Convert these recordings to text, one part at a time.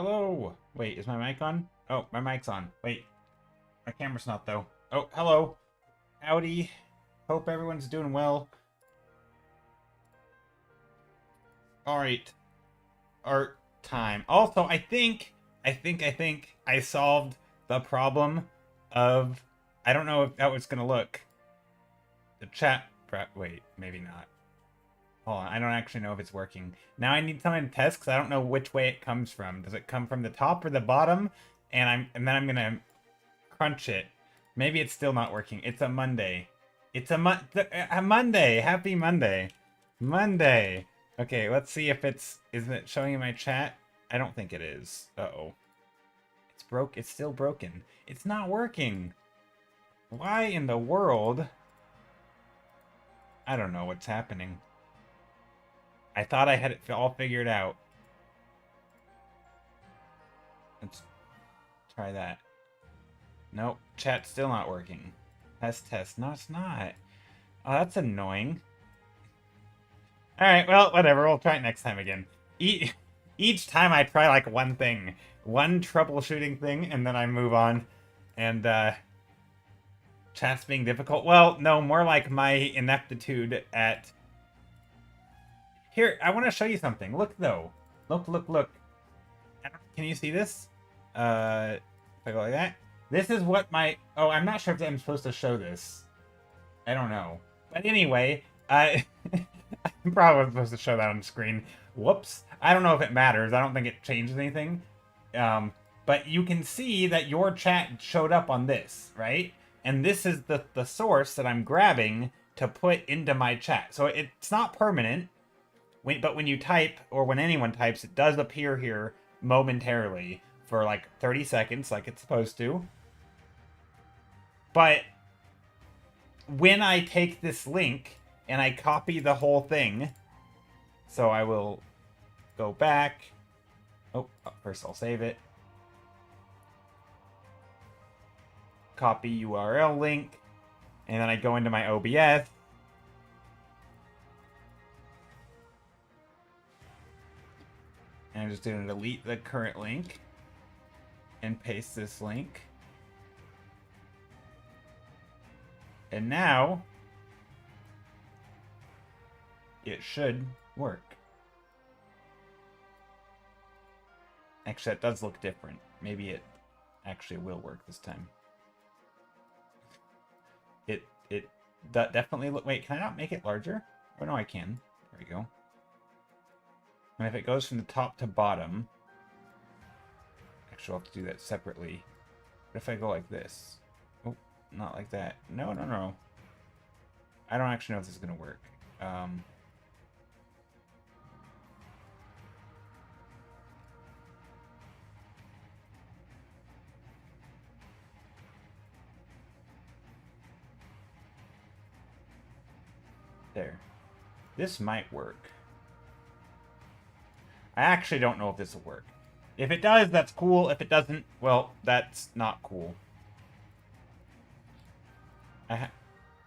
Hello. Wait, is my mic on? Oh, my mic's on. Wait, my camera's not though. Oh, hello. Howdy. Hope everyone's doing well. Alright. Art time. Also, I think I solved the problem of, I don't know if that was gonna look. The chat, wait, maybe not. Hold on, I don't actually know if it's working. Now I need someone to test because I don't know which way it comes from. Does it come from the top or the bottom? And then I'm gonna crunch it. Maybe it's still not working. It's a Monday. It's a Monday. Happy Monday. Monday. Okay, let's see if is it showing in my chat? I don't think it is. Uh-oh. It's still broken. It's not working. Why in the world? I don't know what's happening. I thought I had it all figured out. Let's try that. Nope, chat's still not working. Test. No, it's not. Oh, that's annoying. Alright, well, whatever. We'll try it next time again. Each time I try, like, one thing. One troubleshooting thing, and then I move on. And, chat's being difficult. Well, no, more like my ineptitude at... Here, I want to show you something. Look, though. Look. Can you see this? If I go like that. This is what my... Oh, I'm not sure if I'm supposed to show this. I don't know. But anyway, I'm probably supposed to show that on the screen. Whoops. I don't know if it matters. I don't think it changes anything. But you can see that your chat showed up on this, right? And this is the source that I'm grabbing to put into my chat. So it's not permanent. But when you type, or when anyone types, it does appear here momentarily for like 30 seconds, like it's supposed to. But when I take this link and I copy the whole thing, so I will go back. Oh, first I'll save it. Copy URL link. And then I go into my OBS. And I'm just going to delete the current link and paste this link. And now it should work. Actually, that does look different. Maybe it actually will work this time. It definitely look. Wait, can I not make it larger? Oh no, I can. There we go. And if it goes from the top to bottom, actually I'll have to do that separately. What if I go like this? Oh, not like that. No. I don't actually know if this is going to work. There. This might work. I actually don't know if this will work. If it does, that's cool. If it doesn't, well, that's not cool.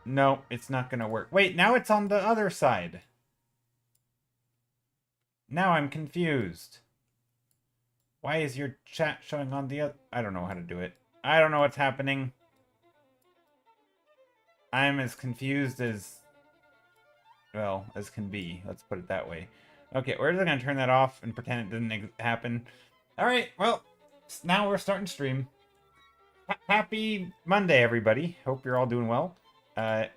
No, it's not going to work. Wait, now it's on the other side. Now I'm confused. Why is your chat showing on the other... I don't know how to do it. I don't know what's happening. I'm as confused as... Well, as can be. Let's put it that way. Okay, we're just going to turn that off and pretend it didn't happen. Alright, well, now we're starting to stream. Happy Monday, everybody. Hope you're all doing well. I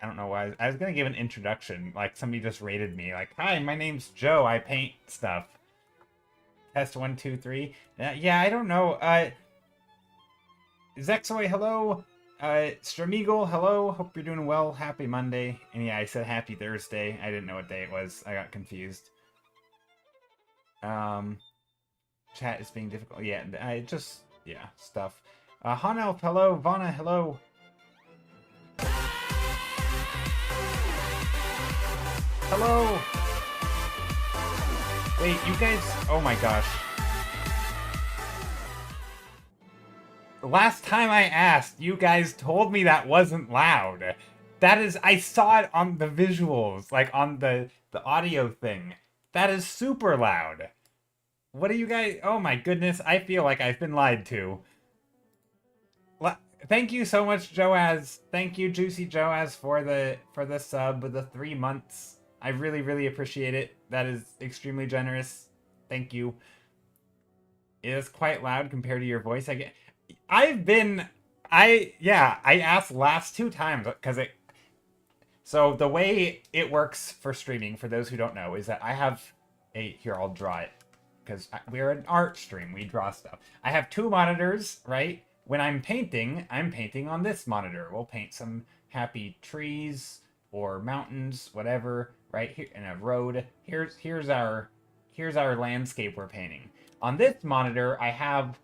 don't know why. I was going to give an introduction. Like, somebody just rated me. Like, hi, my name's Joe. I paint stuff. Test 1, 2, 3. Yeah, I don't know. Zexoy, hello. Stramigal, hello. Hope you're doing well. Happy Monday. And yeah, I said happy Thursday. I didn't know what day it was. I got confused. Chat is being difficult. Yeah, yeah, stuff. Hanelf, hello. Vana, hello. Hello. Wait, you guys... Oh my gosh. The last time I asked, you guys told me that wasn't loud. That is... I saw it on the visuals, like on the audio thing. That is super loud. What do you guys? Oh my goodness, I feel like I've been lied to. Thank you so much, Joaz. Thank you, Juicy Joaz, for the sub with the 3 months. I really, really appreciate it. That is extremely generous. Thank you. It is quite loud compared to your voice. I've been, yeah, I asked last 2 times because it. So the way it works for streaming, for those who don't know, is that I have here, I'll draw it because we're an art stream. We draw stuff. I have 2 monitors, right? When I'm painting on this monitor. We'll paint some happy trees or mountains, whatever, right here in a road. Here's our landscape we're painting. On this monitor, I have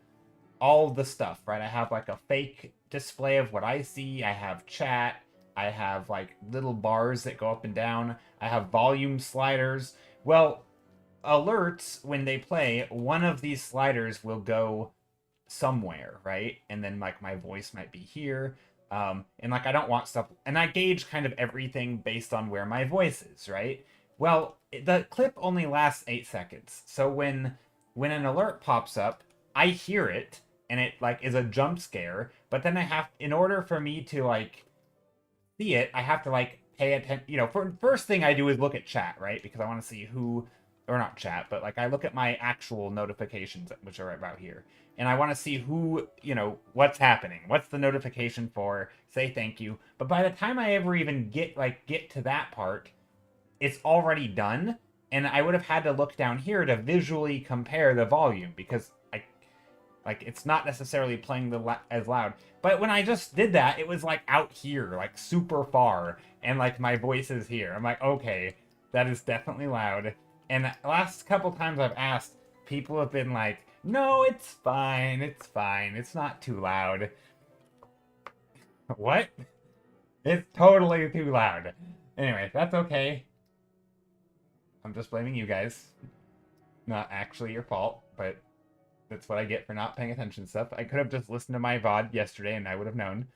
all the stuff, right? I have like a fake display of what I see. I have chat. I have like little bars that go up and down. I have volume sliders. Well, alerts, when they play, one of these sliders will go somewhere, right? And then like my voice might be here. And like I don't want stuff, and I gauge kind of everything based on where my voice is, right? Well, the clip only lasts 8 seconds. So when an alert pops up, I hear it and it like is a jump scare, but then I have, in order for me to like see it, I have to like pay attention. You know, first thing I do is look at chat, right? Because I want to see who, or not chat, but like I look at my actual notifications, which are right about here, and I want to see who, you know, what's happening. What's the notification for? Say thank you. But by the time I ever even get to that part, it's already done, and I would have had to look down here to visually compare the volume because it's not necessarily playing as loud. But when I just did that, it was like out here, like super far, and like my voice is here. I'm like, okay, that is definitely loud. And the last couple times I've asked, people have been like, no, it's fine, it's not too loud. What? It's totally too loud. Anyway, that's okay. I'm just blaming you guys. Not actually your fault, but that's what I get for not paying attention to stuff. I could have just listened to my VOD yesterday and I would have known.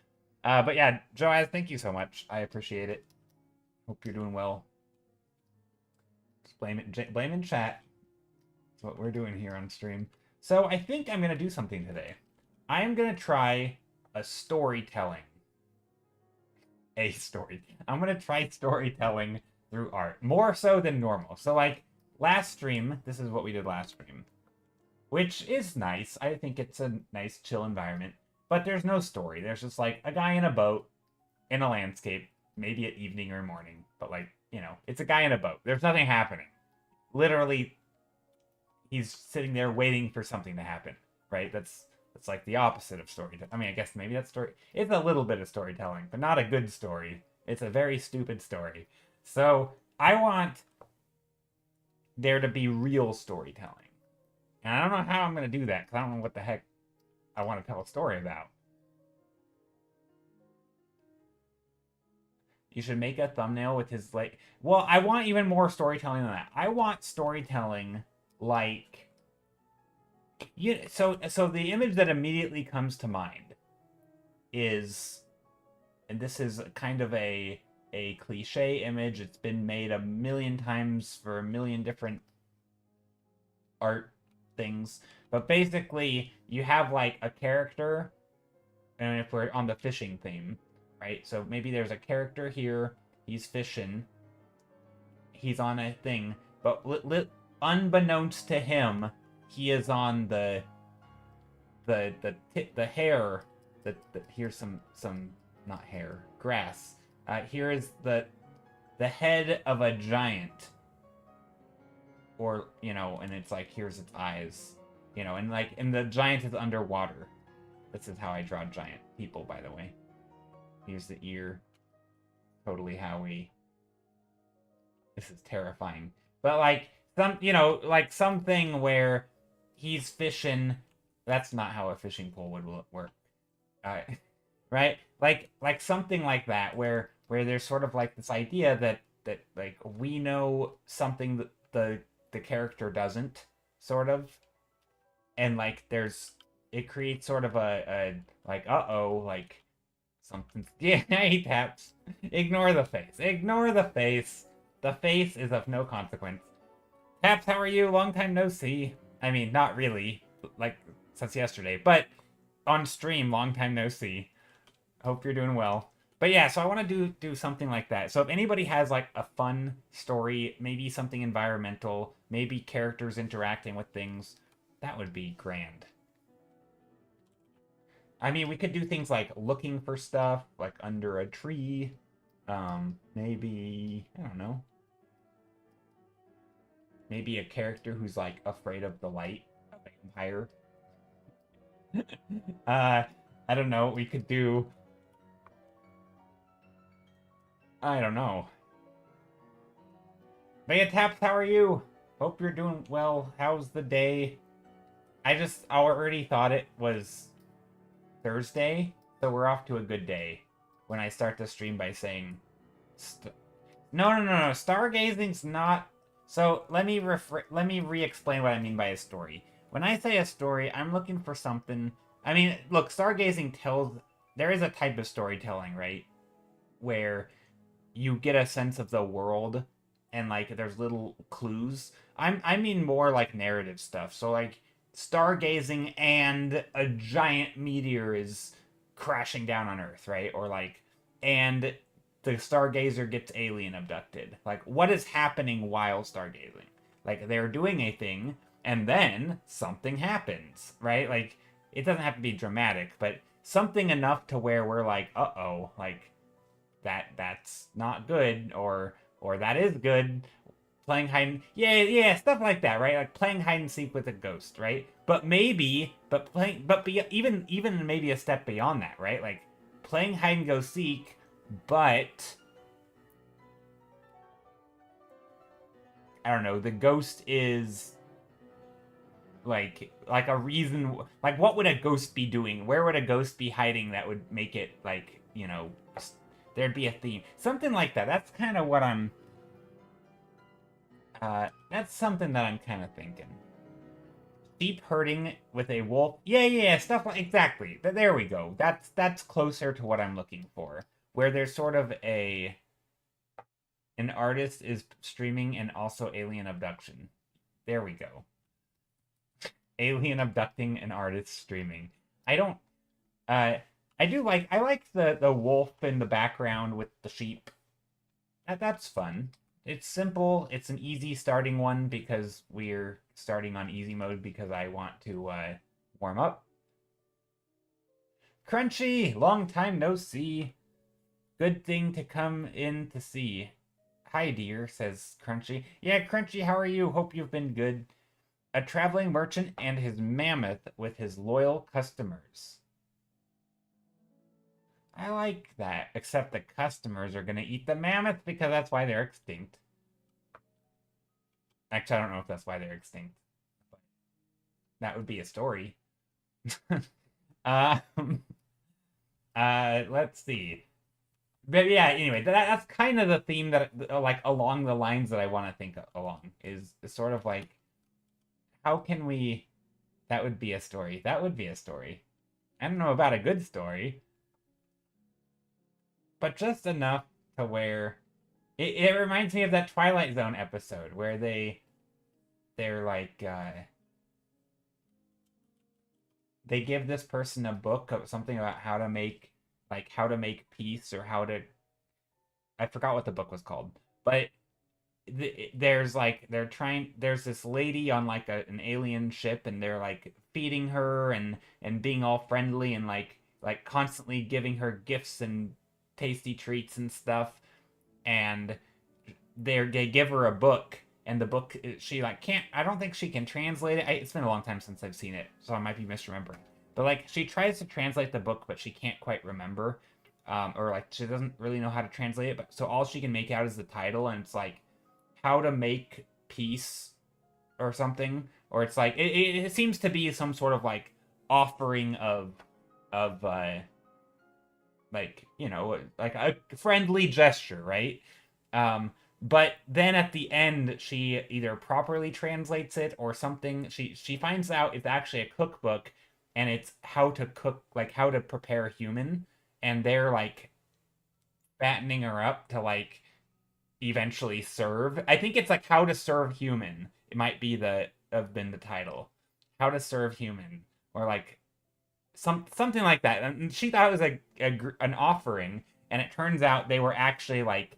But yeah, Joaz, thank you so much. I appreciate it. Hope you're doing well. Just blame in chat. That's what we're doing here on stream. So I think I'm going to do something today. I am going to try a storytelling. I'm going to try storytelling through art. More so than normal. So like last stream, this is what we did last stream. Which is nice. I think it's a nice, chill environment. But there's no story. There's just, like, a guy in a boat in a landscape, maybe at evening or morning. But, like, you know, it's a guy in a boat. There's nothing happening. Literally, he's sitting there waiting for something to happen, right? That's like the opposite of storytelling. I mean, I guess maybe that's story. It's a little bit of storytelling, but not a good story. It's a very stupid story. So, I want there to be real storytelling. And I don't know how I'm going to do that, because I don't know what the heck I want to tell a story about. You should make a thumbnail with his, like... Well, I want even more storytelling than that. I want storytelling, like... So the image that immediately comes to mind is... And this is kind of a cliche image. It's been made a million times for a million different art things, but basically you have like a character, and if we're on the fishing theme, right, so maybe there's a character here, he's fishing, he's on a thing, but unbeknownst to him, he is on the hair, here's some not hair, grass, here is the head of a giant. Or, you know, and it's like, here's its eyes. You know, and like, and the giant is underwater. This is how I draw giant people, by the way. Here's the ear. Totally how we... This is terrifying. But like, you know, like something where he's fishing. That's not how a fishing pole would work. Right? Like something like that, where there's sort of like this idea that like, we know something that the character doesn't, sort of, and like it creates sort of a like, uh-oh, like something. Yeah, he taps. Ignore the face, the face is of no consequence. Taps, how are you? Long time no see. I mean, not really, like, since yesterday, but on stream, long time no see. Hope you're doing well. But yeah, so I want to do something like that. So if anybody has like a fun story, maybe something environmental, maybe characters interacting with things, that would be grand. I mean, we could do things like looking for stuff, like under a tree. Maybe, I don't know. Maybe a character who's like afraid of the light, a vampire. uh, I don't know. We could do, I don't know. Maya Taps, how are you? Hope you're doing well. How's the day? I already thought it was Thursday, so we're off to a good day when I start the stream by saying, no, no, no, no. Stargazing's not. So let me re-explain what I mean by a story. When I say a story, I'm looking for something. I mean, look, stargazing tells. There is a type of storytelling, right, where you get a sense of the world and like there's little clues. I mean more like narrative stuff. So like stargazing and a giant meteor is crashing down on Earth, right? Or like and the stargazer gets alien abducted. Like what is happening while stargazing? Like they're doing a thing and then something happens, right? Like it doesn't have to be dramatic, but something enough to where we're like, "Uh-oh, like that's not good," or that is good. Playing yeah, stuff like that, right? Like playing hide and seek with a ghost, right? But maybe, but playing, but be, even maybe a step beyond that, right? Like playing hide and go seek, but I don't know. The ghost is like a reason. Like what would a ghost be doing? Where would a ghost be hiding that would make it like there'd be a theme, something like that. That's kind of what I'm. That's something that I'm kind of thinking. Sheep herding with a wolf. Yeah, yeah, stuff like exactly. There we go. That's closer to what I'm looking for. Where there's sort of an artist is streaming and also alien abduction. There we go. Alien abducting an artist streaming. I don't. Uh, I like the wolf in the background with the sheep. That's fun. It's simple. It's an easy starting one because we're starting on easy mode because I want to warm up. Crunchy, long time no see. Good thing to come in to see. Hi, dear, says Crunchy. Yeah, Crunchy, how are you? Hope you've been good. A traveling merchant and his mammoth with his loyal customers. I like that, except the customers are going to eat the mammoth because that's why they're extinct. Actually, I don't know if that's why they're extinct. But that would be a story. um, let's see. But yeah, anyway, that's kind of the theme that, like, along the lines that I want to think along is sort of like, how can we? That would be a story. That would be a story. I don't know about a good story, but just enough to where it reminds me of that Twilight Zone episode where they're like they give this person a book of something about how to make peace or how to I forgot what the book was called, but there's like there's this lady on like an alien ship and they're like feeding her and being all friendly and like constantly giving her gifts and tasty treats and stuff, and they give her a book, and the book she like can't I don't think she can translate it. It's been a long time since I've seen it, so I might be misremembering, but like she tries to translate the book but she can't quite remember, or like she doesn't really know how to translate it, but so all she can make out is the title, and it's like how to make peace or something, or it's like it seems to be some sort of like offering of like like a friendly gesture, right? But then at the end she either properly translates it or something. She finds out it's actually a cookbook, and it's how to cook, like how to prepare human, and they're like fattening her up to like eventually serve. I think it's like how to serve human. It might be the have been the title. How to Serve Human, or like something like that. And she thought it was an offering, and it turns out they were actually like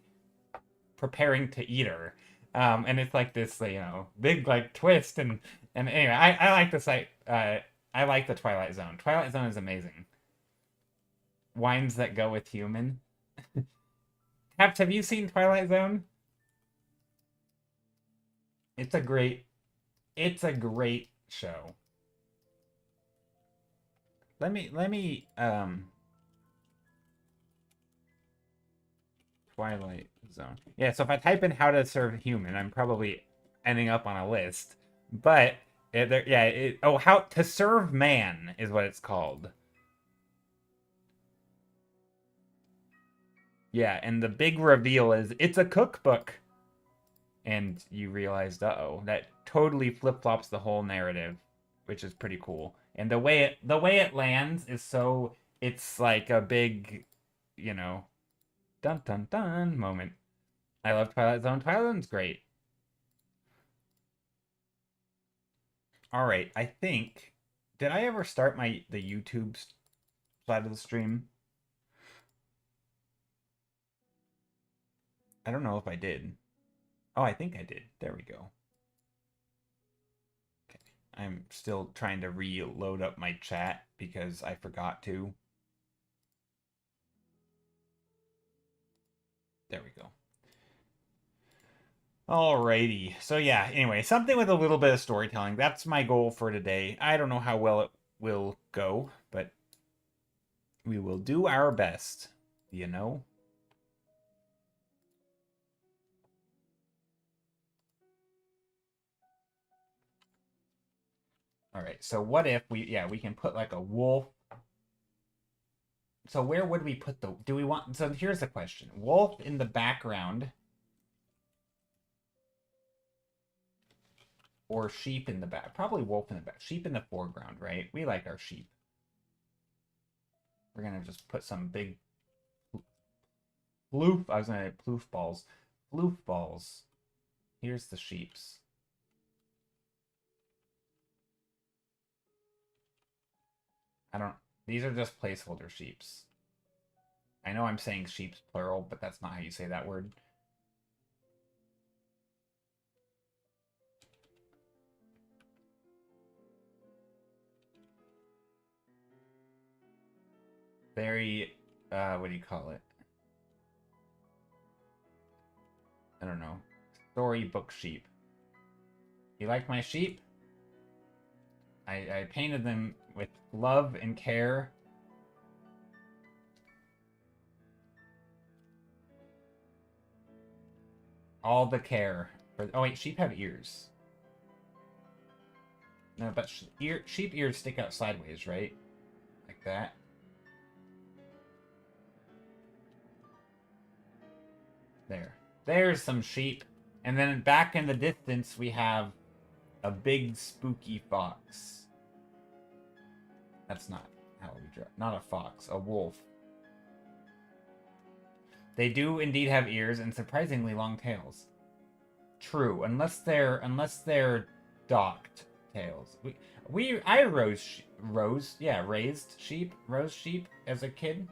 preparing to eat her. And it's like this, big like twist. And anyway, I like the site. I like the Twilight Zone. Twilight Zone is amazing. Wines that go with human. Have you seen Twilight Zone? It's a great show. Let me Twilight Zone. Yeah, so if I type in how to serve human, I'm probably ending up on a list. But how to serve man is what it's called. Yeah, and the big reveal is it's a cookbook. And you realized, uh-oh, that totally flip-flops the whole narrative, which is pretty cool. And the way it lands is so it's like a big, you know, dun dun dun moment. I love Twilight Zone. Twilight Zone's great. All right, I think did I ever start the YouTube side of the stream? I don't know if I did. Oh, I think I did. There we go. Okay. I'm still trying to reload up my chat because I forgot to. There we go. Alrighty. So yeah, anyway, something with a little bit of storytelling. That's my goal for today. I don't know how well it will go, but we will do our best, you know? Alright, so what if we can put like a wolf. So where would we put so here's the question. Wolf in the background or sheep in the back? Probably wolf in the back. Sheep in the foreground, right? We like our sheep. We're gonna just put some big ploof. I was gonna say ploof balls. Ploof balls. Here's the sheeps. These are just placeholder sheeps. I know I'm saying sheeps plural, but that's not how you say that word. Very, what do you call it? I don't know. Storybook sheep. You like my sheep? I painted them with love and care. All the care. Oh wait, sheep have ears. No, but sheep ears stick out sideways, right? Like that. There. There's some sheep. And then back in the distance, we have a big spooky fox. That's not how we draw. Not a fox, a wolf. They do indeed have ears and surprisingly long tails. True, unless they're docked tails. I raised sheep, rose sheep as a kid.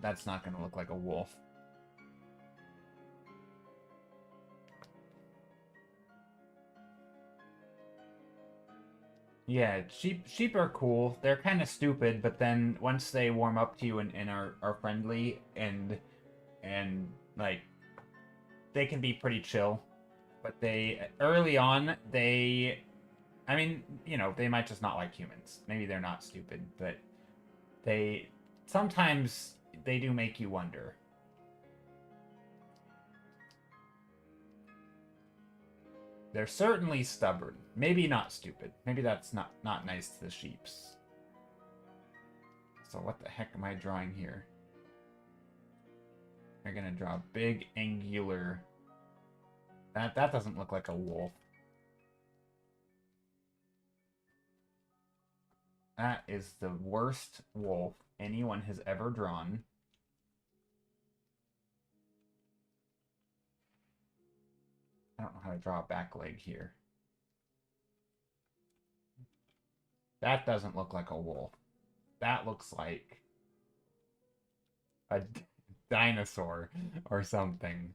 That's not gonna look like a wolf. Yeah, sheep are cool. They're kind of stupid, but then once they warm up to you and are friendly and like they can be pretty chill. But they early on I mean, they might just not like humans. Maybe they're not stupid, but they sometimes they do make you wonder. They're certainly stubborn. Maybe not stupid. Maybe that's not nice to the sheeps. So what the heck am I drawing here? They're gonna draw big angular. That doesn't look like a wolf. That is the worst wolf anyone has ever drawn. I don't know how to draw a back leg here. That doesn't look like a wolf. That looks like a dinosaur or something.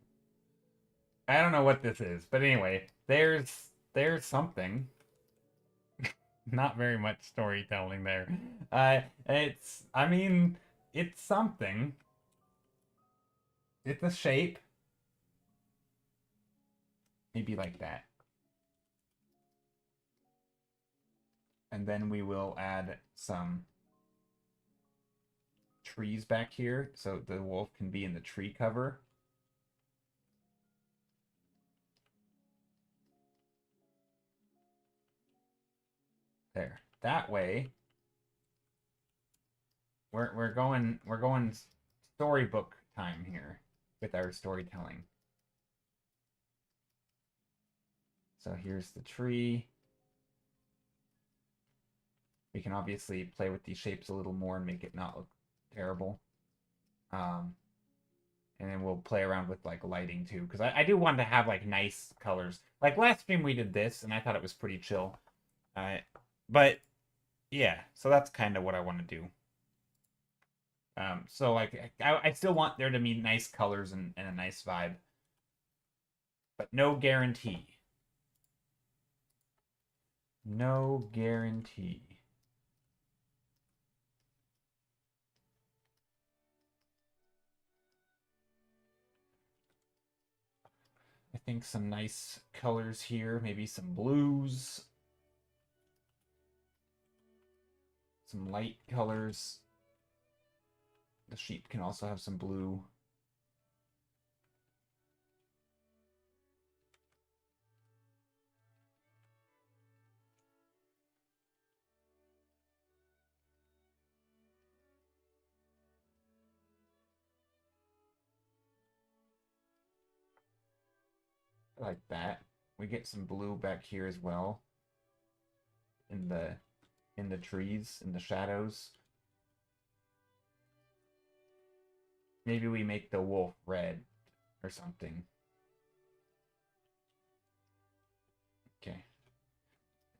I don't know what this is, but anyway, there's something. Not very much storytelling there. I mean, it's something. It's a shape. Maybe like that. And then we will add some trees back here so the wolf can be in the tree cover. There. That way we're going storybook time here with our storytelling. So here's the tree. We can obviously play with these shapes a little more and make it not look terrible. And then we'll play around with like lighting too, because I do want to have like nice colors. Like last stream we did this, and I thought it was pretty chill. But yeah, so that's kind of what I want to do. So like I still want there to be nice colors and a nice vibe, but no guarantee. No guarantee. I think some nice colors here, maybe some blues, some light colors. The sheep can also have some blue. Like that. We get some blue back here as well. In the trees, in the shadows. Maybe we make the wolf red or something. Okay.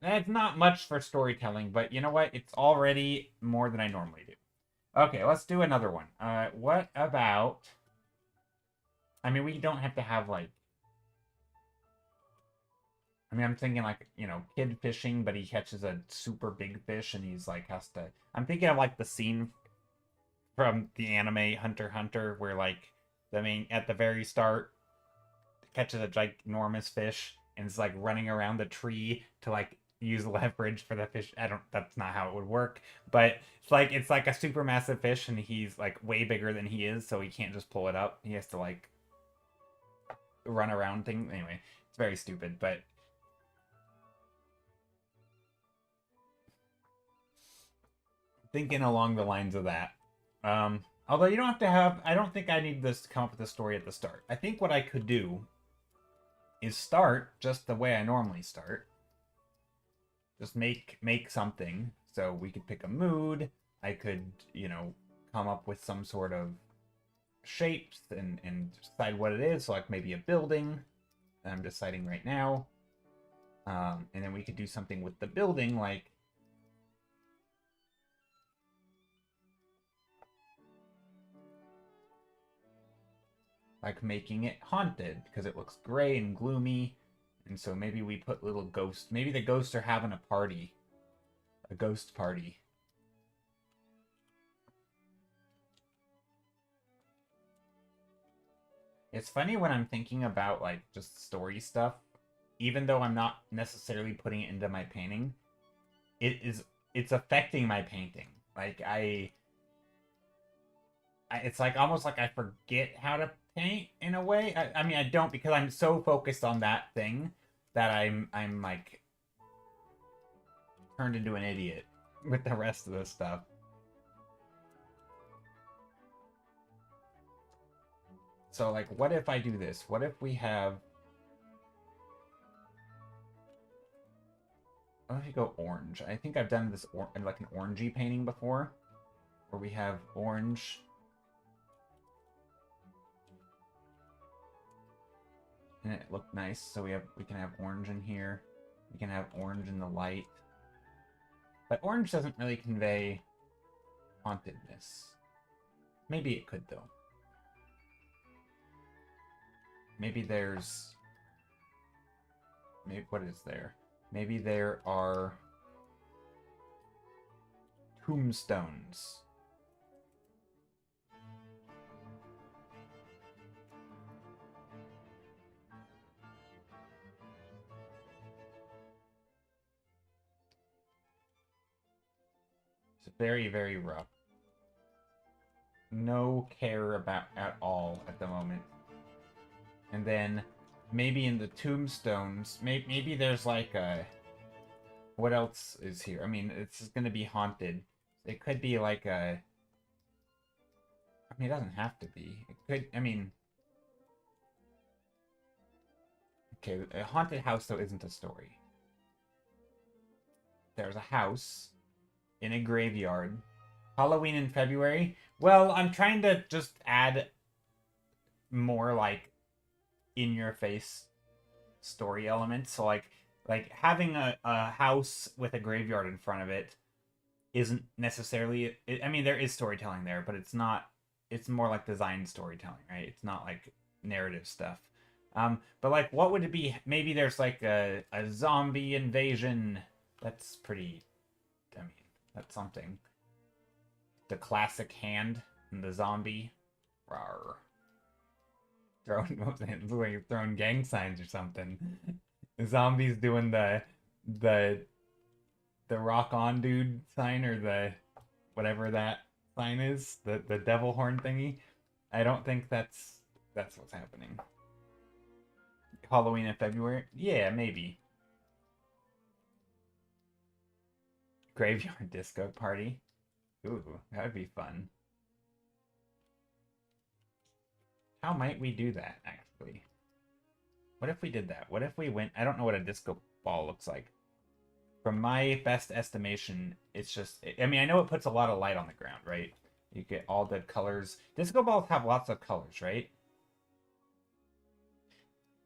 That's not much for storytelling, but you know what? It's already more than I normally do. Okay, let's do another one. What about... I mean, we don't have to have, like... I mean, I'm thinking, like, you know, kid fishing, but he catches a super big fish, and he's, like, has to... I'm thinking of, like, the scene from the anime Hunter x Hunter, where, like, at the very start, catches a ginormous fish, and is, like, running around the tree to, like, use leverage for the fish. That's not how it would work, but it's like a super massive fish, and he's, like, way bigger than he is, so he can't just pull it up. He has to, like, run around thing. Anyway, it's very stupid, but thinking along the lines of that. Although you don't have to have, I don't think I need this to come up with a story at the start. I think what I could do is start just the way I normally start. Just make something. So we could pick a mood. I could, you know, come up with some sort of shapes and decide what it is. So like maybe a building that I'm deciding right now. And then we could do something with the building, like making it haunted because it looks gray and gloomy. And so maybe we put little ghosts. Maybe the ghosts are having a party. A ghost party. It's funny when I'm thinking about like just story stuff, even though I'm not necessarily putting it into my painting, it's affecting my painting. Like it's like almost like I forget how to paint in a way. I mean I don't, because I'm so focused on that thing that I'm like turned into an idiot with the rest of the stuff. So like what if I do this? What if we have What if you go orange? I think I've done this like an orangey painting before, where we have orange. And it looked nice, so we can have orange in here. We can have orange in the light. But orange doesn't really convey hauntedness. Maybe it could, though. Maybe there's... Maybe what is there? Maybe there are tombstones. It's very, very rough. No care about at all at the moment. And then maybe in the tombstones, maybe there's like a... What else is here? I mean, it's going to be haunted. It could be like a... I mean, it doesn't have to be. It could, I mean... Okay, a haunted house, though, isn't a story. There's a house in a graveyard. Halloween in February? Well, I'm trying to just add more, like, in-your-face story elements. So, like having a house with a graveyard in front of it isn't necessarily... I mean, there is storytelling there, but it's not... It's more like design storytelling, right? It's not, like, narrative stuff. But, like, what would it be? Maybe there's, like, a zombie invasion. That's pretty... I mean, that's something. The classic hand and the zombie. Rawr. It's like you're throwing gang signs or something. The zombies doing the rock on dude sign, or the whatever that sign is, the devil horn thingy. I don't think that's what's happening. Halloween in February? Yeah, maybe. Graveyard disco party. Ooh, that would be fun. How might we do that, actually? What if we did that? What if we went... I don't know what a disco ball looks like. From my best estimation, it's just... I mean, I know it puts a lot of light on the ground, right? You get all the colors. Disco balls have lots of colors, right?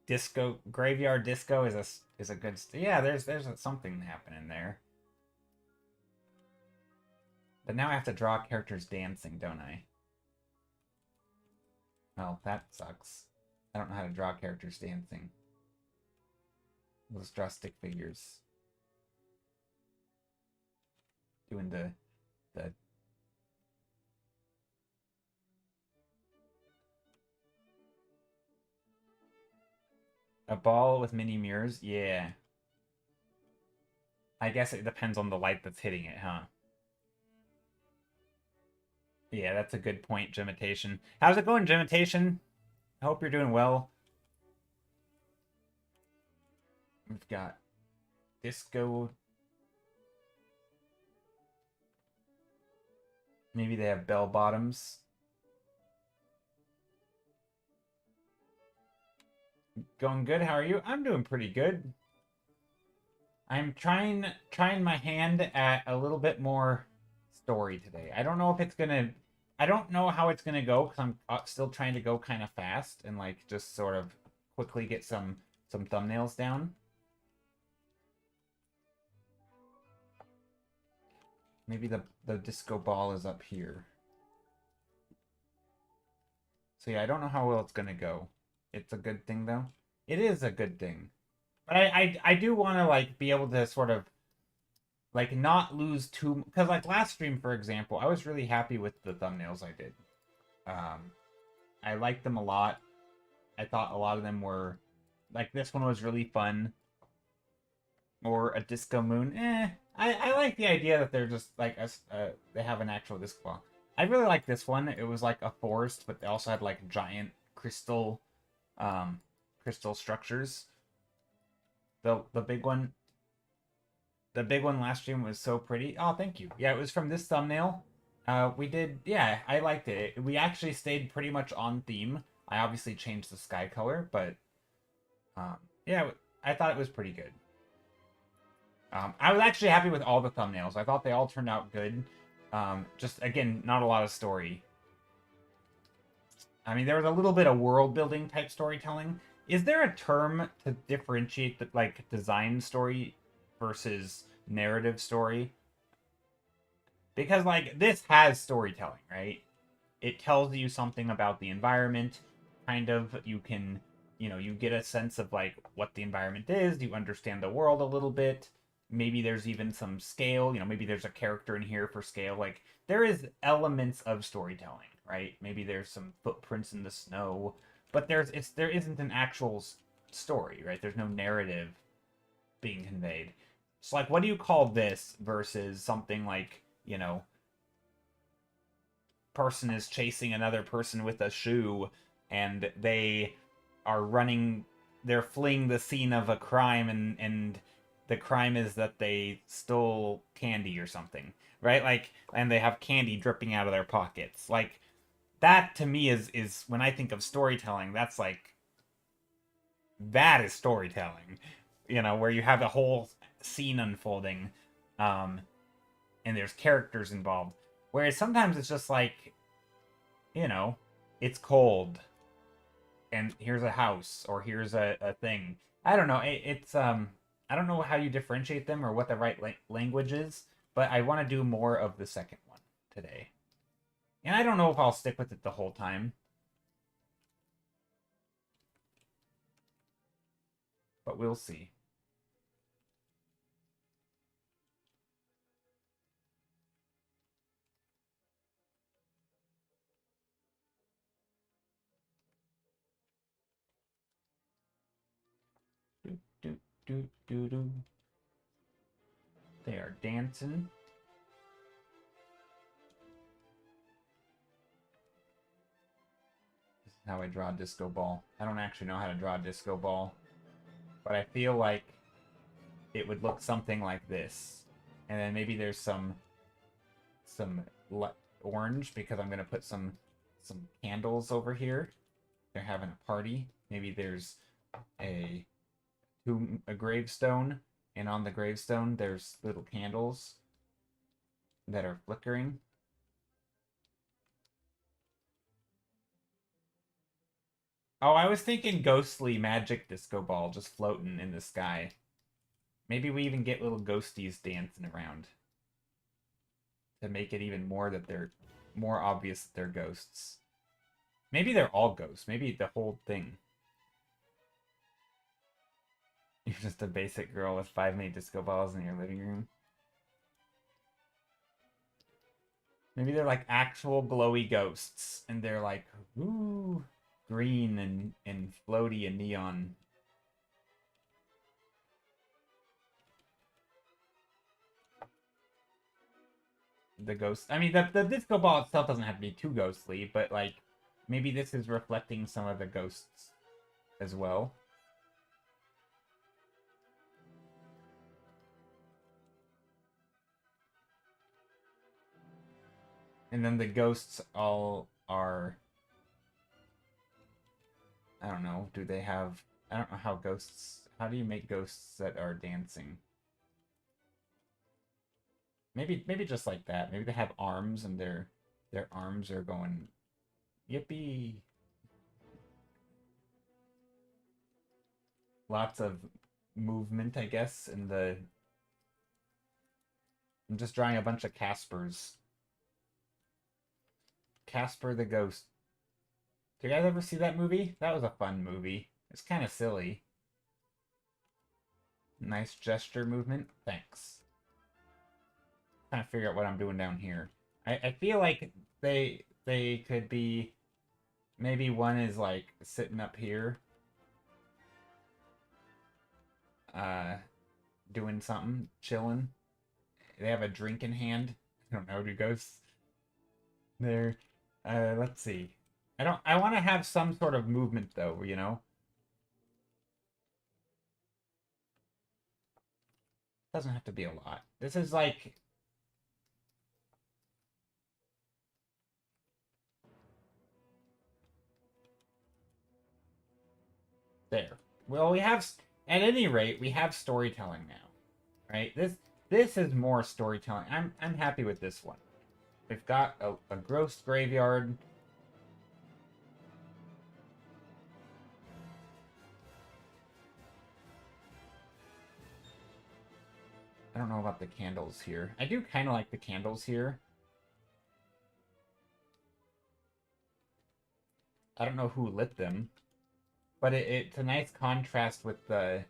Disco... Graveyard disco is a good... Yeah, there's something happening there. But now I have to draw characters dancing, don't I? Well, that sucks. I don't know how to draw characters dancing. Let's draw stick figures. Doing the... A ball with mini mirrors? Yeah. I guess it depends on the light that's hitting it, huh? Yeah, that's a good point, Gemitation. How's it going, Gemitation? I hope you're doing well. We've got disco. Maybe they have bell bottoms. Going good. How are you? I'm doing pretty good. I'm trying my hand at a little bit more story today. I don't know if it's gonna... I don't know how it's gonna go, because I'm still trying to go kind of fast and like just sort of quickly get some thumbnails down. Maybe the disco ball is up here. So yeah, I don't know how well it's gonna go. It's a good thing though. It is a good thing. But I do want to like be able to sort of like not lose too, because like last stream, for example, I was really happy with the thumbnails I did. I liked them a lot. I thought a lot of them were like, this one was really fun. Or a disco moon. I like the idea that they're just like they have an actual disco ball. I really like this one. It was like a forest, but they also had like giant crystal structures. The big one last stream was so pretty. Oh, thank you. Yeah, it was from this thumbnail. We did, yeah, I liked it. We actually stayed pretty much on theme. I obviously changed the sky color, but yeah, I thought it was pretty good. I was actually happy with all the thumbnails. I thought they all turned out good. Just, again, not a lot of story. I mean, there was a little bit of world-building type storytelling. Is there a term to differentiate the, like, design story versus narrative story? Because, like, this has storytelling, right? It tells you something about the environment, kind of. You can, you get a sense of, like, what the environment is. You understand the world a little bit. Maybe there's even some scale. Maybe there's a character in here for scale. Like, there is elements of storytelling, right? Maybe there's some footprints in the snow, but there isn't an actual story, right? There's no narrative being conveyed. So, like, what do you call this versus something like, person is chasing another person with a shoe, and they are running, they're fleeing the scene of a crime, and the crime is that they stole candy or something, right? Like, and they have candy dripping out of their pockets. Like, that to me is when I think of storytelling, that's like, that is storytelling, where you have a whole scene unfolding, um and there's characters involved. Whereas sometimes it's just like, you know, it's cold, and here's a house, or here's a thing. I don't know. It's I don't know how you differentiate them or what the right language is, but I want to do more of the second one today. And I don't know if I'll stick with it the whole time, but we'll see. Do, do, do, do, do. They are dancing. This is how I draw a disco ball. I don't actually know how to draw a disco ball, but I feel like it would look something like this. And then maybe there's some orange, because I'm gonna put some candles over here. They're having a party. Maybe there's a a gravestone, and on the gravestone there's little candles that are flickering. Oh, I was thinking ghostly magic disco ball just floating in the sky. Maybe we even get little ghosties dancing around to make it even more that they're more obvious that they're ghosts. Maybe they're all ghosts. Maybe the whole thing. You're just a basic girl with 5 mini disco balls in your living room. Maybe they're like actual glowy ghosts, and they're like, ooh, green and floaty and neon. The ghost. I mean, the disco ball itself doesn't have to be too ghostly, but like, maybe this is reflecting some of the ghosts as well. And then the ghosts all are, I don't know, do they have, I don't know how ghosts, how do you make ghosts that are dancing? Maybe just like that. Maybe they have arms, and their arms are going yippee. Lots of movement, I guess, in the, I'm just drawing a bunch of Caspers. Casper the Ghost. Did you guys ever see that movie? That was a fun movie. It's kind of silly. Nice gesture movement. Thanks. Trying to figure out what I'm doing down here. I feel like they could be, maybe one is like sitting up here, doing something, chilling. They have a drink in hand. I don't know, do ghosts there? Let's see. I want to have some sort of movement though, Doesn't have to be a lot. This is like, there. Well, we have, at any rate, we have storytelling now, right? This is more storytelling. I'm happy with this one. We've got a gross graveyard. I don't know about the candles here. I do kind of like the candles here. I don't know who lit them, but it's a nice contrast with the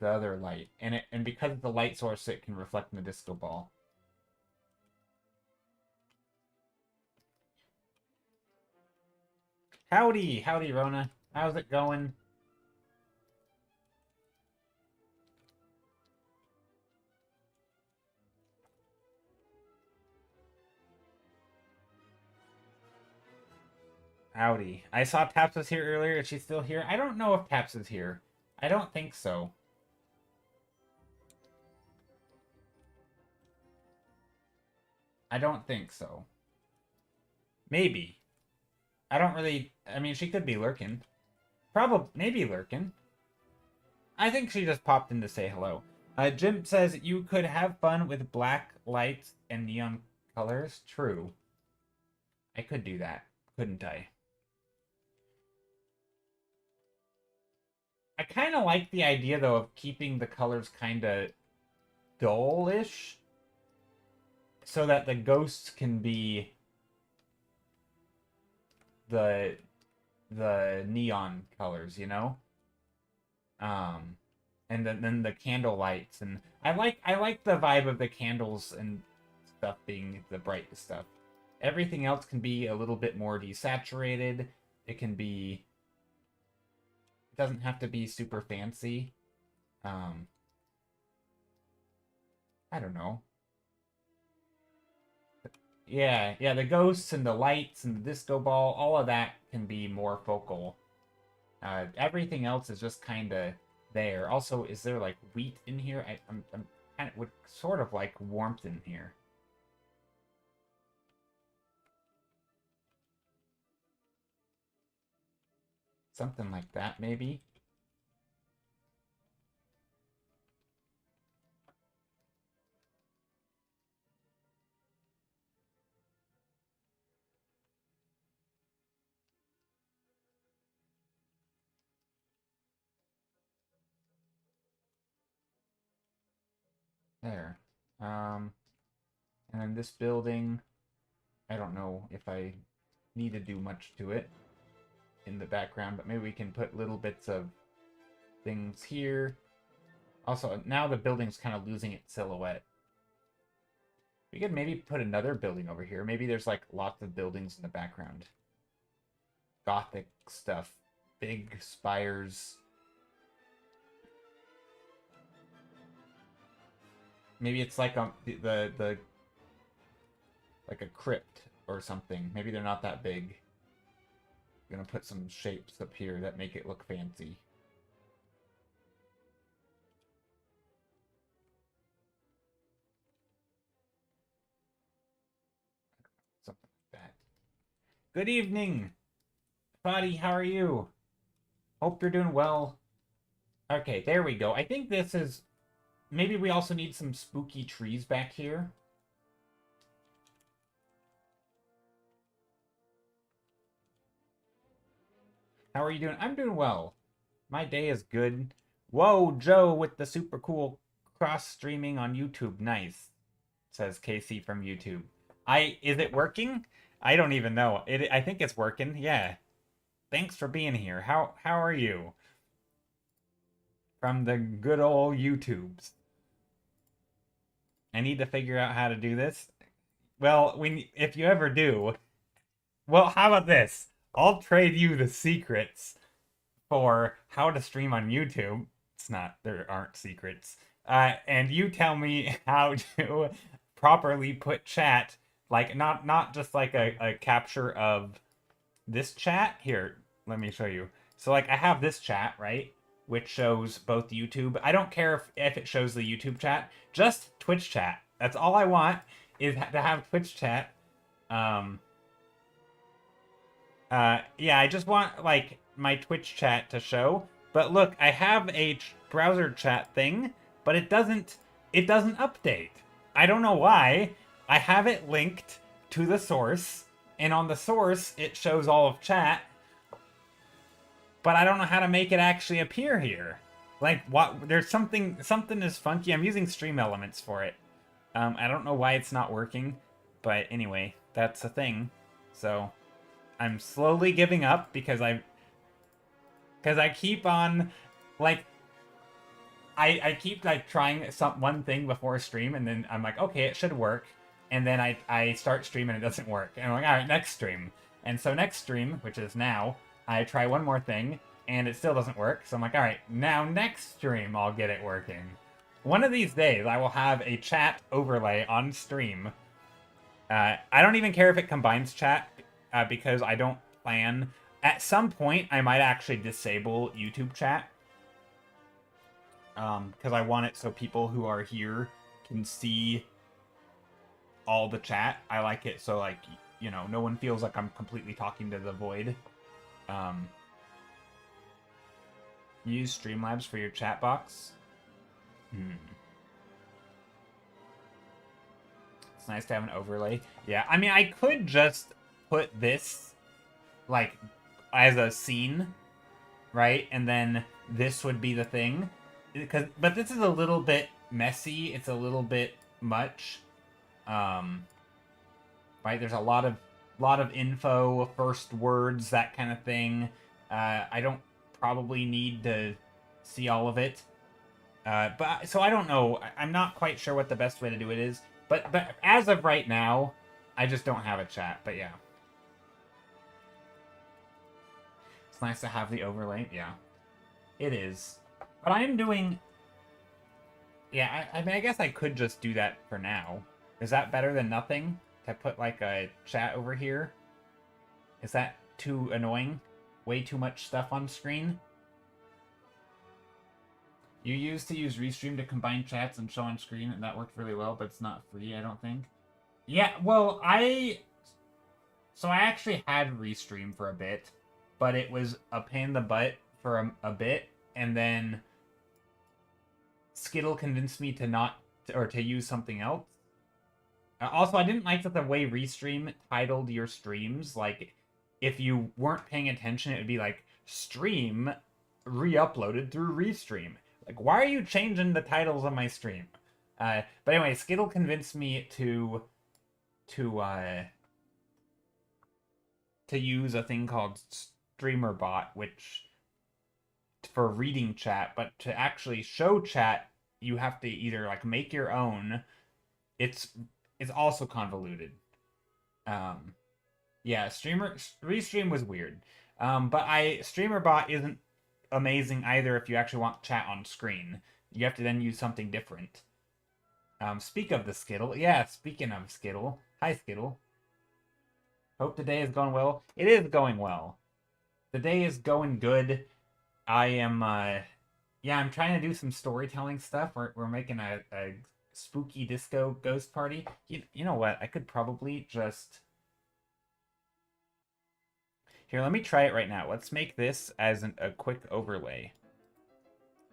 other light, and because of the light source, it can reflect in the disco ball. Howdy, Rona. How's it going? Howdy. I saw Taps was here earlier. Is she still here? I don't know if Taps is here. I don't think so. I don't think so. Maybe. I don't really... I mean, she could be lurking. Probably, maybe lurking. I think she just popped in to say hello. Jim says you could have fun with black lights and neon colors. True. I could do that, couldn't I? I kind of like the idea, though, of keeping the colors kind of dull-ish, so that the ghosts can be the neon colors, you know? And then the candle lights, and I like the vibe of the candles and stuff being the bright stuff. Everything else can be a little bit more desaturated. It can be... It doesn't have to be super fancy. I don't know. Yeah, the ghosts and the lights and the disco ball, all of that can be more focal. Everything else is just kind of there. Also, is there like wheat in here? I'm kind of would sort of like warmth in here. Something like that, maybe. There. And then this building, I don't know if I need to do much to it in the background, but maybe we can put little bits of things here. Also, now the building's kind of losing its silhouette. We could maybe put another building over here. Maybe there's like lots of buildings in the background. Gothic stuff. Big spires. Maybe it's like the like a crypt or something. Maybe they're not that big. I'm gonna put some shapes up here that make it look fancy. Something like that. Good evening, buddy. How are you? Hope you're doing well. Okay, there we go. I think this is... Maybe we also need some spooky trees back here. How are you doing? I'm doing well. My day is good. Whoa, Joe with the super cool cross streaming on YouTube. Nice, says Casey from YouTube. Is it working? I don't even know. I think it's working. Yeah. Thanks for being here. How are you? From the good old YouTubes. I need to figure out how to do this. Well, if you ever do, well, how about this? I'll trade you the secrets for how to stream on YouTube. It's not, there aren't secrets. And you tell me how to properly put chat, like not just like a capture of this chat. Here, let me show you. So like I have this chat, right? Which shows both YouTube. I don't care if it shows the YouTube chat, just Twitch chat. That's all I want, is to have Twitch chat. Yeah, I just want like my Twitch chat to show, But look, I have a browser chat thing, but it doesn't update. I don't know why. I have it linked to the source, and on the source it shows all of chat, but I don't know how to make it actually appear here. Like what there's something is funky. I'm using Stream Elements for it. I don't know why it's not working, but anyway, that's a thing. So I'm slowly giving up because I keep on like I keep like trying one thing before a stream, and then I'm like, okay, it should work, and then I start stream and it doesn't work, and I'm like, all right, next stream, and so next stream, which is now, I try one more thing, and it still doesn't work, so I'm like, all right, now next stream I'll get it working. One of these days I will have a chat overlay on stream. I don't even care if it combines chat, because I don't plan. At some point, I might actually disable YouTube chat, because I want it so people who are here can see all the chat. I like it so, like, no one feels like I'm completely talking to the void. Um, use Streamlabs for your chat box. It's nice to have an overlay. Yeah, I mean, I could just put this, like, as a scene, right? And then this would be the thing. But this is a little bit messy. It's a little bit much. Right? There's a lot of info, first words, that kind of thing. I don't probably need to see all of it. But so I don't know. I'm not quite sure what the best way to do it is. But as of right now, I just don't have a chat. But yeah, it's nice to have the overlay. Yeah, it is. But I am doing. Yeah, I mean, I guess I could just do that for now. Is that better than nothing? To put like a chat over here? Is that too annoying? Way too much stuff on screen? You used to use Restream to combine chats and show on screen, and that worked really well, but it's not free, I don't think. Yeah, well, So I actually had Restream for a bit, but it was a pain in the butt for a bit, and then Skittle convinced me to not, or to use something else. Also, I didn't like that the way Restream titled your streams, like, if you weren't paying attention, it would be like, stream re-uploaded through Restream. Like, why are you changing the titles of my stream? But anyway, Skittle convinced me to use a thing called StreamerBot, which for reading chat, but to actually show chat, you have to either like make your own. It's also convoluted. Yeah, Restream was weird. But StreamerBot isn't amazing either if you actually want chat on screen. You have to then use something different. Speak of the Skittle. Yeah, speaking of Skittle. Hi, Skittle. Hope the day is going well. It is going well. The day is going good. I am, yeah, I'm trying to do some storytelling stuff. We're making a spooky disco ghost party. You know what? I could probably just... Here, let me try it right now. Let's make this as a quick overlay.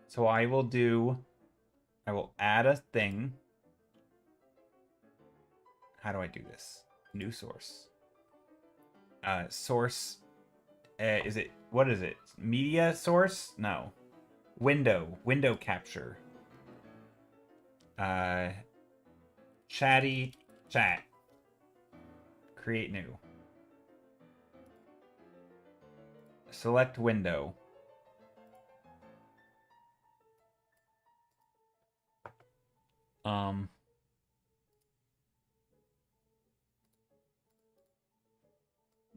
So I will add a thing. How do I do this? New source. Source, what is it? Media source? No. Window capture. Chatty chat. Create new. Select window.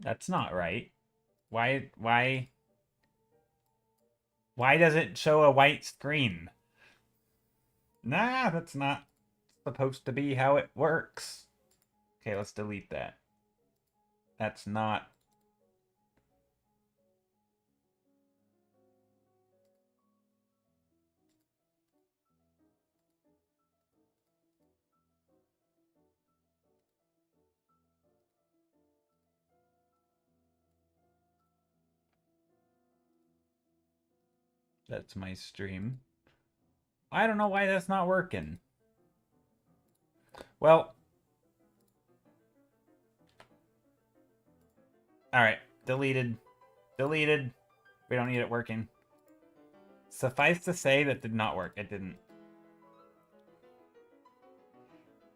That's not right. Why does it show a white screen? Nah, that's not supposed to be how it works. Okay, let's delete that. That's not... That's my stream. I don't know why that's not working. Well. Alright. Deleted. Deleted. We don't need it working. Suffice to say, that did not work. It didn't.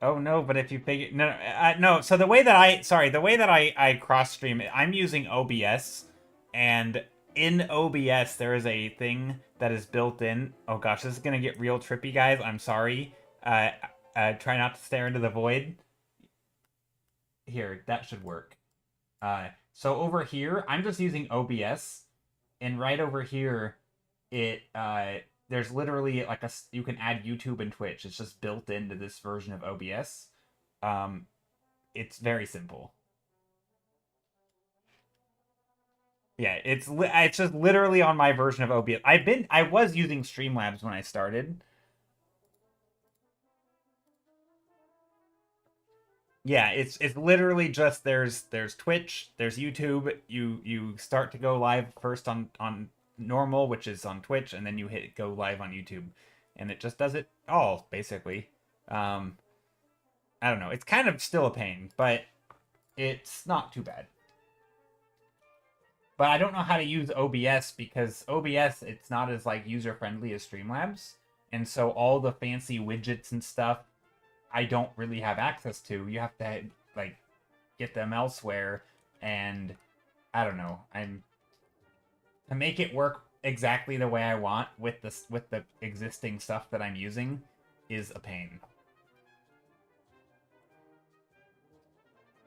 Oh no, but if you figure no. So the way that I cross stream, I'm using OBS, and in OBS there is a thing that is built in. Oh gosh, this is gonna get real trippy, guys. I'm sorry. Try not to stare into the void. Here, that should work. So over here, I'm just using OBS, and right over here, there's literally like you can add YouTube and Twitch. It's just built into this version of OBS. It's very simple. Yeah, it's just literally on my version of OBS. I was using Streamlabs when I started. Yeah, it's literally just there's Twitch, there's YouTube. You start to go live first on normal, which is on Twitch, and then you hit go live on YouTube, and it just does it all basically. I don't know. It's kind of still a pain, but it's not too bad. But I don't know how to use OBS because OBS, it's not as like user friendly as Streamlabs, and so all the fancy widgets and stuff I don't really have access to. You have to like get them elsewhere, and I don't know. To make it work exactly the way I want with the existing stuff that I'm using is a pain.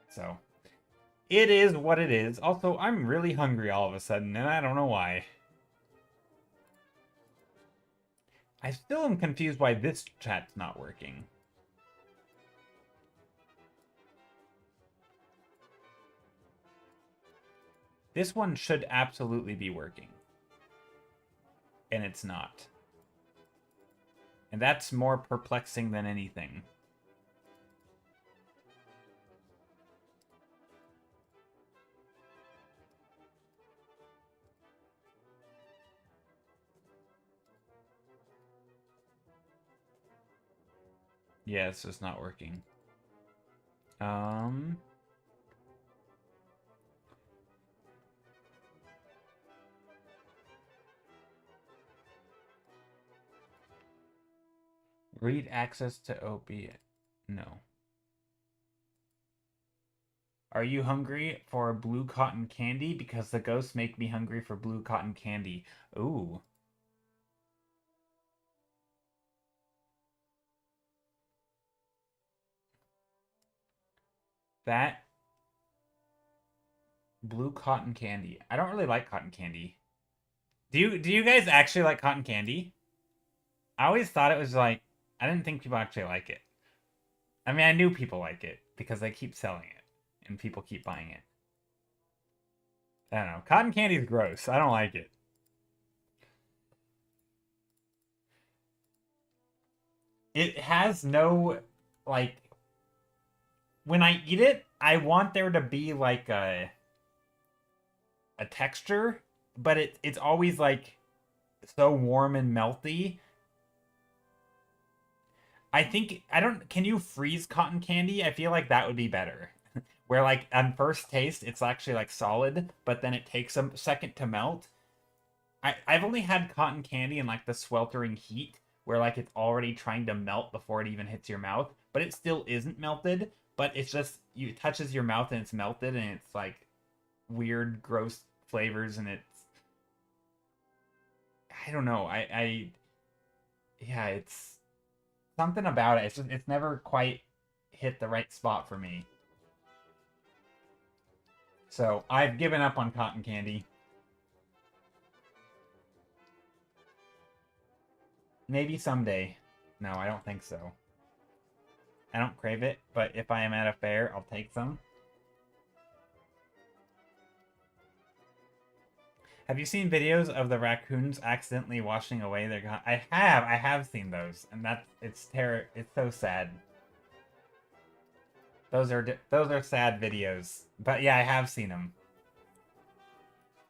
So it is what it is. Also, I'm really hungry all of a sudden, and I don't know why. I still am confused why this chat's not working. This one should absolutely be working. And it's not. And that's more perplexing than anything. Yeah, it's just not working. Read access to OB. No. Are you hungry for blue cotton candy? Because the ghosts make me hungry for blue cotton candy. Ooh. That blue cotton candy. I don't really like cotton candy. Do you guys actually like cotton candy? I always thought it was like, I didn't think people actually like it. I mean, I knew people like it because they keep selling it and people keep buying it. I don't know. Cotton candy is gross. I don't like it. It has no, like, when I eat it, I want there to be like a texture, but it's always like so warm and melty. I think can you freeze cotton candy? I feel like that would be better. Where like on first taste it's actually like solid, but then it takes a second to melt. I've only had cotton candy in like the sweltering heat where like it's already trying to melt before it even hits your mouth, but it still isn't melted, but it's just it touches your mouth and it's melted and it's like weird gross flavors and it's I don't know. Yeah, it's something about it. It's never quite hit the right spot for me. So I've given up on cotton candy. Maybe someday. No, I don't think so. I don't crave it, but if I am at a fair, I'll take some. Have you seen videos of the raccoons accidentally washing away their I have seen those, and it's so sad. Those are sad videos. But yeah, I have seen them.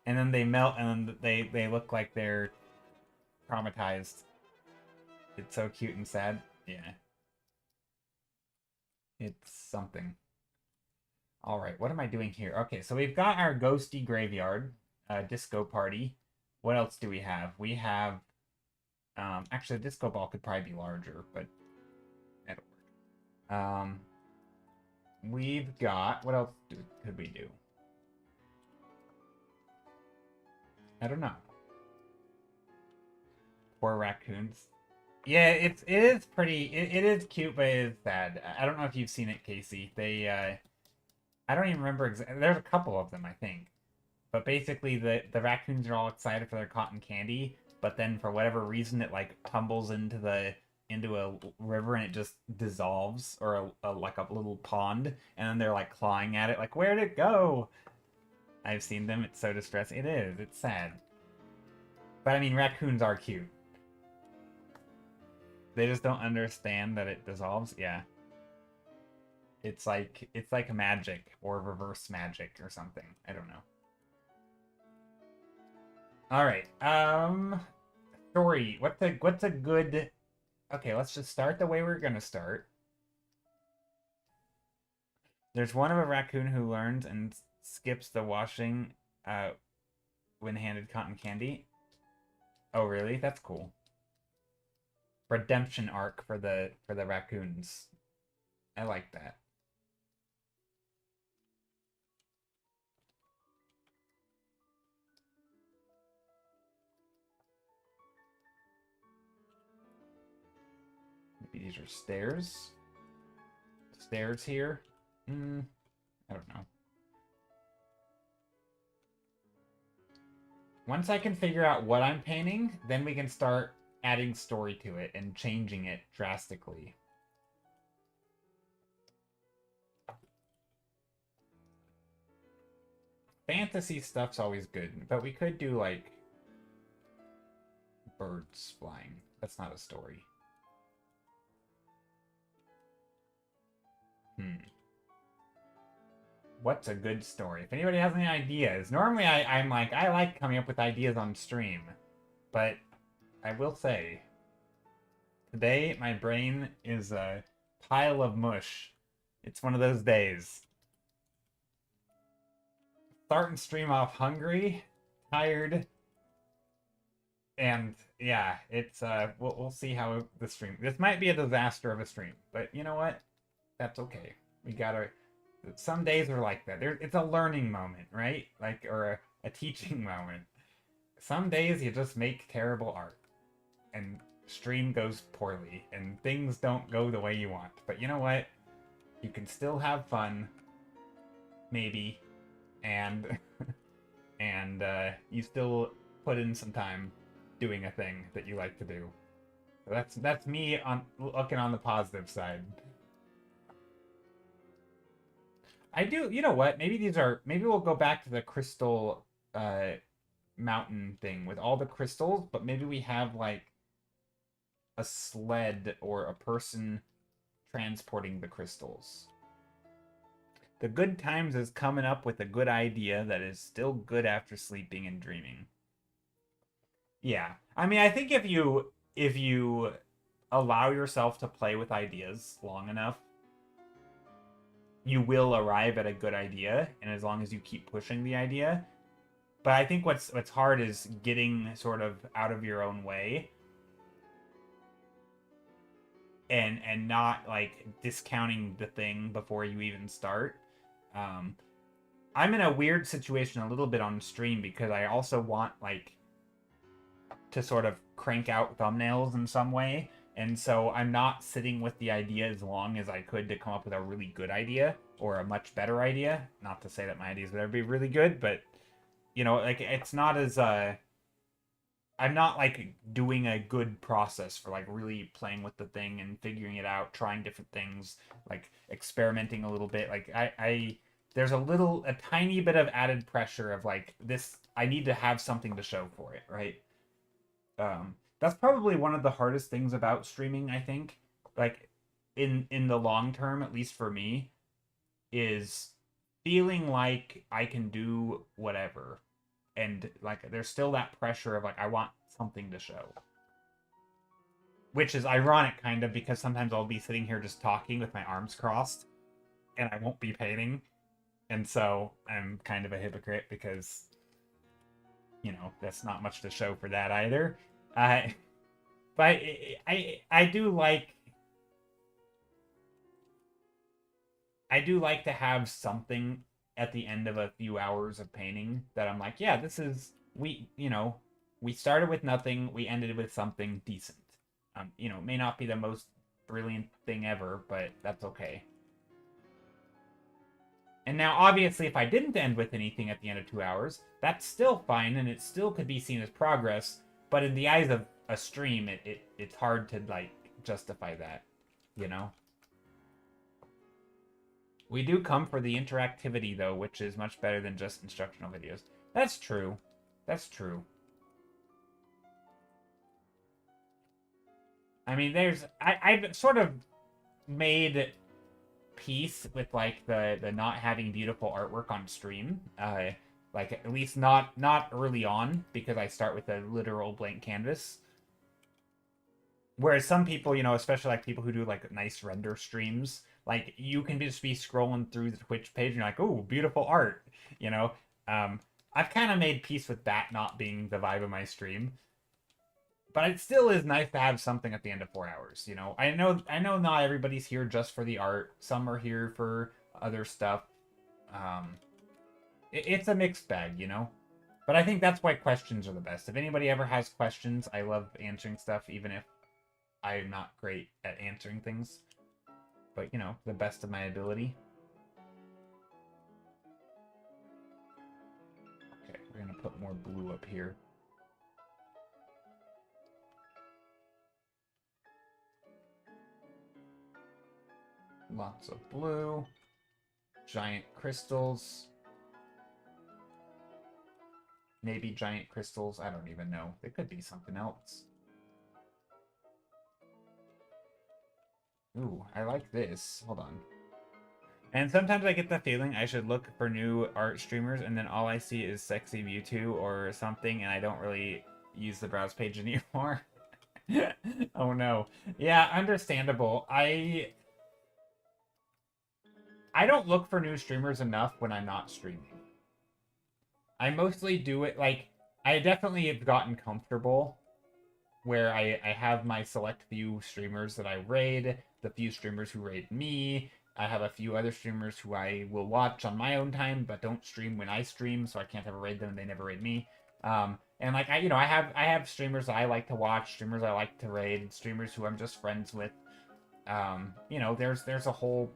And then they melt and then they look like they're traumatized. It's so cute and sad. Yeah. It's something. All right, what am I doing here? Okay, so we've got our ghosty graveyard, disco party. What else do we have? We have, actually, the disco ball could probably be larger, but that'll work. We've got, what else could we do? I don't know. Poor raccoons. Yeah, it is pretty, it is cute, but it is sad. I don't know if you've seen it, Casey. They, I don't even remember exactly. There's a couple of them, I think. But basically, the raccoons are all excited for their cotton candy, but then for whatever reason, it like tumbles into a river and it just dissolves, or like a little pond, and then they're like clawing at it, like where'd it go? I've seen them. It's so distressing. It is. It's sad. But I mean, raccoons are cute. They just don't understand that it dissolves. Yeah. It's like magic or reverse magic or something. I don't know. All right. Story. What's a good? Okay, let's just start the way we're gonna start. There's one of a raccoon who learns and skips the washing when handed cotton candy. Oh, really? That's cool. Redemption arc for the raccoons. I like that. Maybe these are stairs. Stairs here. I don't know. Once I can figure out what I'm painting, then we can start adding story to it and changing it drastically. Fantasy stuff's always good, but we could do like birds flying. That's not a story. What's a good story? If anybody has any ideas, normally I'm like, I like coming up with ideas on stream, but I will say, today my brain is a pile of mush. It's one of those days. Starting stream off hungry, tired, and yeah, it's we'll see how the stream. This might be a disaster of a stream, but you know what? That's okay. We gotta. Some days are like that. It's a learning moment, right? Like, or a teaching moment. Some days you just make terrible art, and stream goes poorly, and things don't go the way you want. But you know what? You can still have fun, maybe, and and you still put in some time doing a thing that you like to do. So that's me on looking on the positive side. I do, you know what? Maybe we'll go back to the crystal mountain thing with all the crystals, but maybe we have like a sled or a person transporting the crystals. The good times is coming up with a good idea that is still good after sleeping and dreaming. Yeah. I mean, I think if you allow yourself to play with ideas long enough, you will arrive at a good idea, and as long as you keep pushing the idea. But I think what's hard is getting sort of out of your own way and not like discounting the thing before you even start. I'm in a weird situation a little bit on stream because I also want like to sort of crank out thumbnails in some way. And so I'm not sitting with the idea as long as I could to come up with a really good idea or a much better idea. Not to say that my ideas would ever be really good, but you know, like it's not as I'm not like doing a good process for like really playing with the thing and figuring it out, trying different things, like experimenting a little bit. Like I there's a tiny bit of added pressure of like this I need to have something to show for it, right? That's probably one of the hardest things about streaming, I think. Like in the long term, at least for me, is feeling like I can do whatever. And like there's still that pressure of like I want something to show. which is ironic kind of because sometimes I'll be sitting here just talking with my arms crossed and I won't be painting. And so I'm kind of a hypocrite because, you know, that's not much to show for that either. I but I do like to have something at the end of a few hours of painting that I'm like, yeah, this is we started with nothing, we ended with something decent. It may not be the most brilliant thing ever, but that's okay. And now, obviously, if I didn't end with anything at the end of 2 hours, that's still fine, and it still could be seen as progress. But in the eyes of a stream, it's hard to like justify that, you know. We do come for the interactivity, though, which is much better than just instructional videos. That's true. That's true. I mean, I've sort of made peace with like the not having beautiful artwork on stream. Like at least not early on because I start with a literal blank canvas. Whereas some people, especially like people who do like nice render streams, like you can just be scrolling through the Twitch page and you're like, oh, beautiful art, you know. I've kind of made peace with that not being the vibe of my stream, but it still is nice to have something at the end of 4 hours. I know not everybody's here just for the art. Some are here for other stuff. Um, it's a mixed bag. But I think that's why questions are the best. If anybody ever has questions, I love answering stuff, even if I'm not great at answering things. But, the best of my ability. Okay, we're going to put more blue up here. Lots of blue. Giant crystals. Maybe giant crystals. I don't even know. It could be something else. Ooh, I like this. Hold on. And sometimes I get the feeling I should look for new art streamers, and then all I see is Sexy Mewtwo or something, and I don't really use the browse page anymore. Oh no. Yeah, understandable. I don't look for new streamers enough when I'm not streaming. I mostly do it like I definitely have gotten comfortable where I have my select few streamers that I raid, the few streamers who raid me. I have a few other streamers who I will watch on my own time, but don't stream when I stream, so I can't ever raid them. And they never raid me. And like I have streamers that I like to watch, streamers I like to raid, streamers who I'm just friends with. There's a whole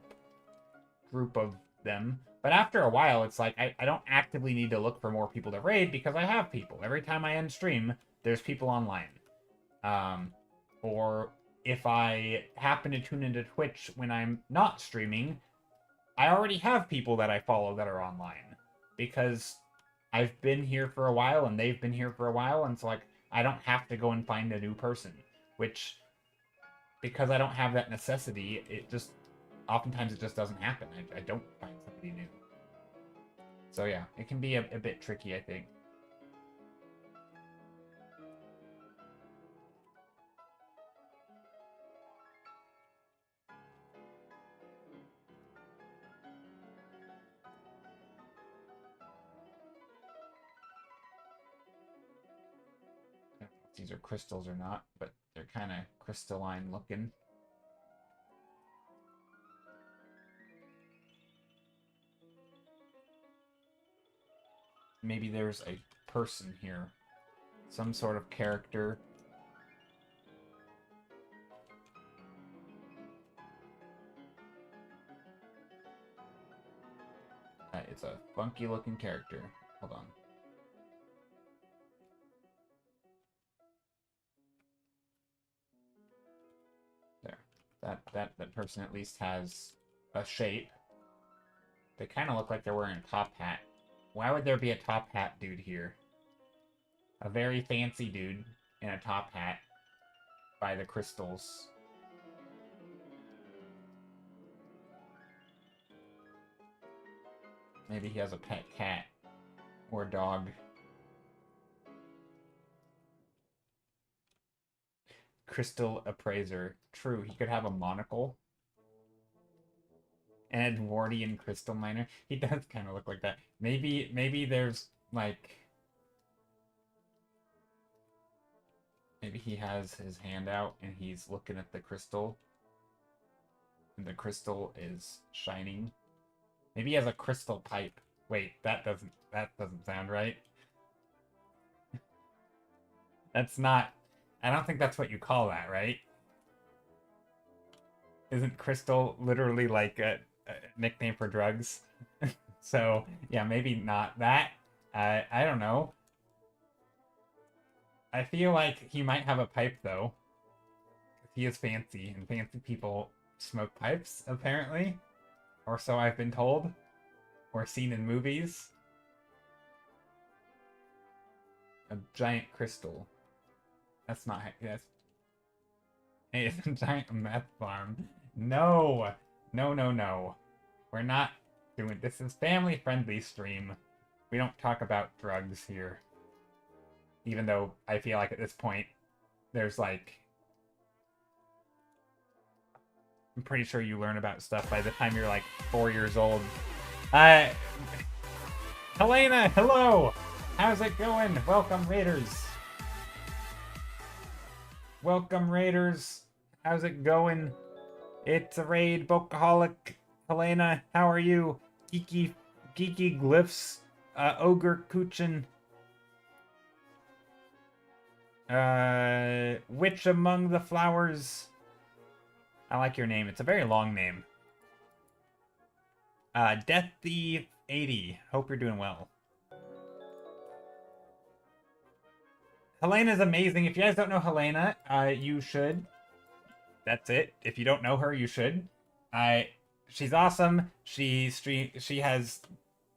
group of them. But after a while, it's like I don't actively need to look for more people to raid because I have people. Every time I end stream, there's people online. Or if I happen to tune into Twitch when I'm not streaming, I already have people that I follow that are online because I've been here for a while and they've been here for a while, and so like I don't have to go and find a new person, which because I don't have that necessity, it just oftentimes it just doesn't happen. I don't find somebody new. So yeah, it can be a bit tricky, I think. I don't know if these are crystals or not, but they're kind of crystalline looking. Maybe there's a person here. Some sort of character. It's a funky looking character. Hold on. There. That person at least has a shape. They kind of look like they're wearing a top hat. Why would there be a top hat dude here? A very fancy dude in a top hat by the crystals. Maybe he has a pet cat or dog. crystal appraiser. True, he could have a monocle. An Edwardian crystal miner. He does kind of look like that. Maybe there's like... Maybe he has his hand out and he's looking at the crystal. And the crystal is shining. Maybe he has a crystal pipe. Wait, that doesn't sound right. That's not... I don't think that's what you call that, right? Isn't crystal literally like a nickname for drugs? So, yeah, maybe not that. I don't know. I feel like he might have a pipe, though. He is fancy, and fancy people smoke pipes, apparently. Or so I've been told. Or seen in movies. A giant crystal. That's not... That's... Hey, it's a giant meth farm. No! No, no, no. We're not doing... This is family-friendly stream. We don't talk about drugs here. Even though I feel like at this point, there's like... I'm pretty sure you learn about stuff by the time you're like 4 years old. Helena, hello! How's it going? Welcome, Raiders. Welcome, Raiders. How's it going? It's a raid, Bokaholic. Helena, how are you? Geeky Glyphs. Ogre Kuchin. Witch Among the Flowers. I like your name. It's a very long name. Death Thief 80. Hope you're doing well. Helena's amazing. If you guys don't know Helena, you should. That's it. If you don't know her, you should. She's awesome. She has,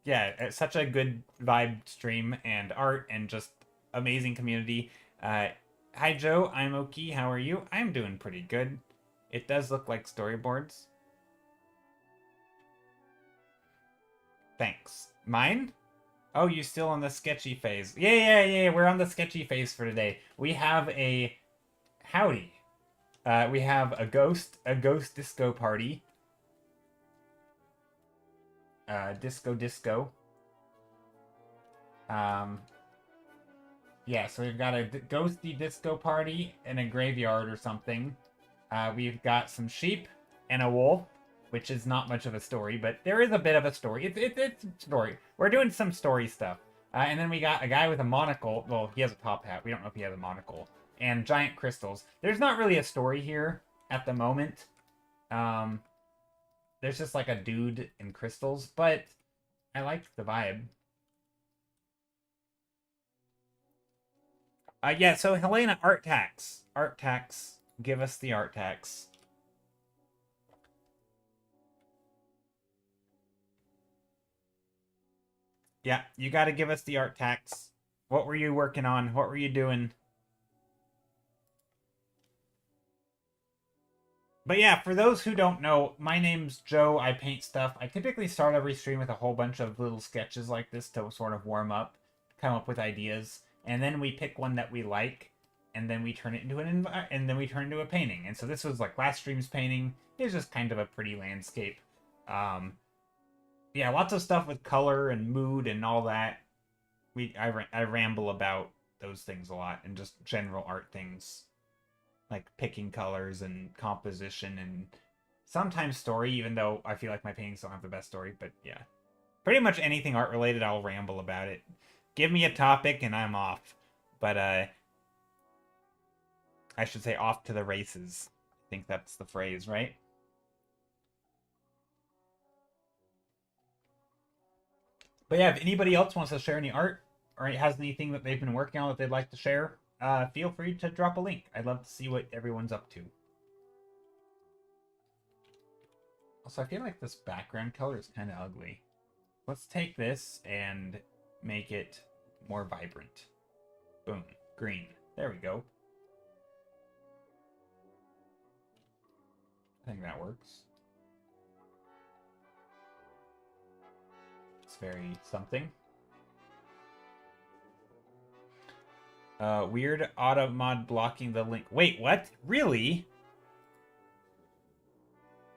yeah, such a good vibe stream and art and just amazing community. Hi Joe, I'm Oki. How are you? I'm doing pretty good. It does look like storyboards. Thanks. Mine? Oh, you still on the sketchy phase? Yeah. We're on the sketchy phase for today. We have a howdy. We have a ghost disco party. Disco. Yeah, so we've got a ghosty disco party in a graveyard or something. We've got some sheep and a wolf, which is not much of a story, but there is a bit of a story. It's a story. We're doing some story stuff. And then we got a guy with a monocle. Well, he has a top hat. We don't know if he has a monocle. And giant crystals. There's not really a story here at the moment. There's just like a dude in crystals, but I like the vibe. Yeah, so Helena, art tax. Art tax. Give us the art tax. Yeah, you gotta give us the art tax. What were you working on? What were you doing? But yeah, for those who don't know, my name's Joe. I paint stuff. I typically start every stream with a whole bunch of little sketches like this to sort of warm up, come up with ideas, and then we pick one that we like, and then we turn it into a painting. And so this was like last stream's painting. It's just kind of a pretty landscape. Yeah, lots of stuff with color and mood and all that. I ramble about those things a lot and just general art things. Like picking colors and composition and sometimes story, even though I feel like my paintings don't have the best story. But yeah, pretty much anything art related, I'll ramble about it. Give me a topic and I'm off. But I should say off to the races. I think that's the phrase, right? But yeah, if anybody else wants to share any art or has anything that they've been working on that they'd like to share, feel free to drop a link. I'd love to see what everyone's up to. Also, I feel like this background color is kind of ugly. Let's take this and make it more vibrant. Boom. Green. There we go. I think that works. It's very something. Weird auto mod blocking the link. Wait, what? Really?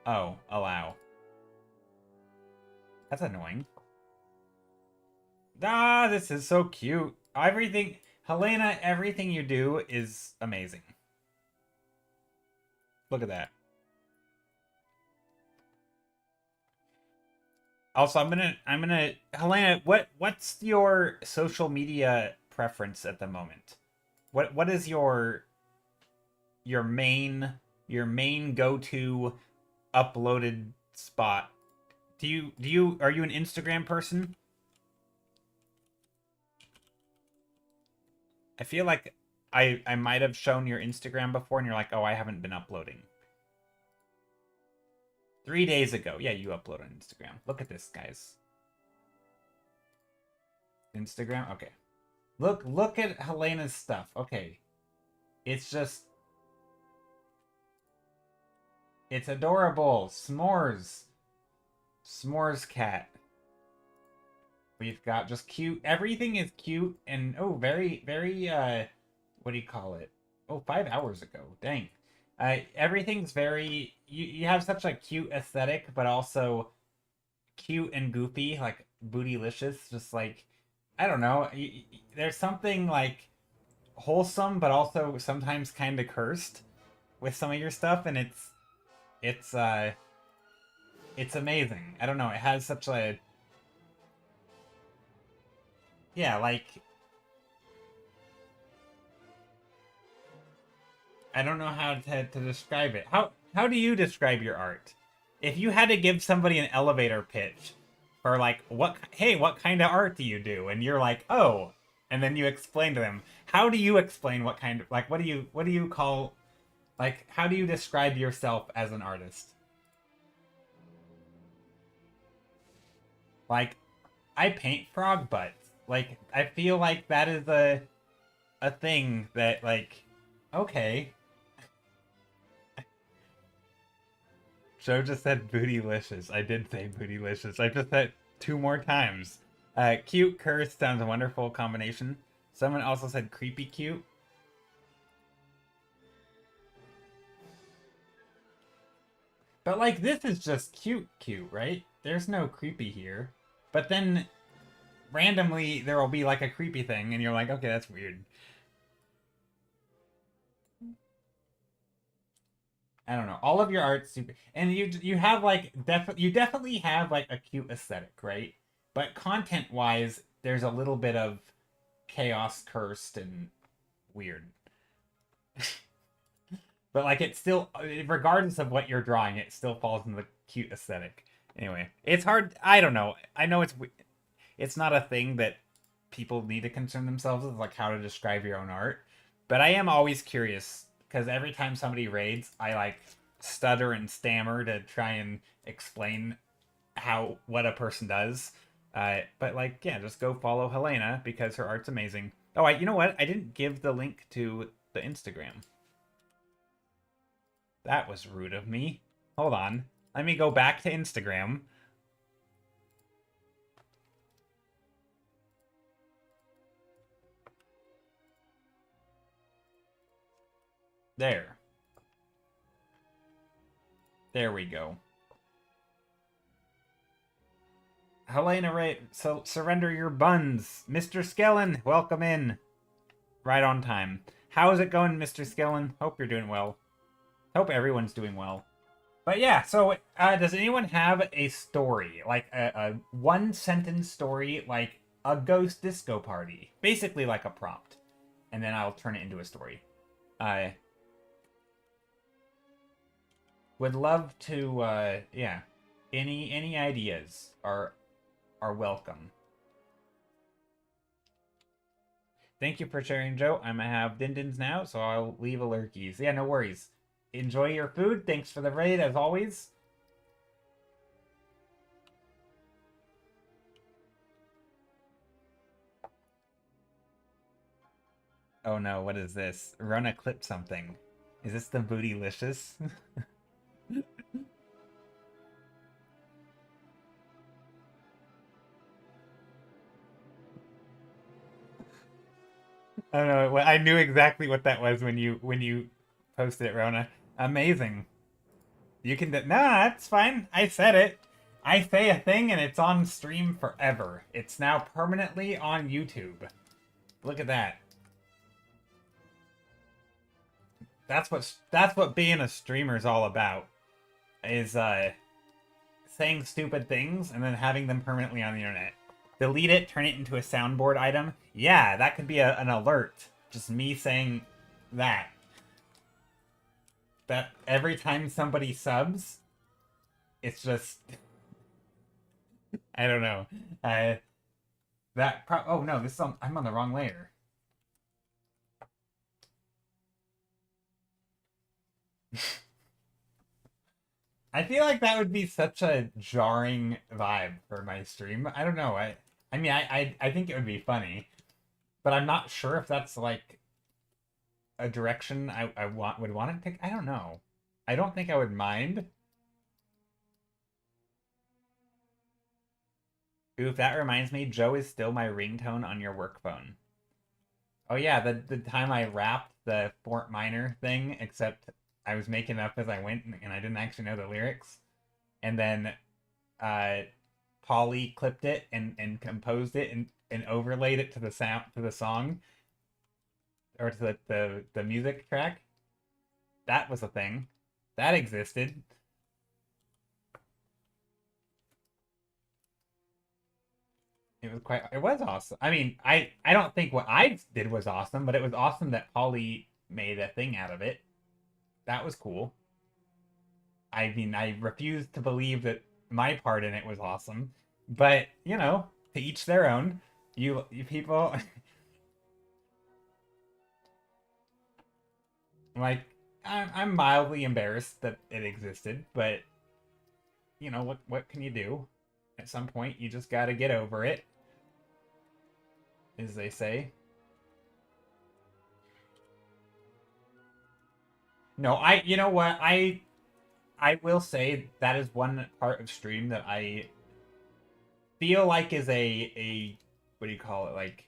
Oh, allow. That's annoying. Ah, this is so cute. Everything, Helena, everything you do is amazing. Look at that. Also, Helena, what's your social media preference at the moment? What is your main your main go-to uploaded spot? Are you an Instagram person? I feel like I might have shown your Instagram before and you're like, "Oh, I haven't been uploading." 3 days ago. Yeah, you upload on Instagram. Look at this, guys. Instagram? Okay. Look at Helena's stuff. Okay. It's just it's adorable. S'mores. S'mores cat. We've got just cute. Everything is cute and oh, very what do you call it? Oh, 5 hours ago. Dang. Everything's very you have such a cute aesthetic, but also cute and goofy, like bootylicious. Just like I don't know. There's something like wholesome, but also sometimes kind of cursed with some of your stuff, and it's uh it's amazing. I don't know. It has such a yeah, like I don't know how to describe it. How do you describe your art? If you had to give somebody an elevator pitch for like what kind of art do you do? And you're like, "Oh." And then you explain to them. How do you explain what kind of like what do you call like how do you describe yourself as an artist? Like I paint frog butts. Like I feel like that is a thing that like okay. Joe just said bootylicious. I did say bootylicious. I just said two more times. Cute curse sounds a wonderful combination. Someone also said creepy cute. But like this is just cute, right? There's no creepy here. But then randomly there will be like a creepy thing and you're like, okay, that's weird. I don't know. All of your art's super, and you have like you definitely have like a cute aesthetic, right? But content wise, there's a little bit of chaos, cursed, and weird. But like it still, regardless of what you're drawing, it still falls in the cute aesthetic. Anyway, it's hard. I don't know. I know it's not a thing that people need to concern themselves with, like how to describe your own art. But I am always curious because every time somebody raids, I like stutter and stammer to try and explain how what a person does. But like, yeah, just go follow Helena because her art's amazing. Oh, you know what? I didn't give the link to the Instagram. That was rude of me. Hold on. Let me go back to Instagram. There. There we go. Helena Ray, so surrender your buns. Mr. Skellen, welcome in. Right on time. How is it going, Mr. Skellen? Hope you're doing well. Hope everyone's doing well. But yeah, so does anyone have a story? Like a one sentence story, like a ghost disco party? Basically like a prompt. And then I'll turn it into a story. I would love to yeah. Any ideas are welcome. Thank you for sharing, Joe. I'm gonna have din-dins now, so I'll leave a lurkies. Yeah, no worries. Enjoy your food. Thanks for the raid, as always. Oh no, what is this? Rona clipped something. Is this the bootylicious? I don't know. I knew exactly what that was when you posted it, Rona. Amazing. You can no, that's fine. I said it. I say a thing and it's on stream forever. It's now permanently on YouTube. Look at that. That's what being a streamer is all about. Is saying stupid things and then having them permanently on the internet. Delete it, turn it into a soundboard item. Yeah, that could be an alert. Just me saying that. That every time somebody subs, it's just I don't know. Uh, oh no, I'm on the wrong layer. I feel like that would be such a jarring vibe for my stream. I don't know. I mean, I think it would be funny, but I'm not sure if that's like a direction I would want to take. I don't know. I don't think I would mind. Oof, that reminds me, Joe is still my ringtone on your work phone. Oh yeah, the time I rapped the Fort Minor thing, except I was making it up as I went and I didn't actually know the lyrics. And then uh Polly clipped it and composed it and overlaid it to the sound to the song or to the music track. That was a thing. That existed. It was awesome. I mean, I don't think what I did was awesome, but it was awesome that Polly made a thing out of it. That was cool. I mean, I refuse to believe that my part in it was awesome, but you know, to each their own. You people like I'm mildly embarrassed that it existed, but you know what can you do? At some point, you just got to get over it, as they say. No, you know what? I will say that is one part of stream that I feel like is a what do you call it? Like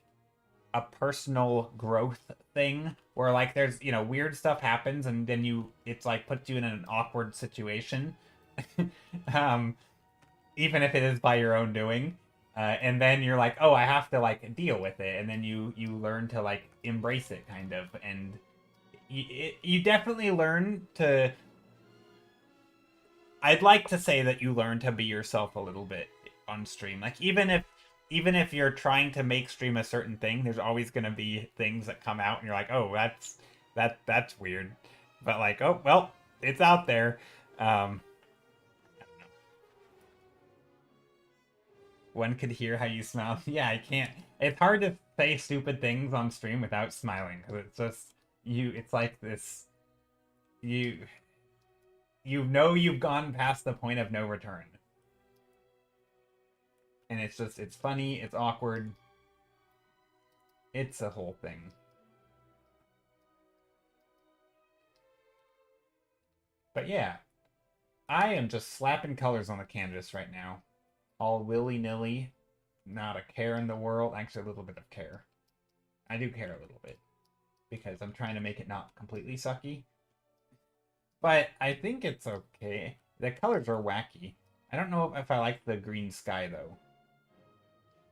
a personal growth thing where like there's, you know, weird stuff happens and then it's like puts you in an awkward situation. um Even if it is by your own doing. And then you're like, oh, I have to like deal with it, and then you learn to like embrace it, kind of, and you definitely learn to. I'd like to say that you learn to be yourself a little bit on stream. Like even if you're trying to make stream a certain thing, there's always gonna be things that come out and you're like, oh, that's weird. But like, oh well, it's out there. Um One could hear how you smile. Yeah, I can't. It's hard to say stupid things on stream without smiling because it's just you. It's like this. You you know you've gone past the point of no return, and it's funny. It's awkward. It's a whole thing. But yeah, I am just slapping colors on the canvas right now, all willy nilly, not a care in the world. Actually, a little bit of care. I do care a little bit because I'm trying to make it not completely sucky. But I think it's okay. The colors are wacky. I don't know if I like the green sky, though.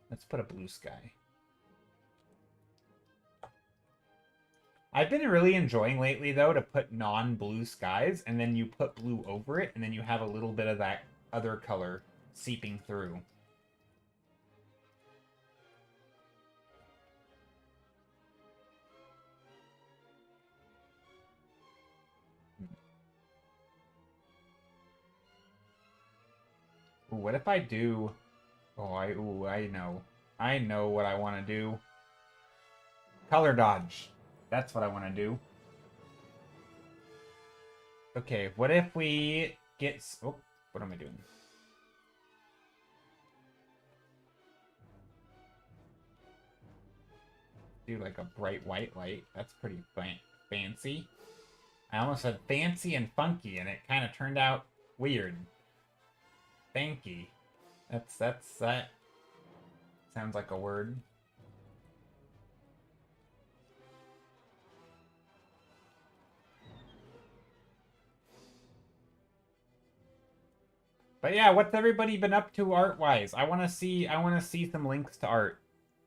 Let's put a blue sky. I've been really enjoying lately, though, to put non-blue skies, and then you put blue over it, and then you have a little bit of that other color seeping through. Ooh, what if I do... I know. I know what I want to do. Color dodge. That's what I want to do. Okay, what if we get... Oh, what am I doing? Do like a bright white light. That's pretty fancy. I almost said fancy and funky, and it kind of turned out weird. Fanky. That sounds like a word. But yeah, what's everybody been up to art-wise? I want to see some links to art.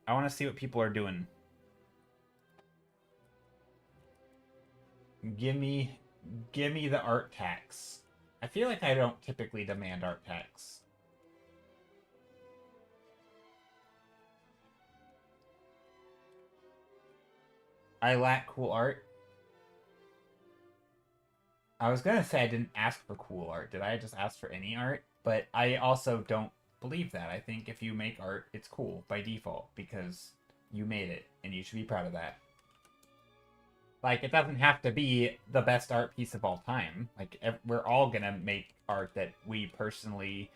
I want to see what people are doing. Give me the art tax. I feel like I don't typically demand art tax. I lack cool art. I was gonna say I didn't ask for cool art. Did I just ask for any art? But I also don't believe that. I think if you make art, it's cool by default because you made it and you should be proud of that. Like, it doesn't have to be the best art piece of all time. Like, we're all gonna make art that we personally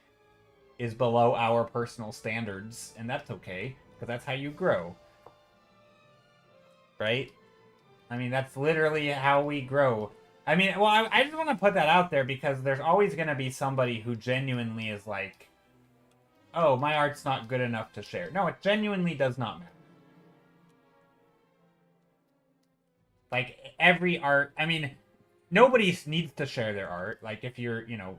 is below our personal standards, and that's okay, because that's how you grow. Right? I mean, that's literally how we grow. I mean, well, I just want to put that out there because there's always going to be somebody who genuinely is like, oh, my art's not good enough to share. No, it genuinely does not matter. Like, every art, I mean, nobody needs to share their art. Like, if you're, you know,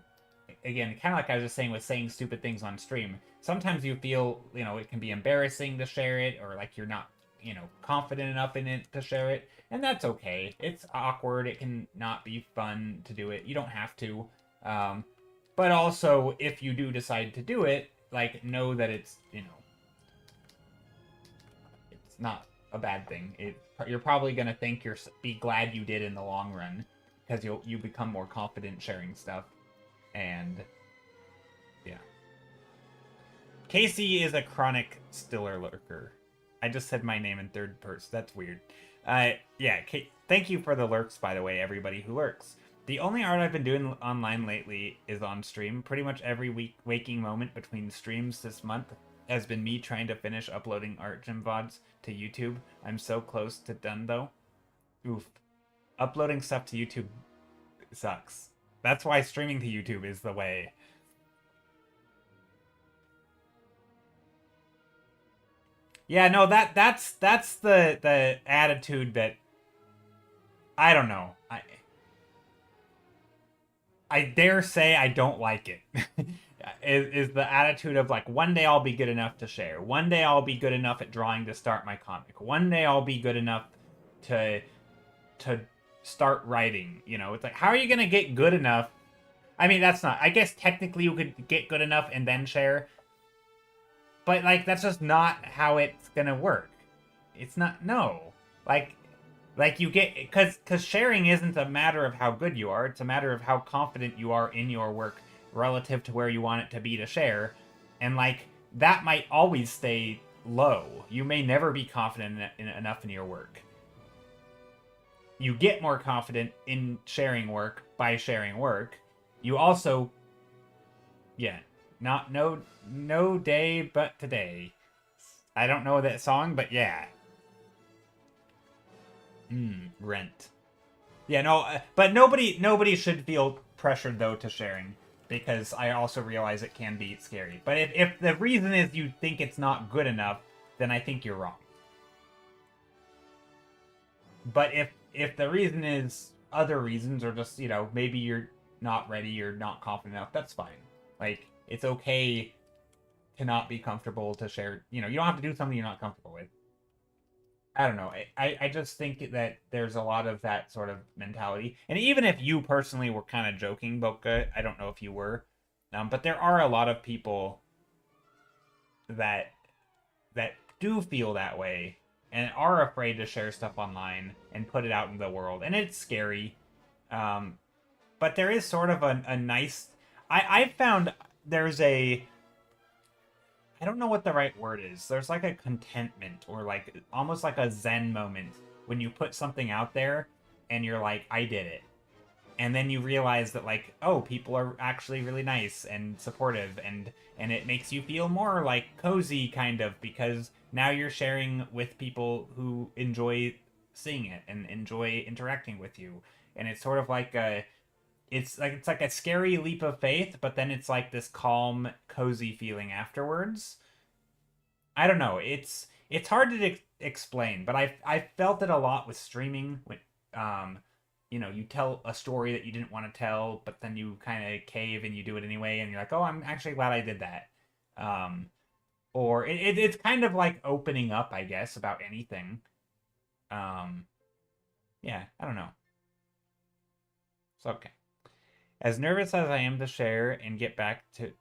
again, kind of like I was just saying with saying stupid things on stream, sometimes you feel, you know, it can be embarrassing to share it, or like you're not, you know, confident enough in it to share it, and that's okay. It's awkward. It can not be fun to do it. You don't have to. But also, if you do decide to do it, like, know that it's, you know, it's not a bad thing. You're probably gonna be glad you did in the long run, because you become more confident sharing stuff, and yeah. Casey is a chronic Stiller lurker. I just said my name in third person. That's weird. Yeah. Thank you for the lurks, by the way, everybody who lurks. The only art I've been doing online lately is on stream. Pretty much every waking moment between streams this month has been me trying to finish uploading art gym VODs to YouTube. I'm so close to done, though. Oof. Uploading stuff to YouTube sucks. That's why streaming to YouTube is the way. Yeah, no, that's the attitude that I don't know. I dare say I don't like it. is the attitude of like, one day I'll be good enough to share. One day I'll be good enough at drawing to start my comic. One day I'll be good enough to start writing. You know, it's like, how are you gonna get good enough? I mean, that's not. I guess technically you could get good enough and then share, but like that's just not how it's gonna work. It's not. No, like you get, because sharing isn't a matter of how good you are. It's a matter of how confident you are in your work relative to where you want it to be to share, and like that might always stay low. You may never be confident enough in your work. You get more confident in sharing work by sharing work. You also, yeah, not no day but today. I don't know that song, but yeah. Rent. Yeah, no, but nobody should feel pressured though to sharing, because I also realize it can be scary. But if the reason is you think it's not good enough, then I think you're wrong. But if the reason is other reasons, or just, you know, maybe you're not ready, you're not confident enough, that's fine. Like, it's okay to not be comfortable to share. You know, you don't have to do something you're not comfortable with. I don't know. I just think that there's a lot of that sort of mentality. And even if you personally were kind of joking, Boca, I don't know if you were, but there are a lot of people that do feel that way and are afraid to share stuff online and put it out in the world. And it's scary. But there is sort of a nice... I found there's a... I don't know what the right word is. There's like a contentment, or like almost like a zen moment when you put something out there and you're like, I did it. And then you realize that, like, oh, people are actually really nice and supportive, and it makes you feel more like cozy, kind of, because now you're sharing with people who enjoy seeing it and enjoy interacting with you. And it's sort of like it's like a scary leap of faith, but then it's like this calm, cozy feeling afterwards. I don't know. It's hard to explain, but I felt it a lot with streaming. you tell a story that you didn't want to tell, but then you kind of cave and you do it anyway, and you're like, oh, I'm actually glad I did that. Um, or it's kind of like opening up, I guess, about anything. Um, yeah, I don't know. It's okay. As nervous as I am to share and get back to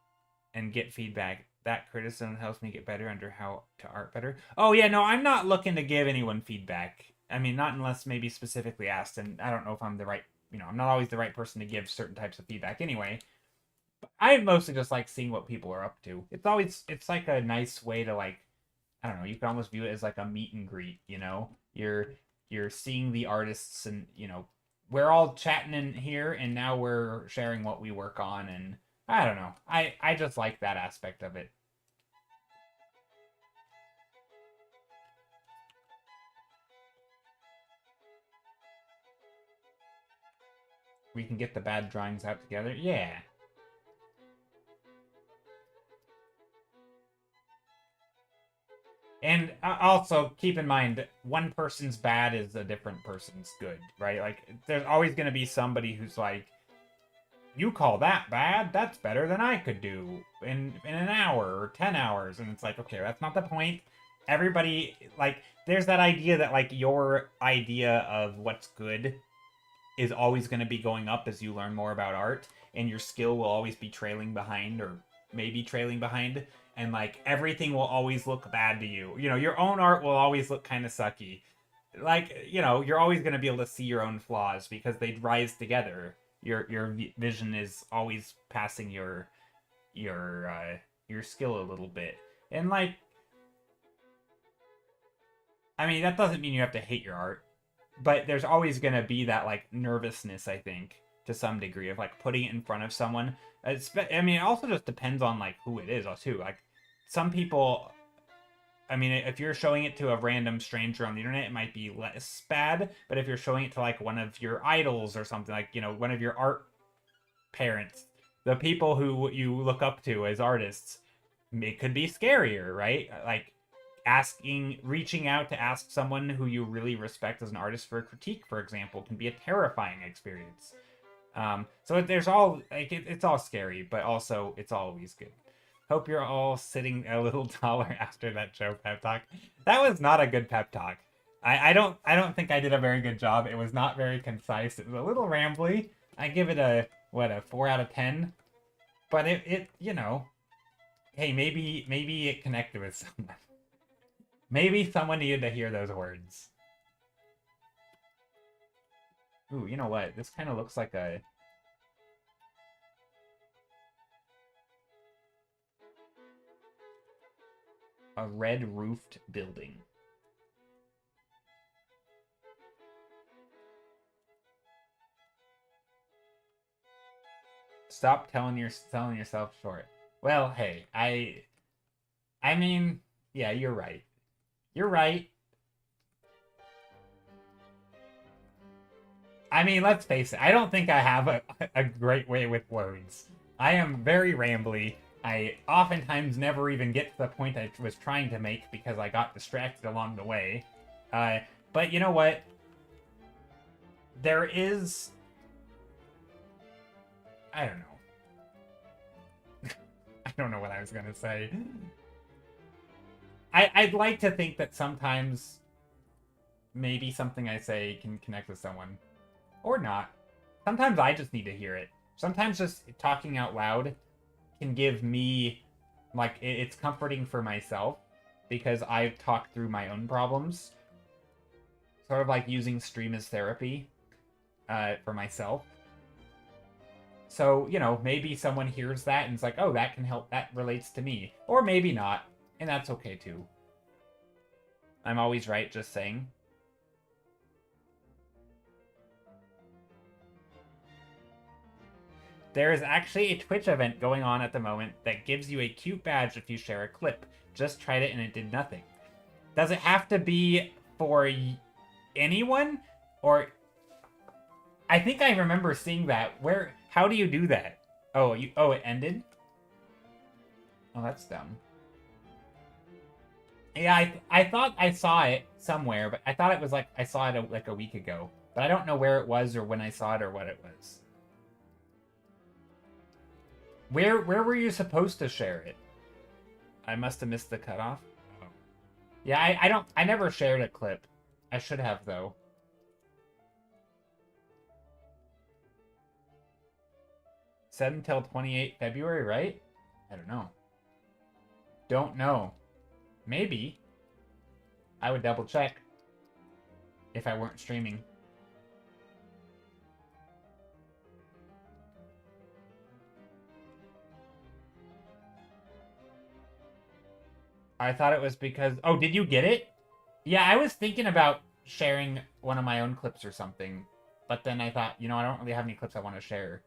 and get feedback, that criticism helps me get better under how to art better. Oh yeah, no, I'm not looking to give anyone feedback. I mean, not unless maybe specifically asked, and I don't know if I'm the right, I'm not always the right person to give certain types of feedback anyway. But I mostly just like seeing what people are up to. It's like a nice way to like, I don't know, you can almost view it as like a meet and greet, You're seeing the artists and, we're all chatting in here and now we're sharing what we work on, and I don't know. I just like that aspect of it. We can get the bad drawings out together. Yeah. And also keep in mind, one person's bad is a different person's good, right? Like, there's always going to be somebody who's like, you call that bad? That's better than I could do in an hour or 10 hours. And it's like, okay, that's not the point. Everybody, like, there's that idea that, like, your idea of what's good is always going to be going up as you learn more about art, and your skill will always be trailing behind, or maybe trailing behind, and like everything will always look bad to you. Your own art will always look kind of sucky. Like, you're always going to be able to see your own flaws because they rise together. Your vision is always passing your skill a little bit. And like, I mean, that doesn't mean you have to hate your art, but there's always going to be that like nervousness, I think, to some degree, of like putting it in front of someone. I mean, it also just depends on like who it is too. Like, some people, I mean, if you're showing it to a random stranger on the internet, it might be less bad. But if you're showing it to like one of your idols or something, like, one of your art parents, the people who you look up to as artists, it could be scarier, right? Like, reaching out to ask someone who you really respect as an artist for a critique, for example, can be a terrifying experience. So there's all like it's all scary, but also it's always good. Hope you're all sitting a little taller after that Joe pep talk. That was not a good pep talk. I don't think I did a very good job. It was not very concise. It was a little rambly. I give it a 4 out of 10. But hey, maybe it connected with someone. Maybe someone needed to hear those words. Ooh, you know what? This kind of looks like a red-roofed building. Stop selling yourself short. Well, hey, I mean, yeah, you're right. You're right. I mean, let's face it. I don't think I have a great way with words. I am very rambly. I oftentimes never even get to the point I was trying to make because I got distracted along the way. But you know what? There is... I don't know. I don't know what I was going to say. I'd like to think that sometimes maybe something I say can connect with someone. Or not. Sometimes I just need to hear it. Sometimes just talking out loud can give me, like, it's comforting for myself because I've talked through my own problems. Sort of like using stream as therapy for myself. So, maybe someone hears that and it's like, oh, that can help, that relates to me. Or maybe not, and that's okay too. I'm always right, just saying. There is actually a Twitch event going on at the moment that gives you a cute badge if you share a clip. Just tried it and it did nothing. Does it have to be for anyone? Or... I think I remember seeing that. How do you do that? Oh, it ended? Oh, that's dumb. Yeah, I thought I saw it somewhere, but I thought it was like I saw it like a week ago. But I don't know where it was or when I saw it or what it was. Where were you supposed to share it? I must have missed the cutoff. Oh. Yeah, I never shared a clip. I should have though. Set until 28 February, right? I don't know. Don't know. Maybe. I would double check if I weren't streaming. I thought it was because... Oh, did you get it? Yeah, I was thinking about sharing one of my own clips or something. But then I thought, you know, I don't really have any clips I want to share.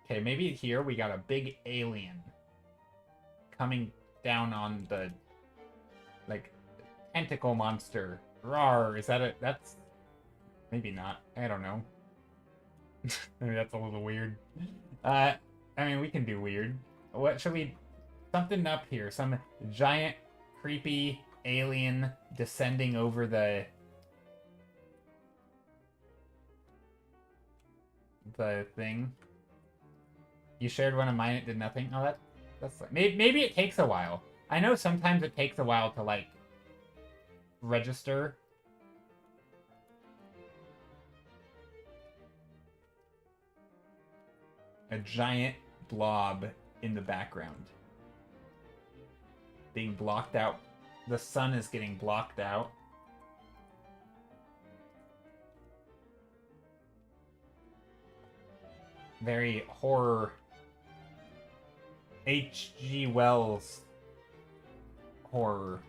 Okay, maybe here we got a big alien coming down on the, like, tentacle monster. Rawr, is that it? That's... Maybe not. I don't know. Maybe that's a little weird. I mean, we can do weird. What should we... Something up here. Some giant, creepy alien descending over the thing. You shared one of mine, it did nothing. Oh, that's like... Maybe it takes a while. I know sometimes it takes a while to, like, register. A giant blob in the background. Being blocked out. The sun is getting blocked out. Very horror. H.G. Wells horror.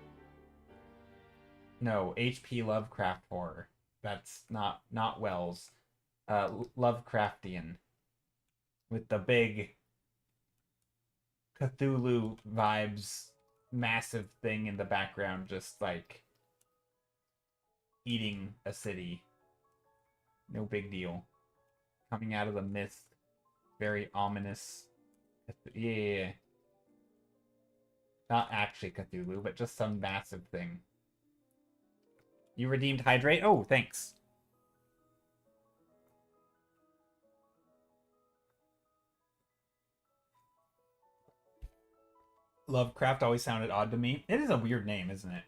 No, H.P. Lovecraft horror. That's not Wells. Lovecraftian. With the big Cthulhu vibes, massive thing in the background, just like eating a city. No big deal. Coming out of the mist. Very ominous. Yeah. Not actually Cthulhu, but just some massive thing. You redeemed Hydrate? Oh, thanks. Lovecraft always sounded odd to me. It is a weird name, isn't it?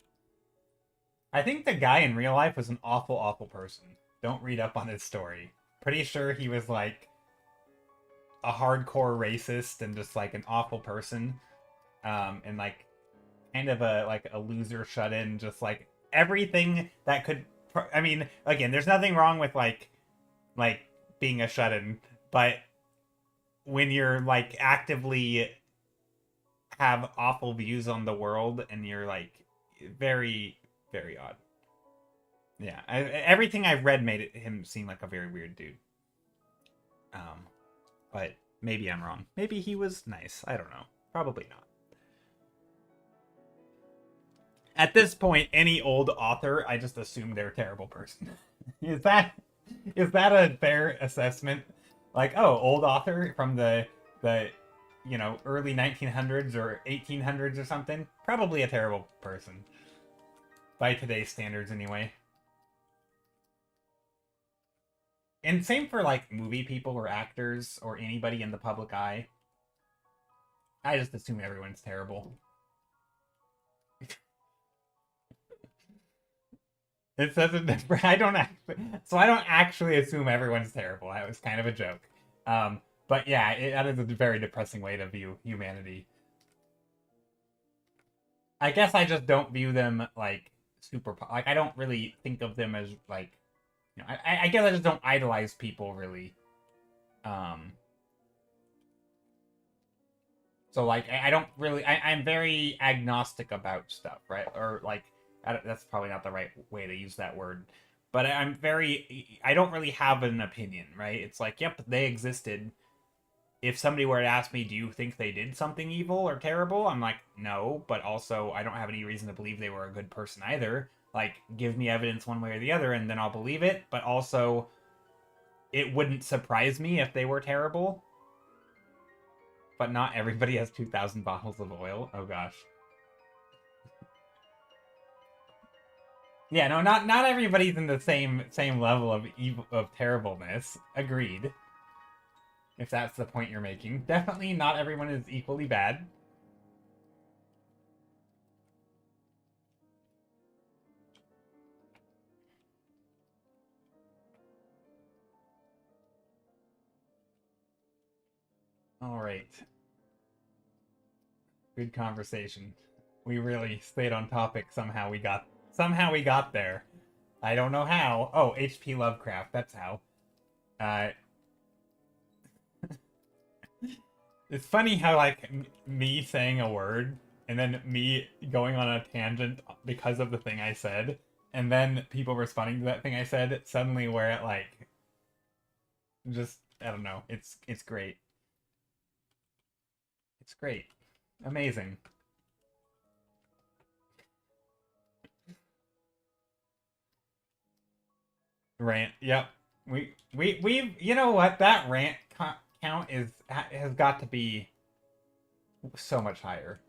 I think the guy in real life was an awful, awful person. Don't read up on his story. Pretty sure he was like a hardcore racist and just like an awful person. And like kind of a loser shut-in, just like everything that could... I mean, again, there's nothing wrong with like being a shut-in, but when you're like actively have awful views on the world and you're like very, very odd. Yeah, everything I've read made him seem like a very weird dude. But maybe I'm wrong. Maybe he was nice. I don't know. Probably not. At this point, any old author, I just assume they're a terrible person. Is that a fair assessment? Like, oh, old author from the you know, early 1900s or 1800s or something? Probably a terrible person. By today's standards, anyway. And same for, like, movie people or actors or anybody in the public eye. I just assume everyone's terrible. It says it different. I don't actually assume everyone's terrible. That was kind of a joke. But yeah, that is a very depressing way to view humanity. I guess I just don't view them like super... Like, I don't really think of them as like... You know, I guess I just don't idolize people really. So like, I don't really... I'm very agnostic about stuff, right? Or like, that's probably not the right way to use that word. But I'm very... I don't really have an opinion, right? It's like, yep, they existed. If somebody were to ask me, do you think they did something evil or terrible? I'm like, no, but also I don't have any reason to believe they were a good person either. Like, give me evidence one way or the other and then I'll believe it, but also it wouldn't surprise me if they were terrible. But not everybody has 2,000 bottles of oil. Oh gosh. Yeah, no, not everybody's in the same level of evil of terribleness. Agreed. If that's the point you're making, definitely not everyone is equally bad. All right. Good conversation. We really stayed on topic. Somehow we got there. I don't know how. Oh, H.P. Lovecraft. That's how. Uh, it's funny how like me saying a word and then me going on a tangent because of the thing I said, and then people responding to that thing I said suddenly where it like just I don't know. It's great. It's great. Amazing. Rant. Yep. We've you know what that rant count is has got to be so much higher.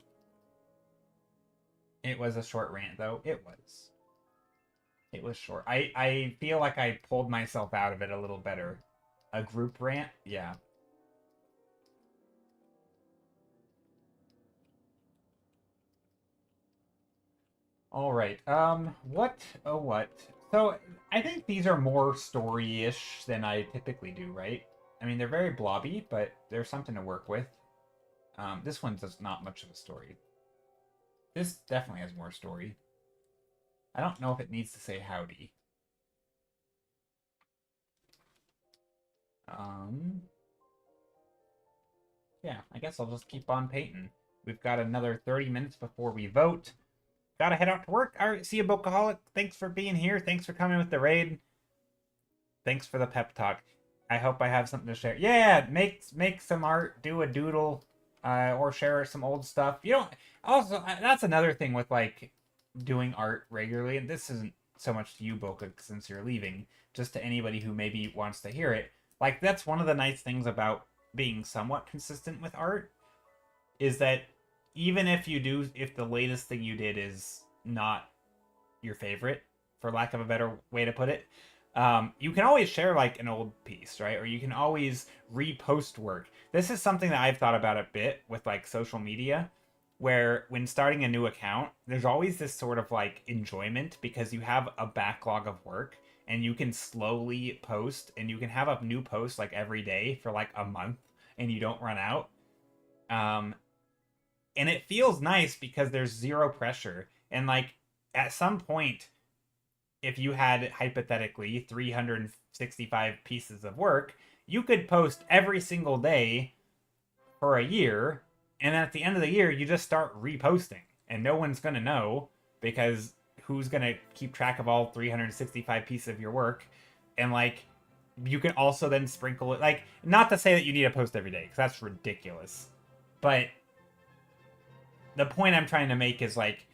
It was a short rant though. It was. It was short. I feel like I pulled myself out of it a little better. A group rant? Yeah. All right. What? Oh, what? So, I think these are more story-ish than I typically do, right? I mean, they're very blobby, but there's something to work with. This one does not much of a story. This definitely has more story. I don't know if it needs to say howdy. Um, yeah, I guess I'll just keep on painting. We've got another 30 minutes before we vote. Gotta head out to work. All right, see you, Bookaholic. Thanks for being here. Thanks for coming with the raid. Thanks for the pep talk. I hope I have something to share. Yeah, make some art, do a doodle, or share some old stuff. You don't. Also, that's another thing with like doing art regularly, and this isn't so much to you, Boka, since you're leaving. Just to anybody who maybe wants to hear it. Like that's one of the nice things about being somewhat consistent with art is that even if the latest thing you did is not your favorite, for lack of a better way to put it, you can always share like an old piece, right? Or you can always repost work. This is something that I've thought about a bit with like social media, where when starting a new account, there's always this sort of like enjoyment because you have a backlog of work and you can slowly post and you can have a new post like every day for like a month and you don't run out. Um, and it feels nice because there's zero pressure and like at some point if you had hypothetically 365 pieces of work you could post every single day for a year and at the end of the year you just start reposting and no one's going to know because who's going to keep track of all 365 pieces of your work and like you can also then sprinkle it like not to say that you need to post every day because that's ridiculous but the point I'm trying to make is like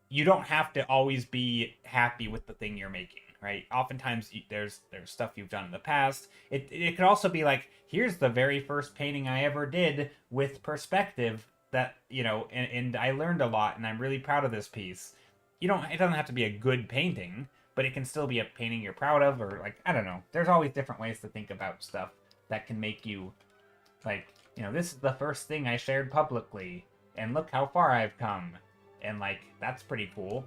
you don't have to always be happy with the thing you're making, right? Oftentimes there's stuff you've done in the past. It could also be like here's the very first painting I ever did with perspective that and I learned a lot and I'm really proud of this piece. It doesn't have to be a good painting, but it can still be a painting you're proud of or like I don't know. There's always different ways to think about stuff that can make you like this is the first thing I shared publicly and look how far I've come and like that's pretty cool.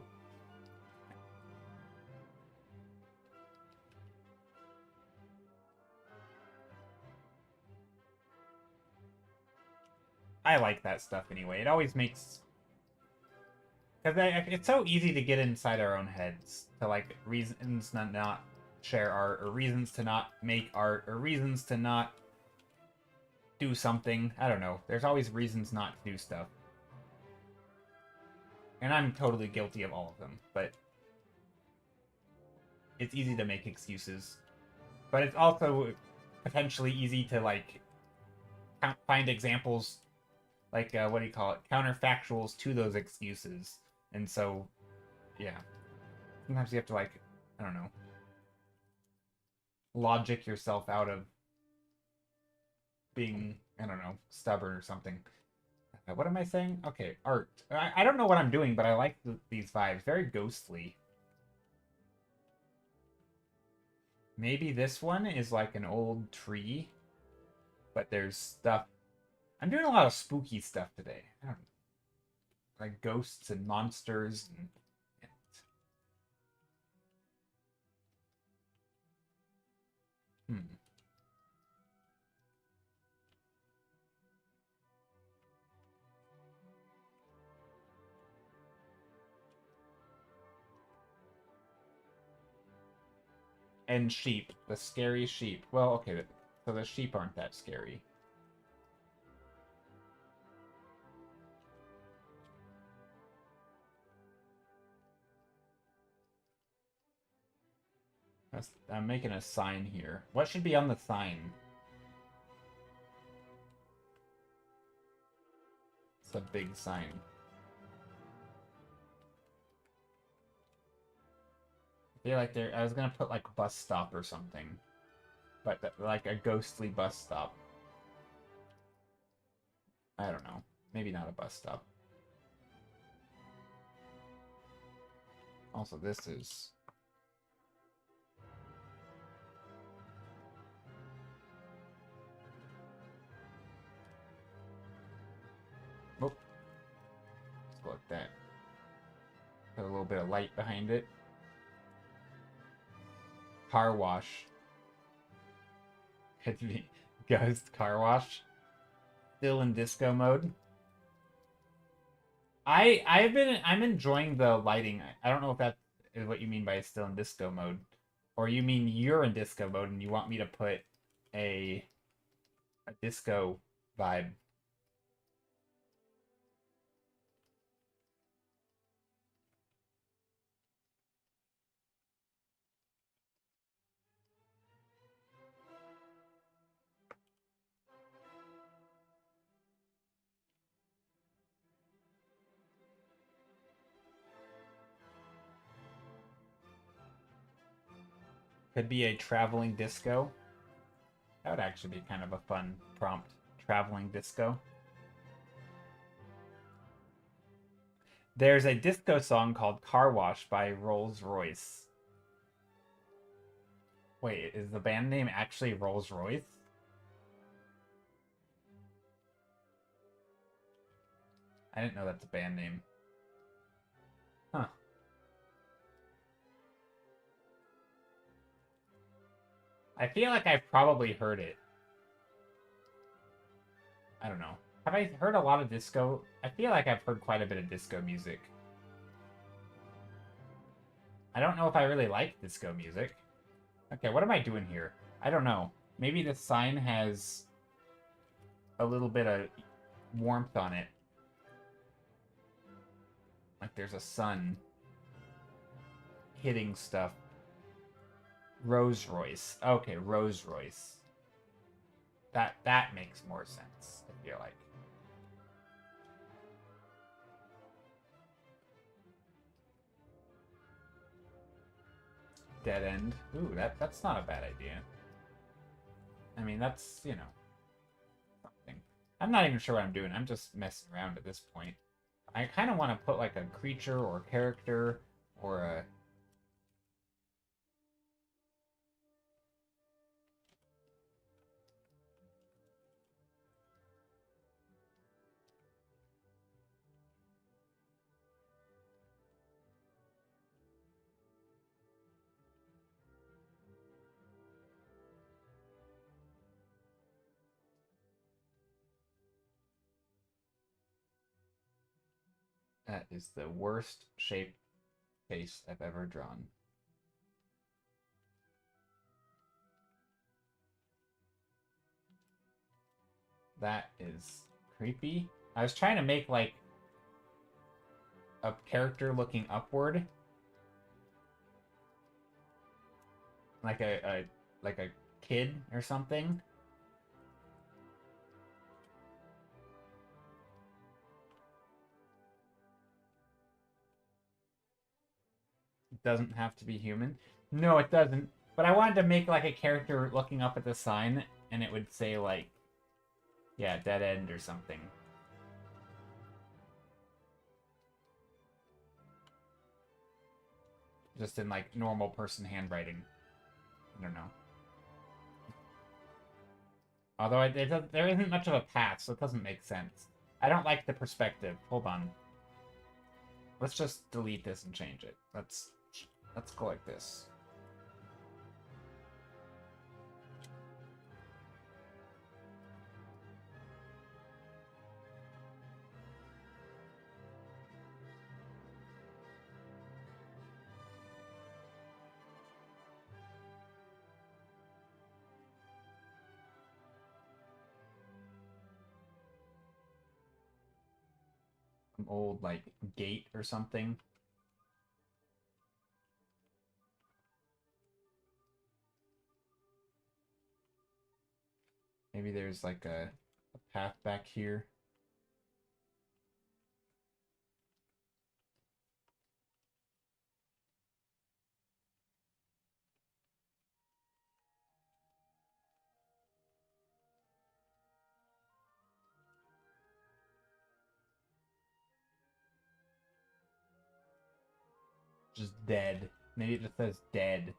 I like that stuff anyway. It always makes because it's so easy to get inside our own heads to like reasons to not share art or reasons to not make art or reasons to not do something. I don't know. There's always reasons not to do stuff. And I'm totally guilty of all of them, but it's easy to make excuses. But it's also potentially easy to like find examples like what do you call it counterfactuals to those excuses and so yeah sometimes you have to like I don't know logic yourself out of being I don't know stubborn or something. What am I saying? Okay, art. I don't know what I'm doing but I like these vibes very ghostly. Maybe this one is like an old tree, but there's stuff. I'm doing a lot of spooky stuff today. I don't know, like ghosts and monsters and and sheep, the scary sheep. Well, okay, so the sheep aren't that scary. I'm making a sign here. What should be on the sign? It's a big sign. I feel like I was gonna put like bus stop or something, but like a ghostly bus stop. I don't know. Maybe not a bus stop. Also, this is. Oh, let's go like that. Put a little bit of light behind it. Car wash. Could be ghost car wash. Still in disco mode. I'm enjoying the lighting. I don't know if that is what you mean by still in disco mode, or you mean you're in disco mode and you want me to put a disco vibe. Could be a traveling disco. That would actually be kind of a fun prompt. Traveling disco. There's a disco song called Car Wash by Rolls Royce. Wait, is the band name actually Rolls Royce? I didn't know that's a band name. Huh. I feel like I've probably heard it. I don't know. Have I heard a lot of disco? I feel like I've heard quite a bit of disco music. I don't know if I really like disco music. Okay, what am I doing here? I don't know. Maybe the sign has a little bit of warmth on it. Like there's a sun hitting stuff. Rolls Royce. Okay, Rolls Royce. That makes more sense, I feel like. Dead end. Ooh, that's not a bad idea. I mean, that's, you know, something. I'm not even sure what I'm doing. I'm just messing around at this point. I kind of want to put like a creature or character or a. That is the worst shaped face I've ever drawn. That is creepy. I was trying to make like a character looking upward, like a kid or something. It doesn't have to be human. No, it doesn't. But I wanted to make like a character looking up at the sign, and it would say like, yeah, dead end or something. Just in like normal person handwriting. I don't know. Although there isn't much of a path, so it doesn't make sense. I don't like the perspective. Hold on. Let's just delete this and change it. Let's go like this. Some old, like, gate or something. Maybe there's, like, a path back here. Just dead. Maybe it just says dead.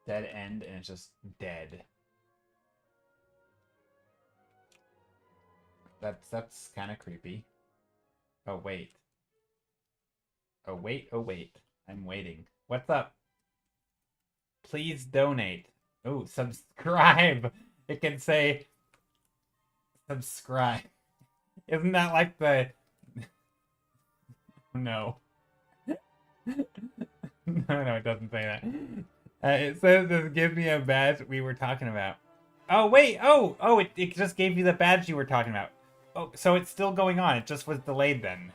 Dead end, and it's just dead. That's kind of creepy. Oh, wait. Oh, wait, oh, wait. I'm waiting. What's up? Please donate. Oh, subscribe. It can say subscribe. Isn't that like the... No. No, it doesn't say that. It says this gives me a badge we were talking about. Oh, wait. Oh, it just gave you the badge you were talking about. Oh, so it's still going on. It just was delayed then.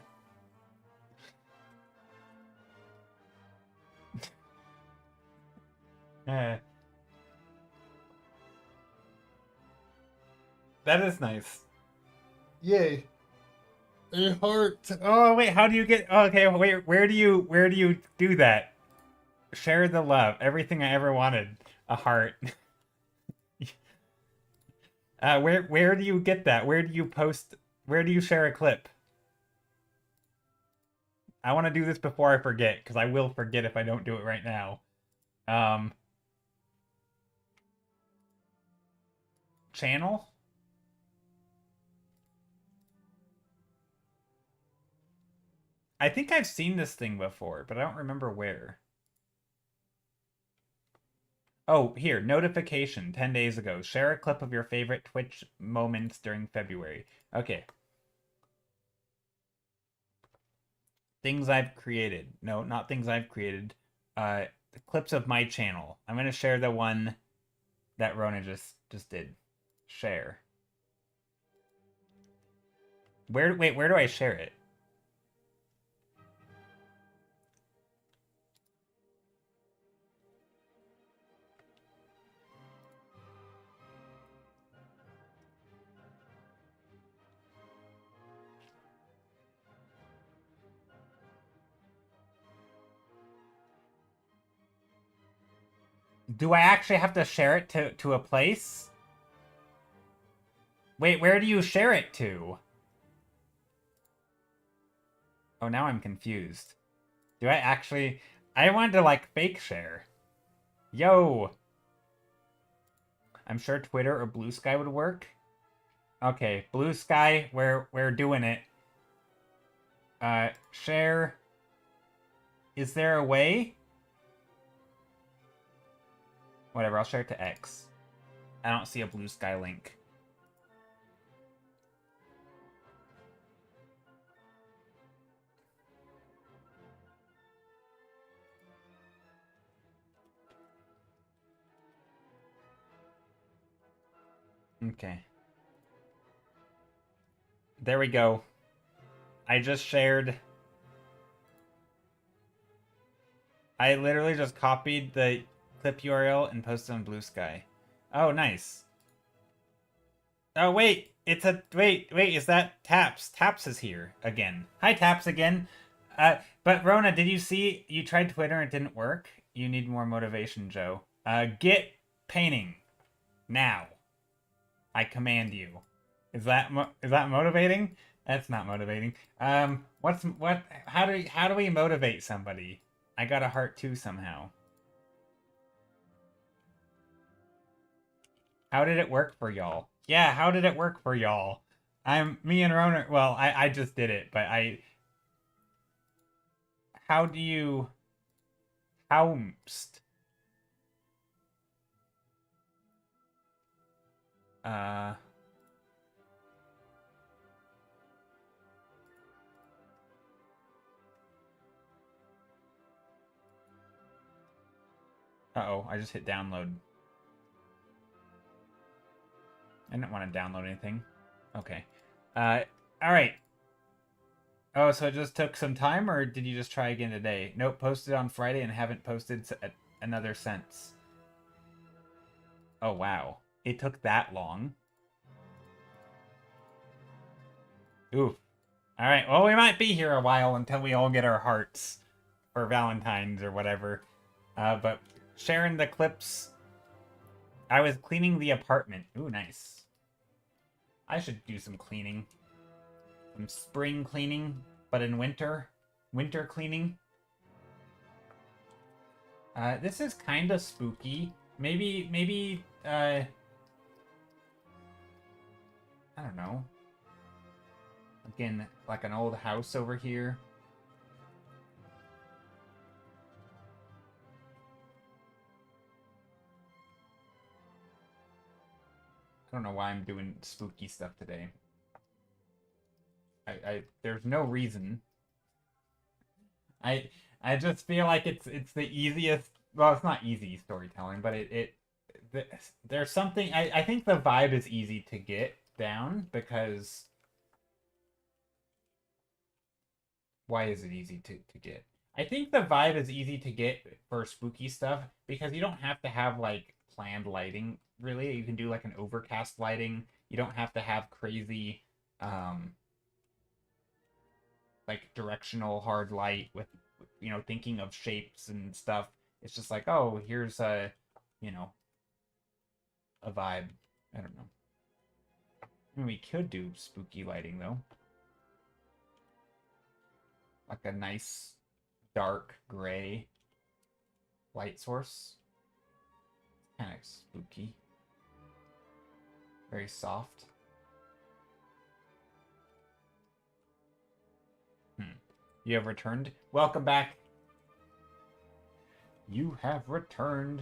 That is nice. Yay. A heart. Oh, wait, how do you get... Oh, okay, wait, where do you do that? Share the love. Everything I ever wanted. A heart. Where do you get that? Where do you post... Where do you share a clip? I want to do this before I forget, because I will forget if I don't do it right now. Channel? I think I've seen this thing before, but I don't remember where. Oh, here, notification, 10 days ago. Share a clip of your favorite Twitch moments during February. Okay. Things I've created. No, not things I've created. The clips of my channel. I'm going to share the one that Rona just did. Share. Wait, where do I share it? Do I actually have to share it to a place? Wait, where do you share it to? Oh, now I'm confused. Do I actually... I wanted to, like, fake share. Yo! I'm sure Twitter or Blue Sky would work. Okay, Blue Sky, we're doing it. Share... Is there a way? Whatever, I'll share it to X. I don't see a Blue Sky link. Okay. There we go. I just shared... I literally just copied the clip URL and posted on Blue Sky. Oh, nice. Oh, wait. It's a... Wait, is that Taps? Taps is here again. Hi, Taps again. But Rona, did you see... You tried Twitter and it didn't work? You need more motivation, Joe. Get painting. Now. I command you. Is that motivating? That's not motivating. How do we motivate somebody? I got a heart too somehow. How did it work for y'all? Yeah, how did it work for y'all? Me and Roner. Well, I just did it, but how do you Haumst? Uh. Uh-oh, I just hit download. I didn't want to download anything. Okay. All right. Oh, so it just took some time, or did you just try again today? Nope, posted on Friday and haven't posted another since. Oh, wow. It took that long. Oof. All right, well, we might be here a while until we all get our hearts for Valentine's or whatever. But sharing the clips. I was cleaning the apartment. Ooh, nice. I should do some cleaning. Some spring cleaning, but in winter. Winter cleaning. This is kind of spooky. Maybe, I don't know. Again, like an old house over here. I don't know why I'm doing spooky stuff today. There's no reason. I just feel like it's the easiest. Well, it's not easy storytelling, but there's something. I think the vibe is easy to get down because why is it easy to get? I think the vibe is easy to get for spooky stuff because you don't have to have like planned lighting really. You can do like an overcast lighting. You don't have to have crazy like directional hard light with thinking of shapes and stuff. It's just like, oh, here's you know a vibe. I don't know. I mean, we could do spooky lighting though, like a nice dark gray light source. Kind of spooky, very soft. You have returned. Welcome back. You have returned.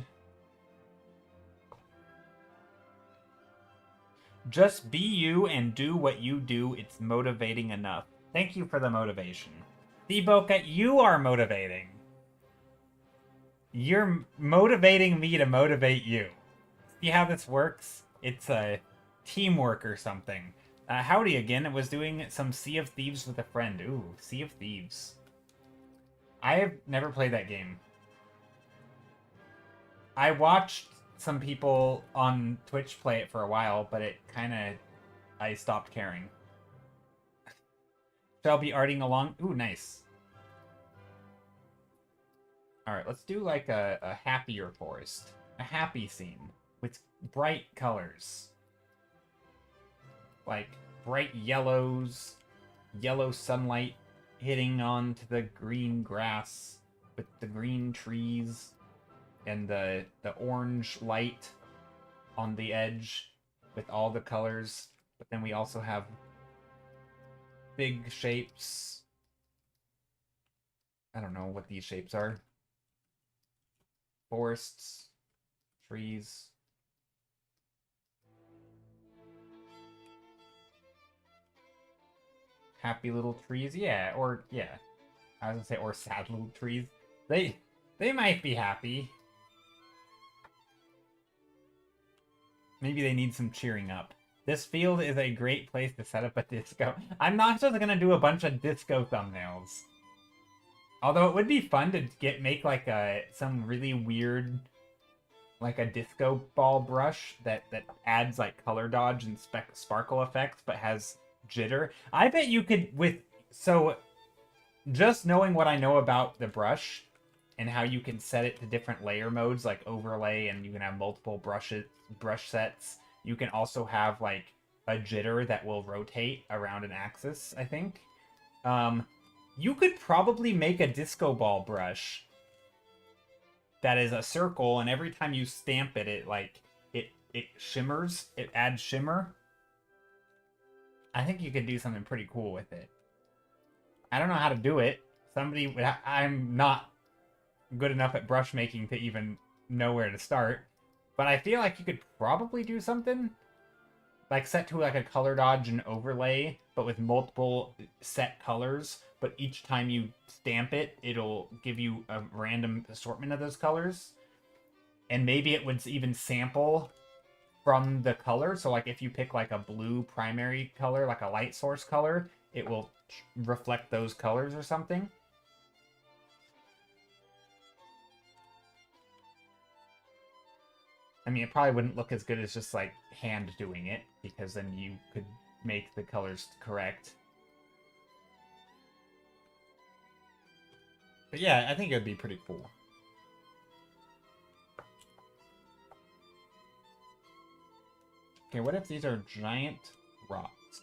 Just be you and do what you do. It's motivating enough. Thank you for the motivation. Deboka, you are motivating. You're motivating me to motivate you. See how this works? It's a teamwork or something. Howdy again. I was doing some Sea of Thieves with a friend. Ooh, Sea of Thieves. I have never played that game. I watched some people on Twitch play it for a while, but I stopped caring. Shall be arting along. Ooh, nice. Alright, let's do like a happier forest. A happy scene with bright colors. Like bright yellows, yellow sunlight hitting onto the green grass with the green trees and the orange light on the edge with all the colors. But then we also have big shapes. I don't know what these shapes are. Forests, trees. Happy little trees, yeah, or yeah. I was gonna say or sad little trees. They might be happy. Maybe they need some cheering up. This field is a great place to set up a disco. I'm not just gonna do a bunch of disco thumbnails. Although it would be fun to make like some really weird, like a disco ball brush that adds like color dodge and sparkle effects, but has jitter. I bet you could so just knowing what I know about the brush and how you can set it to different layer modes like overlay, and you can have multiple brush sets. You can also have like a jitter that will rotate around an axis, I think. You could probably make a disco ball brush that is a circle, and every time you stamp it, it shimmers. It adds shimmer. I think you could do something pretty cool with it. I don't know how to do it. I'm not good enough at brush making to even know where to start. But I feel like you could probably do something. Like set to like a color dodge and overlay, but with multiple set colors. But each time you stamp it, it'll give you a random assortment of those colors. And maybe it would even sample from the color. So like if you pick like a blue primary color, like a light source color, it will reflect those colors or something. I mean, it probably wouldn't look as good as just like hand doing it, because then you could make the colors correct. But yeah, I think it would be pretty cool. Okay, what if these are giant rocks?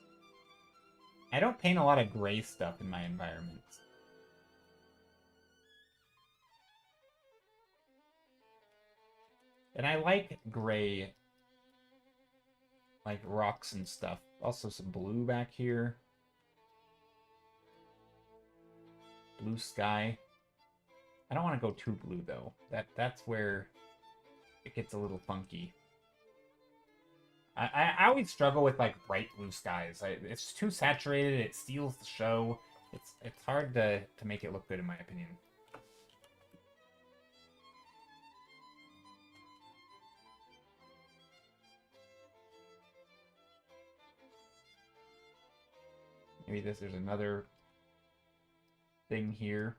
I don't paint a lot of gray stuff in my environments. And I like gray, like rocks and stuff. Also some blue back here. Blue sky. I don't want to go too blue though. That's where it gets a little funky. I always struggle with like bright blue skies. It's too saturated. It steals the show. It's hard to make it look good in my opinion. Maybe there's another thing here.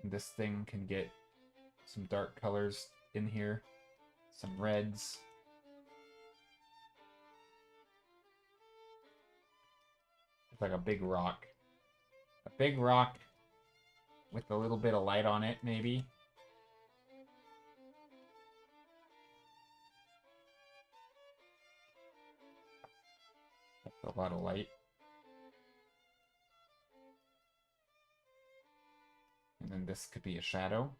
And this thing can get some dark colors in here. Some reds. It's like a big rock. A big rock with a little bit of light on it, maybe. That's a lot of light. And then this could be a shadow.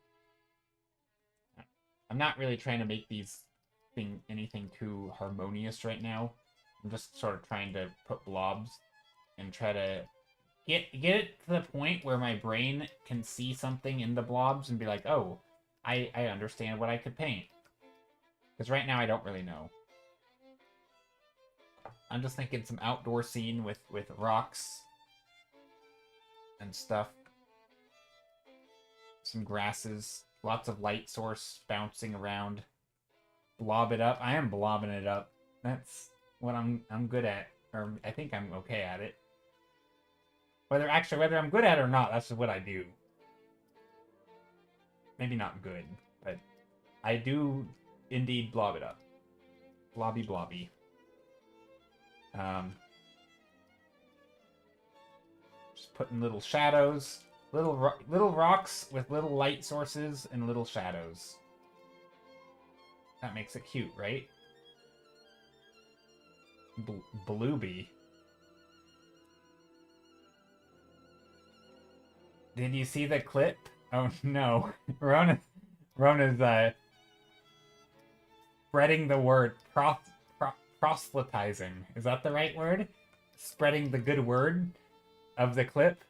I'm not really trying to make anything too harmonious right now. I'm just sort of trying to put blobs and try to get it to the point where my brain can see something in the blobs and be like, oh, I understand what I could paint. Because right now I don't really know. I'm just thinking some outdoor scene with rocks and stuff. Some grasses, lots of light source bouncing around. Blob it up. I am blobbing it up. That's what I'm good at, or I think I'm okay at it. Whether I'm good at it or not, that's what I do. Maybe not good, but I do indeed blob it up. Blobby blobby. Just putting little shadows. Little rocks with little light sources and little shadows. That makes it cute, right? Blueby. Did you see the clip? Oh no. Rona's spreading the word proselytizing. Is that the right word? Spreading the good word of the clip?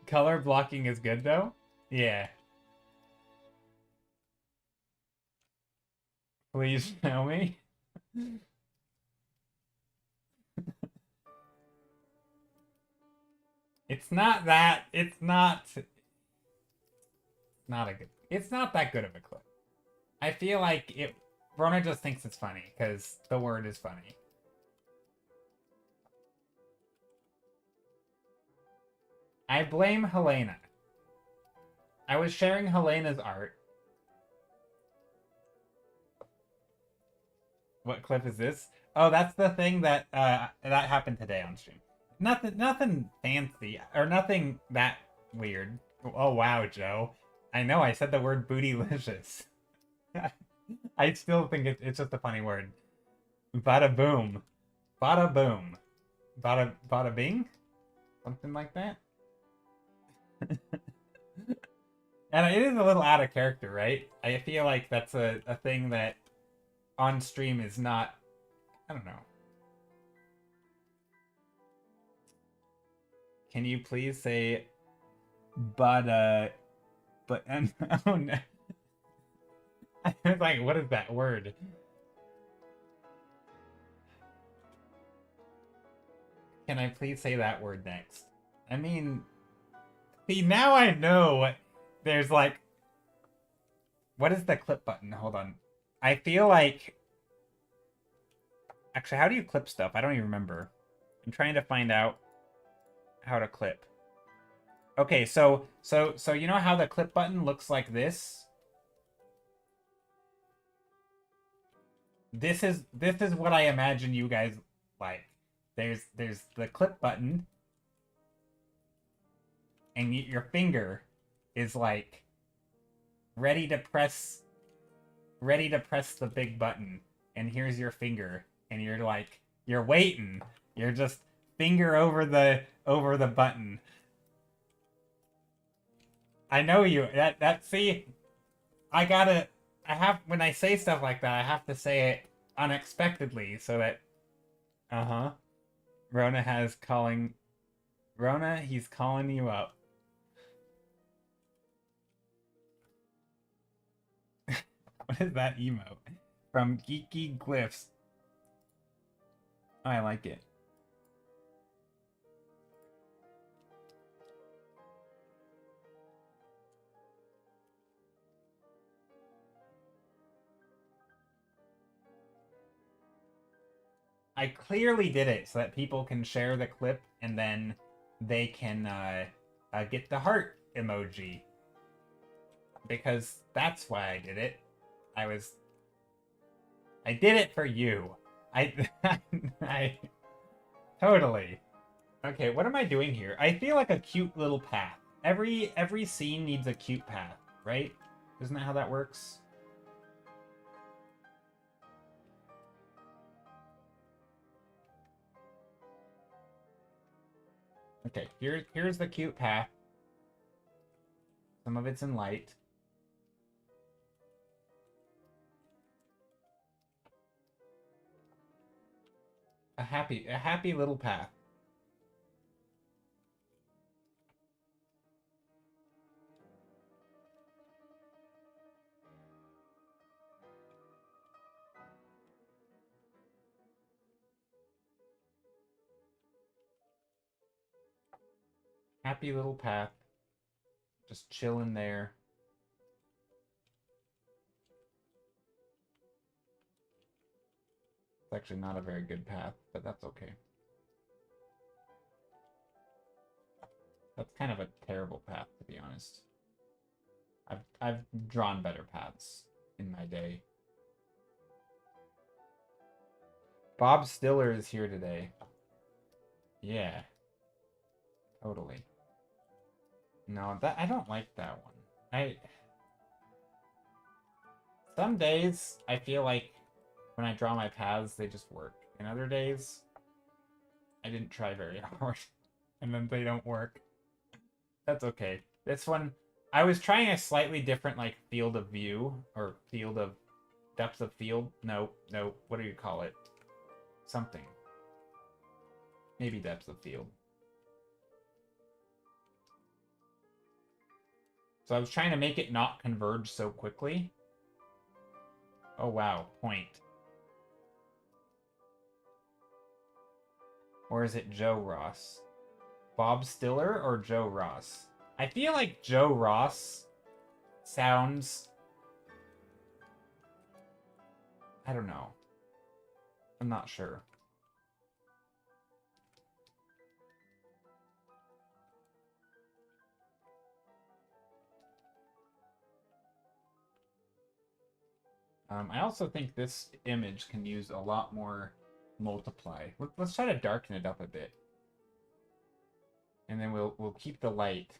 Color blocking is good though? Yeah. Please show me. It's not that it's not that good of a clip. I feel like Rona just thinks it's funny because the word is funny. I blame Helena. I was sharing Helena's art. What clip is this? Oh, that's the thing that happened today on stream. Nothing fancy or nothing that weird. Oh wow, Joe. I know, I said the word bootylicious. I still think it's just a funny word. Bada boom. Bada boom. Bada bing? Something like that? And it is a little out of character, right? I feel like that's a thing that on stream is not... I don't know. Can you please say... But... And, oh no. I was like, what is that word? Can I please say that word next? I mean... See, now I know there's like... What is the clip button? Hold on. I feel like... Actually, how do you clip stuff? I don't even remember. I'm trying to find out how to clip. Okay, so you know how the clip button looks like this? This is what I imagine you guys like. There's the clip button, and your finger is like ready to press the big button, and here's your finger, and you're like you're waiting. You're just finger over the button. I know you. See, I have when I say stuff like that, I have to say it unexpectedly so that uh-huh. Rona, he's calling you up. What is that emote? From Geeky Glyphs. Oh, I like it. I clearly did it so that people can share the clip and then they can get the heart emoji. Because that's why I did it. I did it for you. I totally. Okay, what am I doing here? I feel like a cute little path. Every scene needs a cute path, right? Isn't that how that works? Okay, here's the cute path. Some of it's in light. A happy little path. Happy little path. Just chilling there. It's actually not a very good path, but that's okay. That's kind of a terrible path, to be honest. I've drawn better paths in my day. Bob Stiller is here today. Yeah. Totally. No, I don't like that one. Some days I feel like when I draw my paths, they just work. And other days, I didn't try very hard. And then they don't work. That's okay. This one, I was trying a slightly different, like, field of view. Or field of... Depth of field? No. What do you call it? Something. Maybe depth of field. So I was trying to make it not converge so quickly. Oh wow, point. Or is it Joe Ross? Bob Stiller or Joe Ross? I feel like Joe Ross sounds... I don't know. I'm not sure. I also think this image can use a lot more multiply. Let's try to darken it up a bit. And then we'll keep the light.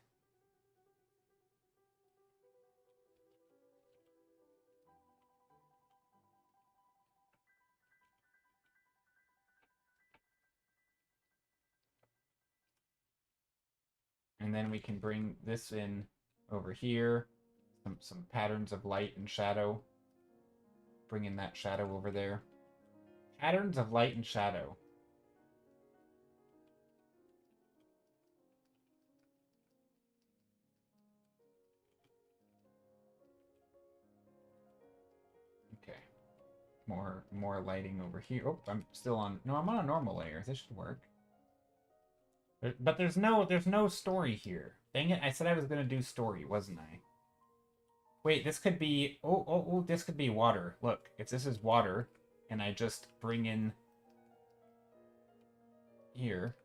And then we can bring this in over here. Some patterns of light and shadow. Bring in that shadow over there. Patterns of light and shadow. Okay. More lighting over here. Oh, I'm still on. No, I'm on a normal layer. This should work. But there's no story here. Dang it! I said I was gonna do story, wasn't I? Wait, this could be. Oh! This could be water. Look, if this is water, and I just bring in here.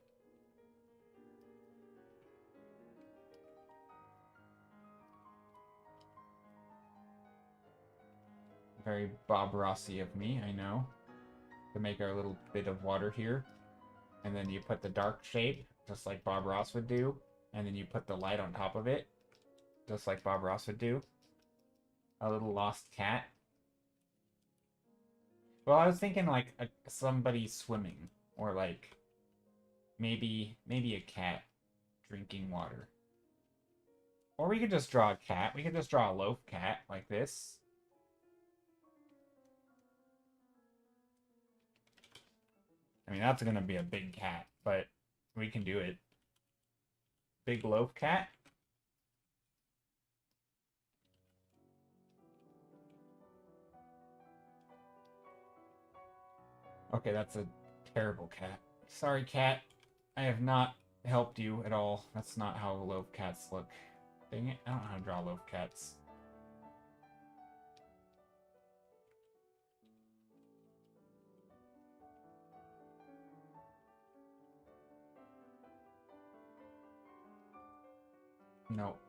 Very Bob Rossi of me, I know. To make our little bit of water here. And then you put the dark shape, just like Bob Ross would do. And then you put the light on top of it, just like Bob Ross would do. A little lost cat. Well, I was thinking like somebody swimming. Or like maybe a cat drinking water. Or we could just draw a cat. We could just draw a loaf cat like this. I mean, that's going to be a big cat, but we can do it. Big loaf cat. Okay, that's a terrible cat. Sorry, cat. I have not helped you at all. That's not how loaf cats look. Dang it, I don't know how to draw loaf cats. Nope.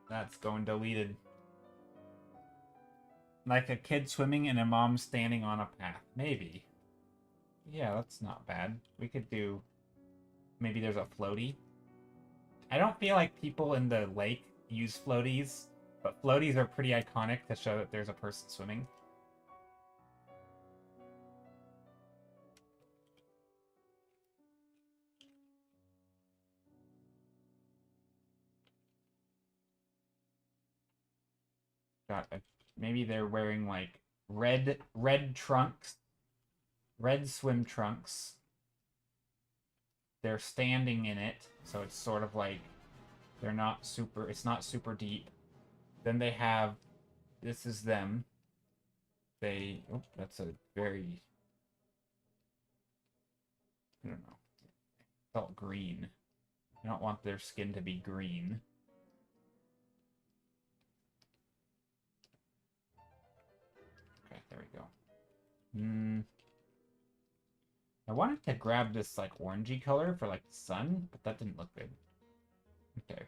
That's going deleted. Like a kid swimming and a mom standing on a path. Maybe. Yeah, that's not bad. We could do... Maybe there's a floaty. I don't feel like people in the lake use floaties, but floaties are pretty iconic to show that there's a person swimming. Maybe they're wearing like red trunks, red swim trunks. They're standing in it, so it's sort of like they're not super. It's not super deep. Then they have. This is them. They. Oh, that's a very. I don't know. Felt green. I don't want their skin to be green. Okay, there we go. I wanted to grab this like orangey color for like the sun, but that didn't look good. Okay.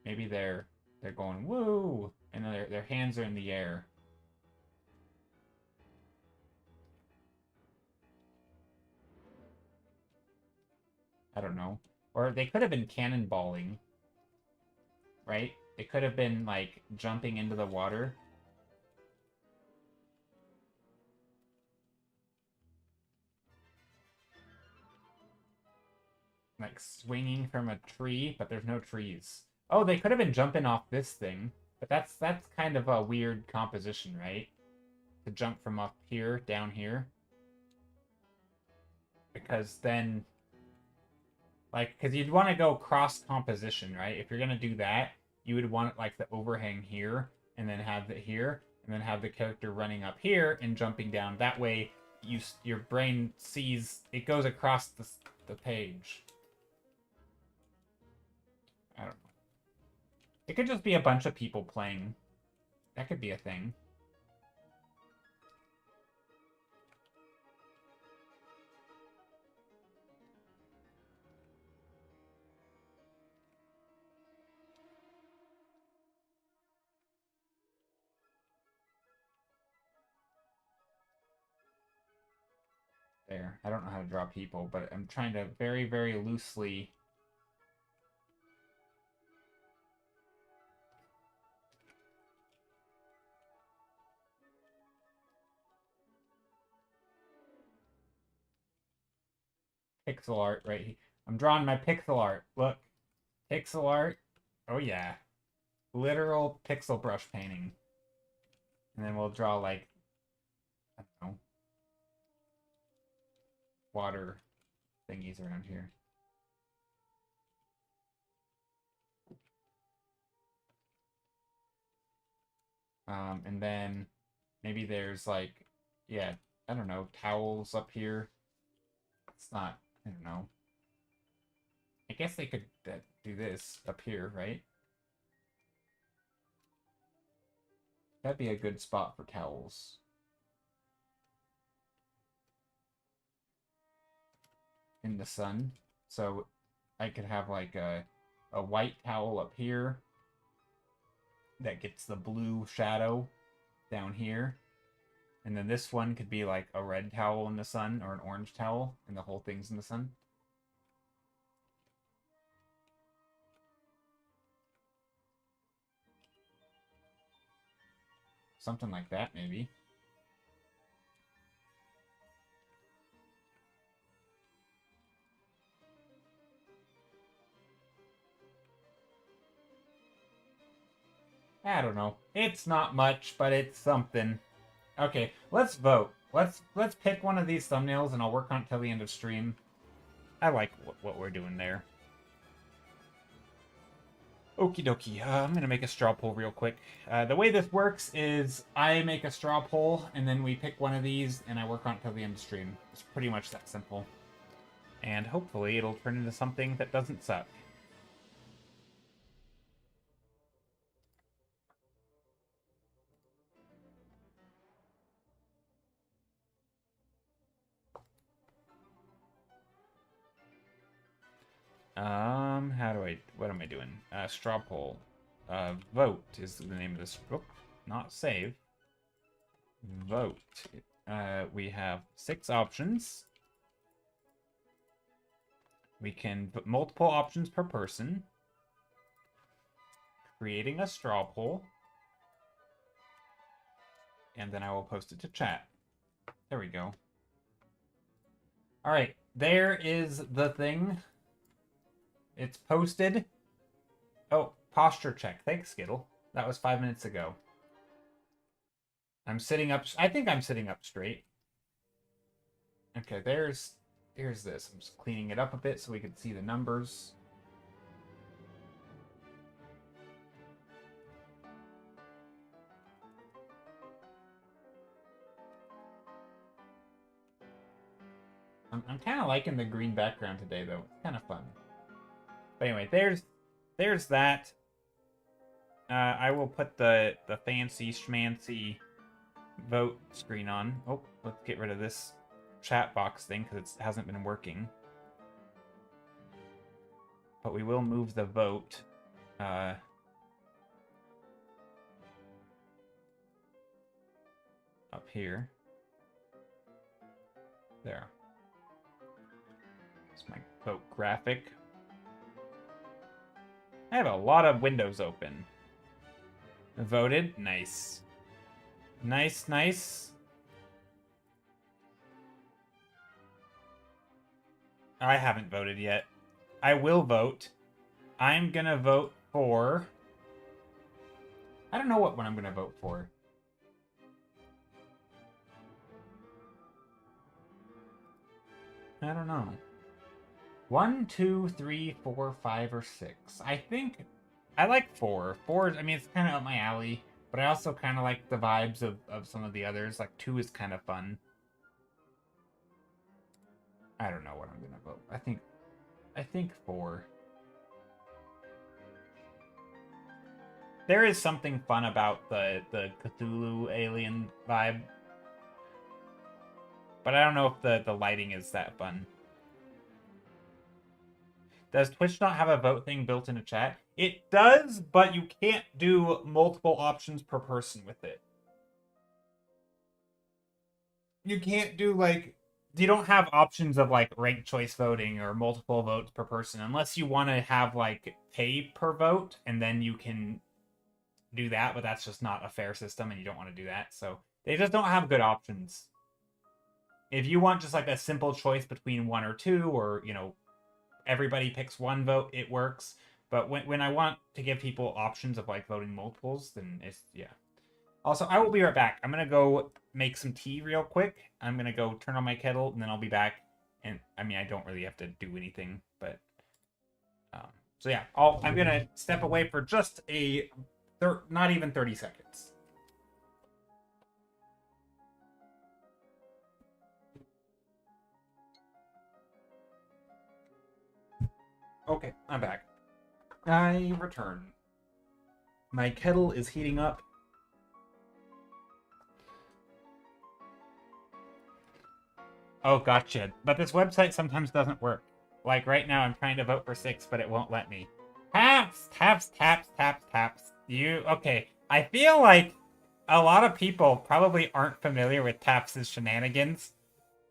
Maybe they're going woo, and their hands are in the air. I don't know. Or they could have been cannonballing. Right? They could have been like jumping into the water. Like swinging from a tree, but there's no trees. Oh, they could have been jumping off this thing, but that's kind of a weird composition, right? To jump from up here down here. Because then like because you'd want to go cross composition, right? If you're going to do that, you would want like the overhang here and then have it here and then have the character running up here and jumping down. That way your brain sees it goes across the page. I don't know. It could just be a bunch of people playing. That could be a thing. There. I don't know how to draw people, but I'm trying to very, very loosely... Pixel art right here. I'm drawing my pixel art. Look. Pixel art. Oh yeah. Literal pixel brush painting. And then we'll draw like, I don't know, water thingies around here. And then maybe there's like, yeah, I don't know, towels up here. It's not, I don't know. I guess they could do this up here, right? That'd be a good spot for towels. In the sun. So I could have like a white towel up here that gets the blue shadow down here. And then this one could be like a red towel in the sun or an orange towel and the whole thing's in the sun. Something like that, maybe. I don't know. It's not much, but it's something. Okay, let's vote. Let's pick one of these thumbnails, and I'll work on it till the end of stream. I like what we're doing there. Okie dokie. I'm gonna make a straw poll real quick. The way this works is I make a straw poll, and then we pick one of these, and I work on it till the end of stream. It's pretty much that simple. And hopefully it'll turn into something that doesn't suck. What am I doing? Straw poll. Vote is the name of this book. Not save. Vote. We have 6 options. We can put multiple options per person. Creating a straw poll. And then I will post it to chat. There we go. Alright, there is the thing. It's posted. Oh, posture check. Thanks, Skittle. That was 5 minutes ago. I'm sitting up. I think I'm sitting up straight. Okay, there's this. I'm just cleaning it up a bit so we can see the numbers. I'm kind of liking the green background today, though. It's kind of fun. But anyway, there's that. I will put the fancy schmancy vote screen on. Oh, let's get rid of this chat box thing because it hasn't been working. But we will move the vote. Up here. There. It's my vote graphic. I have a lot of windows open. Voted. Nice. Nice, nice. I haven't voted yet. I will vote. I'm gonna vote for... I don't know what one I'm gonna vote for. I don't know. 1, 2, 3, 4, 5, or 6. I think I like 4. 4, I mean, it's kind of up my alley, but I also kind of like the vibes of some of the others. Like 2 is kind of fun. I don't know what I'm gonna vote. I think 4. There is something fun about the Cthulhu alien vibe, but I don't know if the lighting is that fun. Does Twitch not have a vote thing built into chat? It does, but you can't do multiple options per person with it. You can't do, like... You don't have options of, like, ranked choice voting or multiple votes per person unless you want to have, like, pay per vote, and then you can do that, but that's just not a fair system, and you don't want to do that. So they just don't have good options. If you want just, like, a simple choice between 1 or 2, or, you know, everybody picks 1 vote, it works. But when I want to give people options of like voting multiples, then it's yeah. Also, I will be right back. I'm gonna go make some tea real quick. I'm gonna go turn on my kettle, and then I'll be back. And I mean, I don't really have to do anything, but so yeah, I'm gonna step away for just not even 30 seconds. Okay, I'm back. I return. My kettle is heating up. Oh, gotcha. But this website sometimes doesn't work. Like right now, I'm trying to vote for 6, but it won't let me. Taps, taps, taps, taps, taps. Okay. I feel like a lot of people probably aren't familiar with Taps' shenanigans.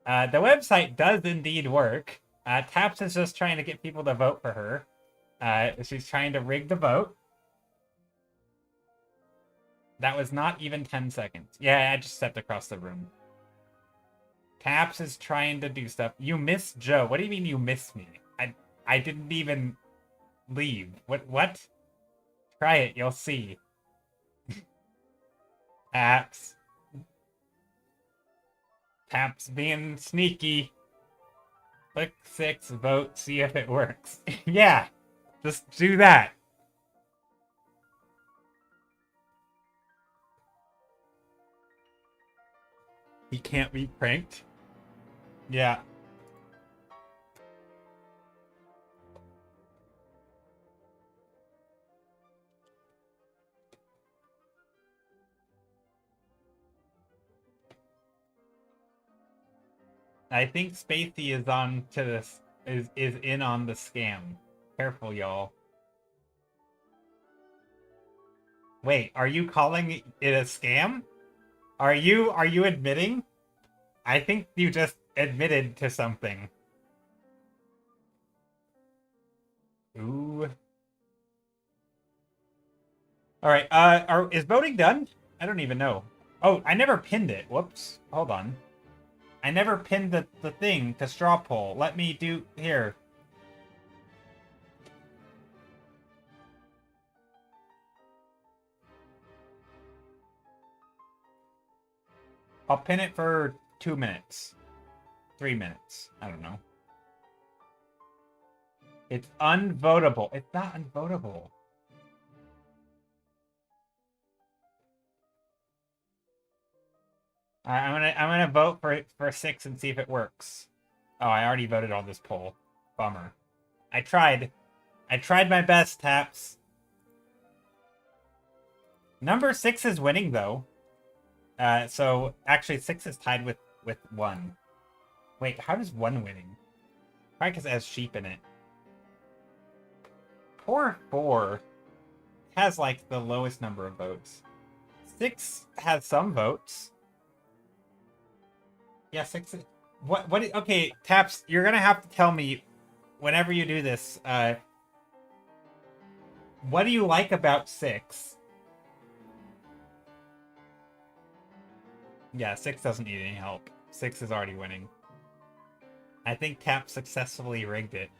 The website does indeed work. Taps is just trying to get people to vote for her. She's trying to rig the vote. That was not even 10 seconds. Yeah, I just stepped across the room. Taps is trying to do stuff. You missed Joe. What do you mean you missed me? I didn't even leave. What? Try it, you'll see. Taps. Taps being sneaky. Click 6, vote, see if it works. Yeah, just do that. He can't be pranked. Yeah. I think Spacey is on to this is in on the scam. Careful, y'all. Wait, are you calling it a scam? Are you admitting? I think you just admitted to something. Ooh. All right. Is voting done? I don't even know. Oh, I never pinned it. Whoops. Hold on. I never pinned the thing to straw poll. Let me do here. I'll pin it for 2 minutes. 3 minutes. I don't know. It's unvotable. It's not unvotable. I'm gonna vote for 6 and see if it works. Oh, I already voted on this poll. Bummer. I tried. I tried my best, Taps. Number 6 is winning though. So actually 6 is tied with 1. Wait, how does 1 winning? Probably because it has sheep in it. Poor 4 has like the lowest number of votes. 6 has some votes. Yeah, 6. Okay, Taps, you're gonna have to tell me whenever you do this. What do you like about 6? Yeah, 6 doesn't need any help. 6 is already winning. I think Taps successfully rigged it.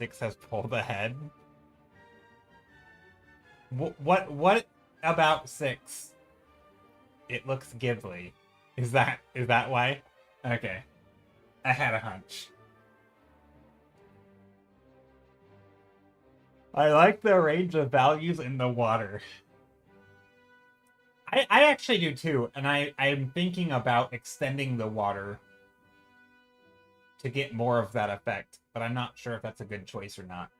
6 has pulled ahead. What about 6? It looks Ghibli. Is that why? Okay. I had a hunch. I like the range of values in the water. I actually do too, and I'm thinking about extending the water to get more of that effect, but I'm not sure if that's a good choice or not.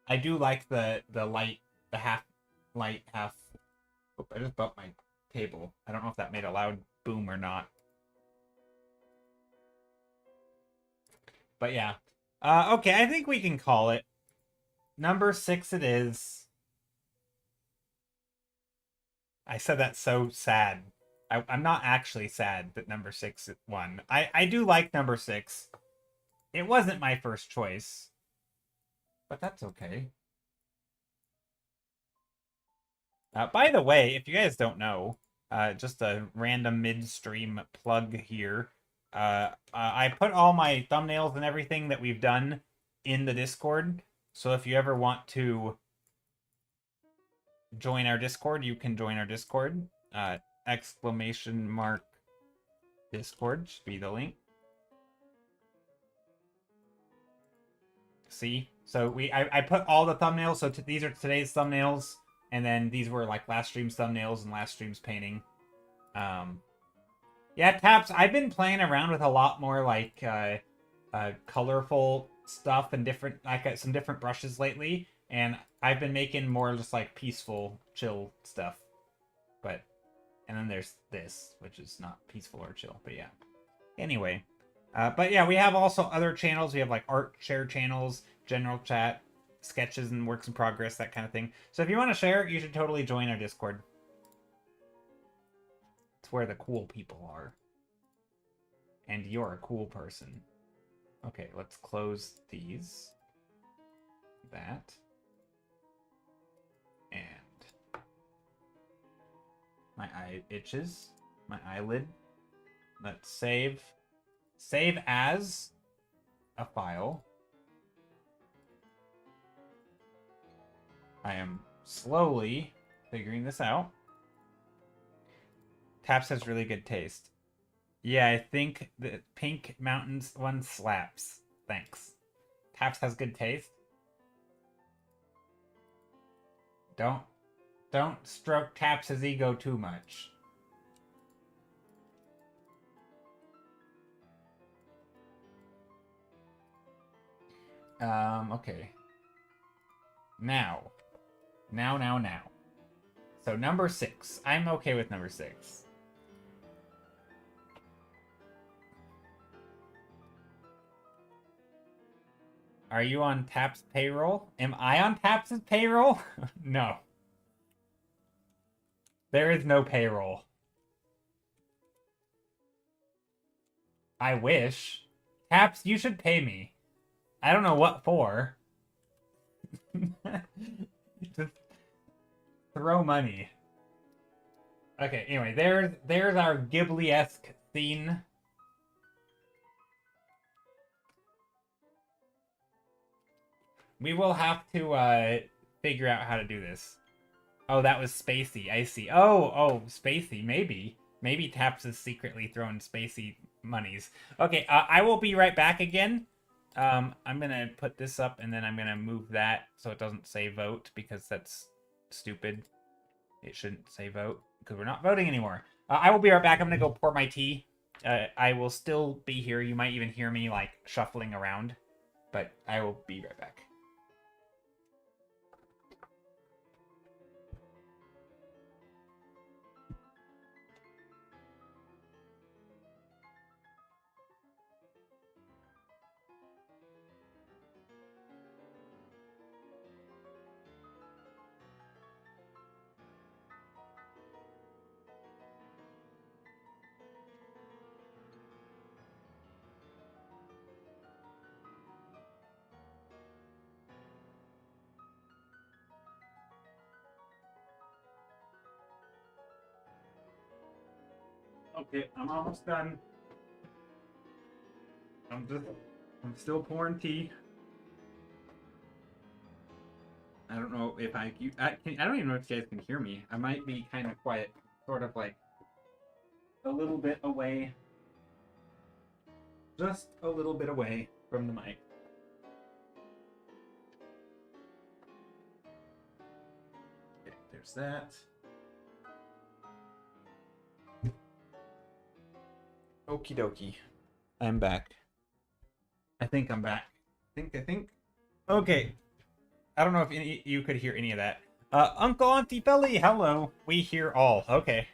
I do like the light, the half light, half... Oh, I just bumped my table. I don't know if that made a loud boom or not. But yeah. Okay, I think we can call it. Number 6 it is. I said that so sad. I'm not actually sad that number 6 won. I do like number 6. It wasn't my first choice. But that's okay. By the way, if you guys don't know, just a random midstream plug here. I put all my thumbnails and everything that we've done in the Discord. So if you ever want to join our Discord, you can join our Discord. Exclamation mark Discord should be the link. See? So I put all the thumbnails. So these are today's thumbnails, and then these were like last stream's thumbnails and last stream's painting. Yeah, Taps, I've been playing around with a lot more like colorful stuff and different, like some different brushes lately, and I've been making more just like peaceful, chill stuff. But, and then there's this, which is not peaceful or chill, but yeah. Anyway, but yeah, we have also other channels. We have like art share channels, general chat, sketches and works in progress, that kind of thing. So if you want to share, you should totally join our Discord. It's where the cool people are. And you're a cool person. Okay, let's close these. That. And my eye itches. My eyelid. Let's save. Save as a file. I am slowly figuring this out. Taps has really good taste. Yeah, I think the Pink Mountains one slaps. Thanks. Taps has good taste. Don't stroke Taps' ego too much. Okay. Now. So number 6. I'm okay with number 6. Are you on Taps payroll? Am I on Taps' payroll? No. There is no payroll. I wish. Taps, you should pay me. I don't know what for. Just throw money. Okay, anyway, there's our Ghibli-esque scene. We will have to figure out how to do this. Oh, that was Spacey. I see. Oh, Spacey. Maybe Taps is secretly throwing Spacey monies. Okay, I will be right back again. I'm gonna put this up and then I'm gonna move that so it doesn't say vote because that's stupid. It shouldn't say vote because we're not voting anymore. I will be right back. I'm gonna go pour my tea. I will still be here. You might even hear me like shuffling around, but I will be right back. Okay, I'm almost done. I'm still pouring tea. I don't know if I don't even know if you guys can hear me. I might be kind of quiet, sort of like a little bit away. Just a little bit away from the mic. Okay, there's that. Okie dokie. I'm back. I think I'm back. I think. Okay. I don't know if you could hear any of that. Uncle Auntie Felly, hello. We hear all. Okay.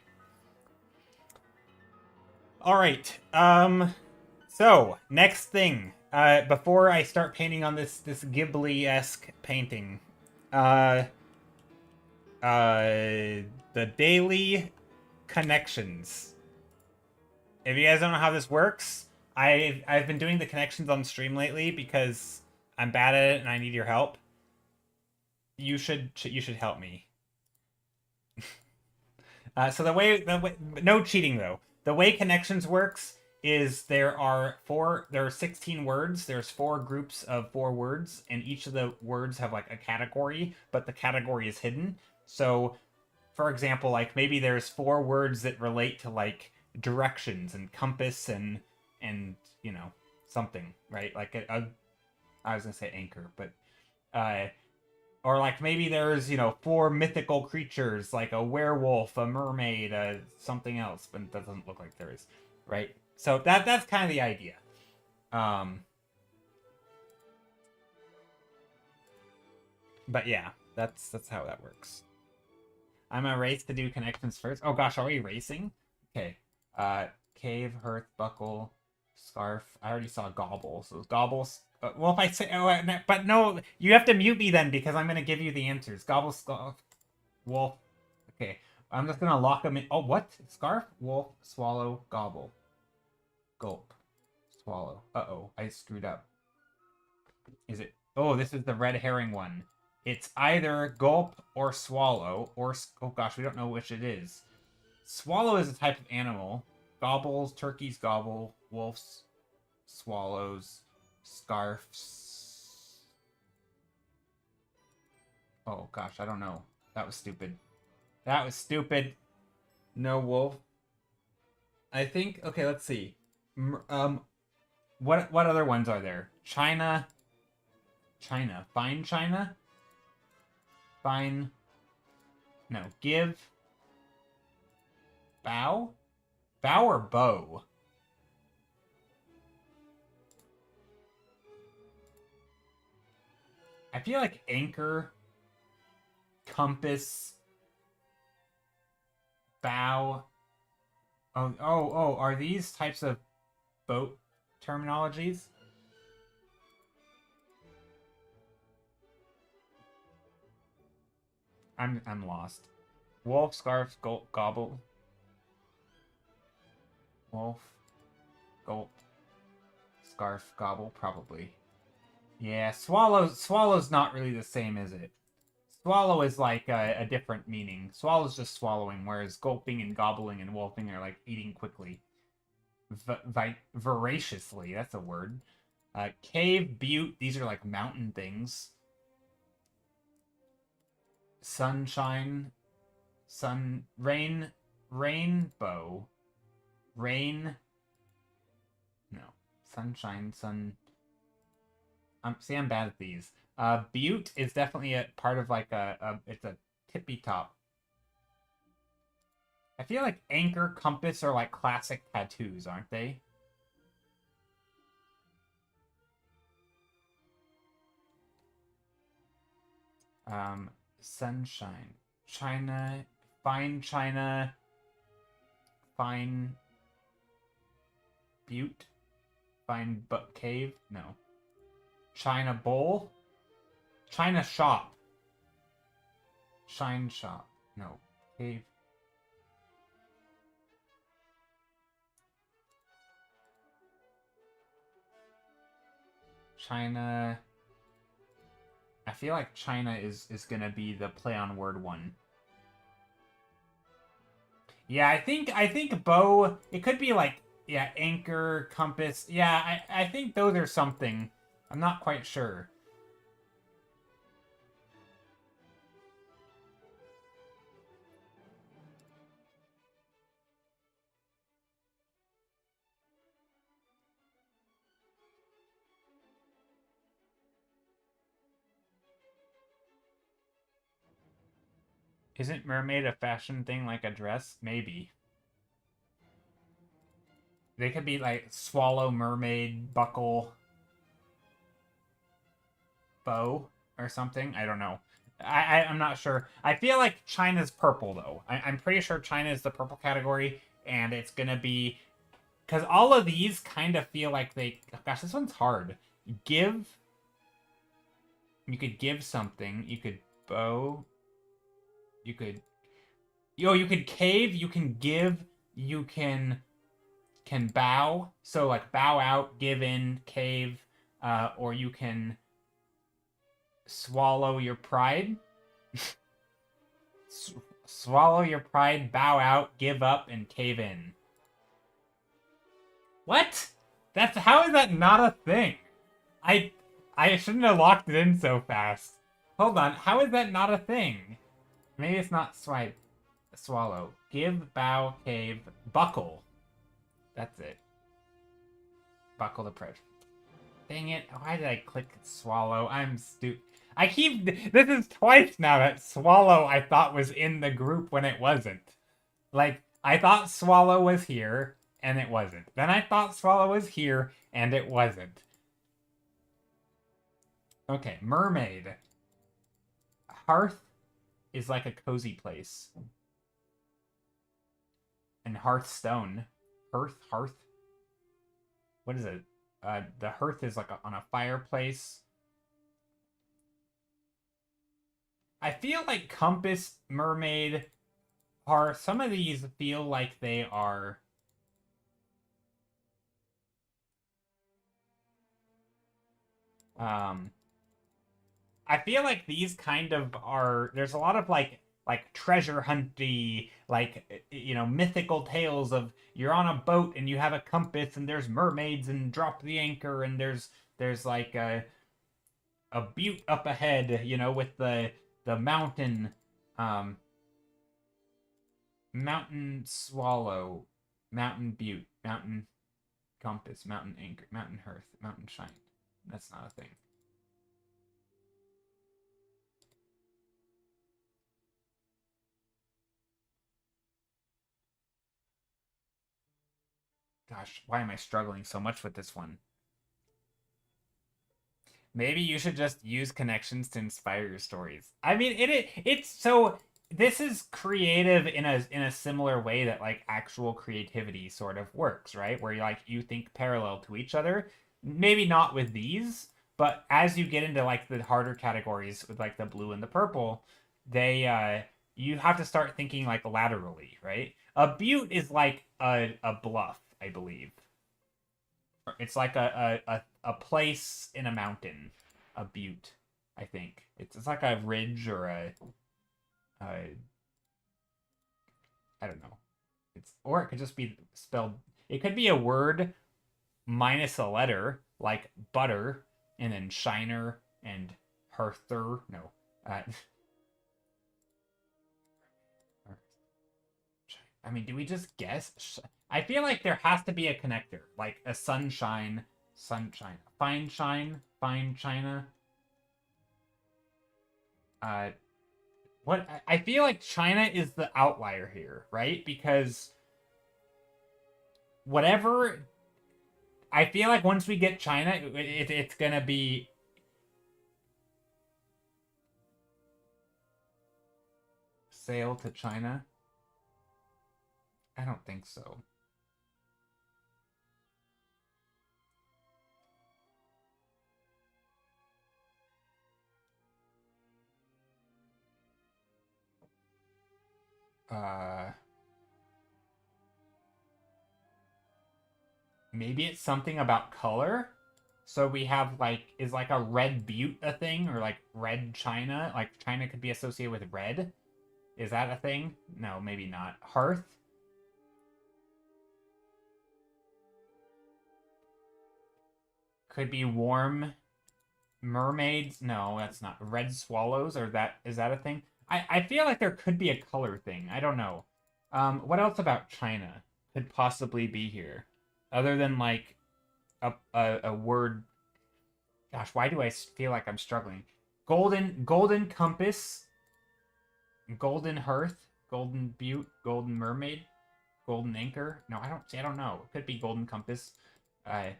Alright. So, next thing. Before I start painting on this Ghibli-esque painting. The daily connections. If you guys don't know how this works, I've been doing the connections on stream lately because I'm bad at it and I need your help. You should help me. So the way no cheating though. The way connections works is there are 16 words. There's 4 groups of 4 words, and each of the words have like a category, but the category is hidden. So, for example, like maybe there's 4 words that relate to like directions and compass and you know something, right? Like I was gonna say anchor, but or like maybe there's 4 mythical creatures like a werewolf, a mermaid, something else, but it doesn't look like there is, right? So that's kind of the idea. But yeah, that's how that works. I'm gonna race to do connections first. Oh gosh, are we racing? Okay. Cave, hearth, buckle, scarf. I already saw gobble, so gobbles. Well, if I say, but no, you have to mute me then because I'm gonna give you the answers. Gobble, scarf, wolf. Okay, I'm just gonna lock them in. Oh, what? Scarf, wolf, swallow, gobble, gulp, swallow. Uh-oh, I screwed up. Is it? Oh, this is the red herring one. It's either gulp or swallow, or oh gosh, we don't know which it is. Swallow is a type of animal. Gobbles, turkeys gobble, wolves, swallows, scarfs. Oh gosh, I don't know. That was stupid. That was stupid. No wolf. I think. Okay, let's see. What other ones are there? China. China. Fine China. Fine. No. Give. Bow. Bow or bow? I feel like anchor, compass, bow. Oh, are these types of boat terminologies? I'm lost. Wolf, scarf, gobble. Wolf, gulp, scarf, gobble, probably. Yeah, swallow's not really the same, is it? Swallow is like a different meaning. Swallow's just swallowing, whereas gulping and gobbling and wolfing are like eating quickly. Voraciously, that's a word. Cave, butte, these are like mountain things. Sunshine, rainbow. Rain, no. Sunshine, I'm bad at these. Butte is definitely a part of like it's a tippy top. I feel like anchor, compass are like classic tattoos, aren't they? Sunshine, China, fine, butte, fine but cave, no. China bowl, China shop, shine shop, no. Cave. China. I feel like China is gonna be the play on word one. Yeah, I think bow. It could be like yeah, anchor, compass. Yeah, I think those are something. I'm not quite sure. Isn't mermaid a fashion thing like a dress? Maybe. They could be like swallow, mermaid, buckle, bow, or something. I don't know. I'm not sure. I feel like China's purple though. I'm pretty sure China is the purple category, and it's gonna be because all of these kind of feel like they. Gosh, this one's hard. Give. You could give something. You could bow. You could. You could cave. You can give. You can bow. So like bow out, give in, cave, or you can swallow your pride. Swallow your pride, bow out, give up, and cave in. What? How is that not a thing? I I shouldn't have locked it in so fast. Hold on, how is that not a thing? Maybe it's not swipe. Swallow. Give, bow, cave, buckle. That's it. Buckle the pressure. Dang it, why did I click swallow? I'm stupid. I keep... This is twice now that swallow I thought was in the group when it wasn't. Like, I thought swallow was here, and it wasn't. Then I thought swallow was here, and it wasn't. Okay, mermaid. Hearth is like a cozy place. And hearthstone. Hearth. What is it? The hearth is like on a fireplace. I feel like compass, mermaid, hearth. Some of these feel like they are... I feel like these kind of are... There's a lot of like treasure hunty, like, you know, mythical tales of you're on a boat and you have a compass and there's mermaids and drop the anchor and there's like a butte up ahead, you know, with the mountain, mountain swallow, mountain butte, mountain compass, mountain anchor, mountain hearth, mountain shine. That's not a thing. Gosh, why am I struggling so much with this one? Maybe you should just use connections to inspire your stories. I mean, it's so this is creative in a similar way that like actual creativity sort of works, right? Where you think parallel to each other. Maybe not with these, but as you get into like the harder categories with like the blue and the purple, they you have to start thinking like laterally, right? A butte is like a bluff, I believe. It's like a place in a mountain, a butte. I think it's like a ridge or a I don't know. It's or it could just be spelled. It could be a word minus a letter like butter, and then shiner and hearther. No, uh, I mean, do we just guess? I feel like there has to be a connector, like a sunshine, fine shine, fine china. Uh, what I feel like China is the outlier here, right? Because whatever, I feel like once we get China, it's gonna be sail to China. I don't think so. Uh, Maybe it's something about color. So we have like, is like a red butte a thing, or like red China? Like China could be associated with red. Is that a thing? No, maybe not. Hearth. Could be warm mermaids. No, that's not. Red swallows, or that is that a thing? I feel like there could be a color thing. I don't know. What else about China could possibly be here, other than like a word? Gosh, why do I feel like I'm struggling? Golden compass, golden hearth, golden butte, golden mermaid, golden anchor. No, I don't see. I don't know. It could be golden compass. Uh,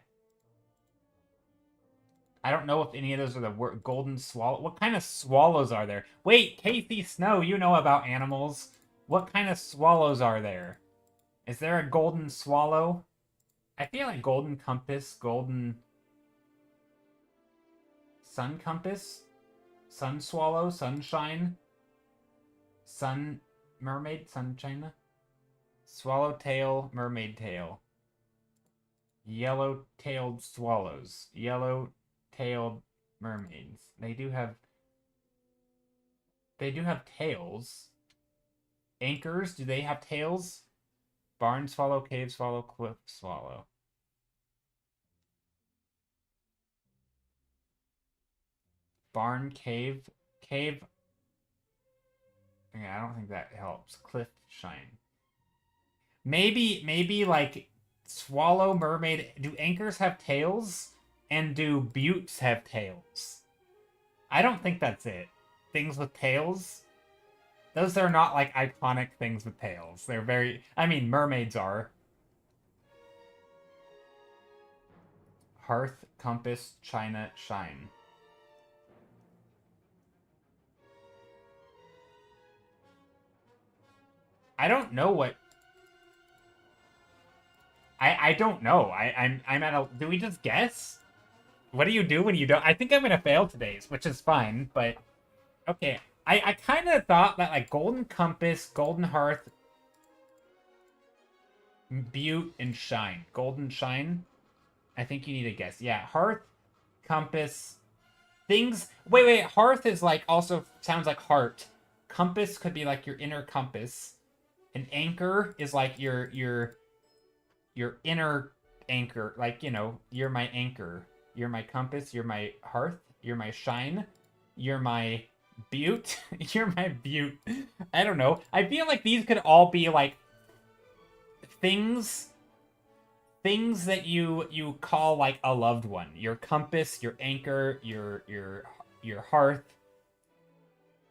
I don't know if any of those are the word golden swallow. What kind of swallows are there? Wait, Casey Snow, you know about animals. What kind of swallows are there? Is there a golden swallow? I feel like golden compass, golden sun compass, sun swallow, sunshine, sun mermaid, sun china, swallowtail, mermaid tail, yellow-tailed swallows, yellow-tailed mermaids. They do have tails. Anchors, do they have tails? Barn swallow, cave swallow, cliff swallow. Barn, cave, cave. Okay, I don't think that helps. Cliff, shine. Maybe like swallow, mermaid. Do anchors have tails? And do buttes have tails? I don't think that's it. Things with tails? Those are not like iconic things with tails. They're very... I mean, mermaids are. Hearth, compass, china, shine. I don't know what... I don't know. I'm at a... Do we just guess? What do you do when you don't... I think I'm gonna fail today's, which is fine, but... Okay, I kind of thought that, like, golden compass, golden hearth, butte, and shine. Golden shine? I think you need to guess. Yeah, hearth, compass, things... Wait, hearth is, like, also sounds like heart. Compass could be, like, your inner compass. An anchor is, like, your inner anchor. Like, you know, you're my anchor. You're my compass. You're my hearth. You're my shine. You're my butte. You're my butte. I don't know. I feel like these could all be, like, things that you call, like, a loved one. Your compass, your anchor, your hearth,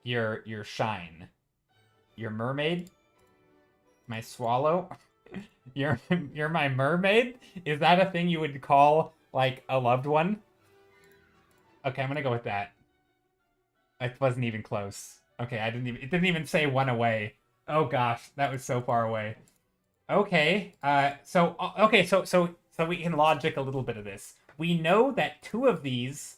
your shine. Your mermaid. My swallow. You're my mermaid? Is that a thing you would call, like, a loved one? Okay, I'm gonna go with that. It wasn't even close. Okay, it didn't even say one away. Oh gosh, that was so far away. Okay, so we can logic a little bit of this. We know that 2 of these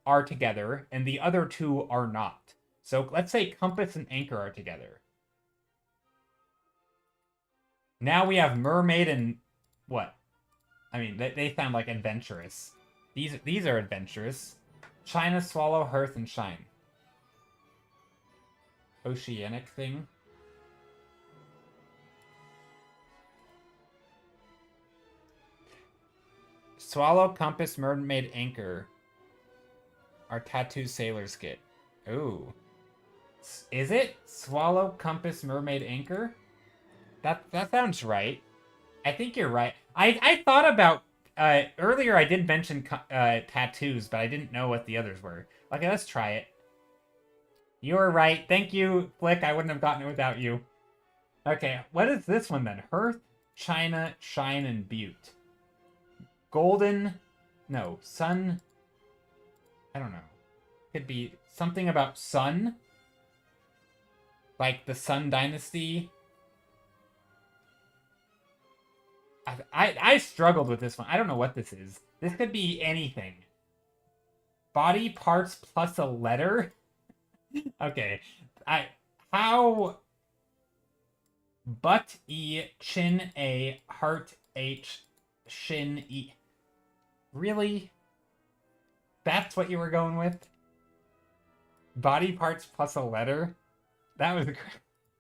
are together, and the other 2 are not. So let's say compass and anchor are together. Now we have mermaid and what? I mean, they sound like adventurous. These are adventurous. China, swallow, hearth, and shine. Oceanic thing. Swallow, compass, mermaid, anchor. Our tattoo sailors get. Ooh. Is it? Swallow, compass, mermaid, anchor? That sounds right. I think you're right. I thought about earlier. I did mention tattoos, but I didn't know what the others were. Okay, let's try it. You're right. Thank you, Flick. I wouldn't have gotten it without you. Okay, what is this one then? Hearth, china, shine, and butte. Golden, no, sun. I don't know. Could be something about sun, like the Sun Dynasty. I struggled with this one. I don't know what this is. This could be anything. Body parts plus a letter? Okay. How... Butt E, chin A, heart H, shin E. Really? That's what you were going with? Body parts plus a letter? That was...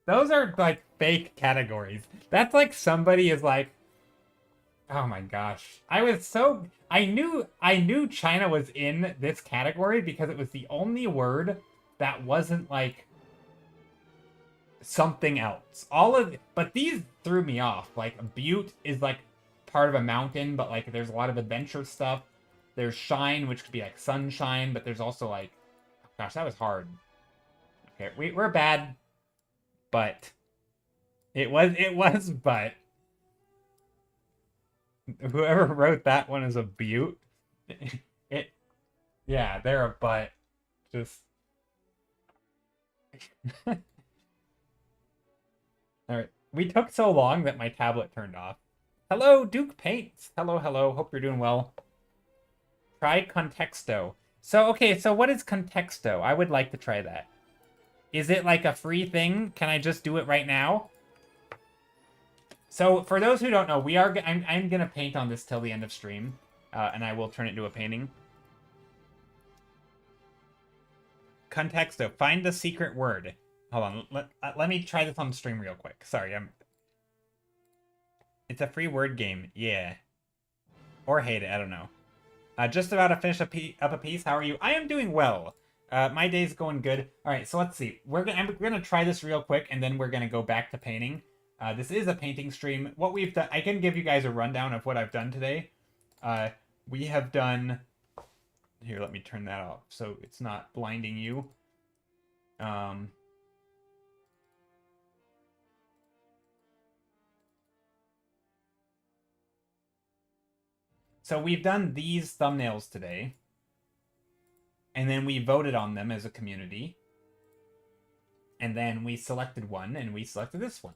Those are, like, fake categories. That's like somebody is like... Oh my gosh. I knew China was in this category because it was the only word that wasn't like something else. But these threw me off. Like butte is like part of a mountain, but like there's a lot of adventure stuff. There's shine, which could be like sunshine, but there's also like, gosh, that was hard. Okay, we're bad, but it was but. Whoever wrote that one is a butte. Yeah, they're a butt. Just. Alright. We took so long that my tablet turned off. Hello, Duke Paints. Hello. Hope you're doing well. Try Contexto. So, okay, so what is Contexto? I would like to try that. Is it like a free thing? Can I just do it right now? So, for those who don't know, I'm gonna paint on this till the end of stream, and I will turn it into a painting. Contexto. Find the secret word. Hold on. Let me try this on stream real quick. Sorry, It's a free word game. Yeah. Or hate it. I don't know. Just about to finish up a piece. How are you? I am doing well. My day's going good. All right, so let's see. I'm gonna try this real quick, and then we're gonna go back to painting. This is a painting stream. What we've done, I can give you guys a rundown of what I've done today. We have done. Here, let me turn that off so it's not blinding you. So we've done these thumbnails today. And then we voted on them as a community. And then we selected one, and we selected this one.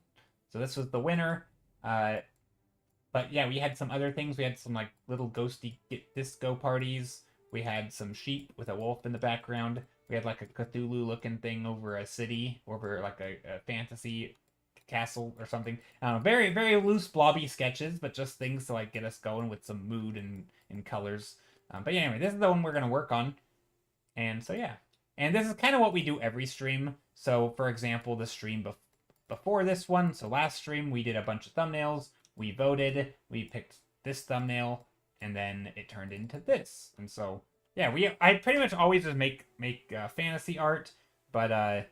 So this was the winner. But yeah, we had some other things. We had some like little ghosty disco parties. We had some sheep with a wolf in the background. We had like a Cthulhu looking thing over a city, over like a fantasy castle or something. Very, very loose blobby sketches, but just things to like get us going with some mood and colors. But yeah, anyway, this is the one we're gonna work on. And so yeah. And this is kind of what we do every stream. So for example, the stream before this one, so last stream we did a bunch of thumbnails. We voted, we picked this thumbnail, and then it turned into this. And so yeah, I pretty much always just make fantasy art, but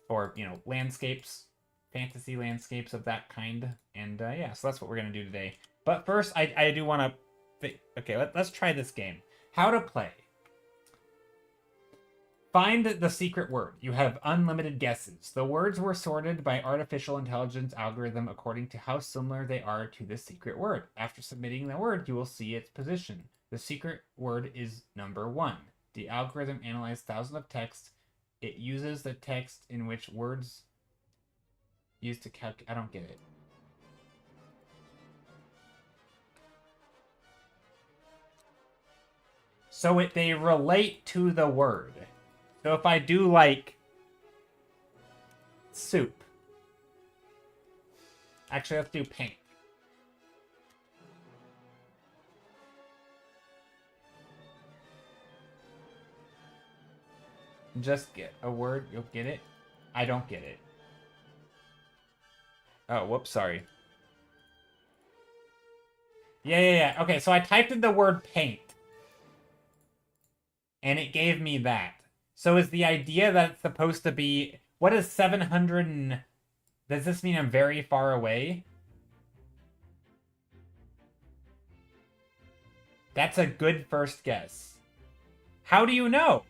or you know, landscapes, fantasy landscapes of that kind. And yeah, so that's what we're gonna do today. But first, I do want to. Okay, let's try this game. How to play. Find the secret word. You have unlimited guesses. The words were sorted by artificial intelligence algorithm according to how similar they are to the secret word. After submitting the word, you will see its position. The secret word is number 1. The algorithm analyzed thousands of text. It uses the text in which words used to calculate. I don't get it. So they relate to the word. So if I do like soup. Actually, let's do paint. Just get a word, you'll get it. I don't get it. Oh, whoops, sorry. Yeah. Okay, so I typed in the word paint. And it gave me that. So is the idea that it's supposed to be... What is 700 and... Does this mean I'm very far away? That's a good first guess. How do you know?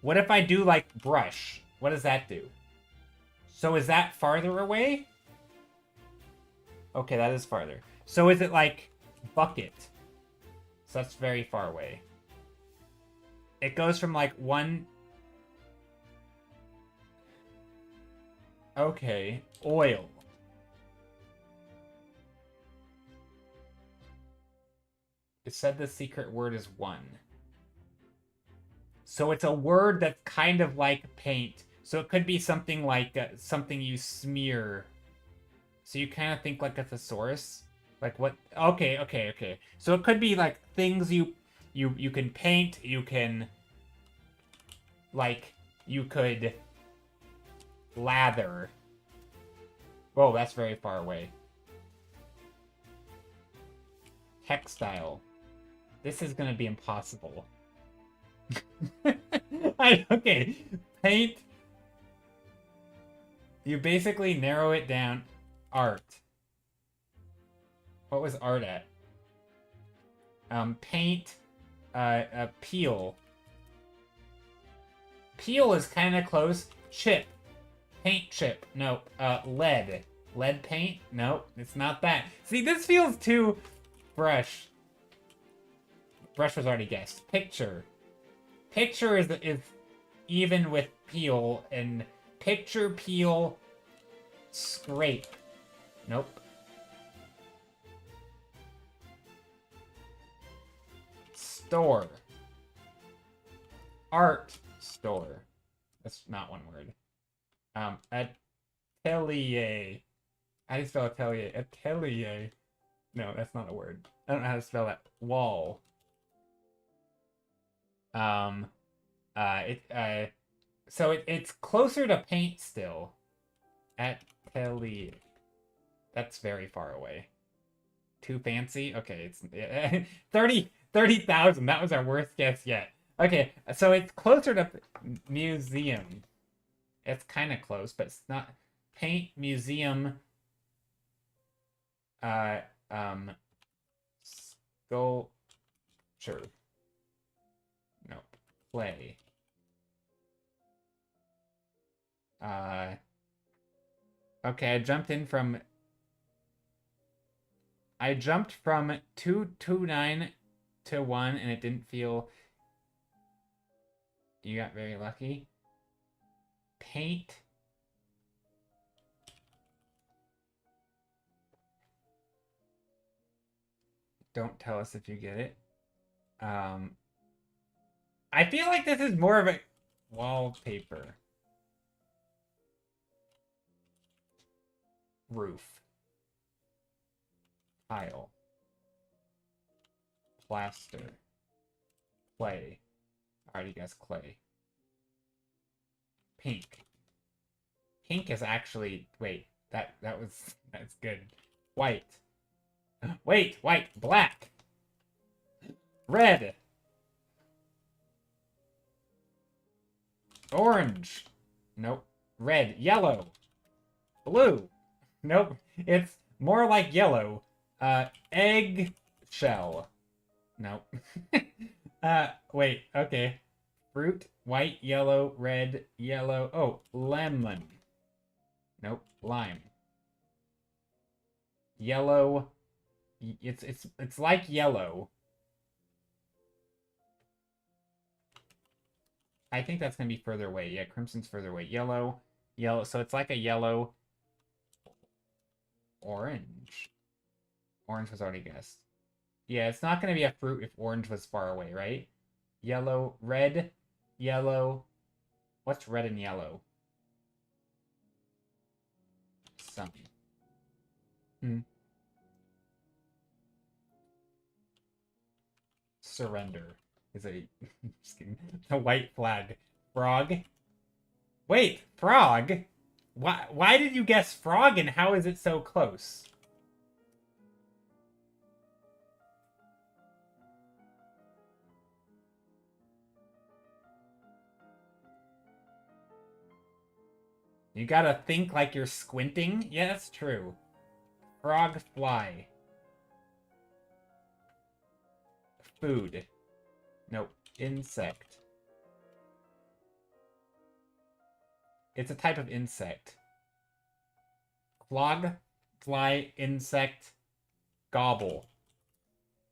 What if I do, like, brush? What does that do? So is that farther away? Okay, that is farther. So is it, like... bucket. So that's very far away. It goes from like 1. Okay, oil. It said the secret word is 1. So it's a word that's kind of like paint. So it could be something like something you smear. So you kind of think like a thesaurus. Like what? Okay. So it could be like things you can paint. You can like you could lather. Whoa, that's very far away. Textile. This is gonna be impossible. Okay, paint. You basically narrow it down. Art. What was art at? Paint. Peel. Peel is kind of close. Chip. Paint chip. Nope. Lead. Lead paint? Nope. It's not that. See, this feels too... Brush. Brush was already guessed. Picture. Picture is even with peel. And picture, peel, scrape. Nope. Store. Art store. That's not one word. Atelier. How do you spell atelier? Atelier. No, that's not a word. I don't know how to spell that. Wall. So it's closer to paint still. Atelier. That's very far away. Too fancy? Okay, it's 30,000. That was our worst guess yet. Okay, so it's closer to museum. It's kind of close, but it's not. Paint, museum, uh, um, sculpture. Nope. Play. Okay, I jumped from 229 to 1 and it didn't feel. You got very lucky. Paint. Don't tell us if you get it. I feel like this is more of a wallpaper. Roof. Tile. Plaster. Clay. I already guessed clay. Pink. Pink is actually... Wait, that's good. White. Wait, white. Black. Red. Orange. Nope. Red. Yellow. Blue. Nope. It's more like yellow. Egg shell. Nope. Wait. Okay. Fruit. White, yellow, red, yellow. Oh, lemon. Nope. Lime. Yellow. It's like yellow. I think that's gonna be further away. Yeah, crimson's further away. Yellow. Yellow. So it's like a yellow. Orange. Orange was already guessed. Yeah, it's not going to be a fruit if orange was far away, right? Yellow, red, yellow. What's red and yellow? Sun. Surrender is a a white flag. Frog. Wait, frog? Why did you guess frog and how is it so close? You gotta think like you're squinting? Yeah, that's true. Frog fly. Food. Nope. Insect. It's a type of insect. Clog, fly, insect, gobble.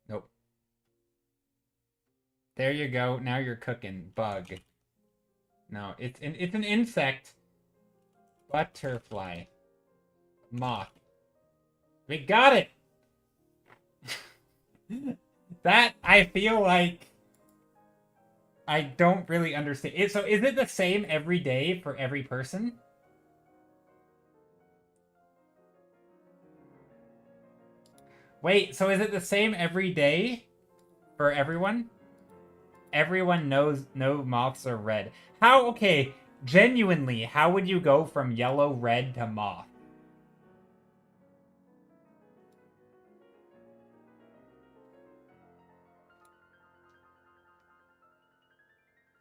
Nope. There you go. Now you're cooking. Bug. No, it's an insect. Butterfly. Moth. We got it! That, I feel like... I don't really understand. So is it the same every day for every person? Wait, so is it the same every day for everyone? Everyone knows no moths are red. How, okay, genuinely, how would you go from yellow, red to moth?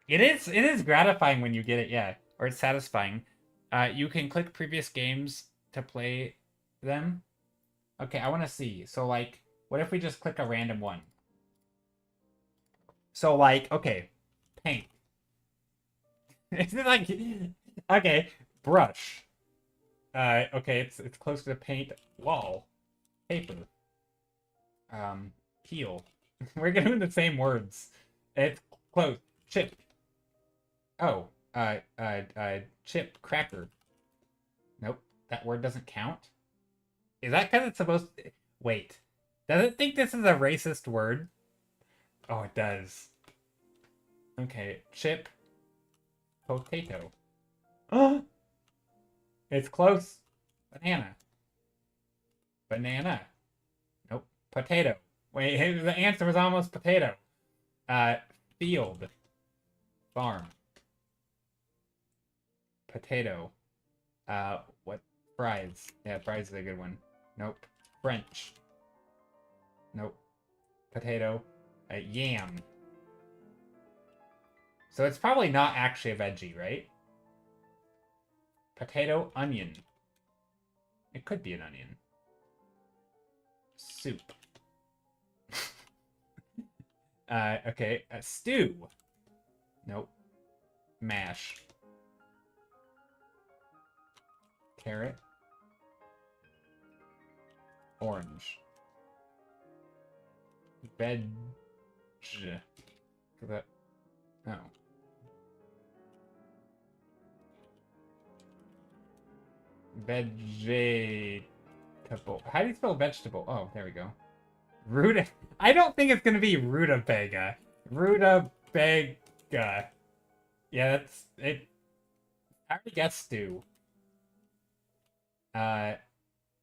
It is gratifying when you get it, yeah. Or it's satisfying. You can click previous games to play them. Okay, I want to see. So, like, what if we just click a random one? So, like, okay, paint. Is it like, okay, brush. Okay, it's close to paint. Wall. Paper. Peel. We're doing the same words. It's close. Chip. Oh, chip, cracker. Nope, that word doesn't count. Is that because it's supposed to... Wait, does it think this is a racist word? Oh, it does. Okay, chip, potato. Oh, it's close. Banana. Banana. Nope, potato. Wait, the answer was almost potato. Field. Farm. Potato. What? Fries. Yeah, fries is a good one. Nope. French. Nope. Potato. Yam. So it's probably not actually a veggie, right? Potato, onion. It could be an onion. Soup. Okay. Stew. Nope. Mash. Carrot. Orange. Veg. That. Oh. Vegetable. How do you spell vegetable? Oh, there we go. Ruta. I don't think it's gonna be rutabaga. Rutabaga. Yeah, that's it. I already guessed stew.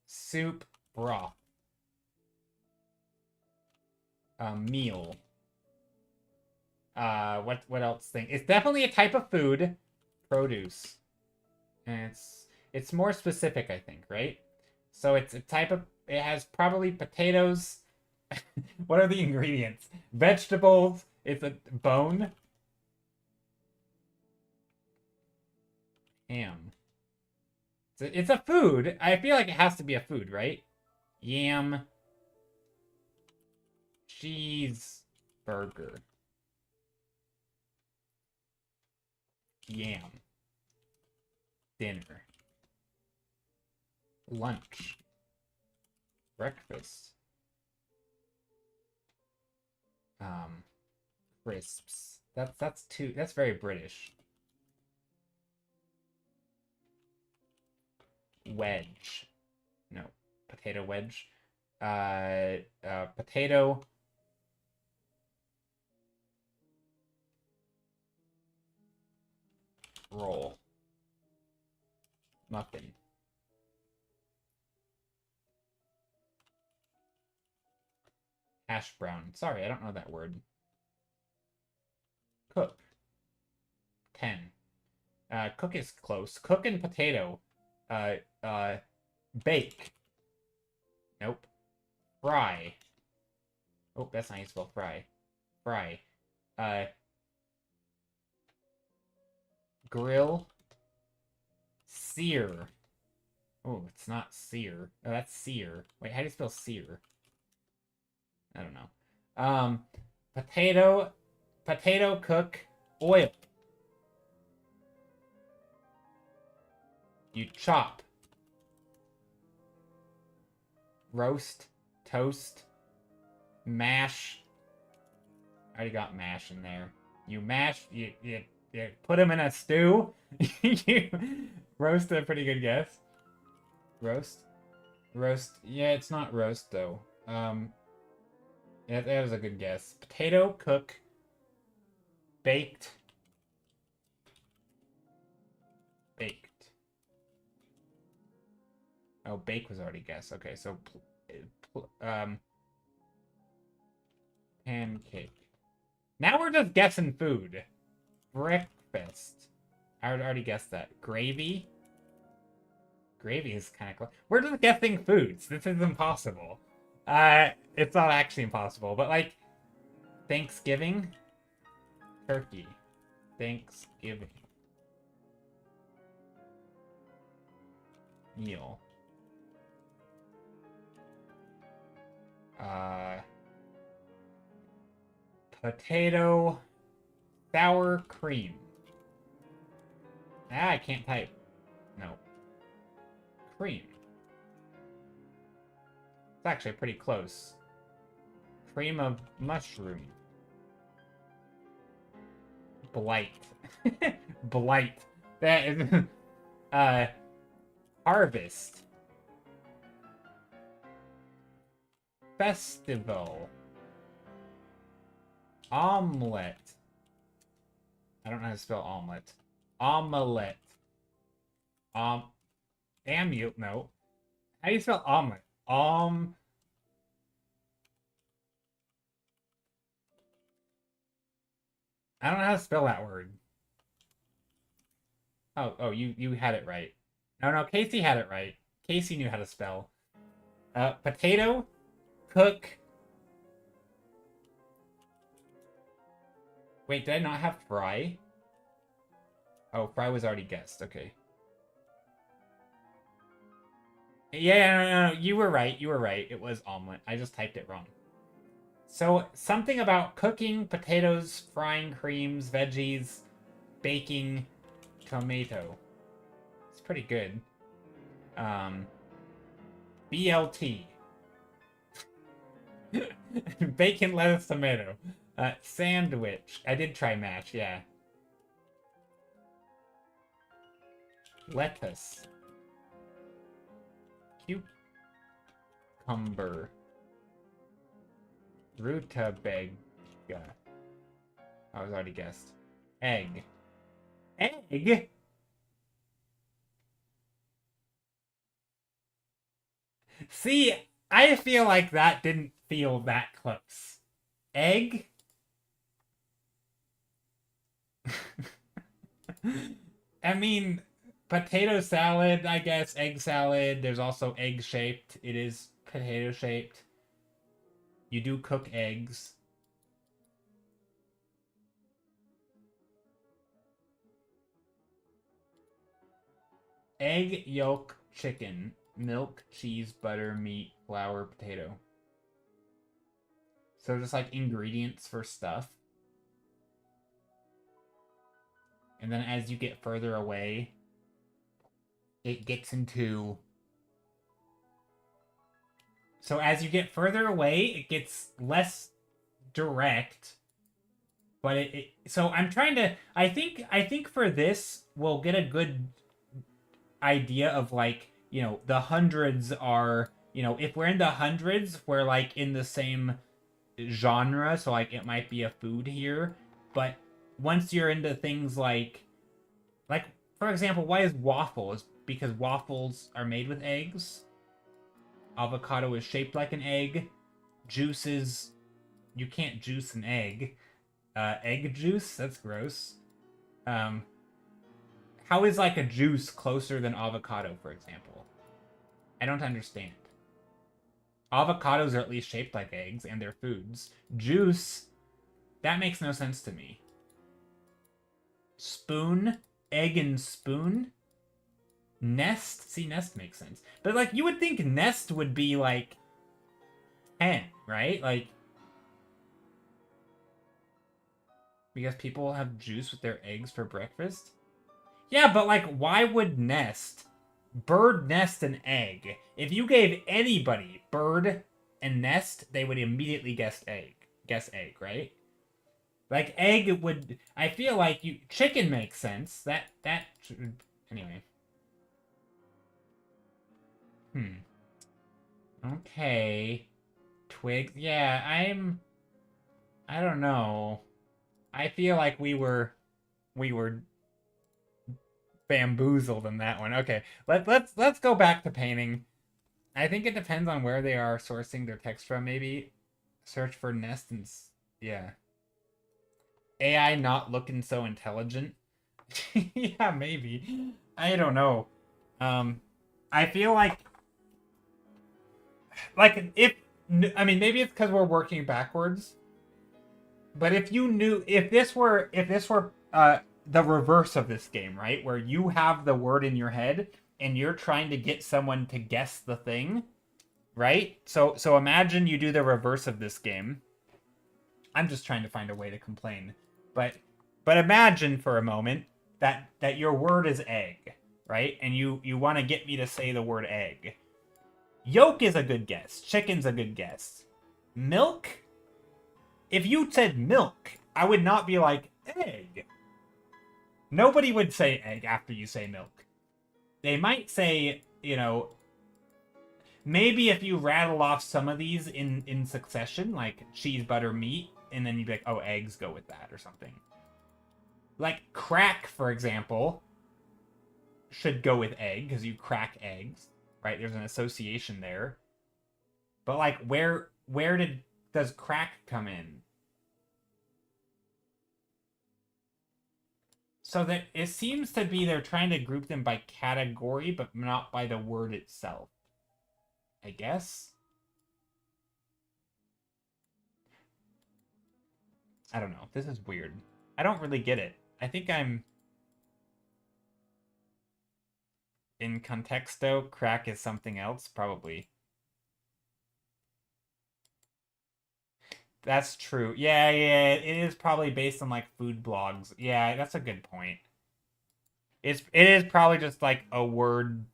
Soup, broth. Meal. What else thing? It's definitely a type of food. Produce. And it's more specific, I think, right? So it's a type of, it has probably potatoes. What are the ingredients? Vegetables. It's a bone. Ham. It's a food. I feel like it has to be a food, right? Yam. Cheeseburger. Yam. Dinner. Lunch. Breakfast. Crisps. That's very British. Wedge. No. Potato wedge. Potato. Roll. Muffin. Hash brown. Sorry, I don't know that word. Cook. 10. Cook is close. Cook and potato. Bake. Nope. Fry. Oh, that's not how you spell fry. Fry. Grill. Sear. Oh, it's not sear. Oh, that's sear. Wait, how do you spell sear? I don't know. Potato cook, oil. You chop. Roast, toast, mash. I already got mash in there. You mash, you put them in a stew. You roast a pretty good guess. Roast? Roast. Yeah, it's not roast though. Yeah, that was a good guess. Potato, cook, baked. Baked. Oh, bake was already guessed. Okay, so pancake. Now we're just guessing food. Breakfast. I would already guessed that. Gravy. Gravy is kind of close. We're just guessing foods. This is impossible. It's not actually impossible, but like Thanksgiving, turkey, Thanksgiving, meal, potato, sour cream. I can't type. No. Cream. It's actually pretty close. Cream of mushroom. Blight. Blight. That is harvest. Festival. Omelette. I don't know how to spell omelet. Omelette. Amule. No. How do you spell omelet? I don't know how to spell that word. Oh, you had it right. No, Casey had it right. Casey knew how to spell. Potato, cook, Wait, did I not have fry? Oh, fry was already guessed. Okay. Yeah, no, you were right. You were right. It was omelet. I just typed it wrong. So, something about cooking, potatoes, frying creams, veggies, baking, tomato. It's pretty good. BLT. Bacon, lettuce, tomato. Sandwich. I did try mash, yeah. Lettuce. Cucumber. Rutabaga. I was already guessed. Egg. Egg? See, I feel like that didn't feel that close. Egg? I mean, potato salad, I guess, egg salad. There's also egg-shaped. It is potato-shaped. You do cook eggs. Egg, yolk, chicken, milk, cheese, butter, meat, flour, potato. So just like ingredients for stuff. And then as you get further away, it gets into... So as you get further away, it gets less direct. But so I'm trying to... I think for this, we'll get a good idea of like, you know, the hundreds are... You know, if we're in the hundreds, we're like in the same genre. So like it might be a food here. But once you're into things like for example, why is waffles? Because waffles are made with eggs. Avocado is shaped like an egg. Juices, you can't juice an egg. Egg juice, that's gross. How is like a juice closer than avocado, for example? I don't understand. Avocados are at least shaped like eggs, and they're foods. Juice, that makes no sense to me. Spoon, egg and spoon. Nest, see, nest makes sense. But like, you would think nest would be like 10, right? Like, because people have juice with their eggs for breakfast. Yeah, but like, why would nest, bird, nest, and egg? If you gave anybody bird and nest, they would immediately guess egg. Guess egg, right? Like egg would. I feel like chicken makes sense. That anyway. Okay. Twigs. Yeah, I don't know. I feel like we were bamboozled in that one. Okay, let's go back to painting. I think it depends on where they are sourcing their text from. Maybe search for nest and yeah. AI not looking so intelligent. Yeah, maybe. I don't know. I feel like if I mean maybe it's because we're working backwards. But if you knew if this were the reverse of this game, right? Where you have the word in your head and you're trying to get someone to guess the thing, right? So imagine you do the reverse of this game. I'm just trying to find a way to complain. But imagine for a moment that your word is egg, right? And you want to get me to say the word egg. Yolk is a good guess. Chicken's a good guess. Milk? If you said milk, I would not be like, egg. Nobody would say egg after you say milk. They might say, you know, maybe if you rattle off some of these in succession, like cheese, butter, meat, and then you'd be like, oh, eggs go with that or something. Like crack, for example, should go with egg because you crack eggs, right? There's an association there. But like, where does crack come in? So that it seems to be they're trying to group them by category, but not by the word itself. I guess? I don't know. This is weird. I don't really get it. I think I'm in contexto. Crack is something else, probably. That's true. Yeah, yeah, it is probably based on like food blogs. Yeah, that's a good point. It is probably just like a word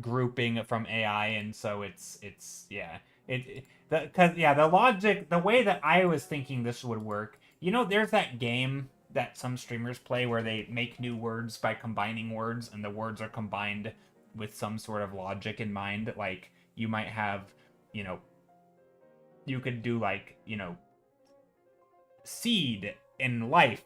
grouping from AI, and so it's yeah. Because yeah, the logic, the way that I was thinking this would work, you know, there's that game that some streamers play where they make new words by combining words, and the words are combined with some sort of logic in mind. Like you might have, you know, you could do like, you know, seed and life,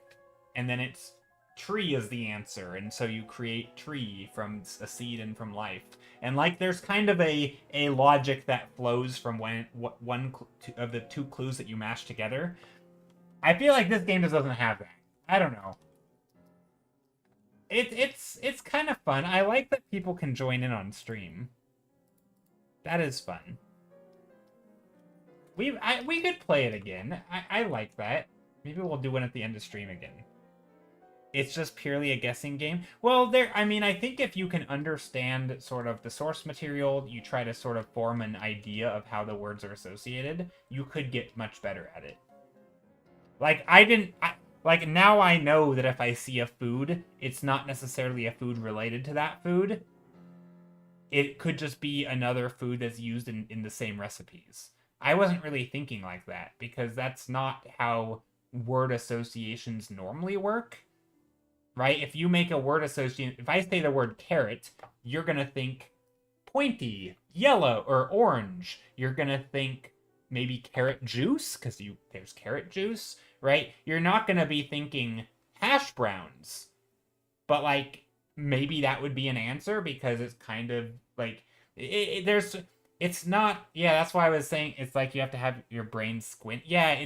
and then it's tree is the answer, and so you create tree from a seed and from life. And like there's kind of a logic that flows from when one of the two clues that you mash together. I feel like this game just doesn't have that. I don't know. It's kind of fun. I like that people can join in on stream. That is fun. We could play it again. I like that. Maybe we'll do one at the end of stream again. It's just purely a guessing game. Well, I mean, I think if you can understand sort of the source material, you try to sort of form an idea of how the words are associated, you could get much better at it. Like, like, now I know that if I see a food, it's not necessarily a food related to that food. It could just be another food that's used in the same recipes. I wasn't really thinking like that, because that's not how word associations normally work. Right? If you make a word association, if I say the word carrot, you're going to think pointy, yellow, or orange. You're going to think maybe carrot juice, because there's carrot juice, right? You're not going to be thinking hash browns. But, like, maybe that would be an answer, because it's kind of, like, it's not, yeah, that's why I was saying it's like you have to have your brain squint. Yeah,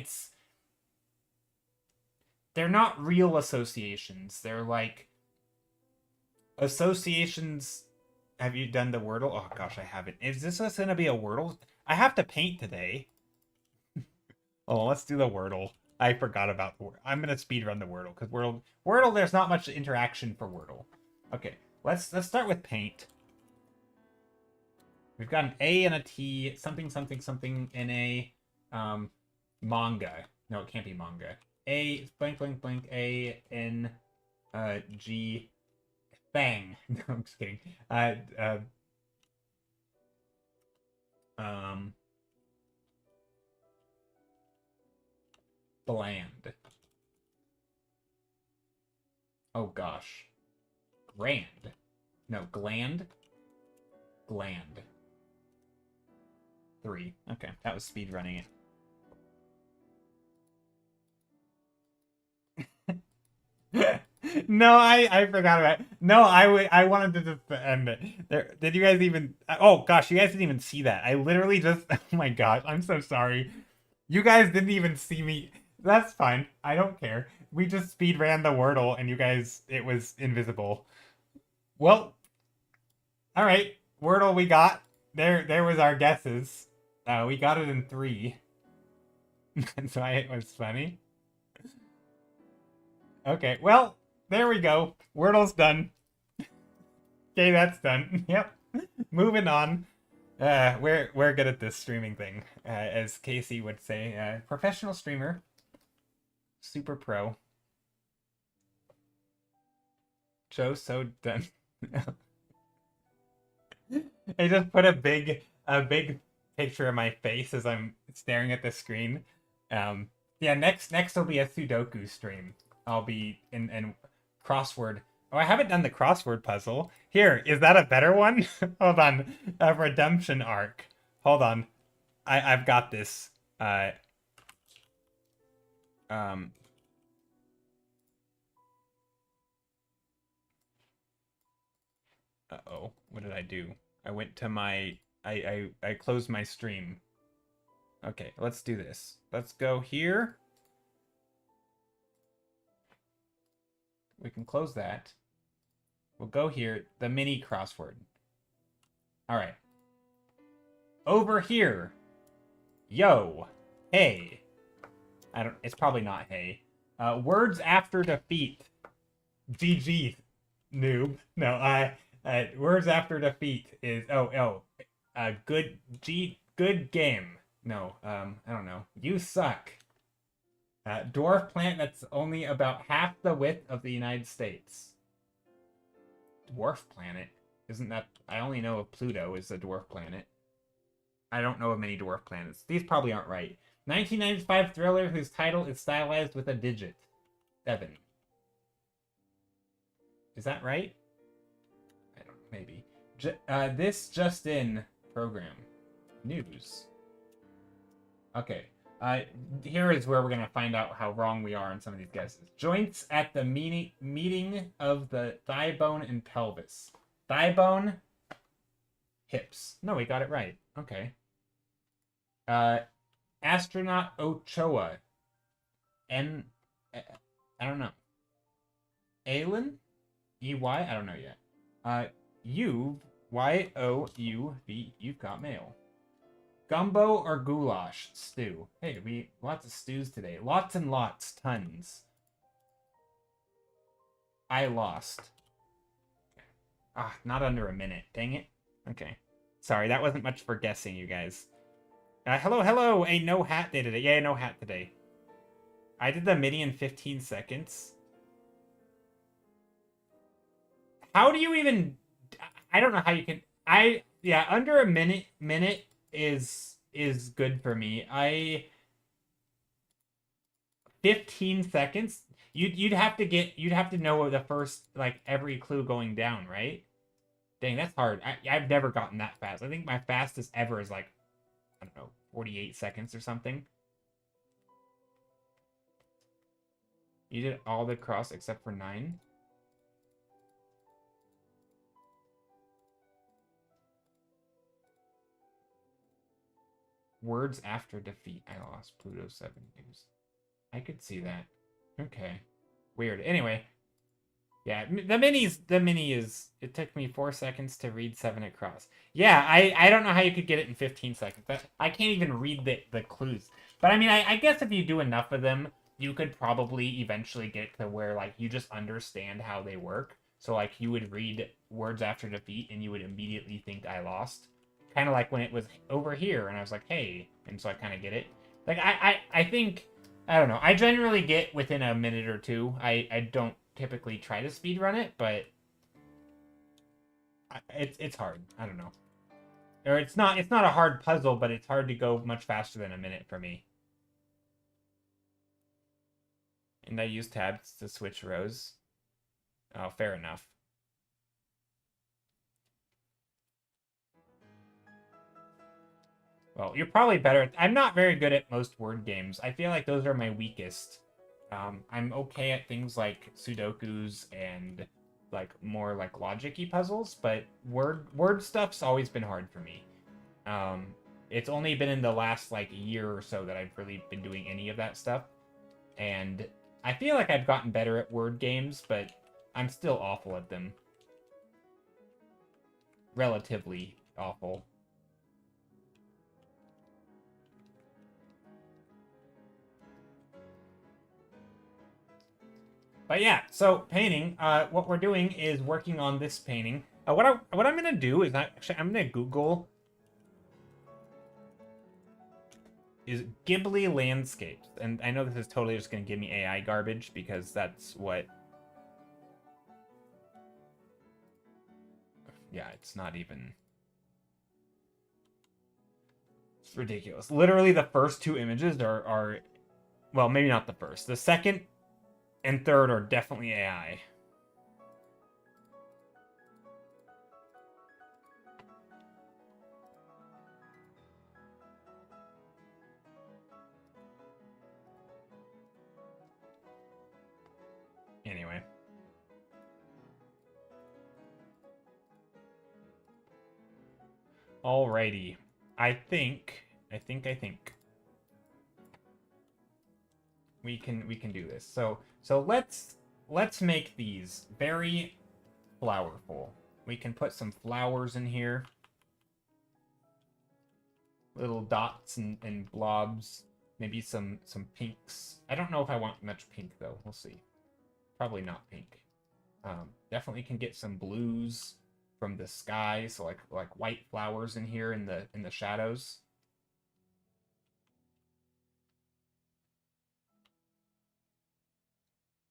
they're not real associations. They're like associations. Have you done the Wordle? Oh gosh, I haven't. Is this going to be a Wordle? I have to paint today. Oh, let's do the Wordle. I forgot about the Wordle. I'm going to speed run the Wordle because Wordle, there's not much interaction for Wordle. Okay, let's start with paint. We've got an A and a T, something, something, something, in a manga. No, it can't be manga. A blank blank blank A N G bang. No, I'm just kidding. Bland. Oh gosh. Grand. No, gland. Gland. 3. Okay, that was speed running it. No, I forgot about it. No, I wanted to just end it. Did you guys even... Oh, gosh, you guys didn't even see that. I literally just... Oh, my gosh, I'm so sorry. You guys didn't even see me. That's fine. I don't care. We just speed ran the Wordle, and you guys... It was invisible. Well, all right. Wordle we got. There was our guesses. We got it in 3. That's why it was funny. Okay, well, there we go. Wordle's done. Okay, that's done. Yep. Moving on. We're good at this streaming thing, as Casey would say. Professional streamer. Super pro. Joe so done. I just put a big picture of my face as I'm staring at the screen. Yeah, next will be a Sudoku stream. I'll be in crossword. Oh, I haven't done the crossword puzzle. Here, is that a better one? Hold on. A redemption arc. Hold on. I've got this. Uh-oh. What did I do? I went to my... I closed my stream. Okay, let's do this. Let's go here. We can close that. We'll go here. The mini crossword. All right. Over here. Yo. Hey. It's probably not hey. Words after defeat. GG, noob. No, words after defeat is good game. No, I don't know. You suck. Dwarf planet that's only about half the width of the United States. Dwarf planet? Isn't that... I only know of Pluto is a dwarf planet. I don't know of many dwarf planets. These probably aren't right. 1995 thriller whose title is stylized with a digit. 7. Is that right? I don't know, maybe. This just in program. News. Okay. Here is where we're going to find out how wrong we are on some of these guesses. Joints at the meeting of the thigh bone and pelvis. Thigh bone, hips. No, we got it right. Okay. Astronaut Ochoa. I don't know. Aylin? E-Y? I don't know yet. Y-O-U-V. You've got mail. Gumbo or goulash? Stew. Hey, lots of stews today. Lots and lots. Tons. I lost. Not under a minute. Dang it. Okay. Sorry, that wasn't much for guessing, you guys. Hello. A no hat day today. Yeah, no hat today. I did the mini in 15 seconds. How do you even... I don't know how you can... Yeah, under a minute is good for me. 15 seconds? You'd have to know the first, like, every clue going down, right? Dang, that's hard. I've never gotten that fast. I think my fastest ever is like, I don't know, 48 seconds or something. You did all the cross except for 9. Words after defeat. I lost Pluto 7 news. I could see that. Okay. Weird. Anyway. Yeah, the mini is, it took me 4 seconds to read 7 across. Yeah, I don't know how you could get it in 15 seconds. I can't even read the clues. But I mean, I guess if you do enough of them, you could probably eventually get to where, like, you just understand how they work. So, like, you would read words after defeat and you would immediately think I lost. Kind of like when it was over here and I was like, hey. And so I kind of get it. Like, I think, I don't know. I generally get within a minute or two. I don't typically try to speedrun it, but it's hard. I don't know. Or it's not a hard puzzle, but it's hard to go much faster than a minute for me. And I use tabs to switch rows. Oh, fair enough. Well, you're probably better. I'm not very good at most word games. I feel like those are my weakest. I'm okay at things like Sudokus and like more like logic-y puzzles, but word stuff's always been hard for me. It's only been in the last like year or so that I've really been doing any of that stuff. And I feel like I've gotten better at word games, but I'm still awful at them. Relatively awful. But yeah, so painting, what we're doing is working on this painting. What I'm gonna do is I'm gonna Google is Ghibli landscapes, and I know this is totally just gonna give me AI garbage because that's what. Yeah, it's not even. It's ridiculous. Literally, the first 2 images are, well, maybe not the first. The second and third are definitely AI. Anyway. Alrighty. I think we can do this. So let's make these very flowerful. We can put some flowers in here. Little dots and blobs. Maybe some pinks. I don't know if I want much pink though. We'll see. Probably not pink. Definitely can get some blues from the sky, so like white flowers in here in the shadows.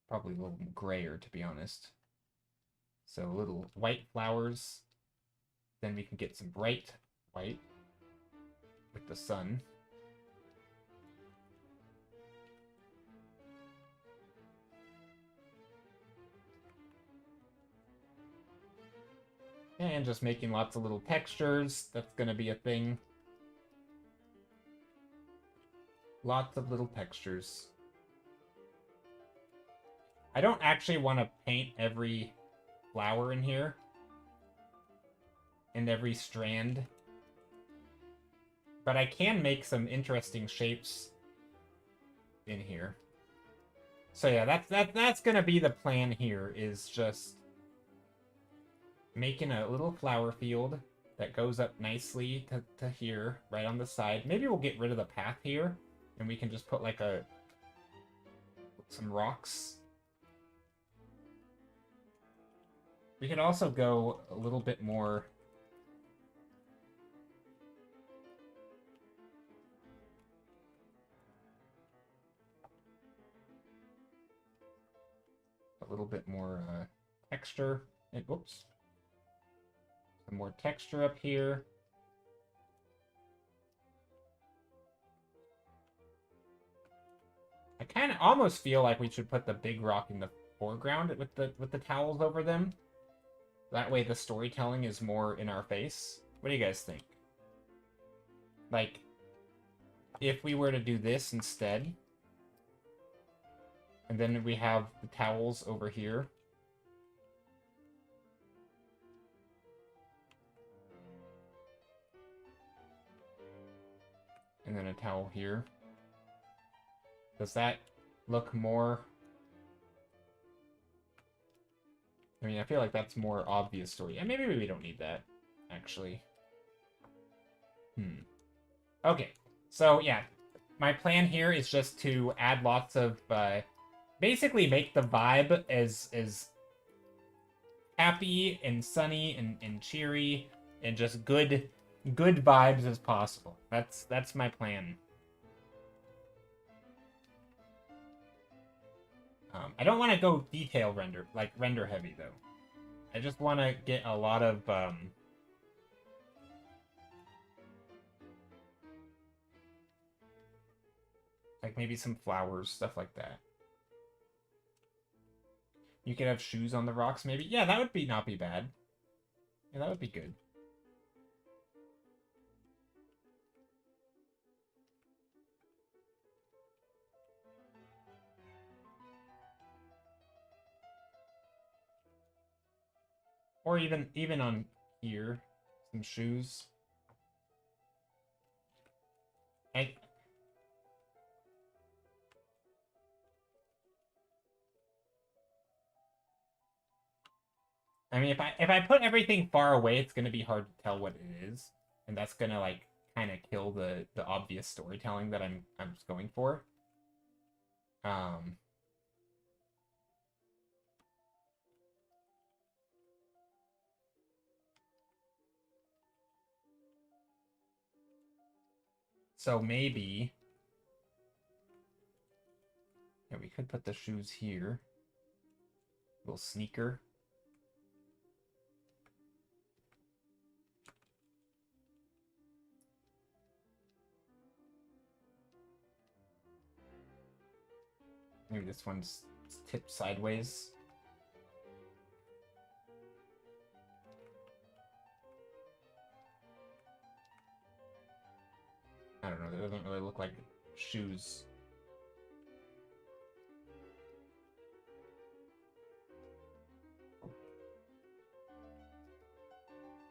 Probably a little grayer, to be honest. So little white flowers. Then we can get some bright white with the sun. And just making lots of little textures. That's going to be a thing. Lots of little textures. I don't actually want to paint every flower in here. And every strand. But I can make some interesting shapes in here. So yeah, that's going to be the plan here, is just making a little flower field that goes up nicely to here, right on the side. Maybe we'll get rid of the path here, and we can just put like some rocks. We could also go a little bit more... a little bit more texture. And, whoops. Some more texture up here. I kind of almost feel like we should put the big rock in the foreground with the towels over them. That way the storytelling is more in our face. What do you guys think? Like, if we were to do this instead, and then we have the towels over here. And then a towel here. Does that look more... I mean, I feel like that's more obvious story. And maybe we don't need that, actually. Okay, so yeah. My plan here is just to add lots of... basically make the vibe as happy and sunny and cheery and just good vibes as possible. That's my plan. I don't want to go detail render, like render heavy though. I just want to get a lot of like maybe some flowers, stuff like that. You could have shoes on the rocks, maybe. Yeah, that would not be bad. Yeah, that would be good. Or even on here, some shoes. I mean, if I put everything far away, it's gonna be hard to tell what it is, and that's gonna like kind of kill the obvious storytelling that I'm just going for. So maybe, yeah, we could put the shoes here. Little sneaker. Maybe this one's tipped sideways. I don't know, that doesn't really look like shoes.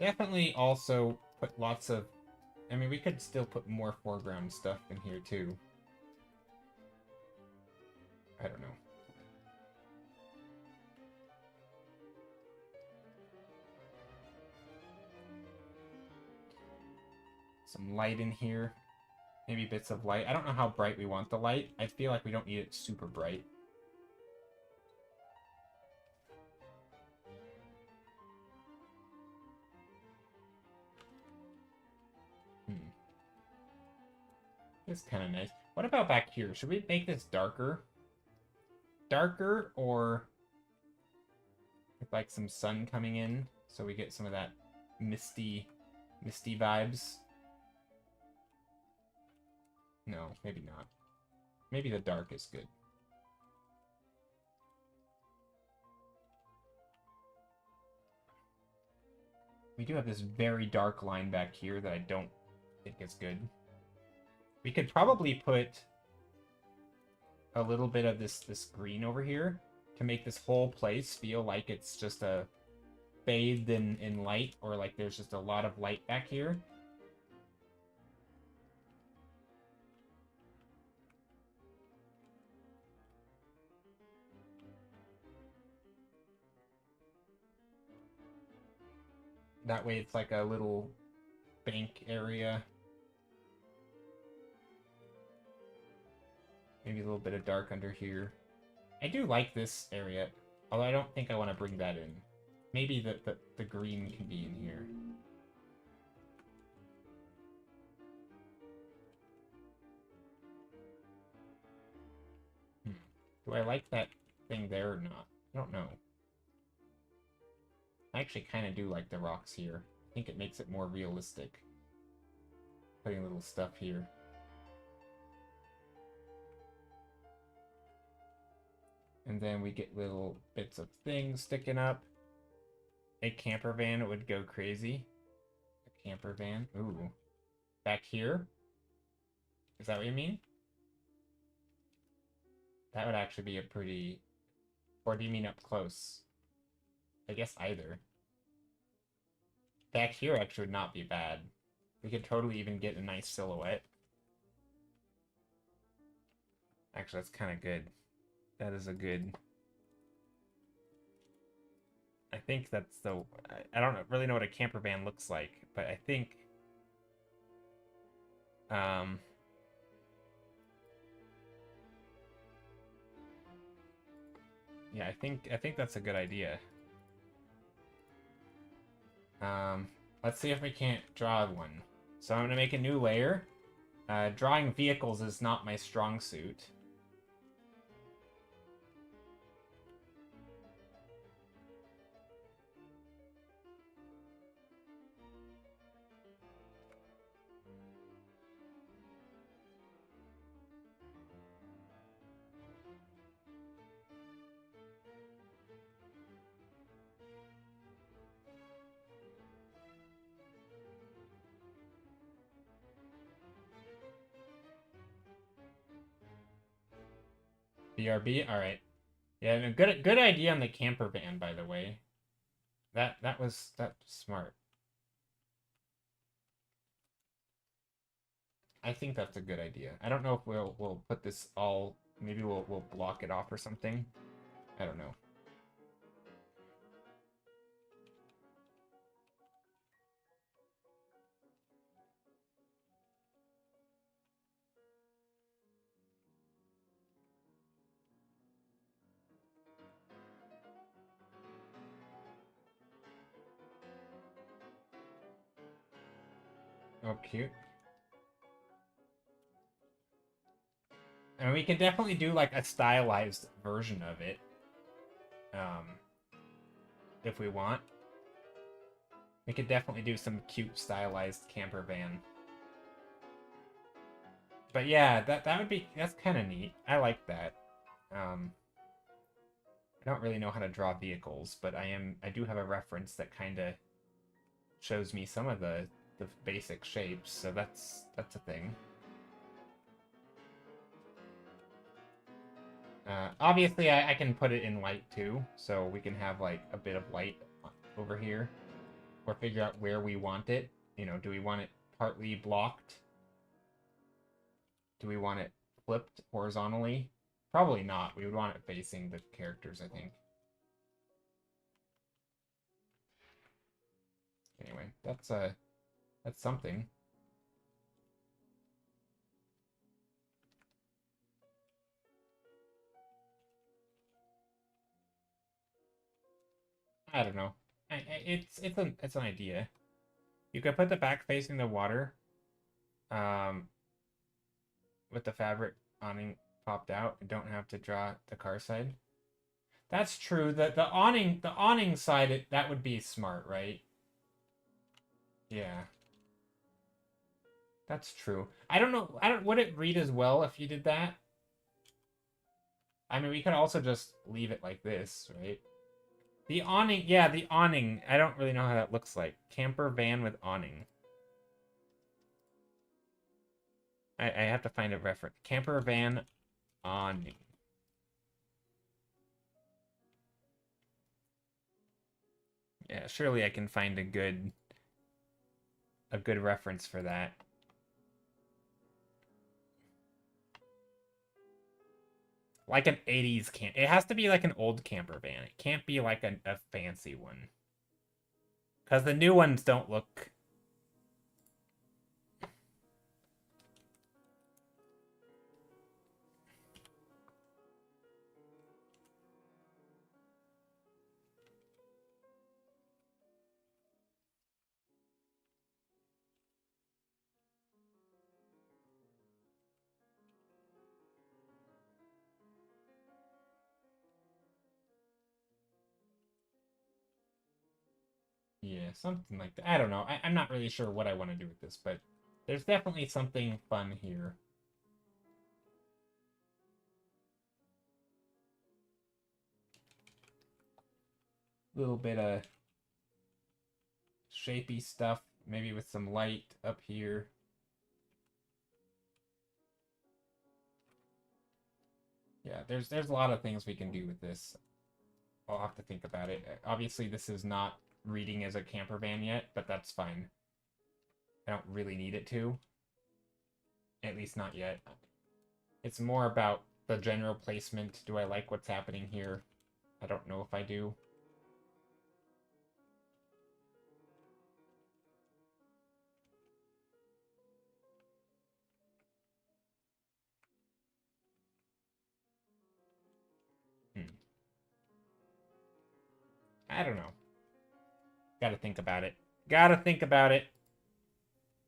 Definitely also put lots of... I mean, we could still put more foreground stuff in here too. I don't know. Some light in here. Maybe bits of light. I don't know how bright we want the light. I feel like we don't need it super bright. It's kind of nice. What about back here? Should we make this darker? Darker, or with like some sun coming in so we get some of that misty vibes? No, maybe not. Maybe the dark is good. We do have this very dark line back here that I don't think is good. We could probably put a little bit of this green over here to make this whole place feel like it's just a bathed in light, or like there's just a lot of light back here. That way it's like a little bank area. Maybe a little bit of dark under here. I do like this area, although I don't think I want to bring that in. Maybe the green can be in here. Do I like that thing there or not? I don't know. I actually kind of do like the rocks here. I think it makes it more realistic. Putting little stuff here. And then we get little bits of things sticking up. A camper van would go crazy. A camper van. Ooh. Back here? Is that what you mean? That would actually be a pretty... Or do you mean up close? I guess either. Back here actually would not be bad. We could totally even get a nice silhouette. Actually, that's kind of good. That is a good... I think that's the... I don't really know what a camper van looks like, but I think... Yeah, I think that's a good idea. Let's see if we can't draw one. So I'm gonna make a new layer. Drawing vehicles is not my strong suit. BRB? Alright. Yeah, no, good idea on the camper van, by the way. That's smart. I think that's a good idea. I don't know if we'll put this all... Maybe we'll block it off or something. I don't know. Oh, cute. And we can definitely do like a stylized version of it. If we want. We could definitely do some cute stylized camper van. But yeah, that would be... That's kind of neat. I like that. I don't really know how to draw vehicles, but I do have a reference that kind of shows me some of the basic shapes, so that's a thing. Obviously, I can put it in light too, so we can have like a bit of light over here, or figure out where we want it. You know, do we want it partly blocked? Do we want it flipped horizontally? Probably not. We would want it facing the characters, I think. Anyway, that's something. I don't know. It's an idea. You could put the back facing the water, um, with the fabric awning popped out, and don't have to draw the car side. That's true. The awning side that would be smart, right? Yeah, that's true. I don't know. I don't. Would it read as well if you did that? I mean, we could also just leave it like this, right? The awning, yeah, the awning. I don't really know how that looks like. Camper van with awning. I have to find a reference. Camper van awning. Yeah, surely I can find a good reference for that. Like an 80s camp. It has to be like an old camper van. It can't be like a fancy one. Because the new ones don't look. Yeah, something like that. I don't know. I'm not really sure what I want to do with this, but there's definitely something fun here. Little bit of shapy stuff, maybe with some light up here. Yeah, there's a lot of things we can do with this. I'll have to think about it. Obviously, this is not reading as a camper van yet, but that's fine. I don't really need it to. At least not yet. It's more about the general placement. Do I like what's happening here? I don't know if I do. Hmm. I don't know. Gotta think about it. Gotta think about it.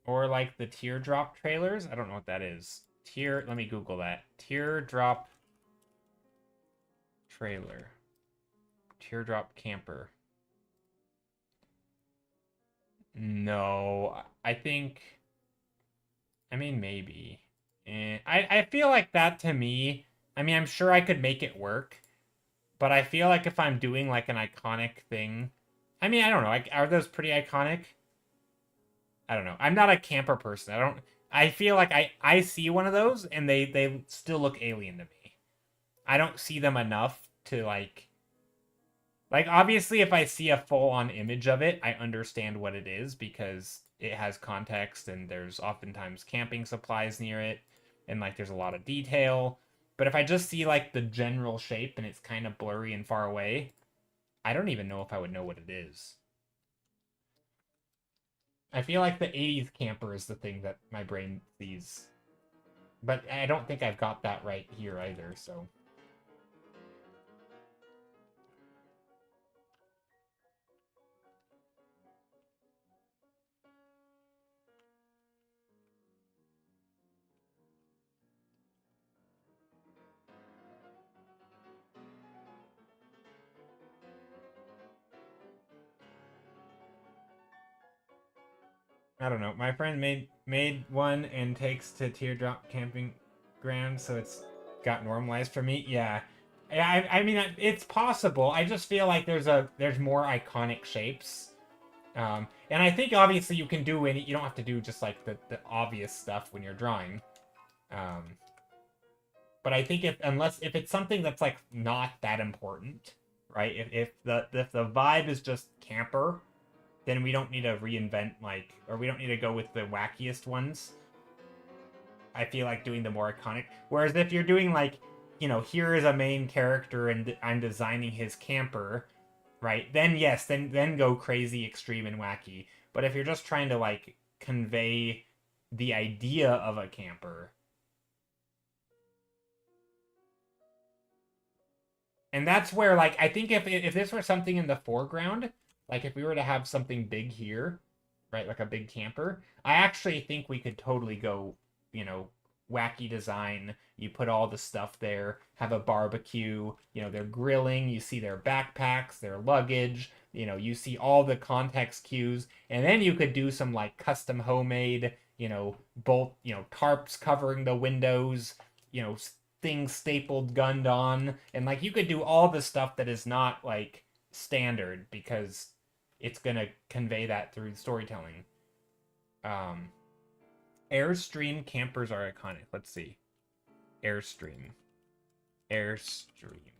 Or like the teardrop trailers. I don't know what that is. Let me Google that. Teardrop trailer. Teardrop camper. No, I think. I mean, maybe. And I feel like that to me. I mean, I'm sure I could make it work, but I feel like if I'm doing like an iconic thing, I mean, I don't know. Like, are those pretty iconic? I don't know. I'm not a camper person. I don't. I feel like I see one of those and they still look alien to me. I don't see them enough to like obviously if I see a full on image of it, I understand what it is because it has context and there's oftentimes camping supplies near it and like there's a lot of detail. But if I just see like the general shape and it's kind of blurry and far away, I don't even know if I would know what it is. I feel like the 80s camper is the thing that my brain sees. But I don't think I've got that right here either, so. I don't know. My friend made one and takes to Teardrop Camping Ground, so it's got normalized for me. Yeah. I mean it's possible. I just feel like there's more iconic shapes. And I think obviously you can do any. You don't have to do just like the obvious stuff when you're drawing. Um, but I think if it's something that's like not that important, right? If the vibe is just camper, then we don't need to reinvent like, or we don't need to go with the wackiest ones. I feel like doing the more iconic. Whereas if you're doing like, here is a main character and I'm designing his camper, right? Then yes, then go crazy, extreme, and wacky. But if you're just trying to like convey the idea of a camper, And that's where, like, I think if this were something in the foreground, like if we were to have something big here, right, like a big camper, I actually think we could totally go, you know, wacky design. You put all the stuff there, have a barbecue, you know, they're grilling, you see their backpacks, their luggage, you know, you see all the context cues, and then you could do some like custom homemade, you know, bolt, you know, tarps covering the windows, you know, things stapled gunned on, and like you could do all the stuff that is not like standard because it's gonna convey that through storytelling. um Airstream campers are iconic. Let's see. Airstream. Airstream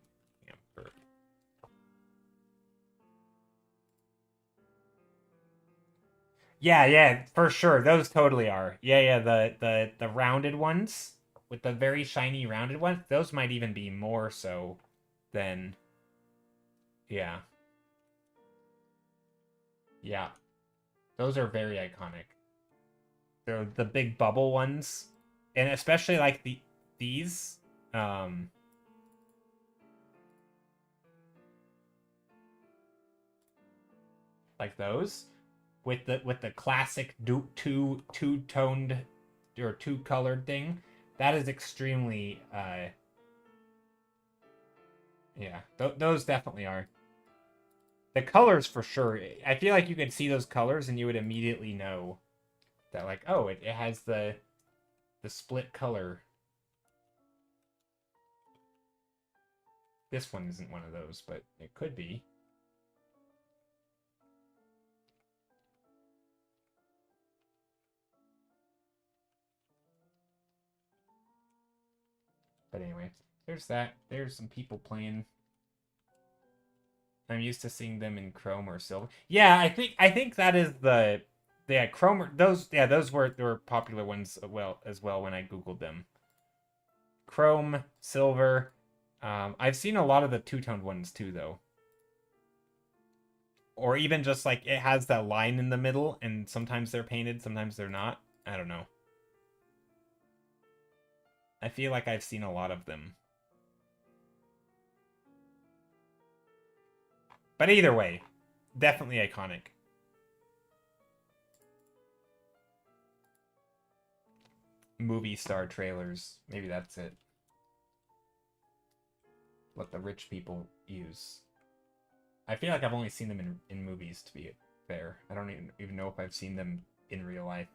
camper. Yeah, yeah, for sure. Those totally are. Yeah, yeah, the rounded ones with the very shiny rounded ones, those might even be more so than, yeah. Yeah. Those are very iconic. They're the big bubble ones. And especially like these um like those with the classic two toned or two colored thing. That is extremely yeah, those definitely are. The colors for sure. I feel like you could see those colors and you would immediately know that like, oh, it has the split color. This one isn't one of those, but it could be. But anyway, there's that. There's some people playing. I'm used to seeing them in Chrome or Silver. Yeah, I think that is the yeah, Chrome those yeah, those were popular ones as well when I googled them. Chrome, Silver. I've seen a lot of the two-toned ones too though. Or even just like it has that line in the middle and sometimes they're painted, sometimes they're not. I don't know. I feel like I've seen a lot of them. But either way, definitely iconic. Movie star trailers. Maybe that's it. What the rich people use. I feel like I've only seen them in movies, to be fair. I don't even know if I've seen them in real life.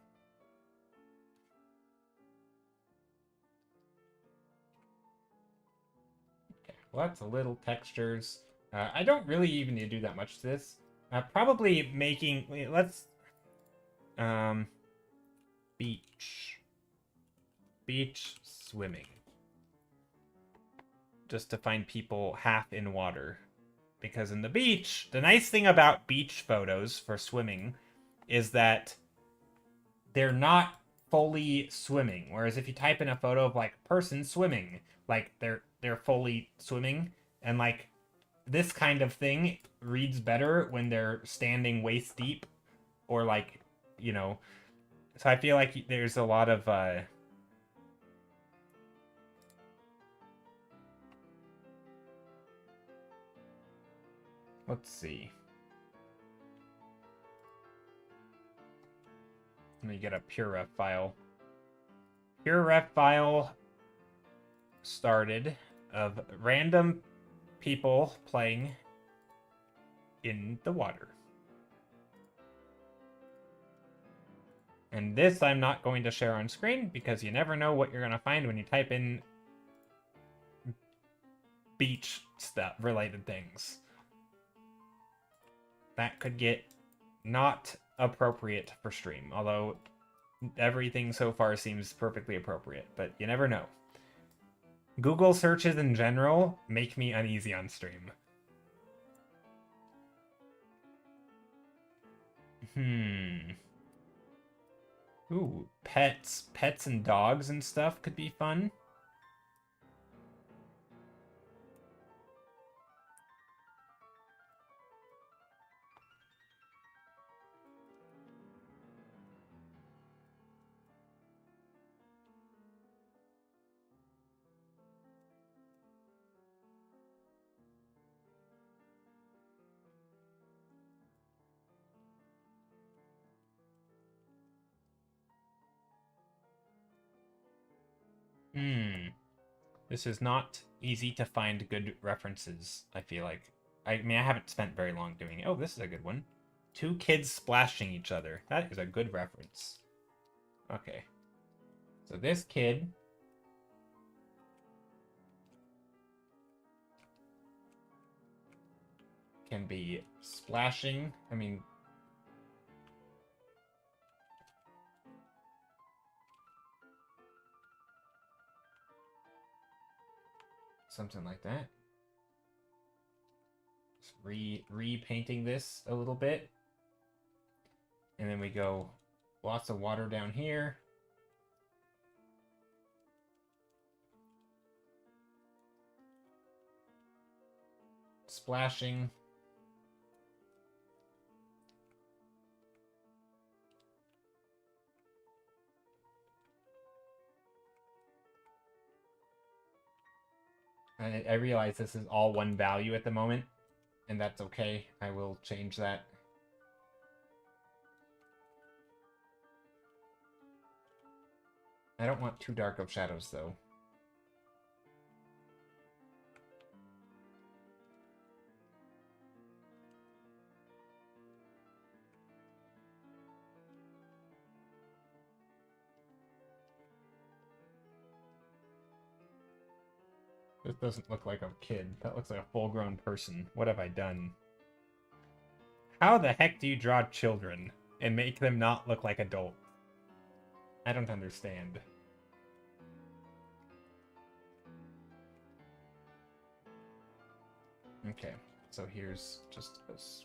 Okay, lots of little textures. I don't really even need to do that much to this. Probably making... Let's... Um, beach. Beach swimming. Just to find people half in water. Because in the beach, the nice thing about beach photos for swimming is that they're not fully swimming. Whereas if you type in a photo of like person swimming, like they're fully swimming, and like this kind of thing reads better when they're standing waist deep or like, you know. So I feel like there's a lot of let's see. Let me get a PureRef file. PureRef file started of random people playing in the water. And this I'm not going to share on screen because you never know what you're going to find when you type in beach stuff related things. That could get not appropriate for stream, although everything so far seems perfectly appropriate, but you never know. Google searches in general make me uneasy on stream. Ooh, pets and dogs and stuff could be fun. This is not easy to find good references, I feel like. I mean, I haven't spent very long doing it. Oh, this is a good one. Two kids splashing each other. That is a good reference. Okay. So this kid can be splashing. I mean, something like that. Just repainting this a little bit. And then we go lots of water down here. Splashing. And I realize this is all one value at the moment, and that's okay. I will change that. I don't want too dark of shadows, though. This doesn't look like a kid. That looks like a full-grown person. What have I done? How the heck do you draw children and make them not look like adults? I don't understand. Okay, so here's just this.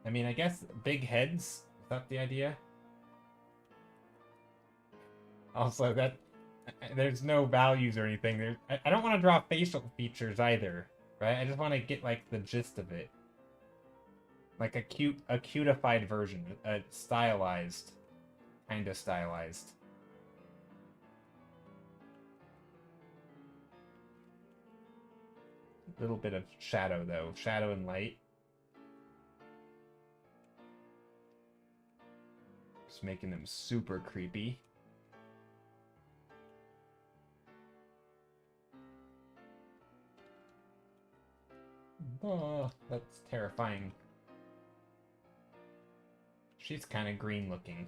I mean, I guess big heads, is that the idea? Also, that there's no values or anything. I don't want to draw facial features either, right? I just want to get like the gist of it, like a cutified version, a stylized, kind of stylized. A little bit of shadow though, shadow and light. Just making them super creepy. Oh, that's terrifying. She's kind of green looking.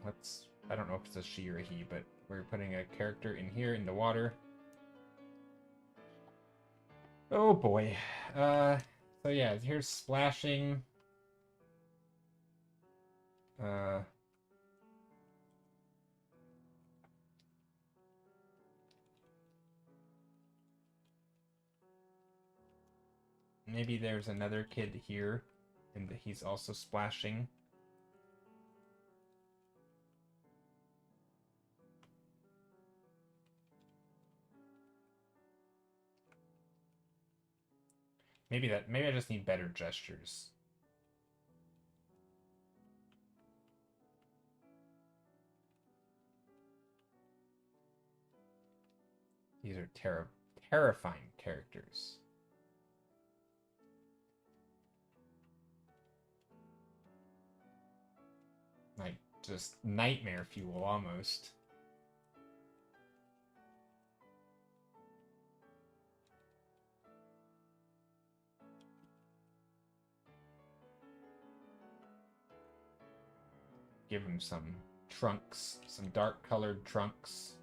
I don't know if it's a she or a he, but we're putting a character in here in the water. Oh boy. So yeah, here's splashing. Maybe there's another kid here, and he's also splashing. Maybe I just need better gestures. These are terrifying characters. Like, just nightmare fuel, almost. Give him some trunks, some dark-colored trunks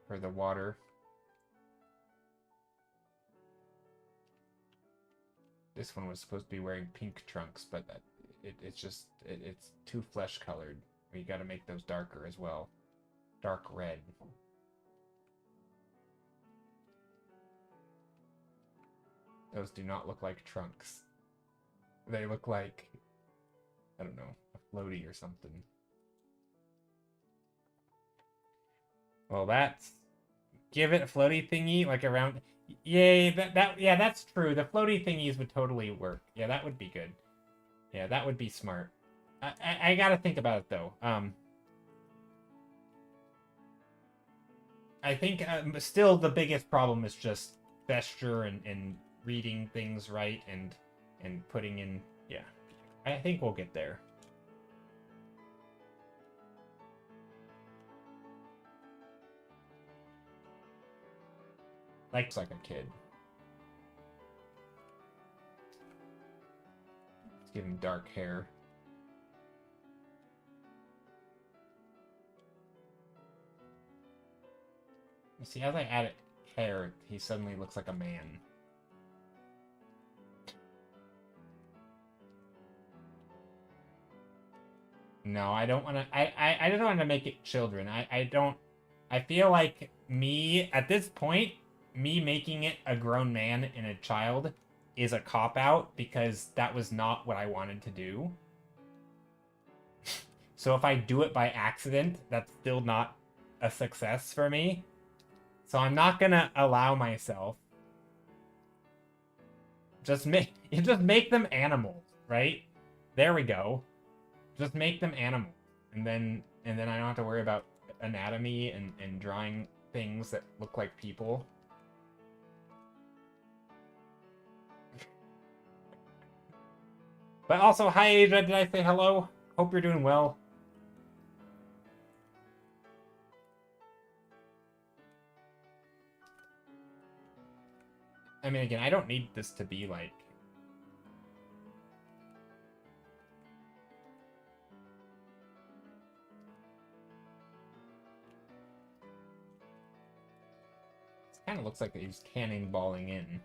for the water. This one was supposed to be wearing pink trunks, but it's too flesh-colored. We gotta make those darker as well. Dark red. Those do not look like trunks. They look like, I don't know, a floaty or something. Well, give it a floaty thingy, like around... Yay, yeah, that's true. The floaty thingies would totally work. Yeah, that would be good. Yeah, that would be smart. I gotta think about it, though. I think still the biggest problem is just gesture and reading things right and putting in... Yeah, I think we'll get there. Like a kid. Let's give him dark hair. You see, as I add hair, he suddenly looks like a man. No, I don't want to. I don't want to make it children. I don't. I feel like me at this point, me making it a grown man and a child is a cop out because that was not what I wanted to do. So if I do it by accident, that's still not a success for me. So I'm not gonna allow myself. Just make them animals, right? There we go. Just make them animals, and then I don't have to worry about anatomy and drawing things that look like people. But also, hi Asia, did I say hello? Hope you're doing well. I mean, again, I don't need this to be like... It kind of looks like he's cannonballing in.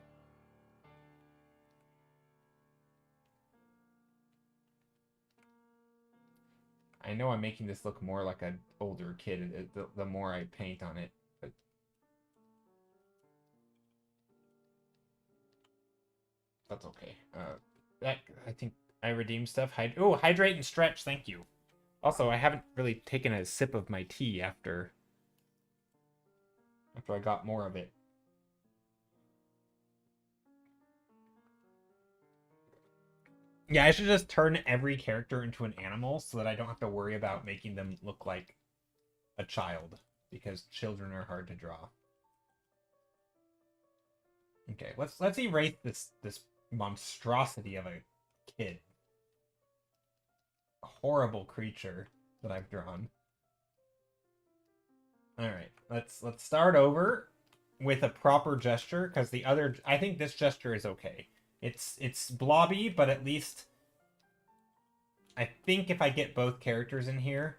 I know I'm making this look more like an older kid the more I paint on it, but... That's okay. I think I redeemed stuff. Hydrate and stretch, thank you. Also, I haven't really taken a sip of my tea after I got more of it. Yeah, I should just turn every character into an animal so that I don't have to worry about making them look like a child, because children are hard to draw. Okay, let's erase this monstrosity of a kid. A horrible creature that I've drawn. Alright, let's start over with a proper gesture, because I think this gesture is okay. It's blobby, but at least I think if I get both characters in here,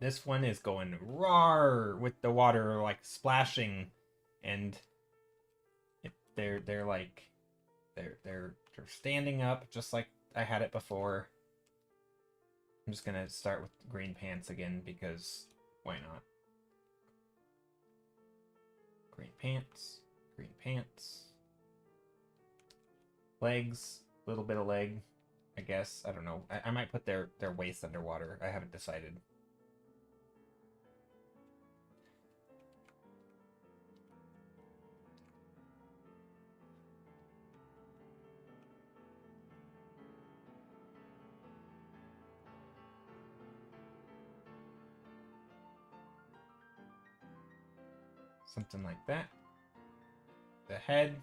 this one is going roar with the water like splashing, and they're like they're standing up just like I had it before. I'm just gonna start with green pants again because why not? Green pants, green pants. Legs, little bit of leg, I guess. I don't know. I might put their waist underwater. I haven't decided. Something like that. The head.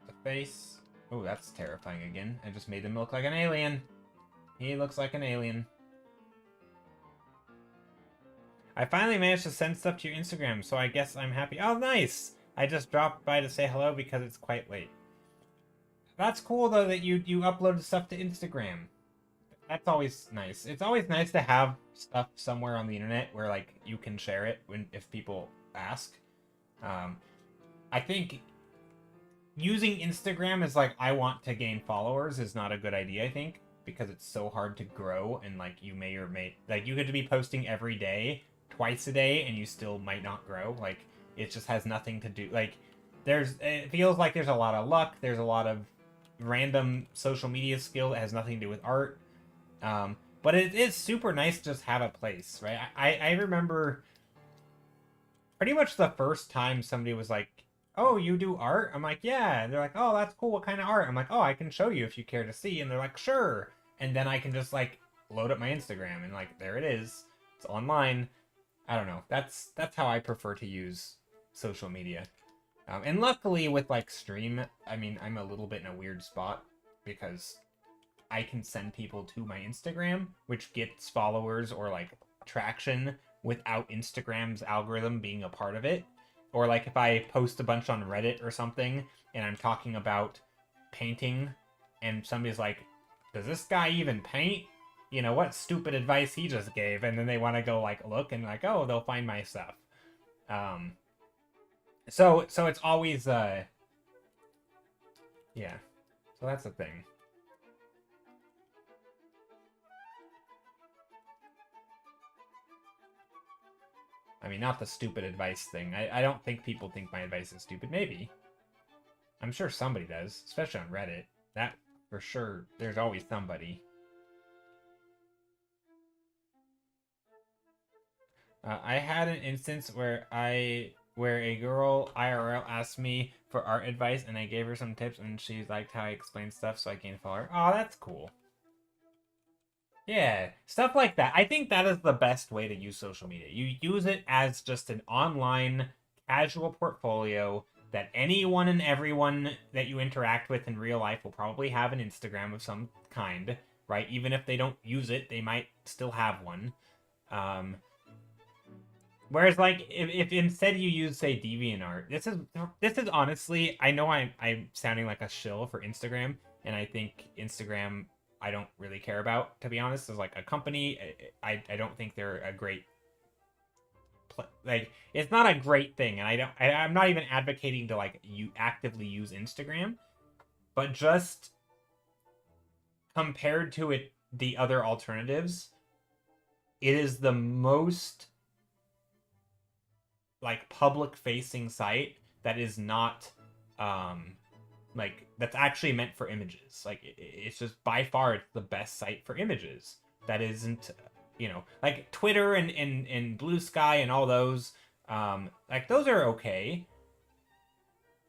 The face. Oh, that's terrifying again. I just made him look like an alien. He looks like an alien. I finally managed to send stuff to your Instagram, so I guess I'm happy. Oh, nice! I just dropped by to say hello because it's quite late. That's cool, though, that you uploaded stuff to Instagram. That's always nice. It's always nice to have stuff somewhere on the internet where, like, you can share it if people ask. I think using Instagram as, like, I want to gain followers is not a good idea, I think, because it's so hard to grow, and, like, you may or may... Like, you could be posting every day, twice a day, and you still might not grow. Like, it just has nothing to do... Like, it feels like there's a lot of luck, there's a lot of random social media skill that has nothing to do with art. But it is super nice to just have a place, right? I remember pretty much the first time somebody was like, oh, you do art? I'm like, yeah. And they're like, oh, that's cool. What kind of art? I'm like, oh, I can show you if you care to see. And they're like, sure. And then I can just, like, load up my Instagram and, like, there it is. It's online. I don't know. That's how I prefer to use social media. And luckily with, like, stream, I mean, I'm a little bit in a weird spot because I can send people to my Instagram, which gets followers or like traction without Instagram's algorithm being a part of it. Or like if I post a bunch on Reddit or something and I'm talking about painting and somebody's like, does this guy even paint? You know, what stupid advice he just gave, and then they want to go like look and like, oh, they'll find my stuff. So it's always yeah. So that's the thing. I mean, not the stupid advice thing. I don't think people think my advice is stupid. Maybe. I'm sure somebody does, especially on Reddit. That, for sure, there's always somebody. I had an instance where a girl IRL asked me for art advice, and I gave her some tips, and she liked how I explained stuff, so I gained a follower. Oh, that's cool. Yeah, stuff like that. I think that is the best way to use social media. You use it as just an online casual portfolio that anyone and everyone that you interact with in real life will probably have an Instagram of some kind, right? Even if they don't use it, they might still have one. Whereas, like, if instead you use, say, DeviantArt, this is honestly, I know I'm sounding like a shill for Instagram, and I think Instagram I don't really care about, to be honest, as like a company. I don't think they're a great like, it's not a great thing, and I'm not even advocating to like you actively use Instagram, but just compared to the other alternatives, it is the most like public facing site that is not like that's actually meant for images. Like it's just by far it's the best site for images. That isn't, you know, like Twitter and Blue Sky and all those, like those are okay.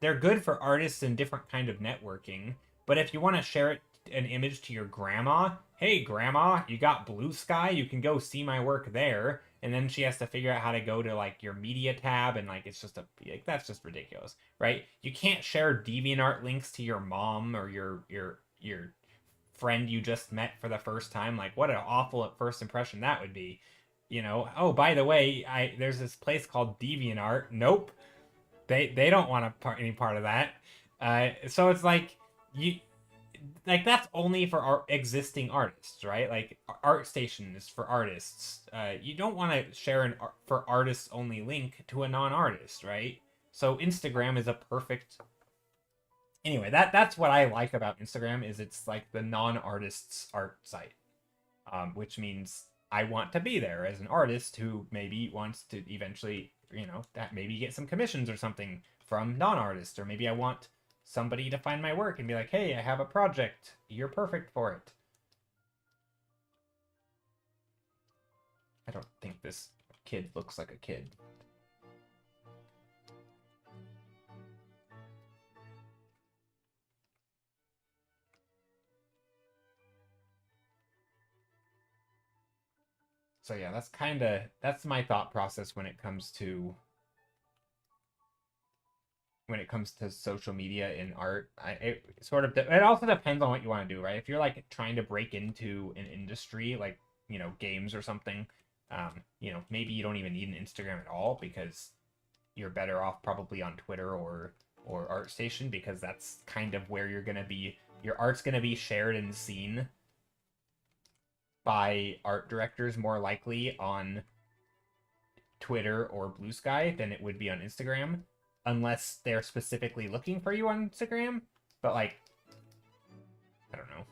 They're good for artists and different kind of networking. But if you want to share an image to your grandma, hey grandma, you got Blue Sky, you can go see my work there. And then she has to figure out how to go to like your media tab, and like it's just like that's just ridiculous, right? You can't share DeviantArt links to your mom or your friend you just met for the first time. Like what an awful first impression that would be. You know, oh by the way, there's this place called DeviantArt. Nope, they don't want any part of that. So it's like you like that's only for existing artists, right? Like ArtStation is for artists. You don't want to share an for artists only link to a non-artist, right? So Instagram is a perfect. Anyway, that's what I like about Instagram is it's like the non-artist's art site, which means I want to be there as an artist who maybe wants to eventually, you know, that maybe get some commissions or something from non-artists, or maybe I want somebody to find my work and be like, hey, I have a project. You're perfect for it. I don't think this kid looks like a kid. So yeah, that's my thought process when it comes to social media in art. It also depends on what you want to do, right? If you're like trying to break into an industry like, you know, games or something, you know, maybe you don't even need an Instagram at all because you're better off probably on Twitter or ArtStation, because that's kind of where you're gonna be. Your art's gonna be shared and seen by art directors more likely on Twitter or Blue Sky than it would be on Instagram, unless they're specifically looking for you on Instagram. But like, I don't know.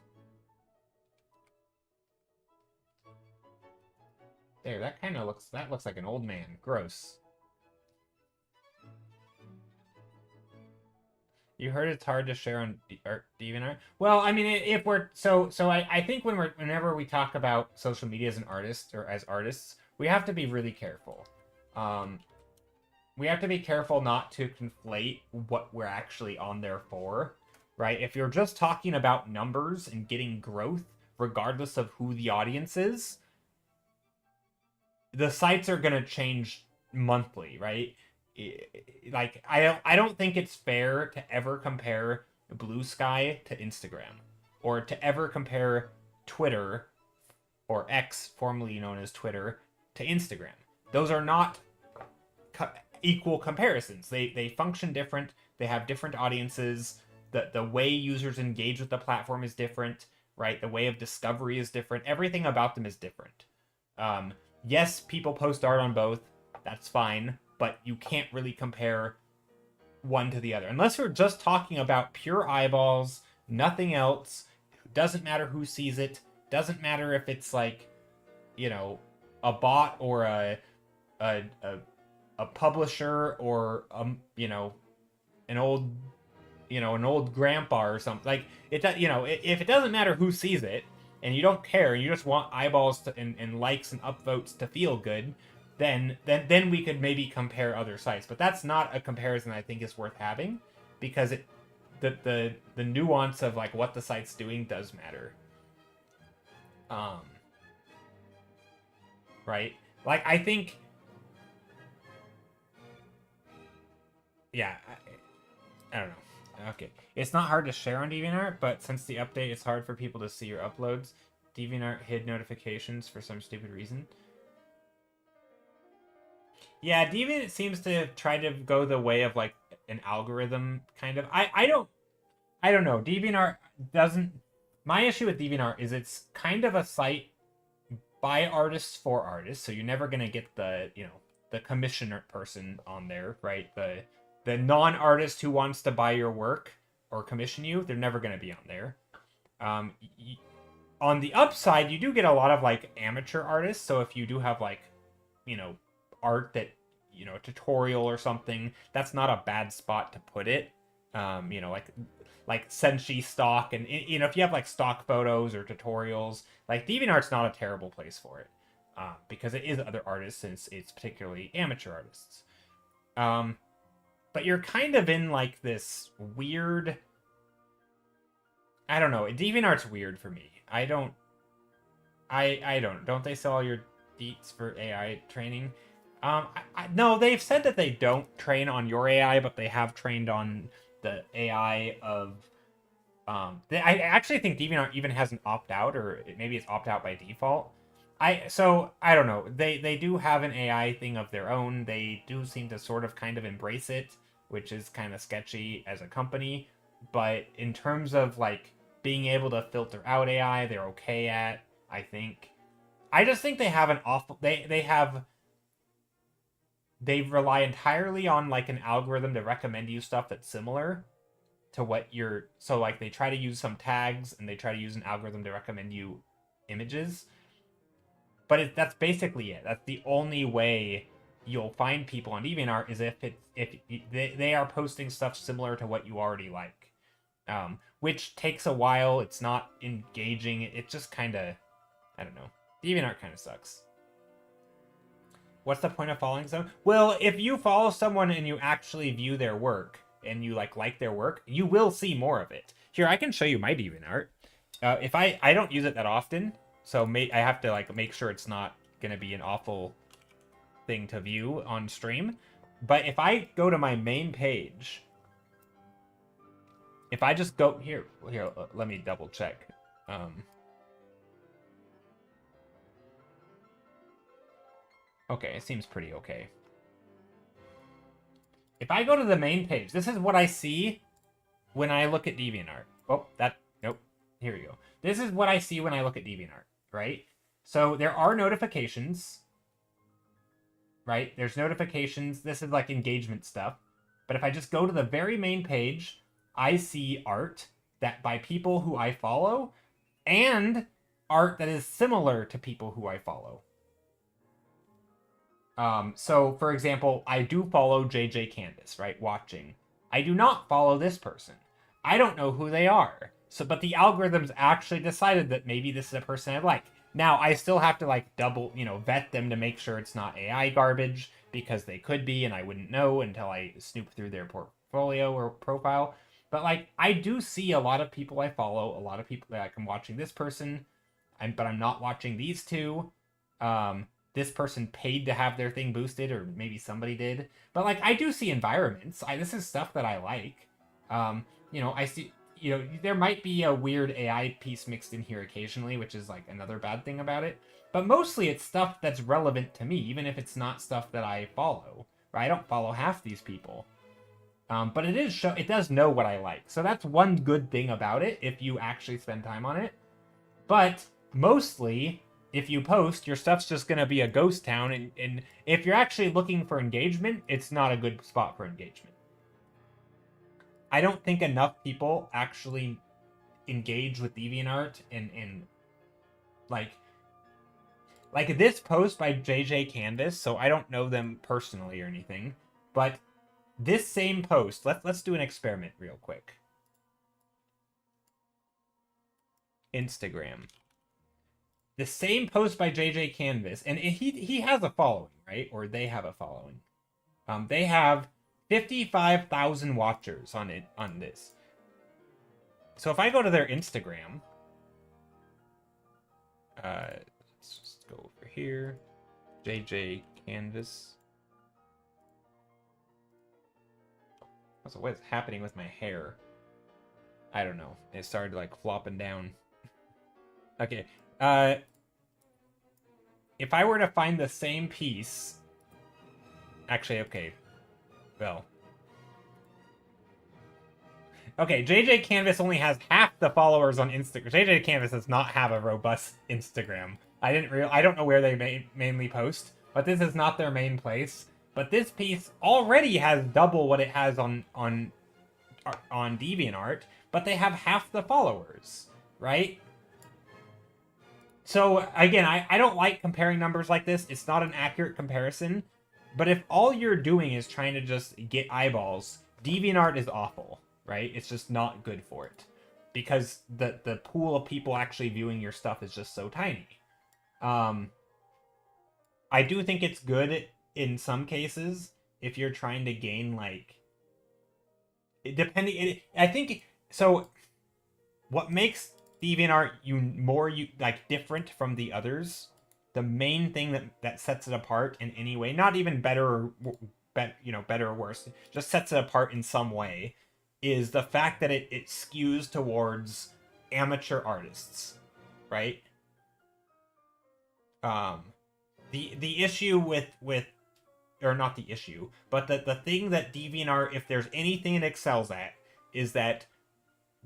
There, that looks like an old man. Gross. You heard it's hard to share on DeviantArt. Well, I mean, if we're I think whenever we talk about social media as an artist or as artists, we have to be really careful. We have to be careful not to conflate what we're actually on there for, right? If you're just talking about numbers and getting growth, regardless of who the audience is, the sites are gonna change monthly, right? I don't think it's fair to ever compare Blue Sky to Instagram. or to ever compare Twitter, or X, formerly known as Twitter, to Instagram. Those are not equal comparisons. They function different. They have different audiences. The way users engage with the platform is different, right? The way of discovery is different. Everything about them is different. Yes, people post art on both. That's fine, but you can't really compare one to the other unless we're just talking about pure eyeballs, nothing else. Doesn't matter who sees it. Doesn't matter if it's like, you know, a bot or a publisher or you know, an old grandpa or something. Like it, you know, if it doesn't matter who sees it and you don't care, and you just want eyeballs and likes and upvotes to feel good, then we could maybe compare other sites. But that's not a comparison I think is worth having, because the nuance of like what the site's doing does matter. Right? Like I think, yeah, I don't know. Okay. It's not hard to share on DeviantArt, but since the update, it's hard for people to see your uploads. DeviantArt hid notifications for some stupid reason. Yeah, Deviant seems to try to go the way of like an algorithm kind of. I don't know. DeviantArt doesn't. My issue with DeviantArt is it's kind of a site by artists for artists, so you're never gonna get the, you know, the commissioner person on there, right? The non-artist who wants to buy your work or commission you, they're never gonna be on there. On the upside, you do get a lot of like amateur artists. So if you do have like, you know, art that, you know, a tutorial or something, that's not a bad spot to put it. You know, like Senshi stock, and you know, if you have like stock photos or tutorials, like DeviantArt's not a terrible place for it, because it is other artists and it's particularly amateur artists. But you're kind of in like this weird, I don't know. DeviantArt's weird for me. I don't. Don't they sell all your deets for AI training? No, they've said that they don't train on your AI, but they have trained on the AI of. I actually think DeviantArt even has an opt out, or maybe it's opt out by default. So I don't know. They do have an AI thing of their own. They do seem to sort of kind of embrace it, which is kind of sketchy as a company. But in terms of like being able to filter out AI, they're okay at, I think. I just think they have an awful. They rely entirely on like an algorithm to recommend you stuff that's similar to what you're. So like they try to use some tags and they try to use an algorithm to recommend you images. But that's basically it. That's the only way you'll find people on DeviantArt, is if they are posting stuff similar to what you already like, which takes a while. It's not engaging. It's just kind of, I don't know. DeviantArt kind of sucks. What's the point of following someone? Well, if you follow someone and you actually view their work and you like their work, you will see more of it. Here, I can show you my DeviantArt. If I don't use it that often, so I have to like make sure it's not gonna be an awful thing to view on stream. But if I go to my main page, if I just go here, let me double check. Okay, it seems pretty okay. If I go to the main page, this is what I see when I look at DeviantArt. Oh, nope. Here we go. This is what I see when I look at DeviantArt, right? So there are notifications, right? There's notifications. This is like engagement stuff. But if I just go to the very main page, I see art that by people who I follow and art that is similar to people who I follow. So, for example, I do follow JJ Canvas, right? Watching. I do not follow this person. I don't know who they are. So, but the algorithms actually decided that maybe this is a person I like. Now, I still have to like double, vet them to make sure it's not AI garbage, because they could be, and I wouldn't know until I snoop through their portfolio or profile. But like, I do see a lot of people I follow, a lot of people that I'm watching this person, but I'm not watching these two. This person paid to have their thing boosted, or maybe somebody did. But like, I do see environments. This is stuff that I like. I see, you know, there might be a weird AI piece mixed in here occasionally, which is like another bad thing about it. But mostly it's stuff that's relevant to me, even if it's not stuff that I follow. Right? I don't follow half these people. But it does know what I like. So that's one good thing about it if you actually spend time on it. But mostly, if you post, your stuff's just going to be a ghost town. And if you're actually looking for engagement, it's not a good spot for engagement. I don't think enough people actually engage with DeviantArt and like this post by JJ Canvas, so I don't know them personally or anything, but this same post, let's do an experiment real quick. Instagram. The same post by JJ Canvas, and he has a following, right? Or they have a following. They have 55,000 watchers on this. So if I go to their Instagram, let's just go over here, JJ Canvas. So what is happening with my hair? I don't know. It started like flopping down. Okay. If I were to find the same piece, actually, okay. Well. Okay, JJ Canvas only has half the followers on Instagram. JJ Canvas does not have a robust Instagram. I don't know where they mainly post, but this is not their main place. But this piece already has double what it has on DeviantArt, but they have half the followers, right? So again, I don't like comparing numbers like this. It's not an accurate comparison. But if all you're doing is trying to just get eyeballs, DeviantArt is awful, right? It's just not good for it. Because the pool of people actually viewing your stuff is just so tiny. I do think it's good in some cases if you're trying to gain, like... I think... So, what makes DeviantArt different from the others, the main thing that sets it apart in any way, not even better or better or worse, just sets it apart in some way, is the fact that it skews towards amateur artists, right? The issue with or not the issue, but the thing that DeviantArt, if there's anything it excels at, is that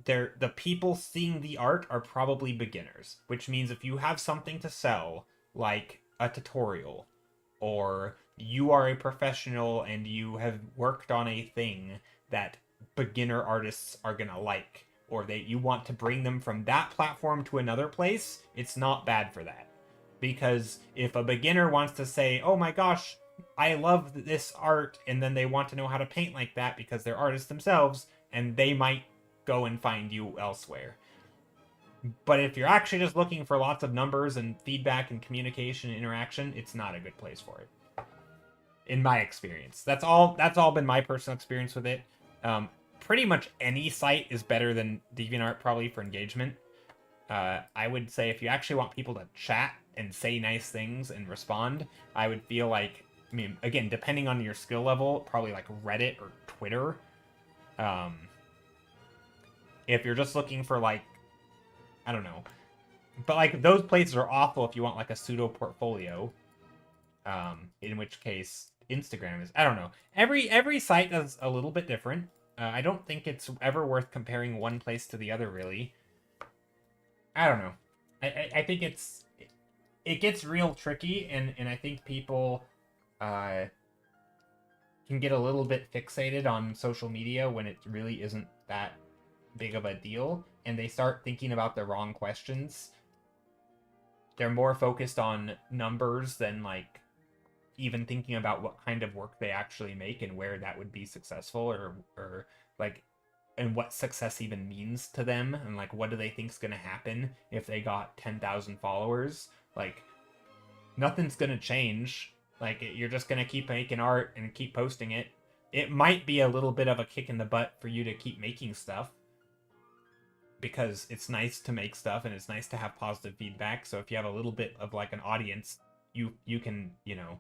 the people seeing the art are probably beginners, which means if you have something to sell, like a tutorial, or you are a professional and you have worked on a thing that beginner artists are gonna like, or you want to bring them from that platform to another place, it's not bad for that. Because if a beginner wants to say, oh my gosh, I love this art, and then they want to know how to paint like that because they're artists themselves, and they might go and find you elsewhere. But if you're actually just looking for lots of numbers and feedback and communication and interaction, it's not a good place for it. In my experience. That's all been my personal experience with it. Pretty much any site is better than DeviantArt probably for engagement. I would say if you actually want people to chat and say nice things and respond, I would feel like, I mean, again, depending on your skill level, probably like Reddit or Twitter. If you're just looking for, like, I don't know. But, like, those places are awful if you want, like, a pseudo portfolio. In which case, Instagram is, I don't know. Every site is a little bit different. I don't think it's ever worth comparing one place to the other, really. I don't know. I think it gets real tricky, and I think people can get a little bit fixated on social media when it really isn't that big of a deal, and they start thinking about the wrong questions. They're more focused on numbers than, like, even thinking about what kind of work they actually make and where that would be successful, or like, and what success even means to them, and like what do they think's gonna happen if they got 10,000 followers. Like, nothing's gonna change. Like, you're just gonna keep making art and keep posting it. It might be a little bit of a kick in the butt for you to keep making stuff, because it's nice to make stuff and it's nice to have positive feedback. So if you have a little bit of, like, an audience, you can, you know,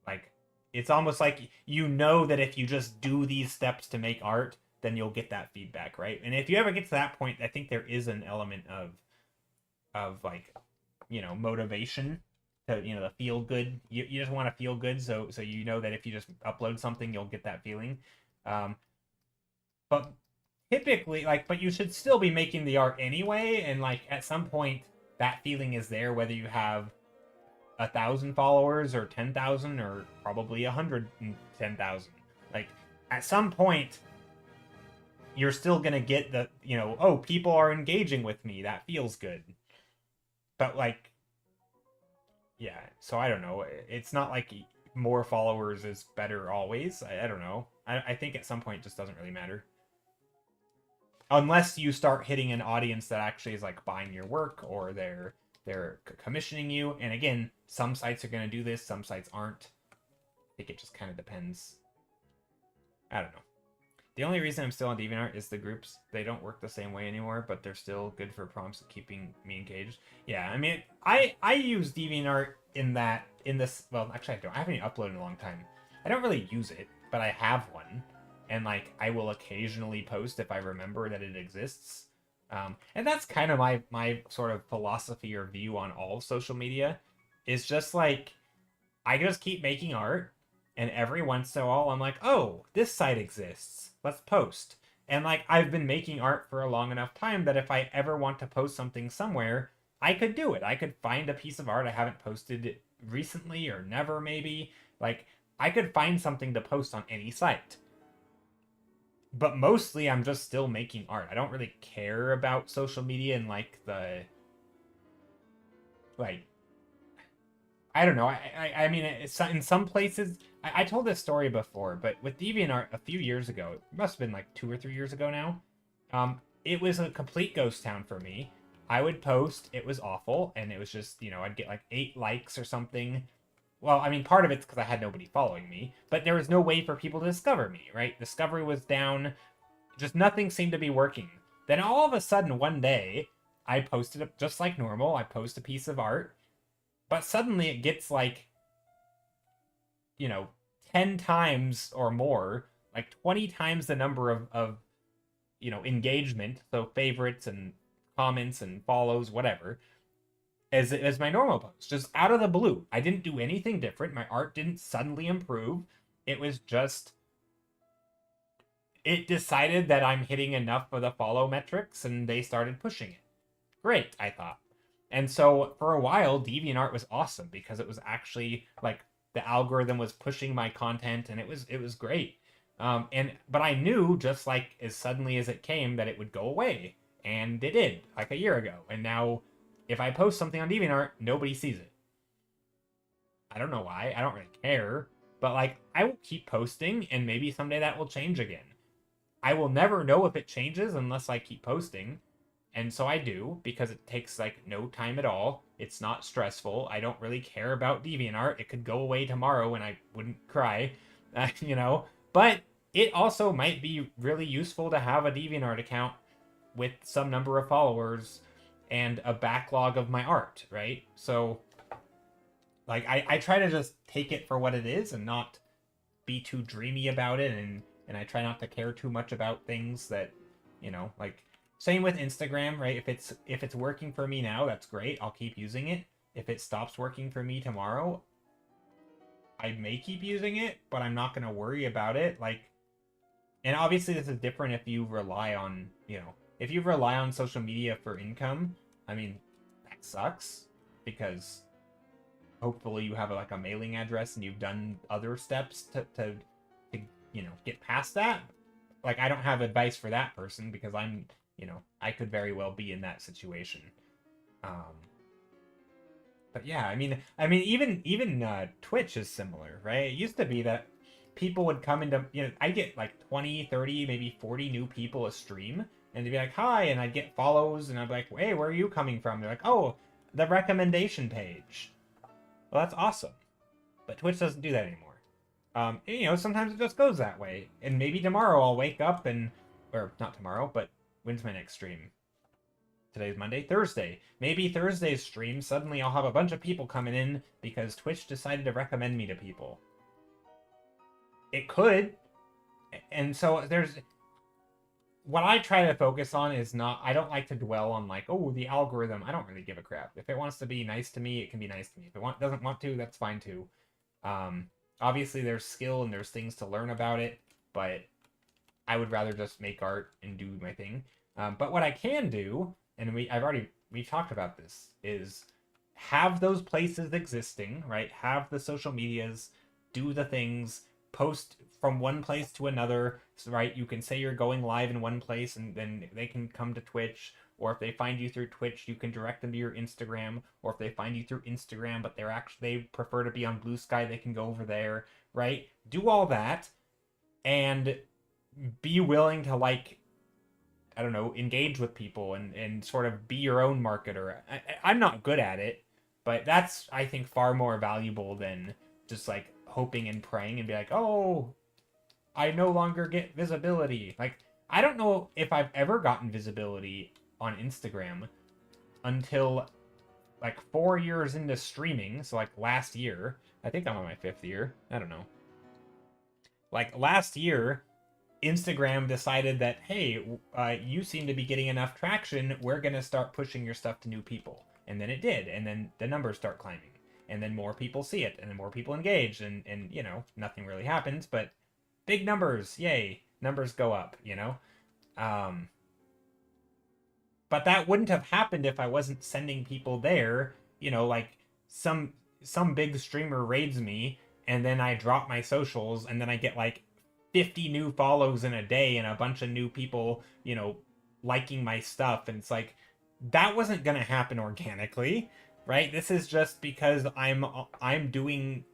like, it's almost like you know that if you just do these steps to make art, then you'll get that feedback, right? And if you ever get to that point, I think there is an element of like, you know, motivation to, you know, the feel good. You just want to feel good, so you know that if you just upload something, you'll get that feeling. But typically, like, but you should still be making the art anyway, and like at some point that feeling is there, whether you have 1,000 followers or 10,000 or probably 110,000. Like at some point you're still gonna get the, you know, oh, people are engaging with me, that feels good. But like, yeah, so I don't know, it's not like more followers is better always. I don't know, I think at some point it just doesn't really matter, unless you start hitting an audience that actually is like buying your work, or they're commissioning you. And again, some sites are going to do this, some sites aren't. I think it just kind of depends. I don't know. The only reason I'm still on DeviantArt is the groups. They don't work the same way anymore, but they're still good for prompts and keeping me engaged. Yeah, I mean, I use DeviantArt in this. Well, actually, I haven't even uploaded in a long time. I don't really use it, but I have one, and like I will occasionally post if I remember that it exists. And that's kind of my sort of philosophy or view on all social media. Is just like, I just keep making art, and every once in a while I'm like, oh, this site exists, let's post. And like, I've been making art for a long enough time that if I ever want to post something somewhere, I could do it. I could find a piece of art I haven't posted recently or never, maybe. Like, I could find something to post on any site. But mostly I'm just still making art. I don't really care about social media and like like, I don't know. I mean, it's, in some places, I told this story before, but with DeviantArt a few years ago, it must have been like 2 or 3 years ago now, it was a complete ghost town for me. I would post, it was awful, and it was just, you know, I'd get like 8 likes or something. Well, I mean, part of it's because I had nobody following me, but there was no way for people to discover me, right? Discovery was down, just nothing seemed to be working. Then all of a sudden, one day, I posted it just like normal. I post a piece of art, but suddenly it gets like, you know, 10 times or more, like 20 times the number of you know, engagement, so favorites and comments and follows, whatever, as my normal post, just out of the blue. I didn't do anything different. My art didn't suddenly improve. It was just, it decided that I'm hitting enough of the follow metrics, and they started pushing it. Great, I thought. And so for a while, DeviantArt was awesome because it was actually like the algorithm was pushing my content, and it was great. But I knew, just like as suddenly as it came, that it would go away, and it did like a year ago. And now, if I post something on DeviantArt, nobody sees it. I don't know why. I don't really care. But like, I will keep posting, and maybe someday that will change again. I will never know if it changes unless I keep posting. And so I do, because it takes like no time at all. It's not stressful. I don't really care about DeviantArt. It could go away tomorrow and I wouldn't cry, you know. But it also might be really useful to have a DeviantArt account with some number of followers and a backlog of my art, right? So, like, I try to just take it for what it is and not be too dreamy about it, and I try not to care too much about things that, you know, like, same with Instagram, right? If it's working for me now, that's great. I'll keep using it. If it stops working for me tomorrow, I may keep using it, but I'm not going to worry about it. Like, and obviously this is different if you rely on, you know, if you rely on social media for income. I mean, that sucks, because hopefully you have like a mailing address and you've done other steps to you know, get past that. Like, I don't have advice for that person, because I'm, you know, I could very well be in that situation. But yeah, I mean, even Twitch is similar, right? It used to be that people would come into, you know, I get like 20, 30, maybe 40 new people a stream, and they'd be like, hi, and I'd get follows, and I'd be like, hey, where are you coming from? They're like, oh, the recommendation page. Well, that's awesome. But Twitch doesn't do that anymore. And, you know, sometimes it just goes that way. And maybe tomorrow I'll wake up and, or not tomorrow, but when's my next stream? Today's Monday, Thursday. Maybe Thursday's stream, suddenly I'll have a bunch of people coming in because Twitch decided to recommend me to people. It could. And so what I try to focus on is not, I don't like to dwell on like, oh, the algorithm. I don't really give a crap. If it wants to be nice to me, it can be nice to me. If it doesn't want to, that's fine too. Um, Obviously there's skill and there's things to learn about it, but I would rather just make art and do my thing. But what I can do, and we've talked about this, is have those places existing, right? Have the social medias, do the things, post from one place to another, right? You can say you're going live in one place, and then they can come to Twitch. Or if they find you through Twitch, you can direct them to your Instagram. Or if they find you through Instagram, but they prefer to be on Blue Sky, they can go over there, right? Do all that, and be willing to like, I don't know, engage with people and sort of be your own marketer. I'm not good at it, but that's, I think, far more valuable than just like hoping and praying and be like, oh, I no longer get visibility. Like, I don't know if I've ever gotten visibility on Instagram until like 4 years into streaming. So like last year, I think I'm on my 5th year. I don't know. Like last year, Instagram decided that, hey, you seem to be getting enough traction. We're going to start pushing your stuff to new people. And then it did. And then the numbers start climbing. And then more people see it. And then more people engage. And you know, nothing really happens. But big numbers. Yay. Numbers go up, you know? Um, but that wouldn't have happened if I wasn't sending people there. You know, like some big streamer raids me, and then I drop my socials, and then I get like 50 new follows in a day and a bunch of new people, you know, liking my stuff. And it's like, that wasn't gonna happen organically, right? This is just because I'm doing,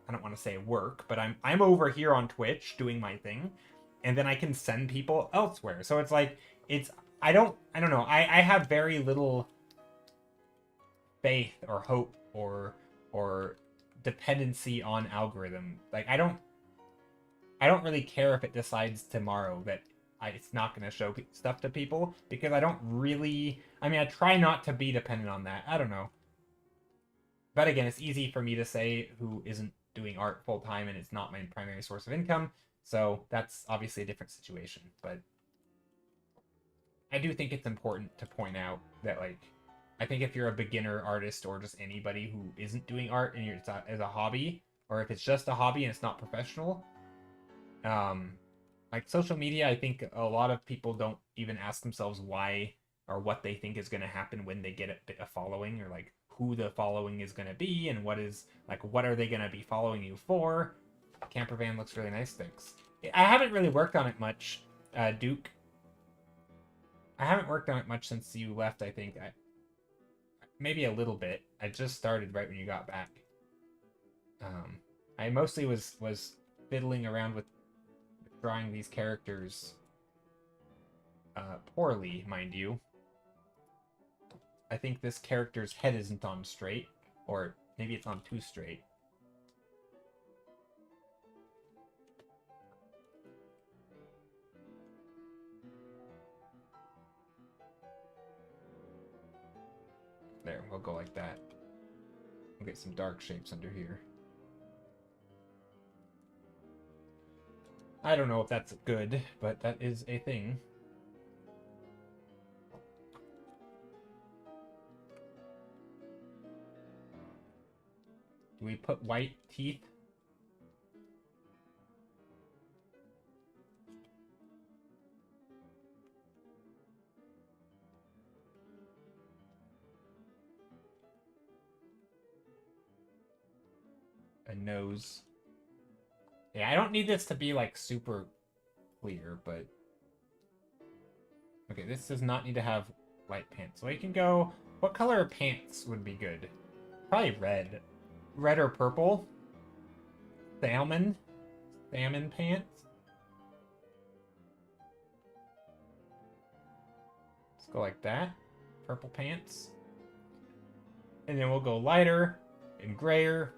I don't want to say work, but I'm over here on Twitch doing my thing, and then I can send people elsewhere. So it's like, it's, I don't know. I have very little faith or hope or dependency on algorithm. Like, I don't really care if it decides tomorrow that it's not going to show stuff to people, because I don't really, I mean, I try not to be dependent on that. I don't know. But again, it's easy for me to say, who isn't doing art full time and it's not my primary source of income. So that's obviously a different situation. But I do think it's important to point out that, like, I think if you're a beginner artist or just anybody who isn't doing art and it's as a hobby, or if it's just a hobby and it's not professional, um, like social media, I think a lot of people don't even ask themselves why or what they think is going to happen when they get a following, or like who the following is going to be, and what are they going to be following you for. Camper van looks really nice, thanks. I haven't really worked on it much, Duke. I haven't worked on it much since you left, I think. Maybe a little bit. I just started right when you got back. I mostly was fiddling around with drawing these characters poorly, mind you. I think this character's head isn't on straight, or maybe it's on too straight. There, we'll go like that. We'll get some dark shapes under here. I don't know if that's good, but that is a thing. Do we put white teeth? A nose. Yeah, I don't need this to be like super clear, but okay, this does not need to have light pants. So we can go, what color of pants would be good? Probably red. Red or purple? Salmon? Salmon pants? Let's go like that. Purple pants. And then we'll go lighter and grayer.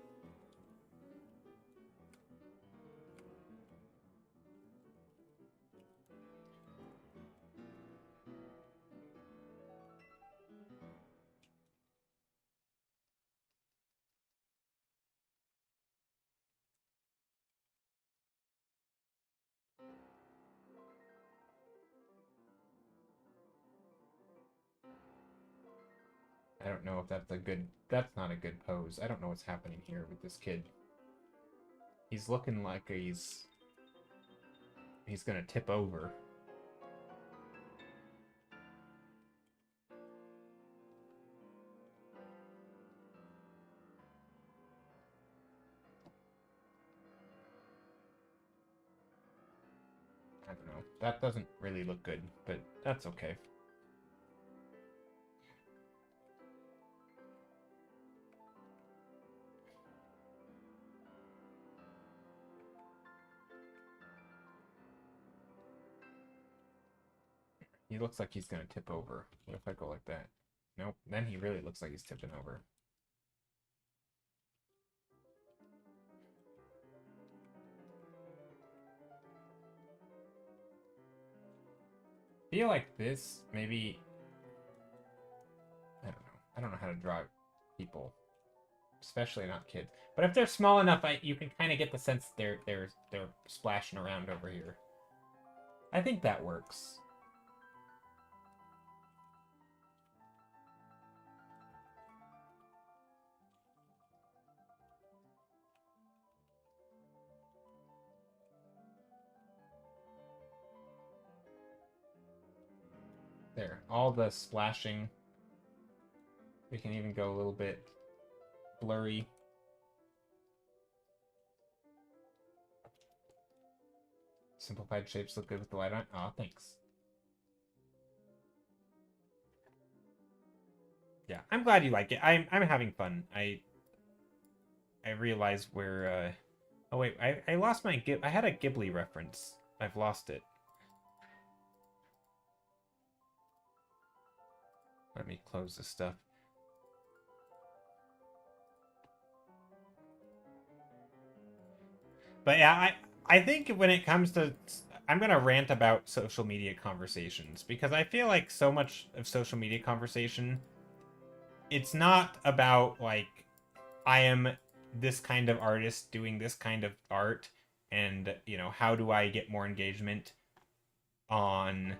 I don't know if that's a good... That's not a good pose. I don't know what's happening here with this kid. He's looking like he's gonna tip over. I don't know. That doesn't really look good, but that's okay. He looks like he's gonna tip over. What if I go like that? Nope. Then he really looks like he's tipping over. Feel like this, maybe... I don't know. I don't know how to draw people. Especially not kids. But if they're small enough, you can kind of get the sense they're splashing around over here. I think that works. There, all the splashing. We can even go a little bit blurry. Simplified shapes look good with the light on. Aw, thanks. Yeah, I'm glad you like it. I'm having fun. I realize where oh wait, I lost my I had a Ghibli reference. I've lost it. Let me close this stuff. But yeah, I think when it comes to... I'm going to rant about social media conversations, because I feel like so much of social media conversation, it's not about, like, I am this kind of artist doing this kind of art, and, you know, how do I get more engagement on,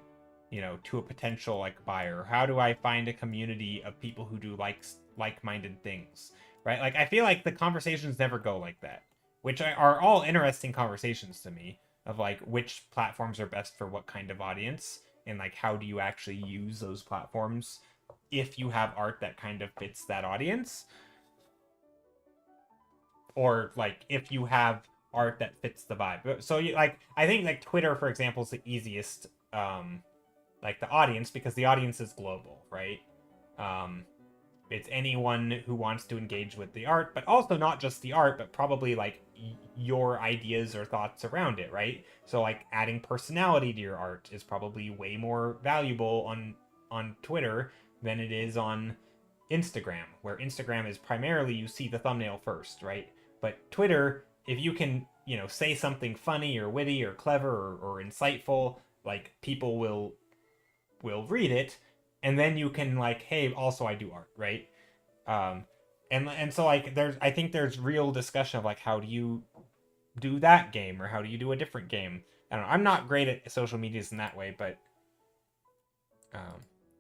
you know, to a potential, like, buyer? How do I find a community of people who do like-minded things, right? Like, I feel like the conversations never go like that, which are all interesting conversations to me, of like which platforms are best for what kind of audience, and like how do you actually use those platforms if you have art that kind of fits that audience, or like if you have art that fits the vibe. So you, like, I think like Twitter, for example, is the easiest, like the audience, because the audience is global, right? It's anyone who wants to engage with the art, but also not just the art, but probably like your ideas or thoughts around it, right? So like adding personality to your art is probably way more valuable on Twitter than it is on Instagram, where Instagram is primarily you see the thumbnail first, right? But Twitter, if you can, you know, say something funny or witty or clever or insightful, like people will read it, and then you can like, hey, also I do art, right? um and so like I think there's real discussion of like, how do you do that game, or how do you do a different game? I don't know, I'm not great at social medias in that way, but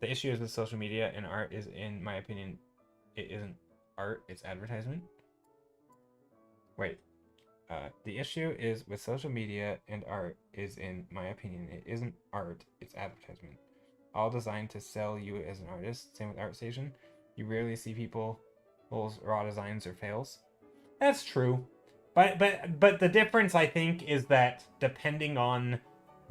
the issue is with social media and art is, in my opinion, it isn't art, it's advertisement. Wait, the issue is with social media and art is, in my opinion, it isn't art, it's advertisement. All designed to sell you as an artist. Same with ArtStation. You rarely see people's raw designs or fails. That's true. But the difference, I think, is that depending on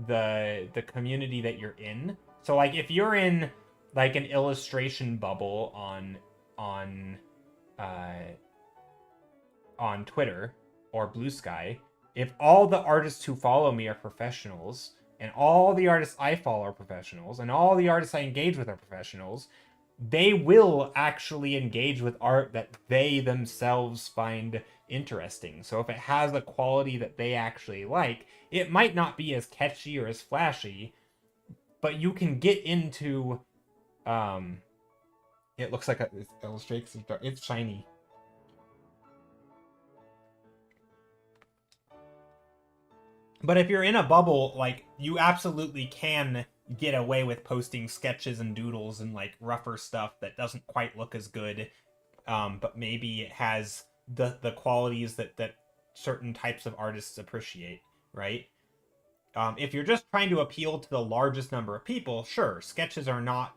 the community that you're in. So like if you're in like an illustration bubble uh on Twitter or Blue Sky, if all the artists who follow me are professionals, and all the artists I follow are professionals, and all the artists I engage with are professionals, they will actually engage with art that they themselves find interesting. So if it has a quality that they actually like, it might not be as catchy or as flashy, but you can get into it looks like it illustrates, it's shiny. But if you're in a bubble, like, you absolutely can get away with posting sketches and doodles and like rougher stuff that doesn't quite look as good, but maybe it has the qualities that certain types of artists appreciate, right? If you're just trying to appeal to the largest number of people, sure, sketches are not,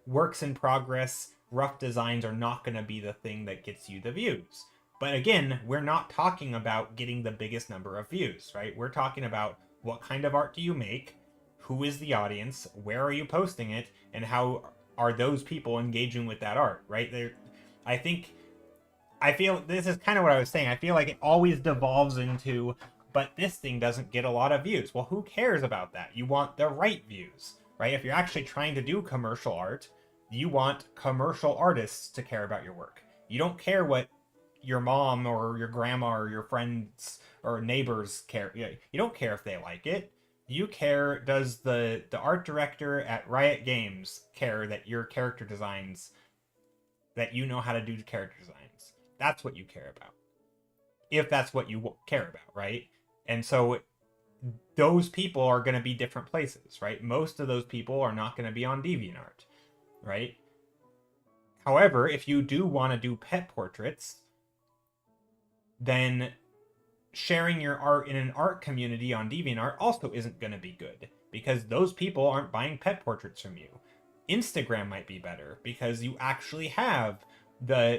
works in progress, rough designs are not going to be the thing that gets you the views. But again, we're not talking about getting the biggest number of views, right? We're talking about what kind of art do you make, who is the audience, where are you posting it, and how are those people engaging with that art, right? I think, I feel this is kind of what I was saying. I feel like it always devolves into, but this thing doesn't get a lot of views. Well, who cares about that? You want the right views, right? If you're actually trying to do commercial art, you want commercial artists to care about your work. You don't care what your mom or your grandma or your friends or neighbors care. You don't care if they like it. You care, does the art director at Riot Games care that your character designs, that you know how to do character designs? That's what you care about. If that's what you care about, right? And so those people are going to be different places, right? Most of those people are not going to be on DeviantArt, right? However, if you do want to do pet portraits, then sharing your art in an art community on DeviantArt also isn't going to be good, because those people aren't buying pet portraits from you. Instagram might be better because you actually have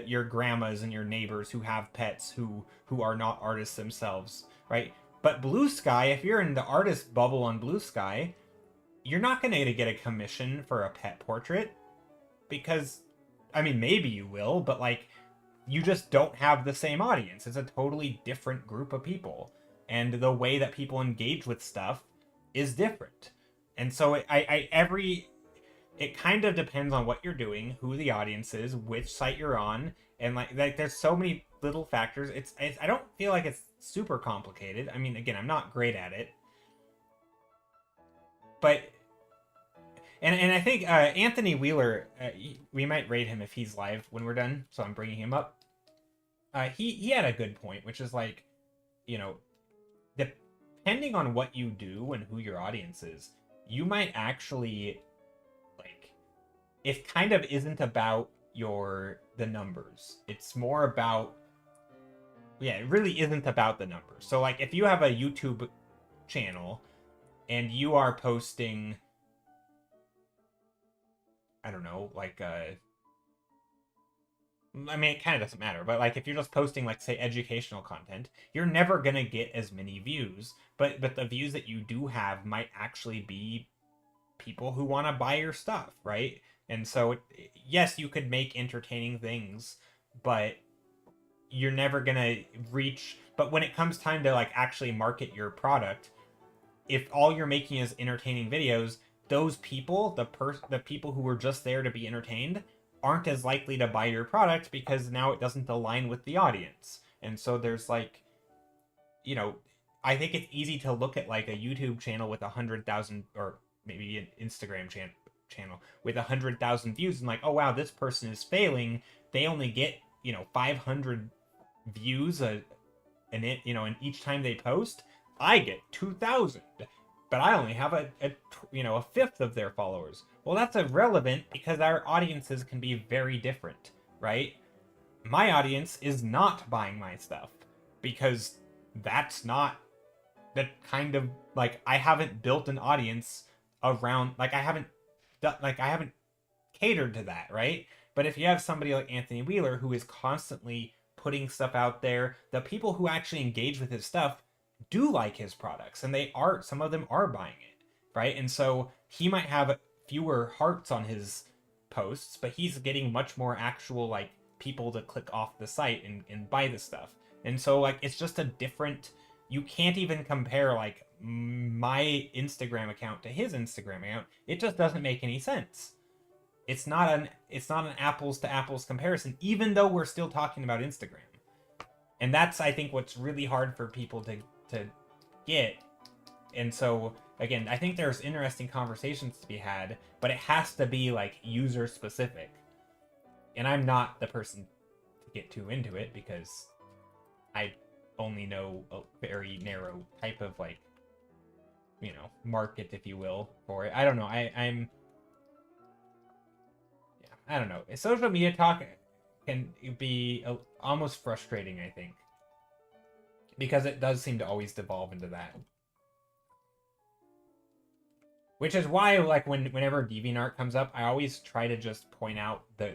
your grandmas and your neighbors who have pets who are not artists themselves, right? But Blue Sky, if you're in the artist bubble on Blue Sky, you're not going to get a commission for a pet portrait, because, I mean, maybe you will, but like, you just don't have the same audience. It's a totally different group of people, and the way that people engage with stuff is different. And so it kind of depends on what you're doing, who the audience is, which site you're on, and like there's so many little factors. It's I don't feel like it's super complicated. I mean, again, I'm not great at it, but and I think Anthony Wheeler, we might rate him if he's live when we're done, so I'm bringing him up. He had a good point, which is like, you know, depending on what you do and who your audience is, you might actually, like, it kind of isn't about the numbers. It's more about, yeah, it really isn't about the numbers. So like, if you have a YouTube channel and you are posting, I don't know, like I mean, it kind of doesn't matter, but like if you're just posting, like, say, educational content, you're never gonna get as many views, but the views that you do have might actually be people who want to buy your stuff, right? And so, yes, you could make entertaining things, but you're never gonna reach. But when it comes time to like actually market your product, if all you're making is entertaining videos, those people, the people who were just there to be entertained, aren't as likely to buy your product because now it doesn't align with the audience. And so there's like, you know, I think it's easy to look at like a YouTube channel with 100,000, or maybe an Instagram channel with 100,000 views, and like, oh wow, this person is failing. They only get 500 views and each time they post. I get 2,000, but I only have a fifth of their followers. Well, that's irrelevant because our audiences can be very different, right? My audience is not buying my stuff because that's not the kind of, like, I haven't built an audience around, like, I haven't catered to that, right? But if you have somebody like Anthony Wheeler who is constantly putting stuff out there, the people who actually engage with his stuff do like his products, and some of them are buying it, right? And so he might have fewer hearts on his posts, but he's getting much more actual, like, people to click off the site and buy the stuff. And so, like, it's just a different, you can't even compare like my Instagram account to his Instagram account. It just doesn't make any sense. It's not an apples to apples comparison, even though we're still talking about Instagram. And that's, I think, what's really hard for people to get. And so, again, I think there's interesting conversations to be had, but it has to be like user specific. And I'm not the person to get too into it because I only know a very narrow type of like market, if you will, for it. I don't know. I'm I don't know. Social media talk can be almost frustrating, I think, because it does seem to always devolve into that. Which is why, like, whenever DeviantArt comes up, I always try to just point out the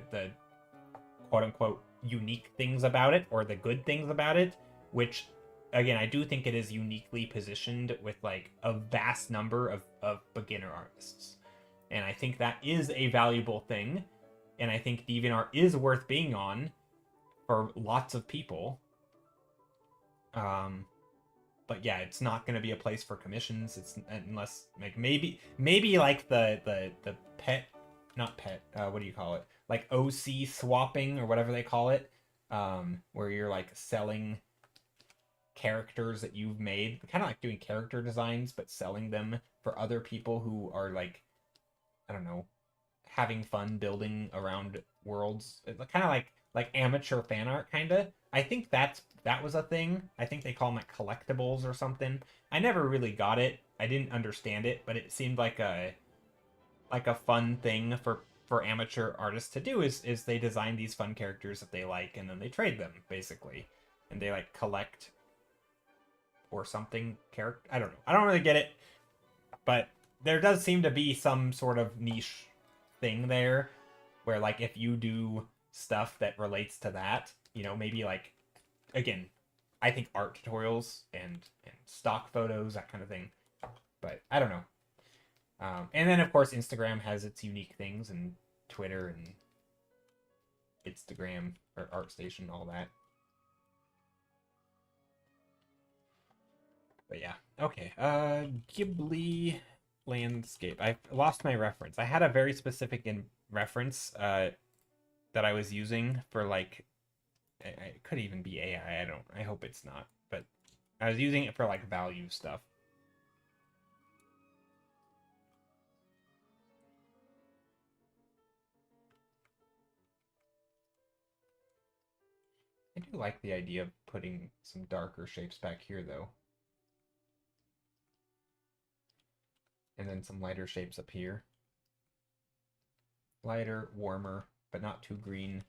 quote unquote unique things about it, or the good things about it, which again, I do think it is uniquely positioned with like a vast number of beginner artists. And I think that is a valuable thing. And I think DeviantArt is worth being on for lots of people. But yeah, it's not going to be a place for commissions. It's unless like maybe like the pet, not pet. What do you call it? Like OC swapping or whatever they call it, where you're like selling characters that you've made, kind of like doing character designs, but selling them for other people who are like, I don't know, having fun building around worlds. Kind of like amateur fan art, kind of. I think that was a thing. I think they call them like collectibles or something. I never really got it. I didn't understand it, but it seemed like a fun thing for amateur artists to do is they design these fun characters that they like and then they trade them basically. And they like collect or something character. I don't know. I don't really get it. But there does seem to be some sort of niche thing there where like if you do stuff that relates to that, maybe like, again, I think art tutorials and stock photos, that kind of thing. But I don't know. And then of course Instagram has its unique things, and Twitter and Instagram or ArtStation, all that. But yeah, okay. Ghibli landscape. I lost my reference. I had a very specific reference that I was using for like, it could even be AI. I hope it's not, but I was using it for like value stuff. I do like the idea of putting some darker shapes back here though. And then some lighter shapes up here. Lighter, warmer, but not too green.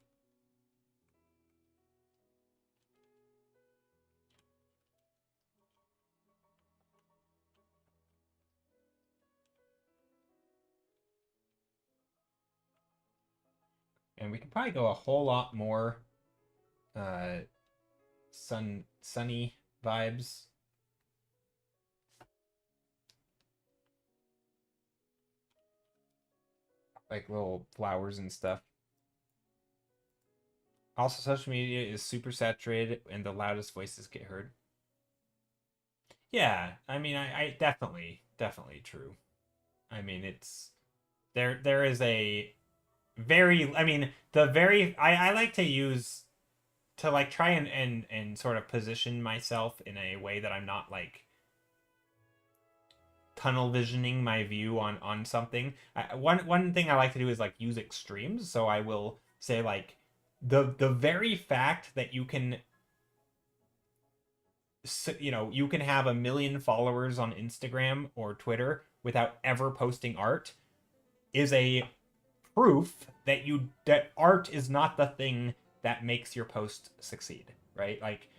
And we could probably go a whole lot more sunny vibes. Like little flowers and stuff. Also, social media is super saturated and the loudest voices get heard. Yeah, I mean, I definitely true. I mean, it's there is a very, I mean, I like to use to like try and sort of position myself in a way that I'm not like tunnel visioning my view on something. One thing I like to do is like use extremes. So I will say like the very fact that you can you can have 1 million followers on Instagram or Twitter without ever posting art is a proof that art is not the thing that makes your post succeed, right? Like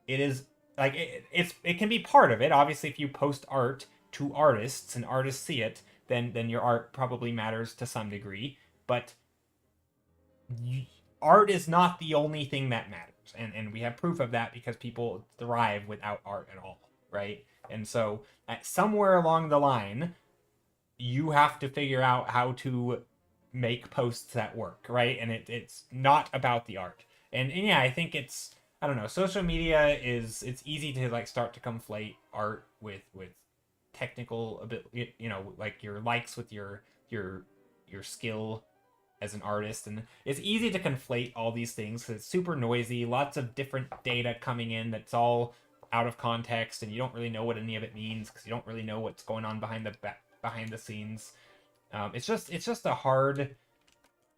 it is like it can be part of it. Obviously, if you post art to artists and artists see it, then your art probably matters to some degree, but art is not the only thing that matters. And we have proof of that because people thrive without art at all, right? And so somewhere along the line, you have to figure out how to make posts that work, right? And it's not about the art. And yeah, I think it's, I don't know, social media it's easy to like start to conflate art with technical a bit, like your likes with your skill as an artist, and it's easy to conflate all these things because it's super noisy, lots of different data coming in that's all out of context, and you don't really know what any of it means because you don't really know what's going on behind the scenes. It's just a hard,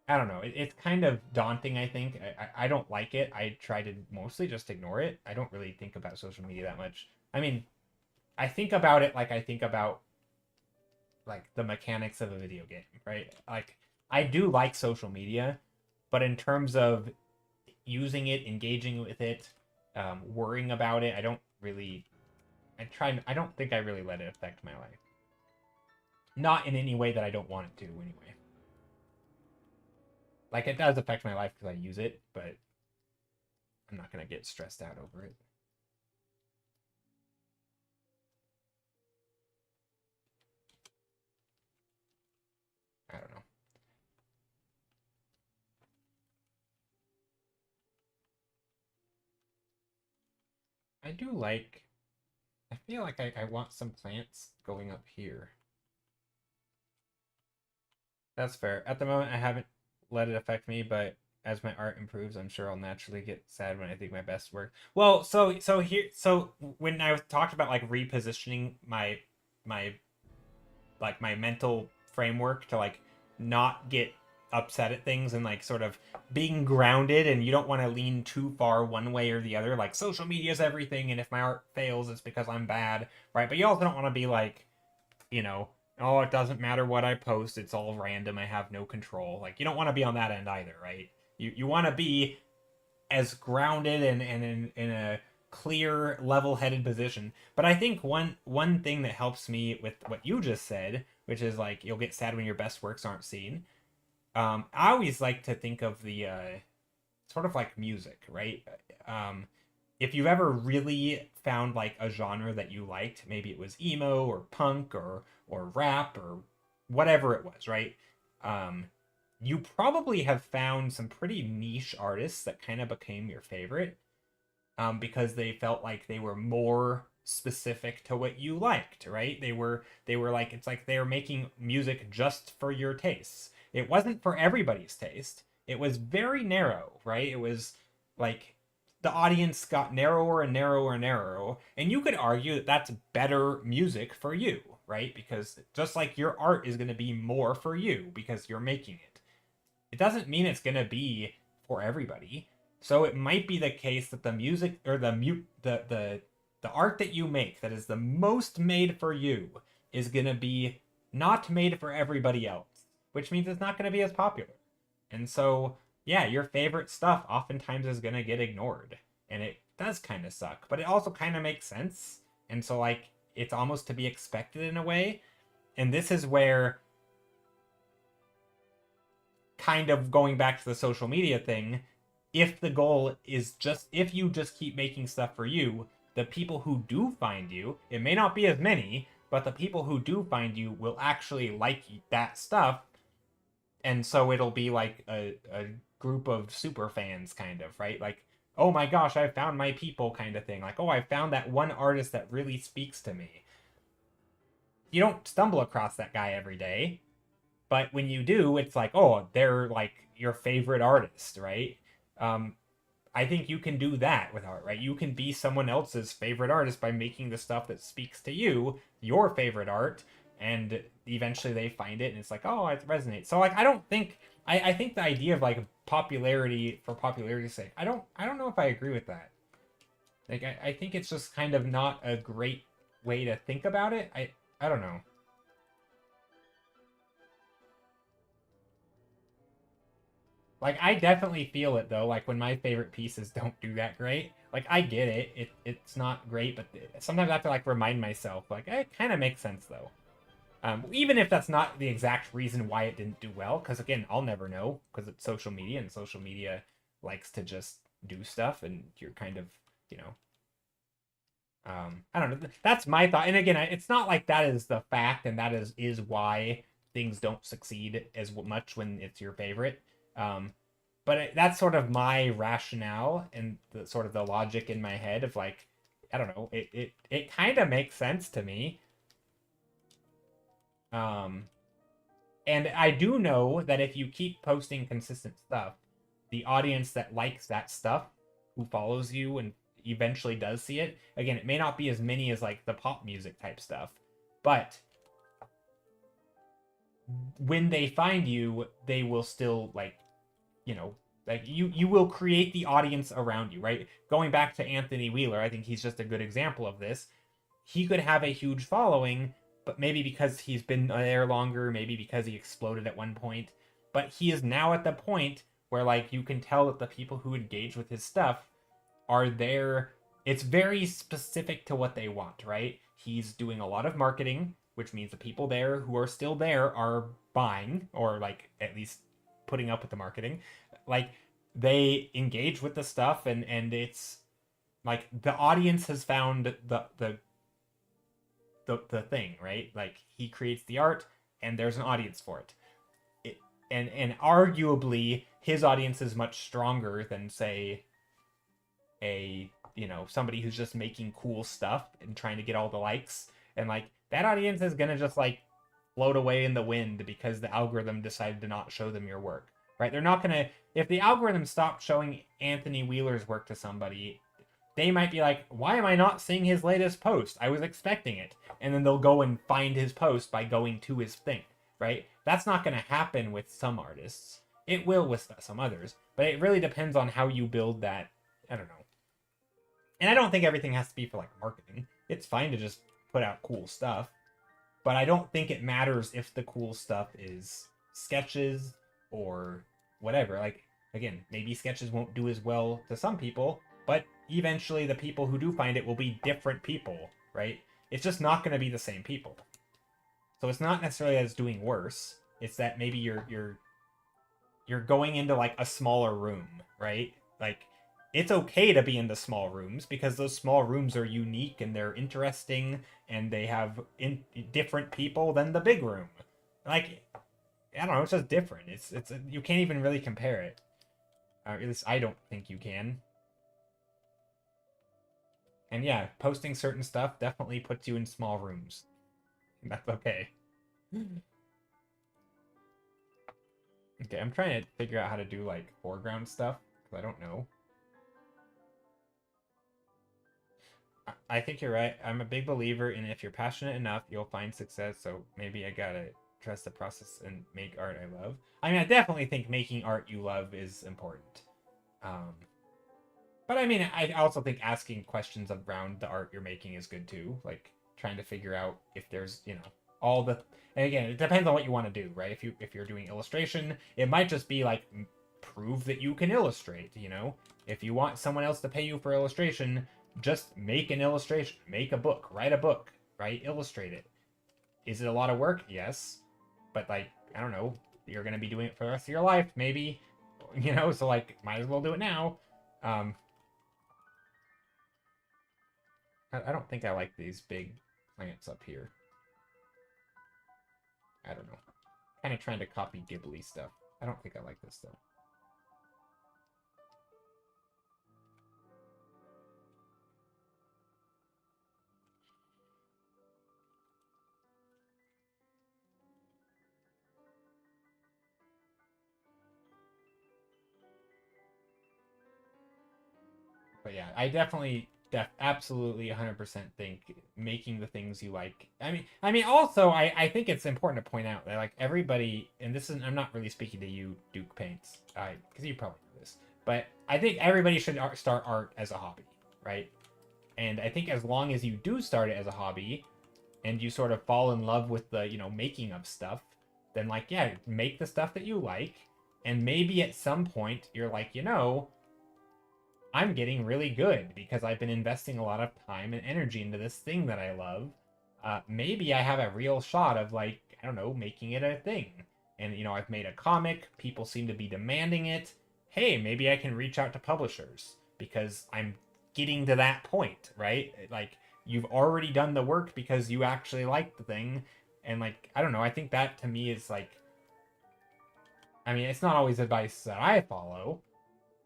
I don't know, it's kind of daunting. I think I don't like it. I try to mostly just ignore it. I don't really think about social media that much. I mean, I think about it like I think about like the mechanics of a video game, right? Like I do like social media, but in terms of using it, engaging with it, worrying about it, I don't really. I don't think I really let it affect my life. Not in any way that I don't want it to, anyway. Like it does affect my life because I use it, but I'm not gonna get stressed out over it. I don't know. I do like. I feel like I want some plants going up here. That's fair. At the moment, I haven't let it affect me, but as my art improves, I'm sure I'll naturally get sad when I think my best work. Well, so when I talked about like repositioning my like my mental framework to like not get upset at things and like sort of being grounded, and you don't want to lean too far one way or the other, like social media is everything and if my art fails it's because I'm bad, right? But you also don't want to be like, you know, oh, it doesn't matter what I post, it's all random, I have no control. Like you don't want to be on that end either, right? You want to be as grounded and in a clear, level-headed position. But I think one thing that helps me with what you just said, which is like you'll get sad when your best works aren't seen. I always like to think of the sort of like music, right? Um, if you've ever really found like a genre that you liked, maybe it was emo or punk or rap or whatever it was, right? Um, you probably have found some pretty niche artists that kind of became your favorite, because they felt like they were more specific to what you liked, right? They were like, it's like they were making music just for your tastes. It wasn't for everybody's taste. It was very narrow, right? It was like the audience got narrower and narrower and narrower, and you could argue that that's better music for you, right? Because just like your art is going to be more for you because you're making it, it doesn't mean it's going to be for everybody. So it might be the case that the music or the art that you make that is the most made for you is going to be not made for everybody else, which means it's not going to be as popular. And so, yeah, your favorite stuff oftentimes is going to get ignored. And it does kind of suck, but it also kind of makes sense. And so, like, it's almost to be expected in a way. And this is where, kind of going back to the social media thing, if the goal is just, if you just keep making stuff for you, the people who do find you, it may not be as many, but the people who do find you will actually like that stuff. And so it'll be like a group of super fans, kind of, right? Like, oh my gosh, I found my people, kind of thing. Like, oh, I found that one artist that really speaks to me. You don't stumble across that guy every day, but when you do, it's like, oh, they're like your favorite artist, right? Um, I think you can do that with art, right? You can be someone else's favorite artist by making the stuff that speaks to you, your favorite art, and eventually they find it and it's like, oh, it resonates. So like I don't think I think the idea of like popularity for popularity's sake, I don't know if I agree with that. Like I think it's just kind of not a great way to think about it. I don't know. Like I definitely feel it though. Like when my favorite pieces don't do that great. Like I get it. It's not great, but sometimes I have to like remind myself. Like it kind of makes sense though. Even if that's not the exact reason why it didn't do well, because again, I'll never know because it's social media, and social media likes to just do stuff, and you're kind of, you know, I don't know. That's my thought. And again, it's not like that is the fact, and that is why things don't succeed as much when it's your favorite. Um, but that's sort of my rationale and the sort of the logic in my head of like, I don't know. It kind of makes sense to me. Um, and I do know that if you keep posting consistent stuff, the audience that likes that stuff, who follows you and eventually does see it, again, it may not be as many as like the pop music type stuff, but when they find you, they will still like, you know, like you will create the audience around you, right? Going back to Anthony Wheeler, I think he's just a good example of this. he could have a huge following, but maybe because he's been there longer, maybe because he exploded at one point. But he is now at the point where, like, you can tell that the people who engage with his stuff are there. It's very specific to what they want, right? He's doing a lot of marketing, which means the people there who are still there are buying, or like at least putting up with the marketing. Like, they engage with the stuff, and it's like the audience has found the thing, right? Like, he creates the art and there's an audience for it. And arguably his audience is much stronger than, say, a, you know, somebody who's just making cool stuff and trying to get all the likes. And like, that audience is gonna just like float away in the wind because the algorithm decided to not show them your work, right? They're not gonna, if the algorithm stopped showing Anthony Wheeler's work to somebody, they might be like, why am I not seeing his latest post? I was expecting it. And then they'll go and find his post by going to his thing, right? That's not going to happen with some artists. It will with some others, but it really depends on how you build that. I don't know. And I don't think everything has to be for like marketing. It's fine to just put out cool stuff, but I don't think it matters if the cool stuff is sketches or whatever. Like, again, maybe sketches won't do as well to some people, but eventually the people who do find it will be different people, right? It's just not going to be the same people. So it's not necessarily as doing worse. It's that maybe you're going into like a smaller room, right? Like, it's okay to be in the small rooms because those small rooms are unique and they're interesting and they have different people than the big room. Like, I don't know, it's just different. It's you can't even really compare it. At least I don't think you can. And yeah, posting certain stuff definitely puts you in small rooms. That's okay. Okay, I'm trying to figure out how to do like foreground stuff because I don't know. I think you're right. I'm a big believer in if you're passionate enough, you'll find success. So maybe I gotta trust the process and make art I love. I mean, I definitely think making art you love is important. Um, but I mean, I also think asking questions around the art you're making is good too. Like, trying to figure out if there's, you know, all the. And again, it depends on what you want to do, right? If you're doing illustration, it might just be like prove that you can illustrate. You know, if you want someone else to pay you for illustration, just make an illustration, make a book, write a book, right? Illustrate it. Is it a lot of work? Yes, but like, I don't know, you're gonna be doing it for the rest of your life, maybe. You know, so like, might as well do it now. Um, I don't think I like these big plants up here. I don't know. Kind of trying to copy Ghibli stuff. I don't think I like this though. But yeah, I definitely, absolutely 100% think making the things you like. I mean, also, I think it's important to point out that like everybody, and this is, I'm not really speaking to you, Duke Paints, because you probably know this, but I think everybody should start art as a hobby, right? And I think as long as you do start it as a hobby, and you sort of fall in love with the, you know, making of stuff, then like, yeah, make the stuff that you like, and maybe at some point you're like, you know, I'm getting really good because I've been investing a lot of time and energy into this thing that I love. Maybe I have a real shot of, like, I don't know, making it a thing. And, you know, I've made a comic, people seem to be demanding it. Hey, maybe I can reach out to publishers because I'm getting to that point, right? Like, you've already done the work because you actually like the thing. And, like, I don't know, I think that to me is like, I mean, it's not always advice that I follow.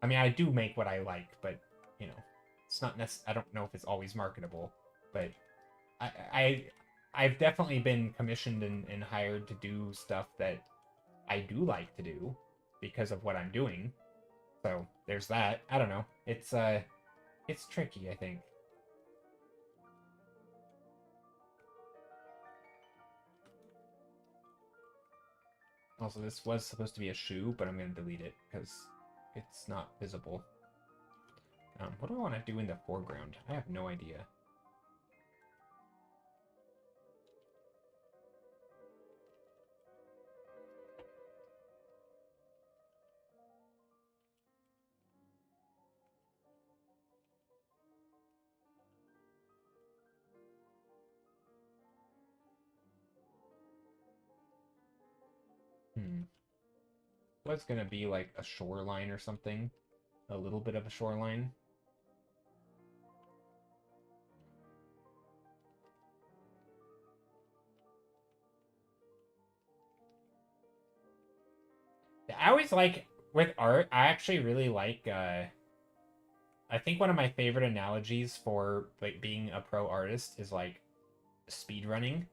I mean, I do make what I like, but, you know, it's not I don't know if it's always marketable, but I, I I've definitely been commissioned and hired to do stuff that I do like to do because of what I'm doing. So there's that. I don't know. It's tricky, I think. Also, this was supposed to be a shoe, but I'm gonna delete it because it's not visible. What do I want to do in the foreground? I have no idea. was gonna be like a shoreline or something. A little bit of a shoreline. I always like with art, I actually really like I think one of my favorite analogies for like being a pro artist is like speed running,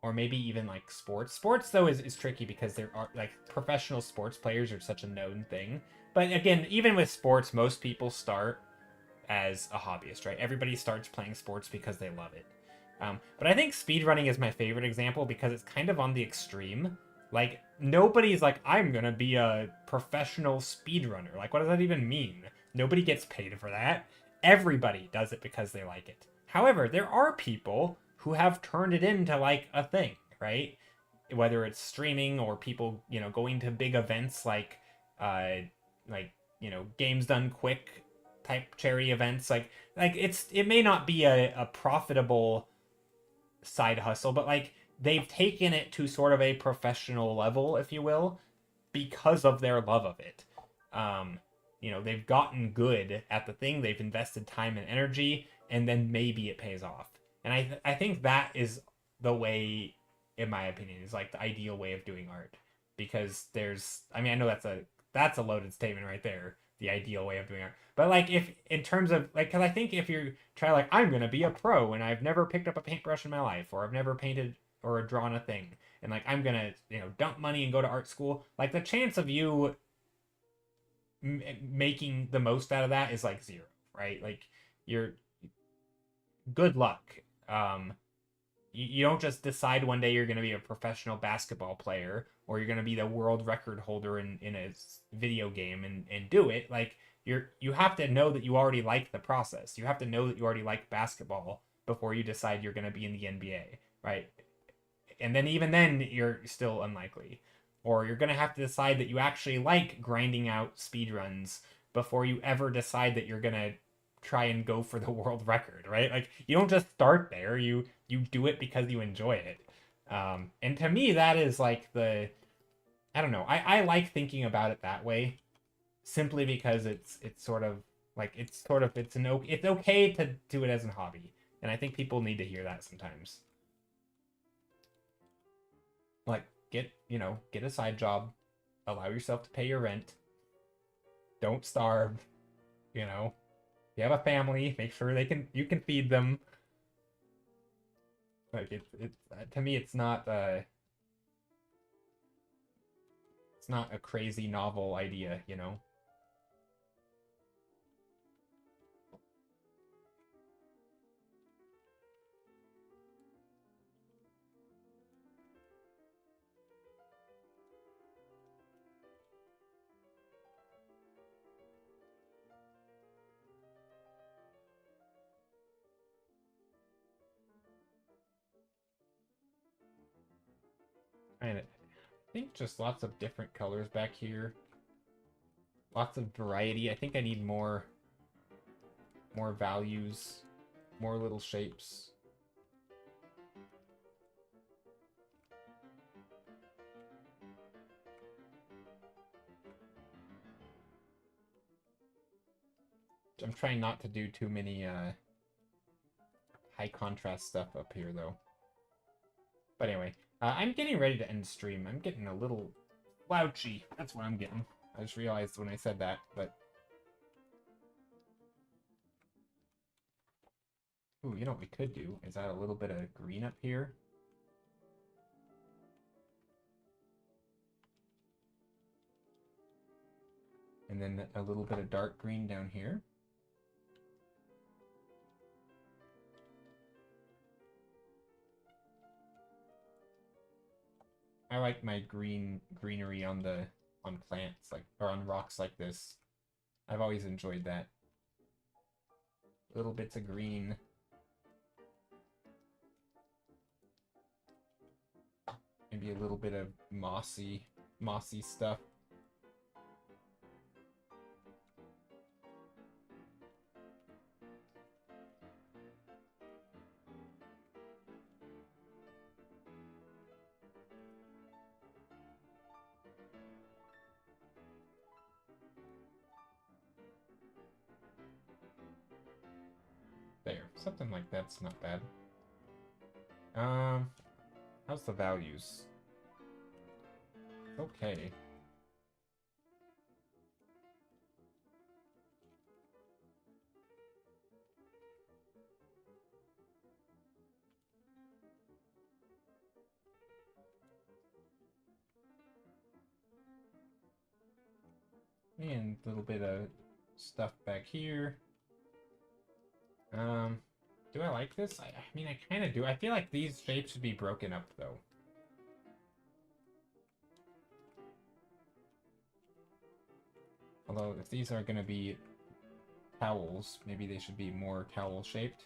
or maybe even like sports. Sports though is tricky because there are like professional sports players are such a known thing. But again, even with sports, most people start as a hobbyist, right? Everybody starts playing sports because they love it. But I think speedrunning is my favorite example because it's kind of on the extreme. Like, nobody's like, I'm gonna be a professional speedrunner. Like, what does that even mean? Nobody gets paid for that. Everybody does it because they like it. However, there are people who have turned it into like a thing, right? Whether it's streaming or people, going to big events uh, like Games Done Quick type charity events. Like it may not be a profitable side hustle, but like they've taken it to sort of a professional level, if you will, because of their love of it. They've gotten good at the thing, they've invested time and energy, and then maybe it pays off. And I think that is the way, in my opinion, is like the ideal way of doing art. Because I know that's a loaded statement right there, the ideal way of doing art. But like if in terms of like, because I think if you try like I'm gonna be a pro and I've never picked up a paintbrush in my life, or I've never painted or drawn a thing, and like I'm gonna dump money and go to art school, like the chance of you making the most out of that is like zero, right? Like you're good luck. Um, you don't just decide one day you're going to be a professional basketball player or you're going to be the world record holder in a video game and do it. Like you have to know that you already like the process. You have to know that you already like basketball before you decide you're going to be in the NBA, right? And then even then you're still unlikely. Or you're going to have to decide that you actually like grinding out speed runs before you ever decide that you're going to try and go for the world record, right? Like you don't just start there. You do it because you enjoy it. And to me, that is like I don't know. I like thinking about it that way, simply because it's sort of like it's okay to do it as a hobby, and I think people need to hear that sometimes. Like get a side job, allow yourself to pay your rent, don't starve. If you have a family, make sure you can feed them. Like it's to me, it's not a crazy novel idea. And I think just lots of different colors back here, lots of variety. I think I need more values, more little shapes. I'm trying not to do too many high contrast stuff up here though. But anyway, I'm getting ready to end stream. I'm getting a little slouchy. That's what I'm getting. I just realized when I said that, but... Ooh, you know what we could do is add a little bit of green up here. And then a little bit of dark green down here. I like my greenery on plants or on rocks like this. I've always enjoyed that. Little bits of green. Maybe a little bit of mossy stuff. something like that's not bad. How's the values? Okay. And a little bit of stuff back here. Do I like this? I mean, I kind of do. I feel like these shapes should be broken up, though. Although, if these are going to be towels, maybe they should be more towel-shaped.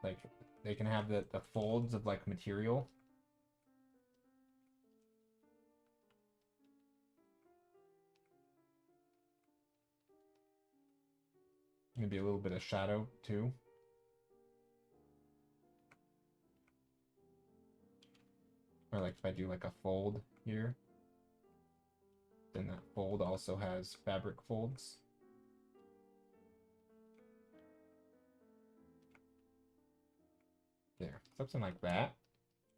Like, they can have the folds of, like, material. Maybe a little bit of shadow, too. Or, like, if I do, like, a fold here. Then that fold also has fabric folds. There, something like that.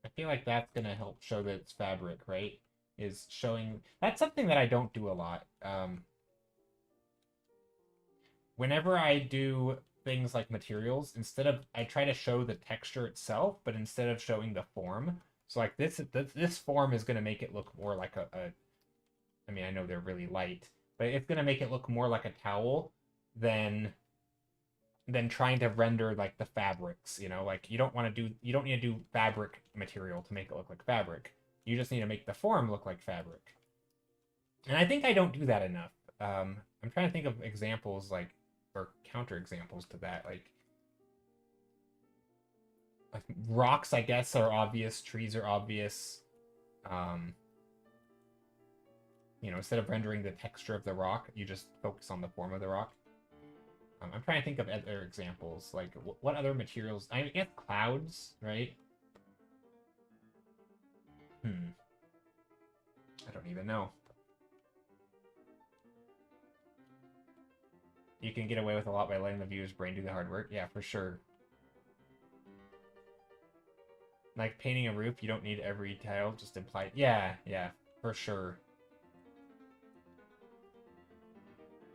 I feel like that's going to help show that it's fabric, right? Is showing... That's something that I don't do a lot. Whenever I do things like materials, instead of... I try to show the texture itself, but instead of showing the form. So like this form is going to make it look more like a... I mean, I know they're really light, but it's going to make it look more like a towel than trying to render like the fabrics, you know? Like you don't need to do fabric material to make it look like fabric. You just need to make the form look like fabric. And I think I don't do that enough. I'm trying to think of examples like, or counter examples to that. Like rocks, I guess, are obvious. Trees are obvious. You know, instead of rendering the texture of the rock, you just focus on the form of the rock. I'm trying to think of other examples. Like, what other materials? I guess clouds, right? I don't even know. You can get away with a lot by letting the viewer's brain do the hard work. Yeah, for sure. Like painting a roof, you don't need every tile, just implied. Yeah, for sure.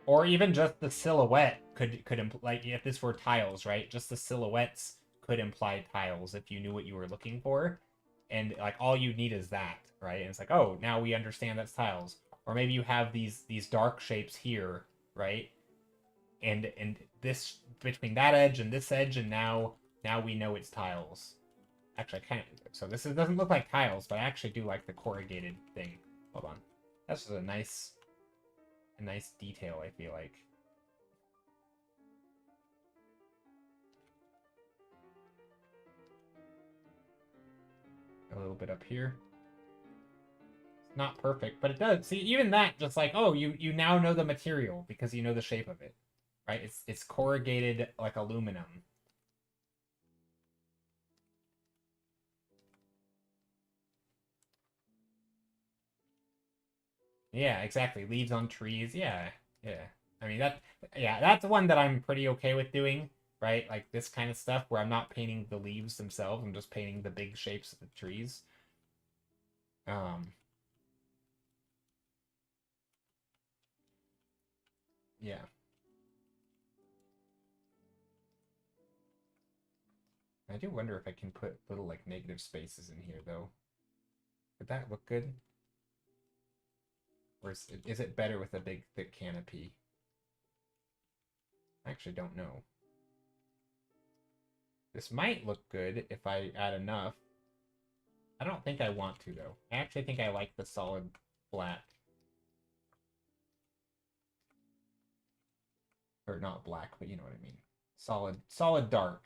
Or even just the silhouette could like if this were tiles, right? Just the silhouettes could imply tiles if you knew what you were looking for. And like all you need is that, right? And it's like, oh, now we understand that's tiles. Or maybe you have these dark shapes here, right? And this between that edge and this edge, and now we know it's tiles. Actually, I kind of, so this doesn't look like tiles, but I actually do like the corrugated thing. Hold on, that's just a nice detail, I feel like. A little bit up here. It's not perfect, but it does. See, even that, just like, oh, you now know the material because you know the shape of it, right? It's corrugated like aluminum. Yeah, exactly. Leaves on trees. Yeah. I mean, that's one that I'm pretty okay with doing, right? Like this kind of stuff where I'm not painting the leaves themselves, I'm just painting the big shapes of the trees. Yeah. I do wonder if I can put little, like, negative spaces in here, though. Would that look good? Or is it better with a big, thick canopy? I actually don't know. This might look good if I add enough. I don't think I want to, though. I actually think I like the solid black. Or not black, but you know what I mean. Solid dark.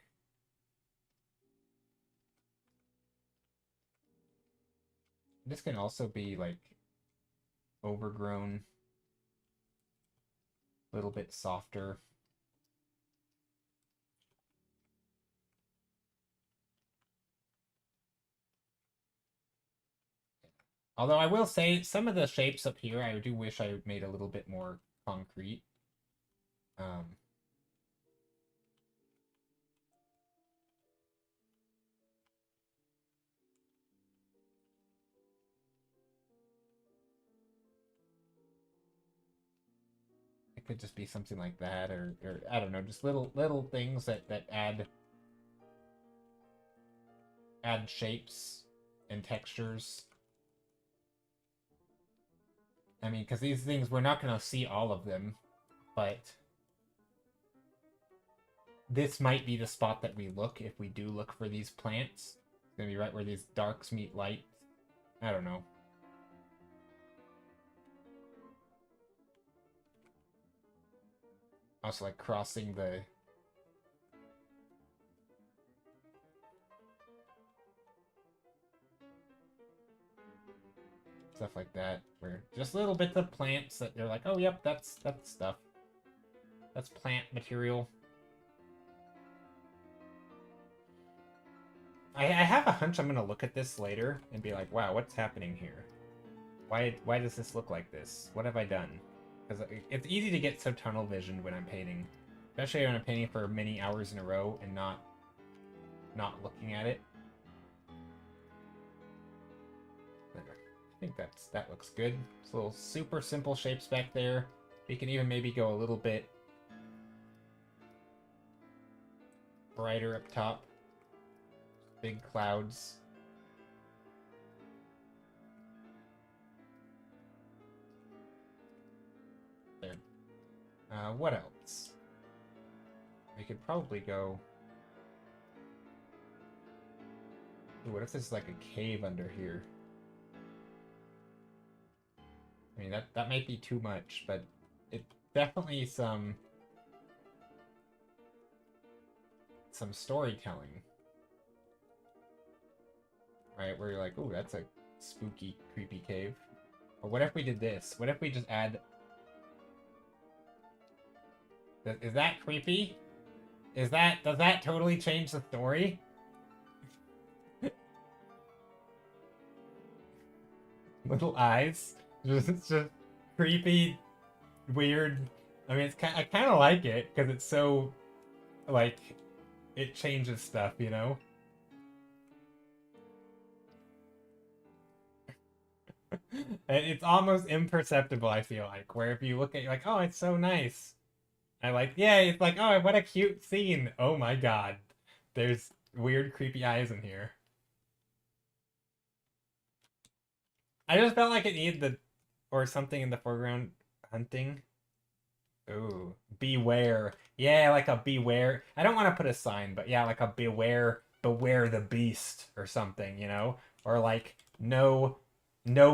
This can also be, like, overgrown. A little bit softer. Although I will say, some of the shapes up here, I do wish I made a little bit more concrete. It could just be something like that, or I don't know, just little things that add shapes and textures. I mean, because these things, we're not going to see all of them, but this might be the spot that we look if we do look for these plants. It's going to be right where these darks meet light. I don't know. Also, like, crossing the... stuff like that, where just little bits of plants that they're like, oh, yep, that's stuff. That's plant material. I have a hunch I'm gonna look at this later and be like, wow, what's happening here? Why does this look like this? What have I done? Because it's easy to get so tunnel visioned when I'm painting. Especially when I'm painting for many hours in a row and not looking at it. There. I think that looks good. It's little super simple shapes back there. We can even maybe go a little bit brighter up top. Big clouds. There. What else? We could probably go... Ooh, what if there's like a cave under here? I mean, that might be too much, but it definitely some storytelling. Right, where you're like, ooh, that's a spooky, creepy cave. Or what if we did this? What if we just add... Is that creepy? Does that totally change the story? Little eyes. Just creepy, weird. I mean, I kind of like it, because it's so, like, it changes stuff, you know? It's almost imperceptible, I feel like, where if you look at it, you're like, oh, it's so nice. I like, yeah, it's like, oh, what a cute scene. Oh my god. There's weird, creepy eyes in here. I just felt like it needed the, or something in the foreground, hunting. Ooh, beware. Yeah, like a beware. I don't want to put a sign, but yeah, like a beware the beast or something, you know? Or like, no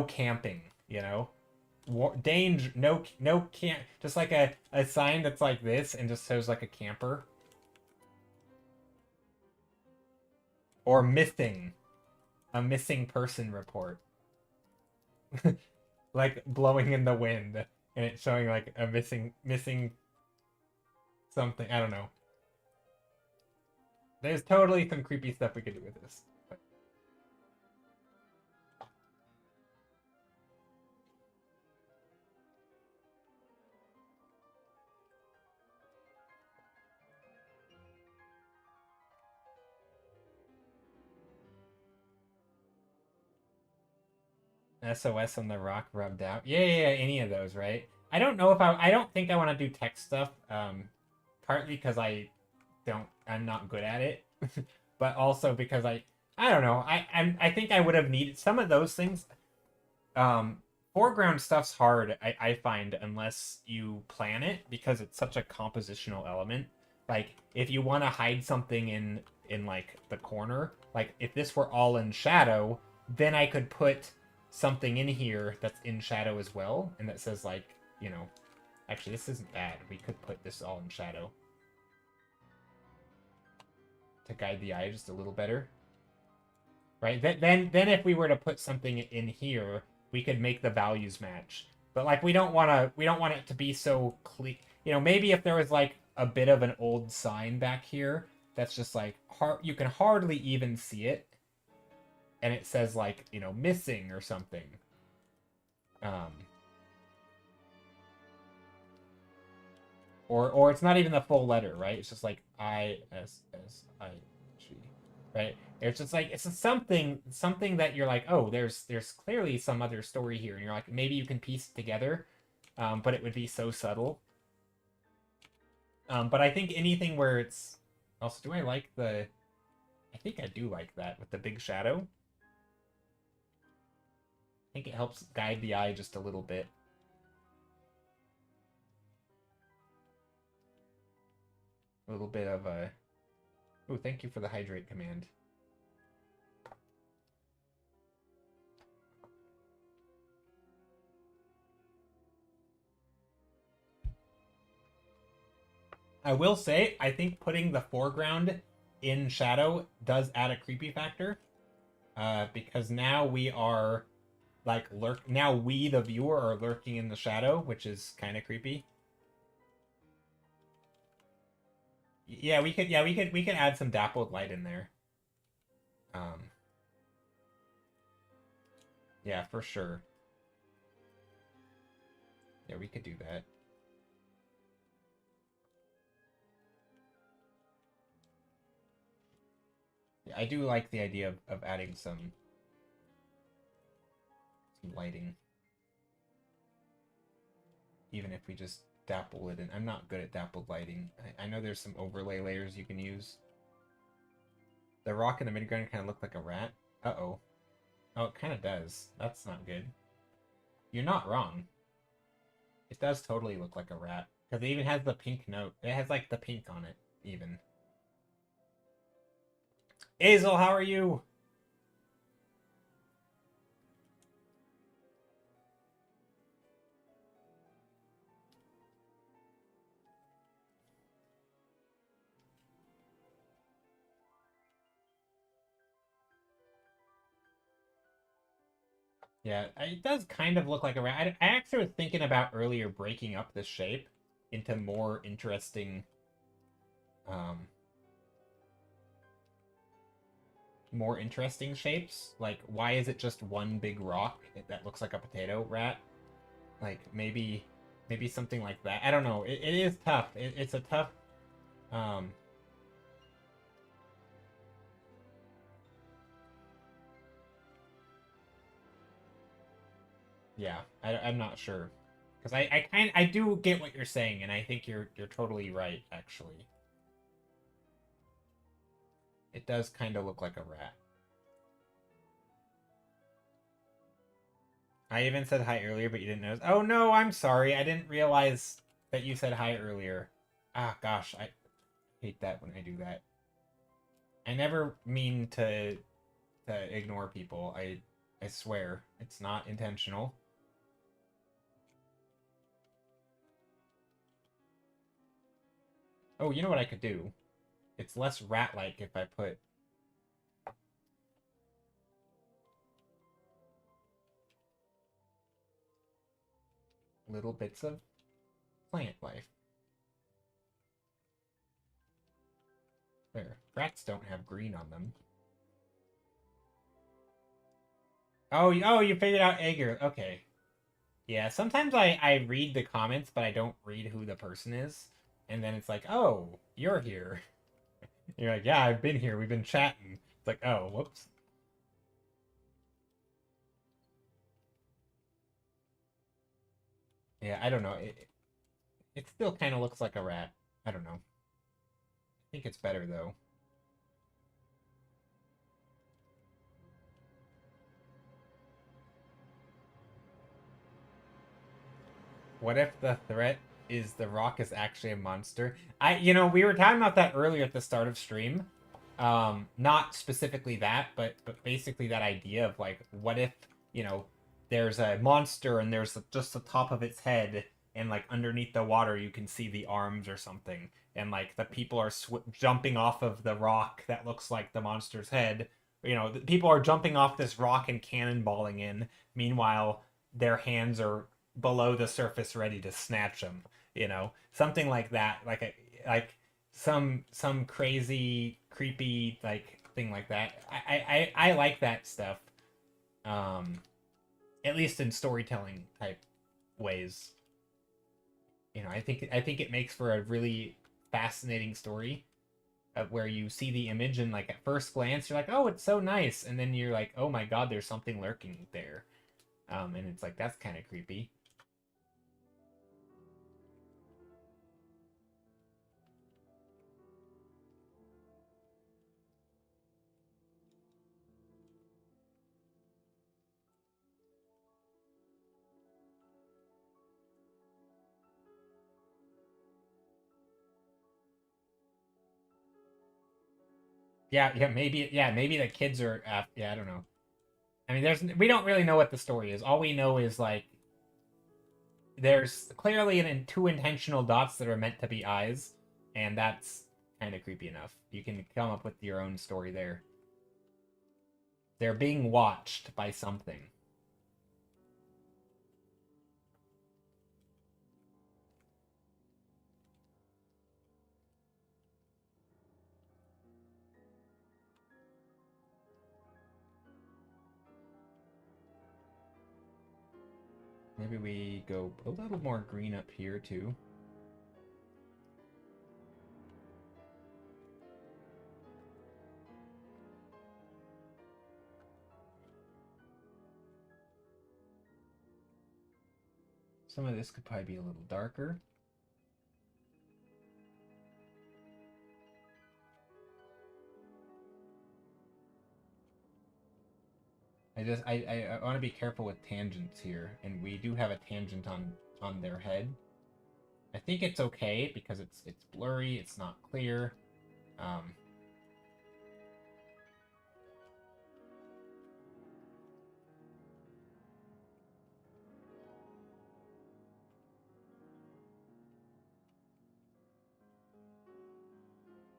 camping, you know? Danger, no camp, just like a sign that's like this and just shows like a camper. Or missing. A missing person report. Like blowing in the wind and it's showing like a missing something. I don't know. There's totally some creepy stuff we could do with this. SOS on the rock rubbed out. Yeah, any of those, right? I don't know if I don't think I want to do text stuff. Partly because I'm not good at it, but also because I don't know. I think I would have needed some of those things. Foreground stuff's hard, I find, unless you plan it, because it's such a compositional element. Like, if you want to hide something in like the corner, like if this were all in shadow, then I could put something in here that's in shadow as well, and that says, like, you know, actually this isn't bad. We could put this all in shadow to guide the eye just a little better, right? Then if we were to put something in here, we could make the values match. But like, we don't want it to be so clear. You know, maybe if there was like a bit of an old sign back here that's just like you can hardly even see it, and it says, like, you know, missing or something. Or it's not even the full letter, right? It's just like ISSIG, right? It's just like, it's something that you're like, oh, there's clearly some other story here, and you're like, maybe you can piece it together, but it would be so subtle. But I think anything where it's also, do I like the? I think I do like that with the big shadow. I think it helps guide the eye just a little bit. A little bit of a. Oh, thank you for the hydrate command. I will say, I think putting the foreground in shadow does add a creepy factor. Because now we are like now we the viewer are lurking in the shadow, which is kind of creepy. Yeah, we could add some dappled light in there. Yeah, for sure. Yeah, we could do that. Yeah, I do like the idea of adding some lighting. Even if we just dapple it in. I'm not good at dappled lighting. I know there's some overlay layers you can use. The rock in the midground kind of looked like a rat. Uh-oh. Oh, it kind of does. That's not good. You're not wrong. It does totally look like a rat. Because it even has the pink note. It has, like, the pink on it, even. Azel, how are you? Yeah, it does kind of look like a rat. I actually was thinking about earlier breaking up this shape into more interesting, shapes. Like, why is it just one big rock that looks like a potato rat? Like, maybe something like that. I don't know. It is tough. It's a tough, um, yeah, I'm not sure. Because I do get what you're saying, and I think you're totally right, actually. It does kind of look like a rat. I even said hi earlier, but you didn't notice. Oh no, I'm sorry. I didn't realize that you said hi earlier. Ah, gosh, I hate that when I do that. I never mean to ignore people. I swear, it's not intentional. Oh, you know what I could do? It's less rat-like if I put little bits of plant life. There. Rats don't have green on them. Oh, you figured out Ager. Okay. Yeah, sometimes I read the comments, but I don't read who the person is. And then it's like, oh, you're here. You're like, yeah, I've been here. We've been chatting. It's like, oh, whoops. Yeah, I don't know. It still kind of looks like a rat. I don't know. I think it's better, though. What if the threat is the rock is actually a monster? We were talking about that earlier at the start of stream. Not specifically that, but basically that idea of like, what if, there's a monster and there's just the top of its head, and like underneath the water you can see the arms or something, and like the people are jumping off of the rock that looks like the monster's head. The people are jumping off this rock and cannonballing in. Meanwhile, their hands are below the surface ready to snatch them, something like that, like some crazy creepy like thing like that. I like that stuff, at least in storytelling type ways. I think it makes for a really fascinating story, where you see the image and like at first glance you're like, oh, it's so nice, and then you're like, oh my god, there's something lurking there, and it's like, that's kind of creepy. maybe the kids are. Yeah, I don't know. I mean, we don't really know what the story is. All we know is like there's clearly two intentional dots that are meant to be eyes, and that's kind of creepy enough. You can come up with your own story there. They're being watched by something. Maybe we go a little more green up here too. Some of this could probably be a little darker. I want to be careful with tangents here, and we do have a tangent on their head. I think it's okay because it's blurry, it's not clear.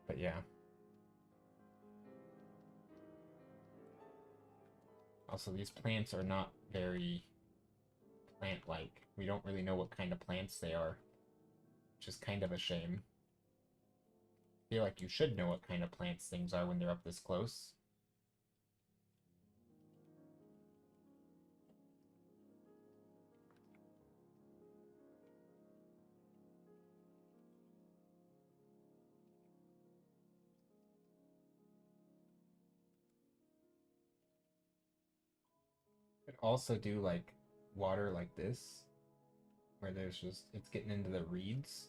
But yeah. Also, these plants are not very plant-like. We don't really know what kind of plants they are, which is kind of a shame. I feel like you should know what kind of plants things are when they're up this close. Could also do like water like this, where there's just it's getting into the reeds.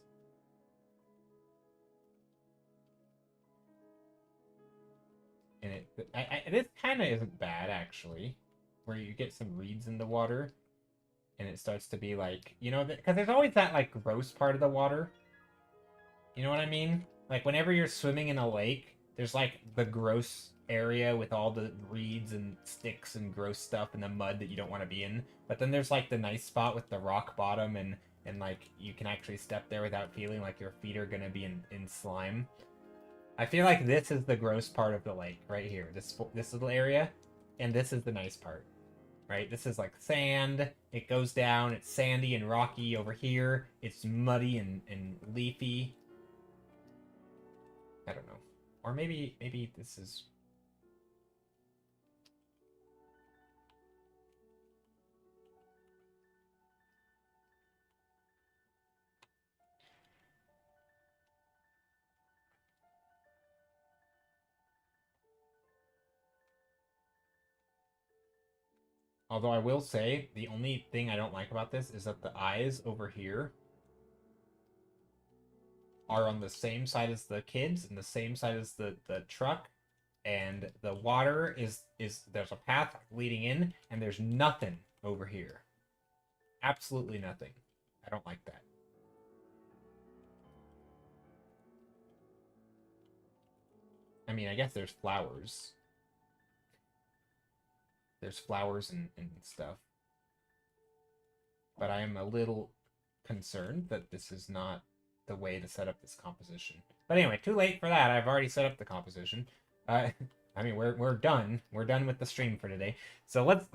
And this kind of isn't bad actually, where you get some reeds in the water, and it starts to be like, you know, because there's always that like gross part of the water. You know what I mean? Like whenever you're swimming in a lake, there's like the gross area with all the reeds and sticks and gross stuff and the mud that you don't want to be in. But then there's like the nice spot with the rock bottom and like you can actually step there without feeling like your feet are gonna be in slime. I feel like this is the gross part of the lake right here. This little area, and this is the nice part. Right? This is like sand. It goes down. It's sandy and rocky over here. It's muddy and leafy. I don't know. Or maybe this is... Although I will say, the only thing I don't like about this is that the eyes over here are on the same side as the kids and the same side as the truck, and the water is there's a path leading in, and there's nothing over here. Absolutely nothing. I don't like that. I mean, I guess there's flowers. There's flowers and stuff. But I am a little concerned that this is not the way to set up this composition. But anyway, too late for that. I've already set up the composition. I mean, we're done. We're done with the stream for today. So let's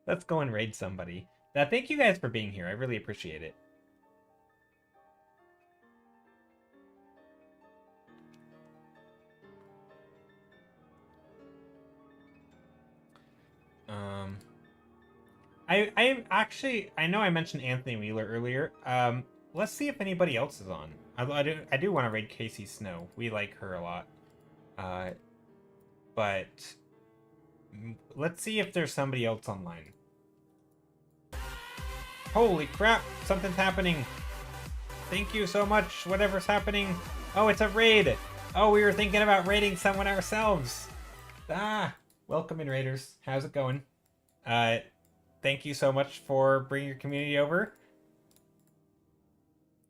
let's go and raid somebody. Thank you guys for being here. I really appreciate it. I actually, I know I mentioned Anthony Wheeler earlier. Let's see if anybody else is on. I do want to raid Casey Snow. We like her a lot. But let's see if there's somebody else online. Holy crap, something's happening. Thank you so much, whatever's happening. Oh, it's a raid. Oh, we were thinking about raiding someone ourselves. Welcome in, raiders. How's it going? Thank you so much for bringing your community over.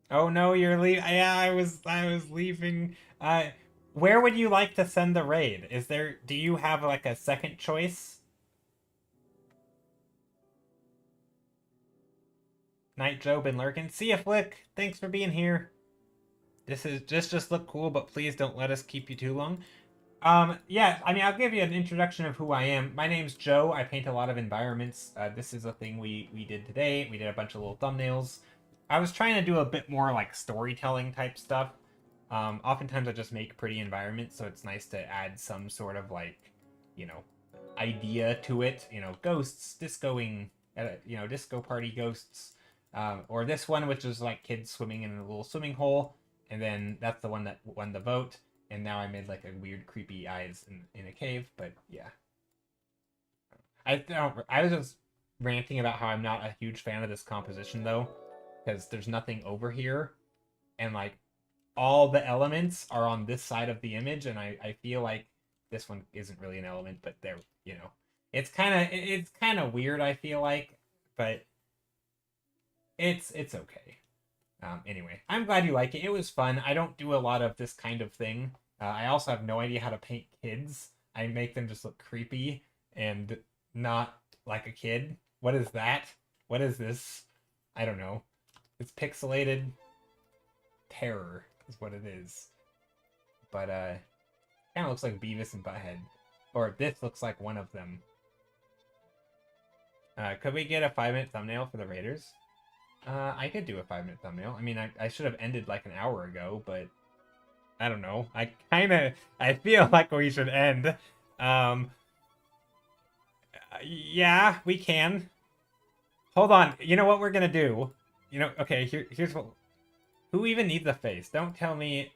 Oh no, you're leaving. Yeah, I was leaving. Where would you like to send the raid? Do you have like a second choice? Night Joe been lurking. See ya, Flick. Thanks for being here. This just look cool, but please don't let us keep you too long. Yeah, I mean, I'll give you an introduction of who I am. My name's Joe. I paint a lot of environments. This is a thing we did today. We did a bunch of little thumbnails. I was trying to do a bit more like storytelling type stuff. Oftentimes I just make pretty environments, so it's nice to add some sort of like, you know, idea to it. You know, ghosts, discoing, disco party ghosts. Or this one, which is like kids swimming in a little swimming hole. And then that's the one that won the vote. And now I made like a weird creepy eyes in a cave, but yeah. I was just ranting about how I'm not a huge fan of this composition though, because there's nothing over here, and like all the elements are on this side of the image, and I feel like this one isn't really an element, but they're, you know, it's kind of weird, I feel like, but it's okay. Anyway, I'm glad you like it. It was fun. I don't do a lot of this kind of thing. I also have no idea how to paint kids. I make them just look creepy and not like a kid. What is that? What is this? I don't know. It's pixelated terror is what it is. But kind of looks like Beavis and Butthead. Or this looks like one of them. Could we get a 5-minute thumbnail for the Raiders? I could do a 5-minute thumbnail. I mean, I should have ended like an hour ago, but I don't know. I feel like we should end. Yeah, we can. Hold on. You know what we're gonna do? You know, okay, here's what... Who even needs a face? Don't tell me...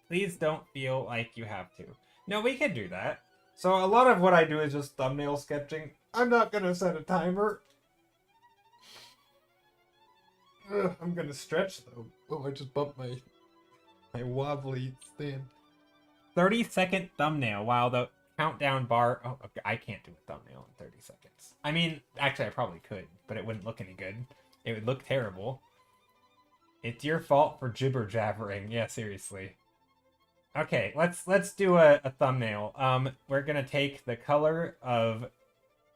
Please don't feel like you have to. No, we can do that. So a lot of what I do is just thumbnail sketching. I'm not gonna set a timer. Ugh, I'm gonna stretch though. Oh, I just bumped my wobbly stand. 30-second thumbnail while the countdown bar... Oh, okay, I can't do a thumbnail in 30 seconds. I mean, actually, I probably could, but it wouldn't look any good. It would look terrible. It's your fault for jibber jabbering. Yeah, seriously. Okay, let's do a thumbnail. We're gonna take the color of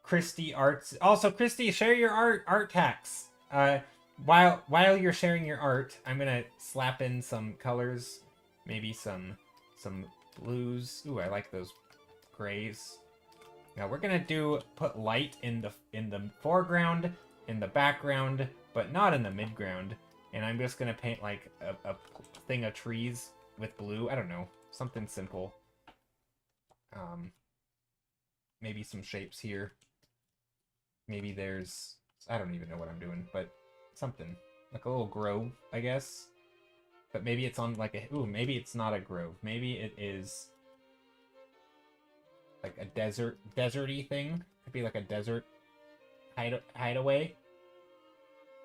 Christy Arts. Also, Christy, share your art tax. While you're sharing your art, I'm gonna slap in some colors, maybe some blues. Ooh, I like those grays. Now we're gonna put light in the foreground, in the background, but not in the midground. And I'm just gonna paint like a thing of trees with blue. I don't know, something simple. Maybe some shapes here. Maybe there's, I don't even know what I'm doing, but something like a little grove, I guess. But maybe it's on like a, ooh, maybe it's not a grove. Maybe it is like a deserty thing. Could be like a desert hideaway.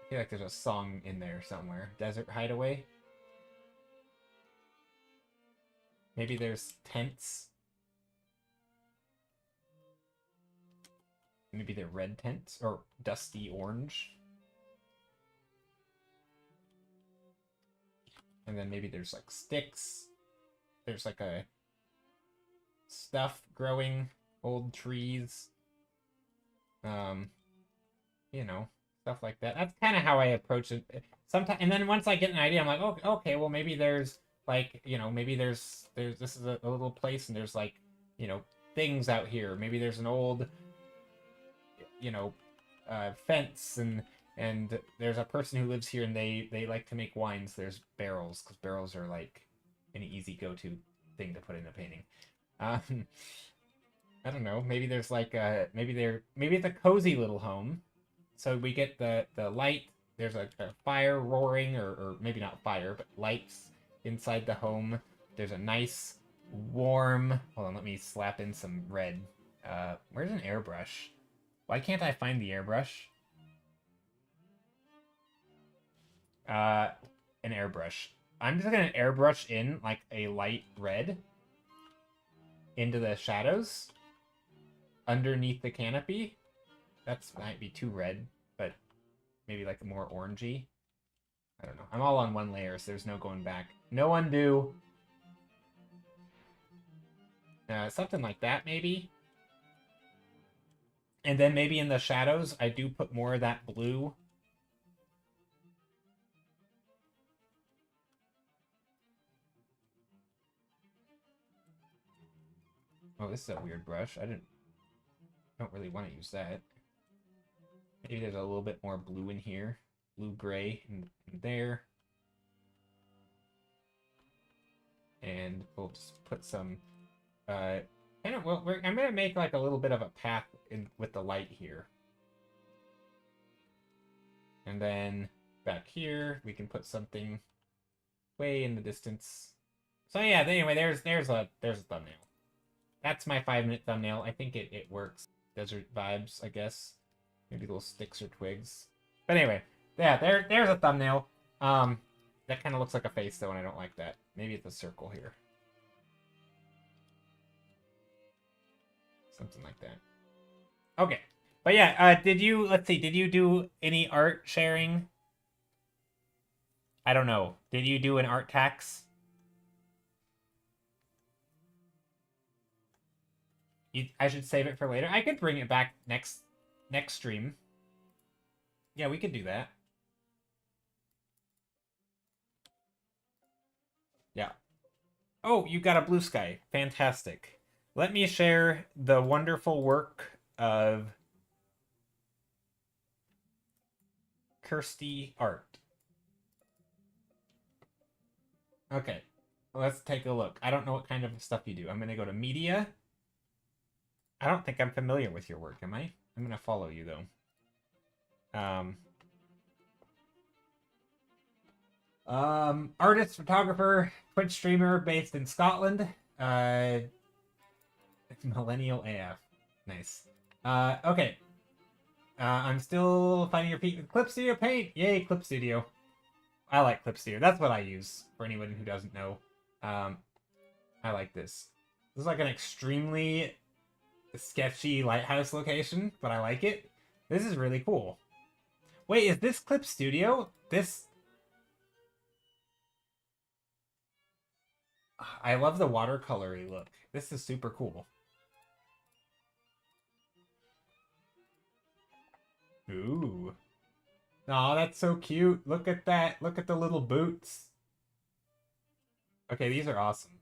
I feel like there's a song in there somewhere. Desert hideaway. Maybe there's tents. Maybe they're red tents or dusty orange. And then maybe there's like sticks. There's like a stuff growing, old trees. You know, stuff like that. That's kind of how I approach it. Sometimes, and then once I get an idea, I'm like, oh, okay, well maybe there's like, you know, maybe this is a little place and there's like, you know, things out here. Maybe there's an old, you know, fence and there's a person who lives here and they like to make wines. There's barrels, because barrels are like an easy go-to thing to put in a painting. I don't know. Maybe there's like maybe it's a cozy little home. So we get the light. There's a fire roaring, or maybe not fire, but lights inside the home. There's a nice warm. Hold on, let me slap in some red. Where's an airbrush? Why can't I find the airbrush? An airbrush. I'm just gonna airbrush in like a light red into the shadows underneath the canopy. That might be too red, but maybe like more orangey. I don't know. I'm all on one layer, so there's no going back. No undo. Something like that, maybe. And then maybe in the shadows, I do put more of that blue. Oh, this is a weird brush. Don't really want to use that. Maybe there's a little bit more blue in here. Blue-gray in there. And we'll just put some... I'm going to make like a little bit of a path with the light here. And then back here, we can put something way in the distance. So yeah, anyway, there's a thumbnail. That's my 5-minute thumbnail. I think it works. Desert vibes, I guess. Maybe little sticks or twigs. But anyway, yeah, there's a thumbnail. That kind of looks like a face though, and I don't like that. Maybe it's a circle here. Something like that. Okay. But yeah, let's see, did you do any art sharing? I don't know. Did you do an art tax? I should save it for later. I could bring it back next stream. Yeah, we could do that. Yeah. Oh, you got a blue sky. Fantastic. Let me share the wonderful work of Kirsty Art. Okay, let's take a look. I don't know what kind of stuff you do. I'm going to go to media. I don't think I'm familiar with your work, am I? I'm going to follow you, though. Artist, photographer, Twitch streamer based in Scotland. Millennial AF. Nice. Okay. I'm still finding your feet with Clip Studio Paint. Yay, Clip Studio. I like Clip Studio. That's what I use, for anyone who doesn't know. I like this. This is like an extremely sketchy lighthouse location, but I like it. This is really cool. Wait, is this Clip Studio? I love the watercolory look. This is super cool. Ooh. Aw, that's so cute. Look at that. Look at the little boots. Okay, these are awesome.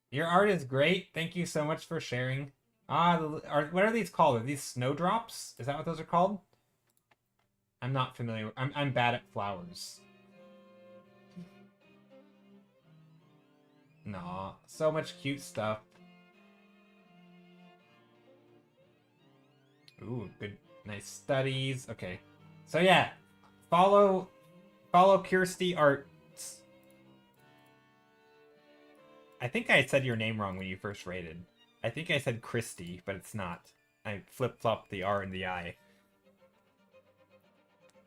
Your art is great. Thank you so much for sharing. What are these called? Are these snowdrops? Is that what those are called? I'm not familiar. I'm bad at flowers. Nah, so much cute stuff. Ooh, good, nice studies. Okay, so yeah, follow Kirsty Arts. I think I said your name wrong when you first rated. I think I said Christy, but it's not. I flip-flopped the R and the I.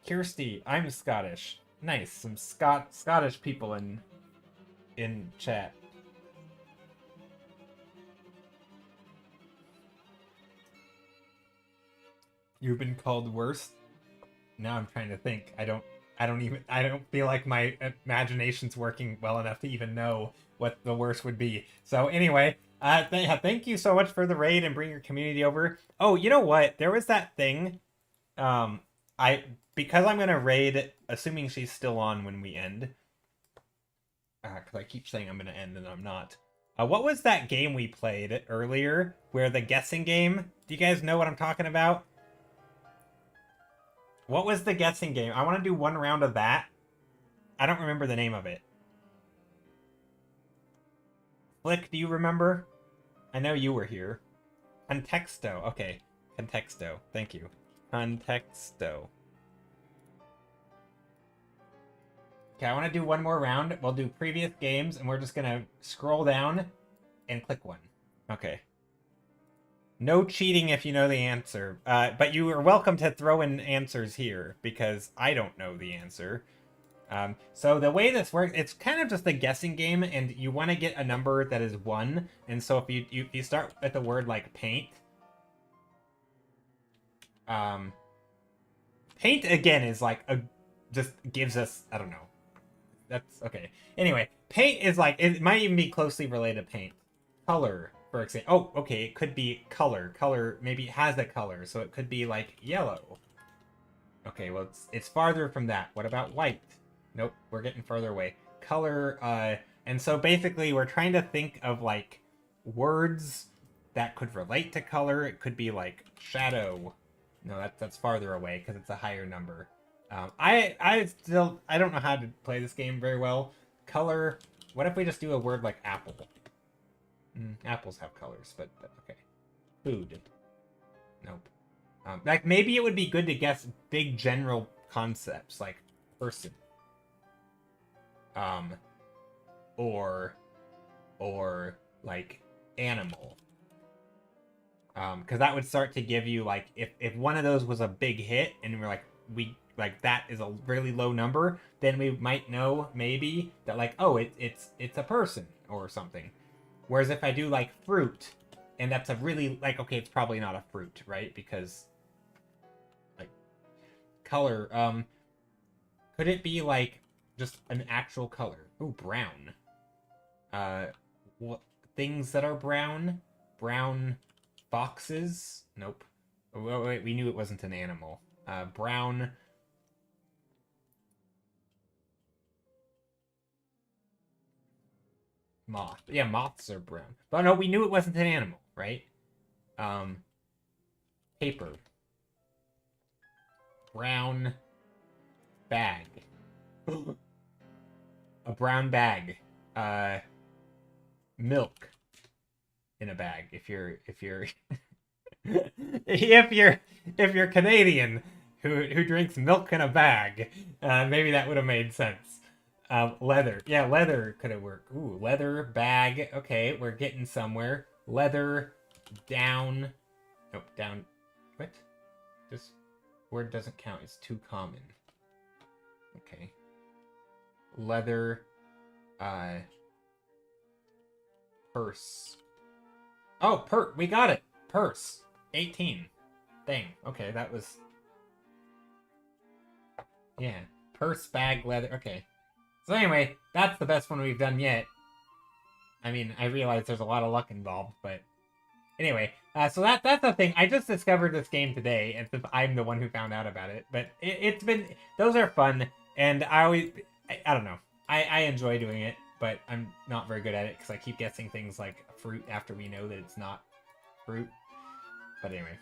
Kirsty, I'm Scottish. Nice, some Scottish people in chat. You've been called worse? Now I'm trying to think. I don't feel like my imagination's working well enough to even know what the worst would be. So anyway, thank you so much for the raid and bring your community over. Oh, you know what? There was that thing. Because I'm gonna raid, assuming she's still on when we end. Because I keep saying I'm gonna end and I'm not. What was that game we played earlier? Where the guessing game? Do you guys know what I'm talking about? What was the guessing game? I want to do one round of that. I don't remember the name of it. Flick, do you remember? I know you were here. Contexto. Okay. Contexto. Thank you. Contexto. Okay, I want to do one more round. We'll do previous games, and we're just going to scroll down and click one. Okay. No cheating if you know the answer. But you are welcome to throw in answers here, because I don't know the answer. So the way this works, it's kind of just a guessing game, and you want to get a number that is 1. And so if you start with the word like paint, paint again is like just gives us, I don't know. That's okay. Anyway, paint is like, it might even be closely related to paint. Color, for example, oh, okay, it could be color. Color, maybe it has a color, so it could be like yellow. Okay, well, it's farther from that. What about white? Nope, we're getting further away. Color, and so basically we're trying to think of like words that could relate to color. It could be like shadow. No, that's farther away because it's a higher number. I don't know how to play this game very well. Color. What if we just do a word like apple? Apples have colors, but okay. Food. Nope. Like maybe it would be good to guess big general concepts like person. Or like animal. Because that would start to give you like if one of those was a big hit and we're like that is a really low number, then we might know maybe that like, oh, it's a person or something. Whereas if I do like fruit, and that's a really like, okay, it's probably not a fruit, right? Because like color, could it be like just an actual color? Ooh, brown. What things that are brown? Brown foxes? Nope. Oh, wait, we knew it wasn't an animal. Brown. Moth. Yeah, moths are brown. But no, we knew it wasn't an animal, right? Paper. Brown bag. A brown bag. Milk in a bag. If you're if you're Canadian who drinks milk in a bag, maybe that would have made sense. Leather. Yeah, leather could have worked. Ooh, leather, bag. Okay, we're getting somewhere. Leather, down. Nope, down. What? This word doesn't count. It's too common. Okay. Leather, purse. Oh, we got it. Purse. 18. Dang. Okay, that was... Yeah. Purse, bag, leather. Okay. So anyway, that's the best one we've done yet. I mean, I realize there's a lot of luck involved, but... Anyway, so that's the thing. I just discovered this game today, and since I'm the one who found out about it. But it's been... Those are fun, and I don't know. I enjoy doing it, but I'm not very good at it, because I keep guessing things like fruit after we know that it's not fruit. But anyway.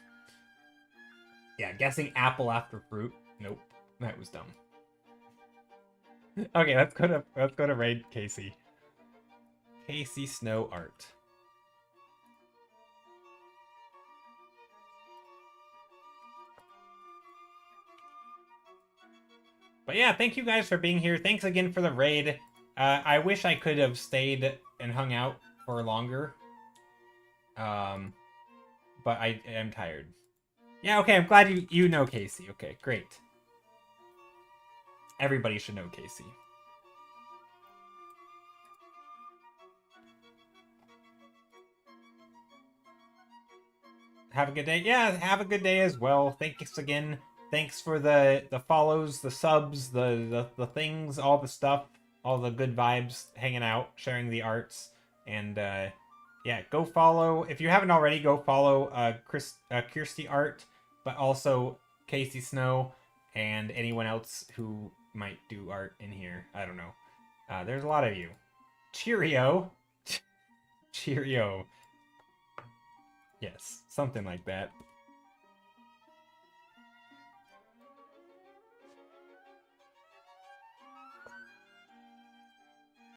Yeah, guessing apple after fruit. Nope. That was dumb. Okay, let's go to raid Casey. Casey Snow Art. But yeah, thank you guys for being here. Thanks again for the raid. I wish I could have stayed and hung out for longer. But I am tired. Yeah, okay, I'm glad you know Casey. Okay, great. Everybody should know Casey. Have a good day. Yeah, have a good day as well. Thanks again. Thanks for the follows, the subs, the things, all the stuff, all the good vibes, hanging out, sharing the arts, and yeah, go follow. If you haven't already, go follow Kirsty Art, but also Casey Snow and anyone else who might do art in here. I don't know. There's a lot of you. Cheerio. Cheerio. Yes, something like that.